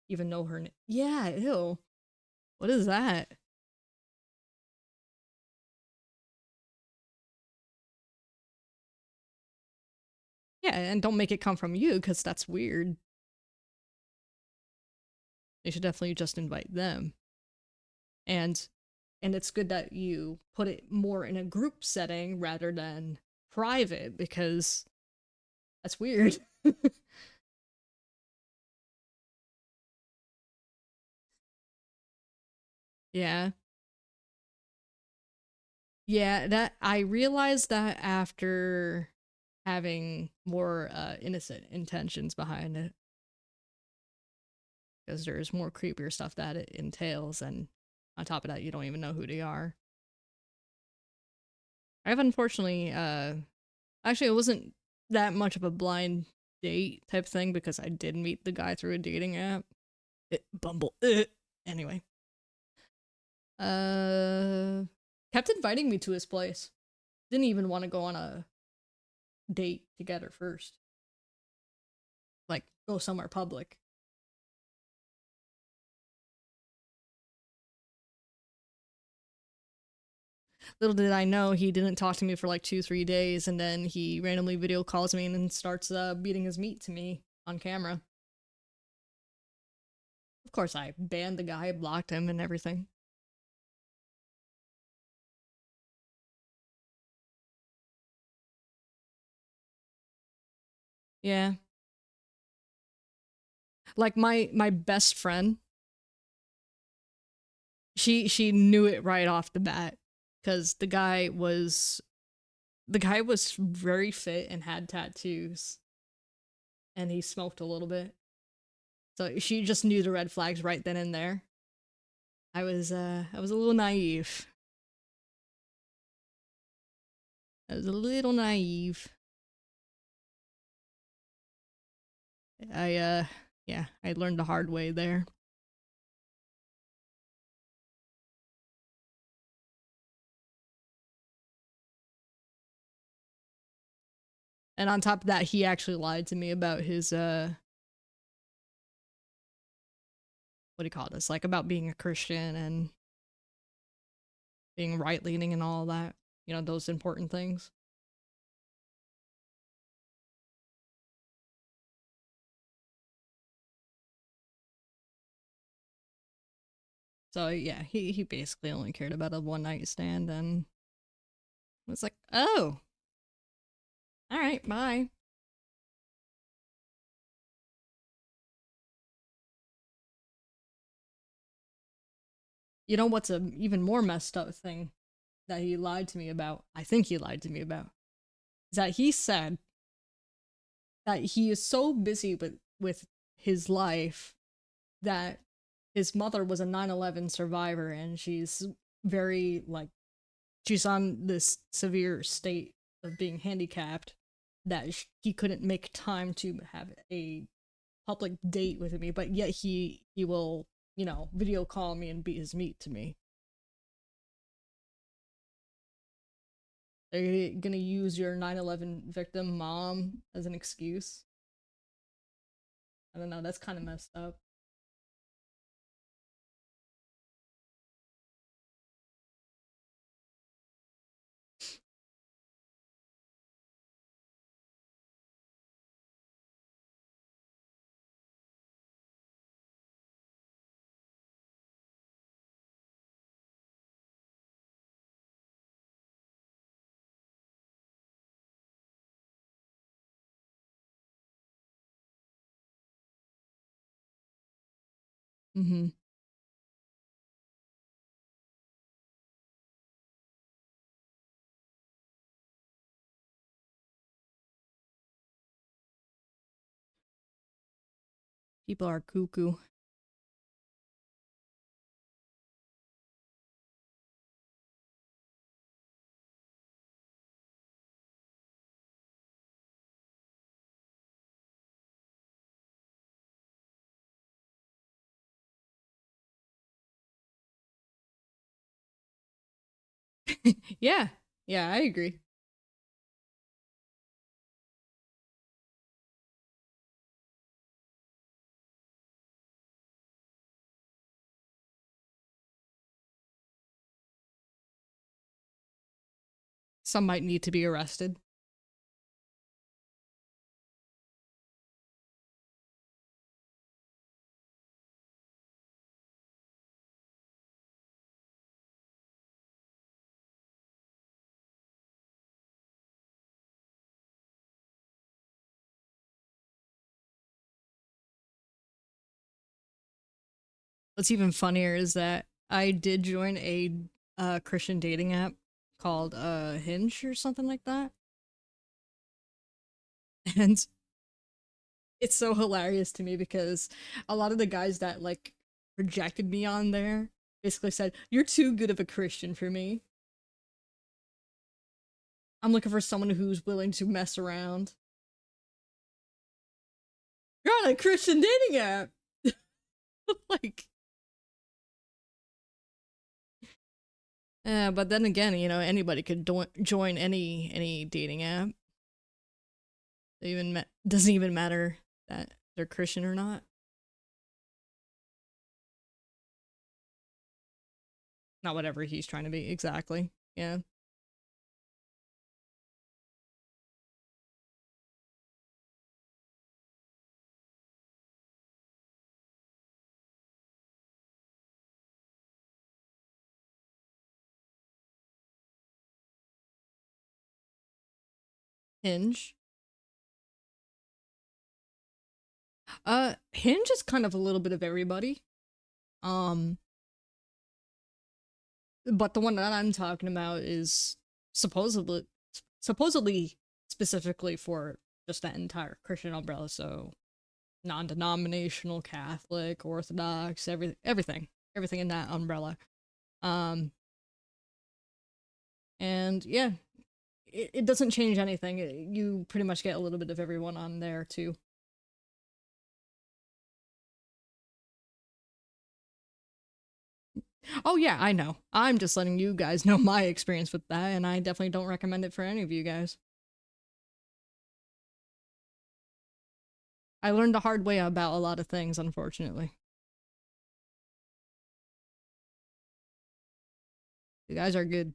even know her. Yeah, ew. What is that? Yeah, and don't make it come from you, because that's weird. You should definitely just invite them. And it's good that you put it more in a group setting rather than private, because that's weird. Yeah. Yeah, that I realized that after having more innocent intentions behind it, because there's more creepier stuff that it entails, and on top of that, you don't even know who they are. I've unfortunately, actually, it wasn't that much of a blind date type thing, because I did meet the guy through a dating app. Bumble. Anyway. Kept inviting me to his place. Didn't even want to go on a date together first. Like, go somewhere public. Little did I know, he didn't talk to me for like 2-3 days, and then he randomly video calls me and then starts beating his meat to me on camera. Of course, I banned the guy, blocked him, and everything. Yeah. Like my best friend, she knew it right off the bat, because the guy was very fit and had tattoos, and he smoked a little bit. So she just knew the red flags right then and there. I was a little naive. I was a little naive. Yeah, I learned the hard way there. And on top of that, he actually lied to me about his what do you call this? Like, about being a Christian and being right leaning and all that. You know, those important things. So yeah, he basically only cared about a one night stand, and was like, oh, all right, bye. You know what's a even more messed up thing that he lied to me about? I think he lied to me about is that he said that he is so busy with his life that his mother was a 9/11 survivor, and she's very, like, she's on this severe state of being handicapped, that he couldn't make time to have a public date with me, but yet he will, you know, video call me and beat his meat to me. They're gonna use your 9/11 victim mom as an excuse. I don't know, that's kind of messed up. Mm-hmm. People are cuckoo. Yeah, yeah, I agree. Some might need to be arrested. What's even funnier is that I did join a Christian dating app called Hinge or something like that. And it's so hilarious to me because a lot of the guys that like rejected me on there basically said, "You're too good of a Christian for me. I'm looking for someone who's willing to mess around." You're on a Christian dating app. Like, but then again, you know, anybody could join any dating app. It even doesn't even matter that they're Christian or not. Not whatever he's trying to be, exactly. Yeah. Hinge. Hinge is kind of a little bit of everybody. Um, but the one that I'm talking about is supposedly specifically for just that entire Christian umbrella, so non-denominational, Catholic, Orthodox, everything in that umbrella. Um, and yeah, it doesn't change anything. You pretty much get a little bit of everyone on there too. Oh yeah, I know. I'm just letting you guys know my experience with that, and I definitely don't recommend it for any of you guys. I learned the hard way about a lot of things, unfortunately. You guys are good.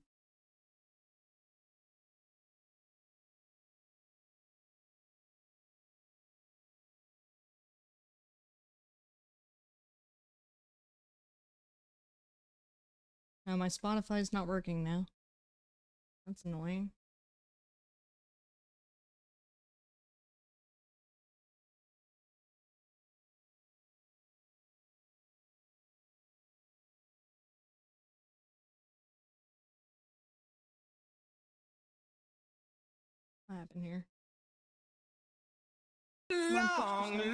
Now my Spotify's not working now. That's annoying. What happened here? Long, long,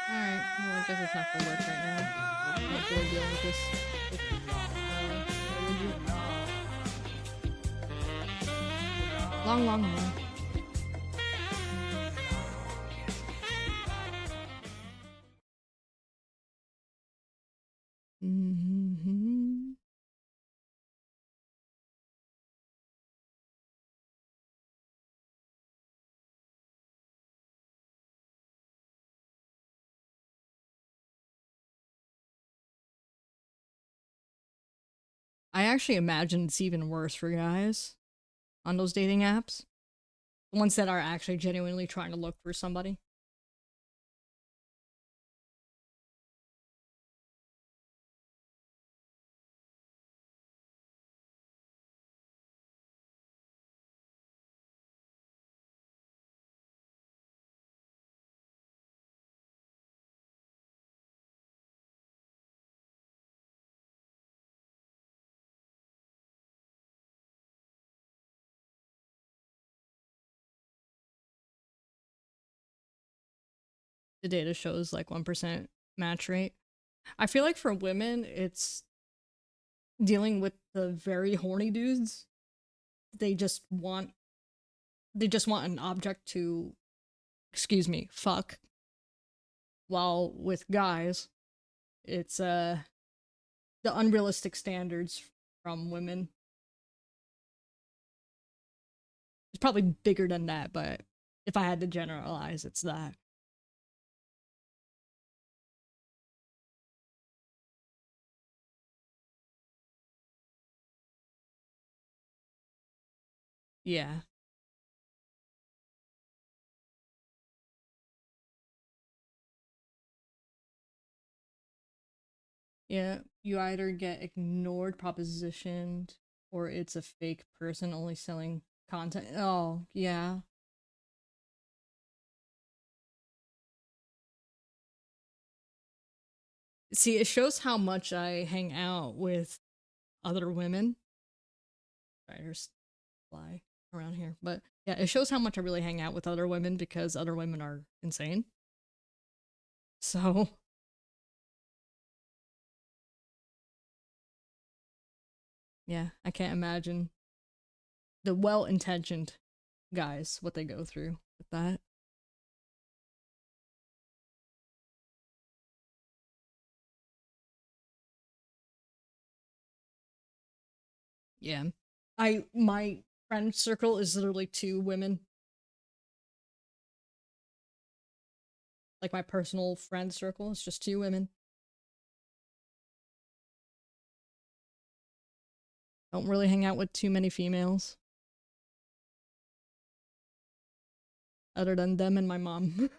Alright, well I guess it's not gonna work right now. Not really dealing with this. Long, long, long. Mm-hmm. I actually imagine it's even worse for guys on those dating apps. The ones that are actually genuinely trying to look for somebody. The data shows like 1% match rate. I feel like for women, it's dealing with the very horny dudes. They just want an object to, excuse me, fuck. While with guys, it's the unrealistic standards from women. It's probably bigger than that, but if I had to generalize, it's that. Yeah. Yeah, you either get ignored, propositioned, or it's a fake person only selling content. Oh, yeah. See, it shows how much I hang out with other women. Spiders fly around here. But yeah, it shows how much I really hang out with other women because other women are insane. So, yeah, I can't imagine the well-intentioned guys what they go through with that. Yeah. My friend circle is literally 2 women. Like my personal friend circle is just 2 women. Don't really hang out with too many females. Other than them and my mom.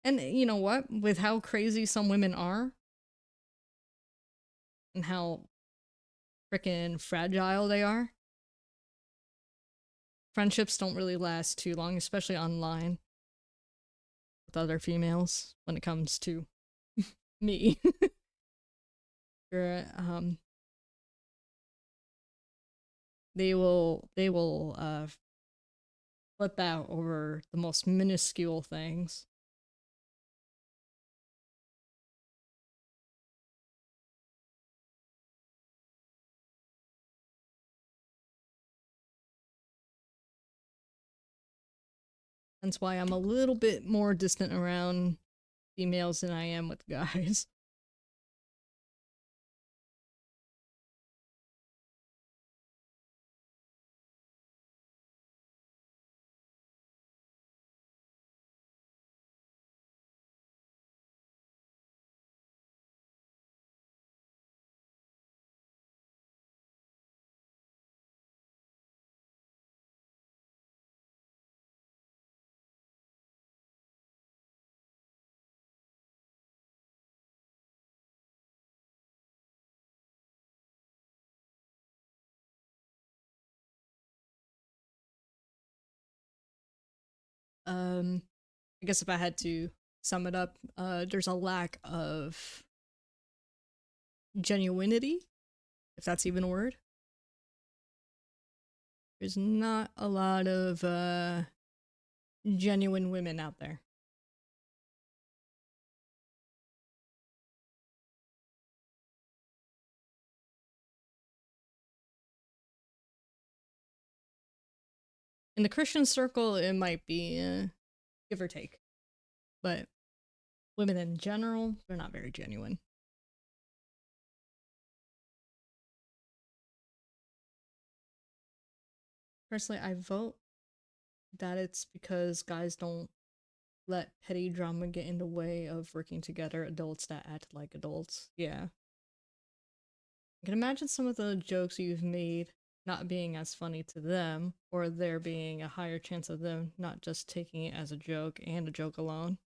And you know what? With how crazy some women are and how freaking fragile they are, friendships don't really last too long, especially online with other females when it comes to me. Or, they will flip out over the most minuscule things. That's why I'm a little bit more distant around females than I am with guys. I guess if I had to sum it up, there's a lack of genuinity, if that's even a word. There's not a lot of genuine women out there. In the Christian circle, it might be give or take, but women in general, they're not very genuine. Personally, I vote that it's because guys don't let petty drama get in the way of working together, adults that act like adults. Yeah. I can imagine some of the jokes you've made not being as funny to them, or there being a higher chance of them not just taking it as a joke and a joke alone.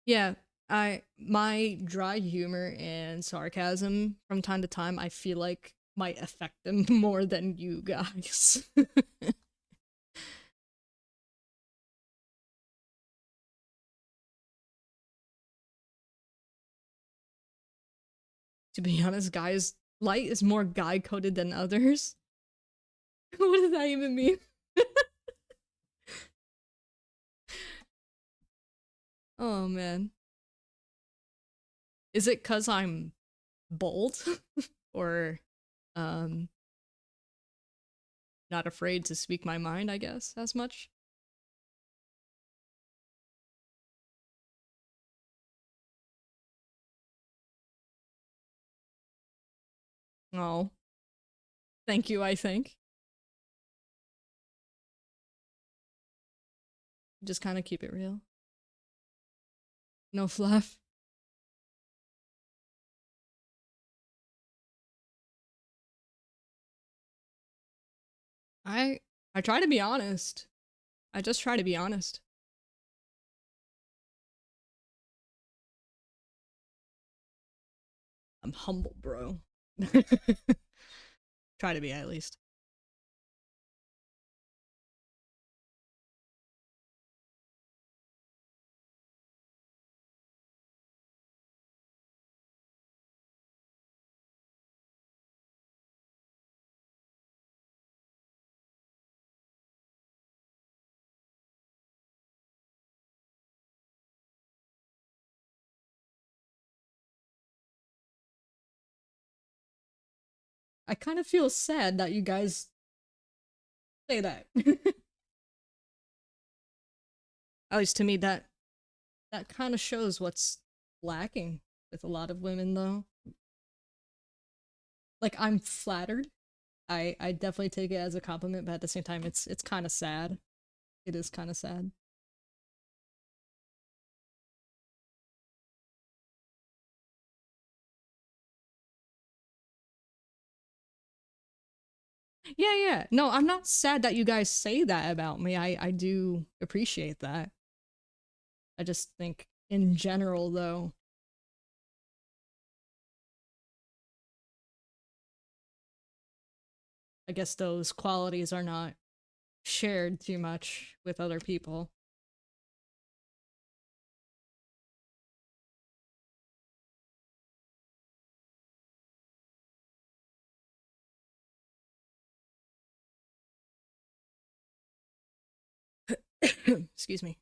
Yeah, my dry humor and sarcasm from time to time I feel like might affect them more than you guys. To be honest, guys, light is more guy coded than others. What does that even mean? Oh man. Is it cuz I'm bold or um not afraid to speak my mind, I guess, as much? Oh, thank you, I think. Just kind of keep it real. No fluff. I try to be honest. I just try to be honest. I'm humble, bro. Try to be at least. I kind of feel sad that you guys say that. At least to me, that kind of shows what's lacking with a lot of women, though. Like, I'm flattered. I definitely take it as a compliment, but at the same time, it's kind of sad. It is kind of sad. Yeah, yeah. No, I'm not sad that you guys say that about me. I do appreciate that. I just think in general, though, I guess those qualities are not shared too much with other people. Excuse me.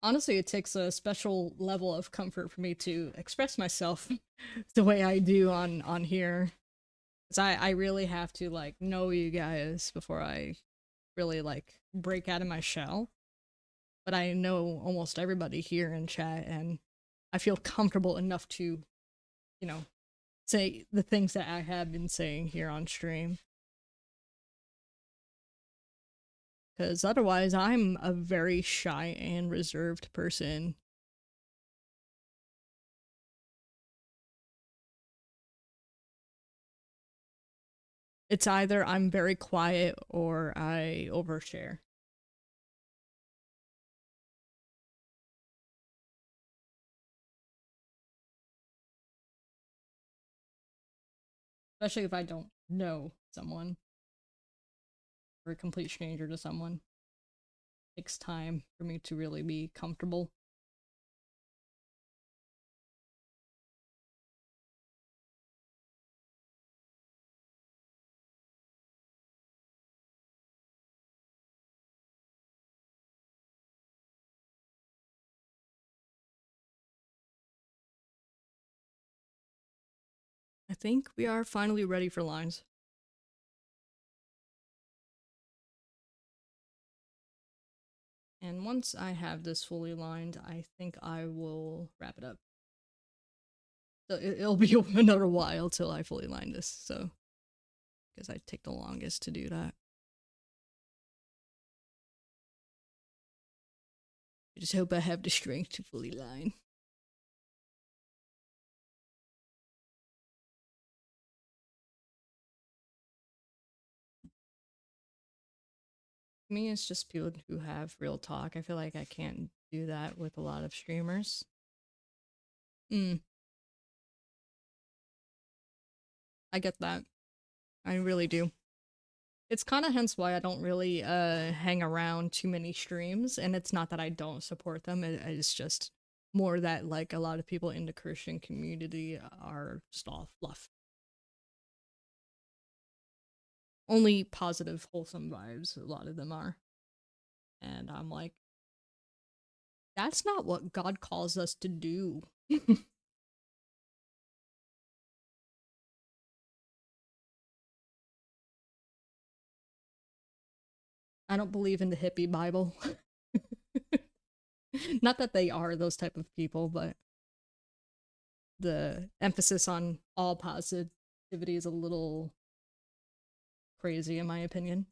Honestly, it takes a special level of comfort for me to express myself the way I do on here. 'Cause I really have to, like, know you guys before I really, like, break out of my shell. But I know almost everybody here in chat, and I feel comfortable enough to, you know, say the things that I have been saying here on stream. Because otherwise, I'm a very shy and reserved person. It's either I'm very quiet or I overshare. Especially if I don't know someone. Or a complete stranger to someone. It takes time for me to really be comfortable. I think we are finally ready for lines. And once I have this fully lined, I think I will wrap it up. So it'll be another while till I fully line this, so. Because I take the longest to do that. I just hope I have the strength to fully line. Me, it's just people who have real talk. I feel like I can't do that with a lot of streamers. I get that. I really do. It's kind of hence why I don't really hang around too many streams, and it's not that I don't support them. It's just more that, like, a lot of people in the Christian community are just all fluff. Only positive, wholesome vibes, a lot of them are. And I'm like, that's not what God calls us to do. I don't believe in the hippie Bible. Not that they are those type of people, but the emphasis on all positivity is a little crazy in my opinion.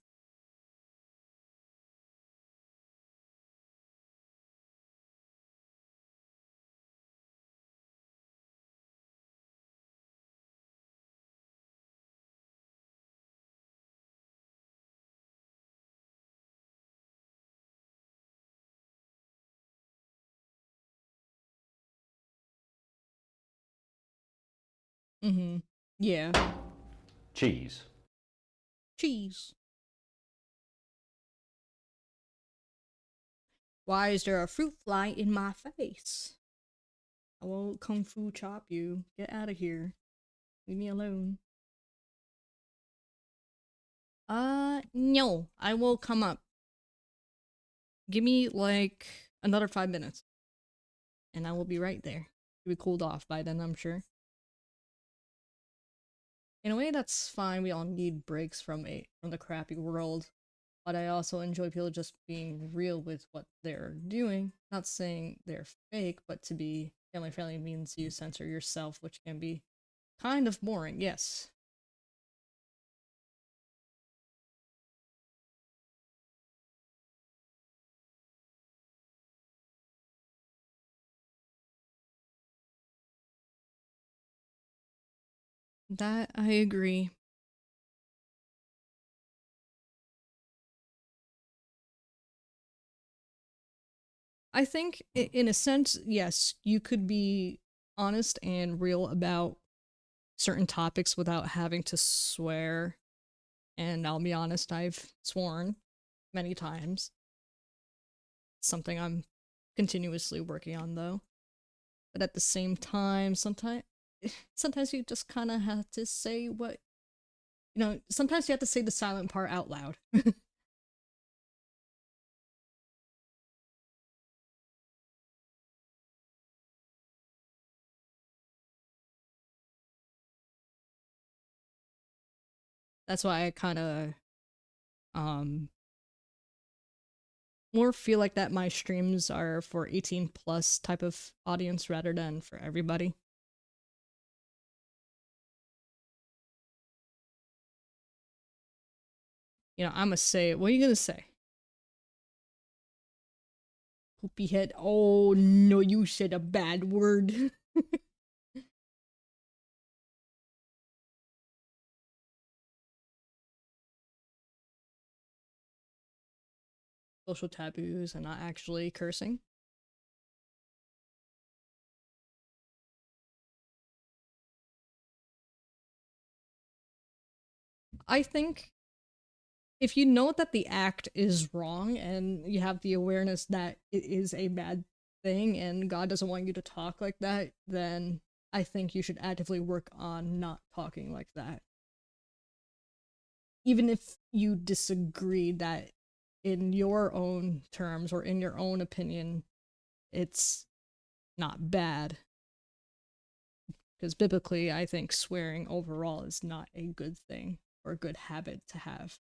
Mm-hmm. Yeah. Cheese. Cheese. Why is there a fruit fly in my face? I will kung fu chop you. Get out of here. Leave me alone. No. I will come up. Give me, like, another 5 minutes. And I will be right there. You'll be cooled off by then, I'm sure. In a way, that's fine. We all need breaks from the crappy world. But I also enjoy people just being real with what they're doing. Not saying they're fake, but to be family friendly means you censor yourself, which can be kind of boring, yes. That I agree. I think, in a sense, yes, you could be honest and real about certain topics without having to swear. And I'll be honest, I've sworn many times. Something I'm continuously working on, though. But at the same time, sometimes you just kind of have to say what, sometimes you have to say the silent part out loud. That's why I kind of more feel like that my streams are for 18 plus type of audience rather than for everybody. I'm gonna say it. What are you gonna say? Poopy head. Oh no, you said a bad word. Social taboos and not actually cursing. I think if you know that the act is wrong and you have the awareness that it is a bad thing and God doesn't want you to talk like that, then I think you should actively work on not talking like that. Even if you disagree that in your own terms or in your own opinion, it's not bad. Because biblically, I think swearing overall is not a good thing or a good habit to have.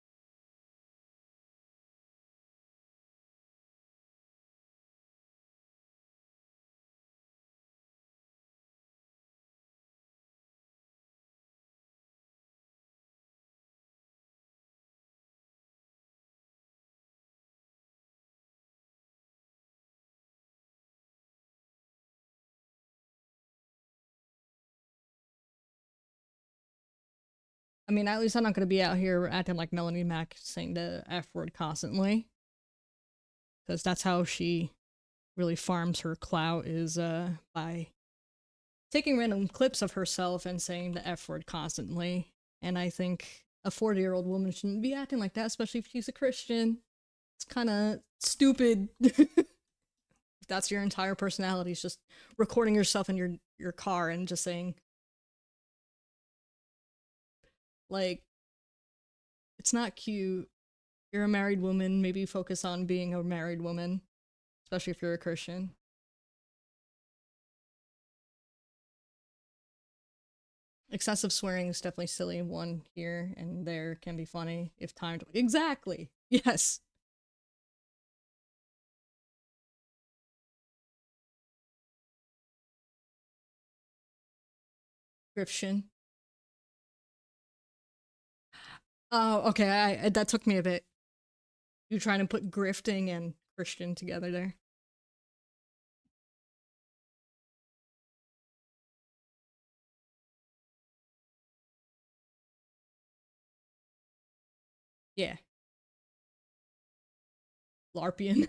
I mean, at least I'm not going to be out here acting like Melanie Mac saying the F word constantly. Because that's how she really farms her clout, is by taking random clips of herself and saying the F word constantly. And I think a 40-year-old woman shouldn't be acting like that, especially if she's a Christian. It's kind of stupid. That's your entire personality, is just recording yourself in your car and just saying, like, it's not cute. You're a married woman, maybe focus on being a married woman, especially if you're a Christian. Excessive swearing is definitely silly. One here and there can be funny if timed. Exactly. Yes. Grifshin. Oh, okay. That took me a bit. You trying to put grifting and Christian together there? Yeah. Larpian.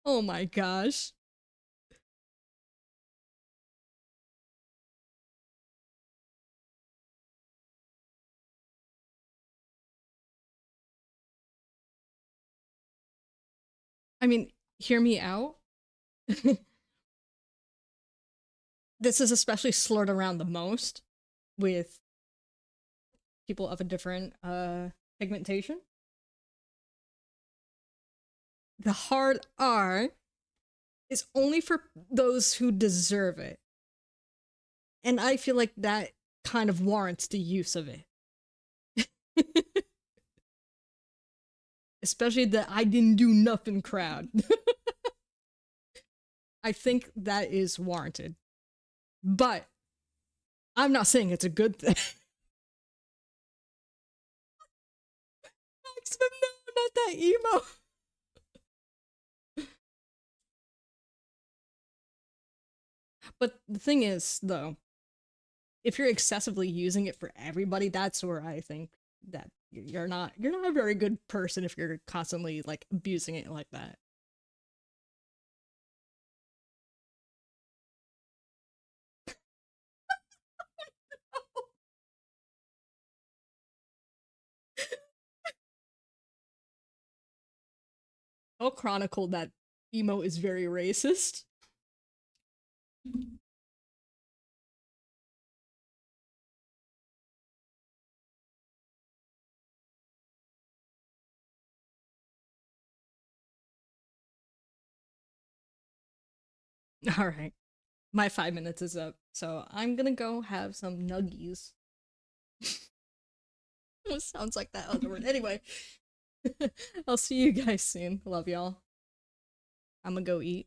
Oh my gosh. I mean, hear me out. This is especially slurred around the most with people of a different pigmentation. The hard R is only for those who deserve it. And I feel like that kind of warrants the use of it. Especially the I didn't do nothing crowd. I think that is warranted. But I'm not saying it's a good thing. Maximum, no, not that emo. But the thing is, though, if you're excessively using it for everybody, that's where I think that you're not a very good person if you're constantly like abusing it like that. I'll chronicle that emo is very racist. All right. My 5 minutes is up, so I'm gonna go have some nuggies. It sounds like that other word. Anyway, I'll see you guys soon. Love y'all. I'm gonna go eat.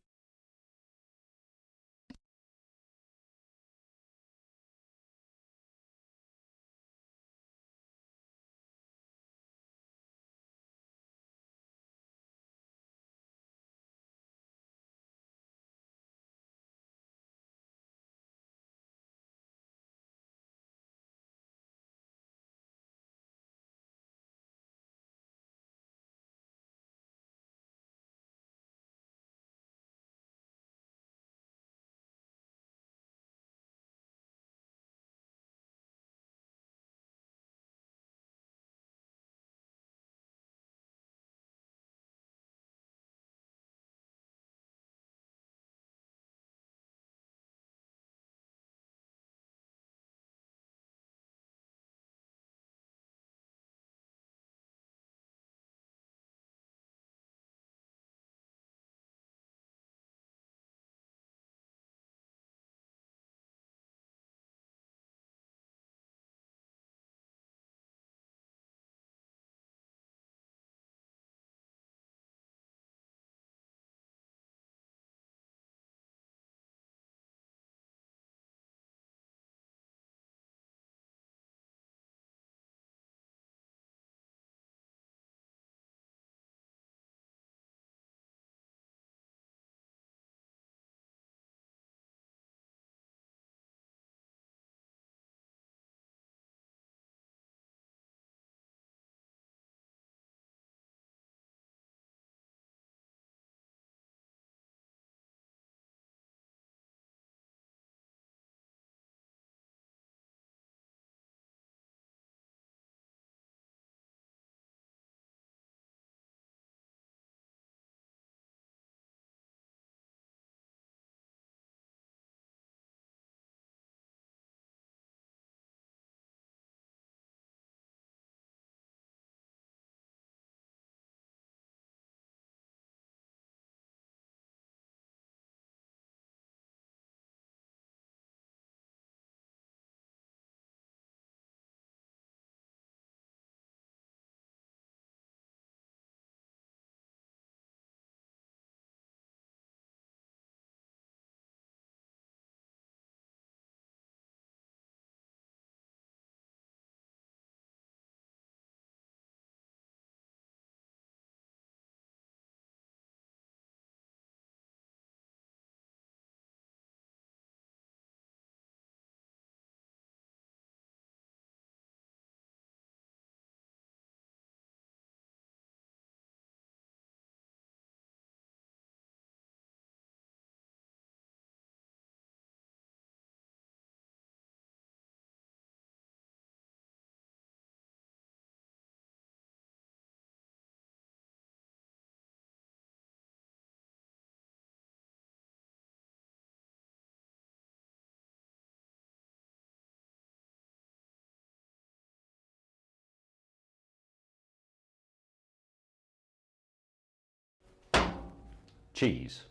Cheese.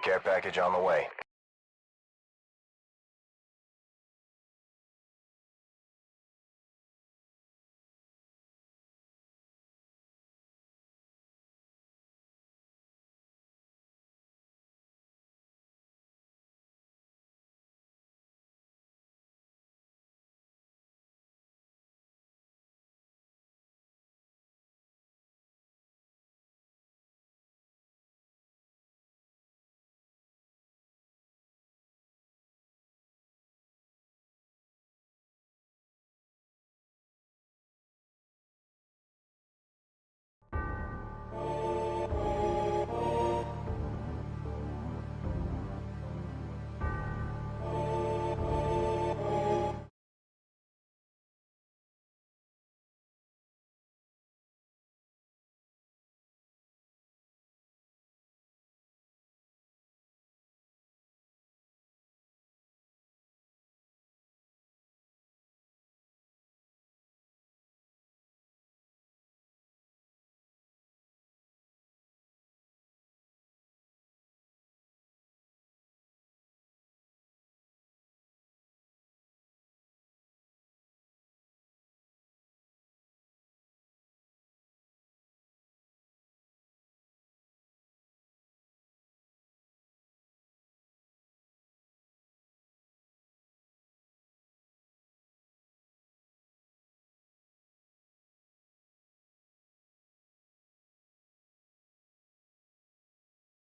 Care package on the way.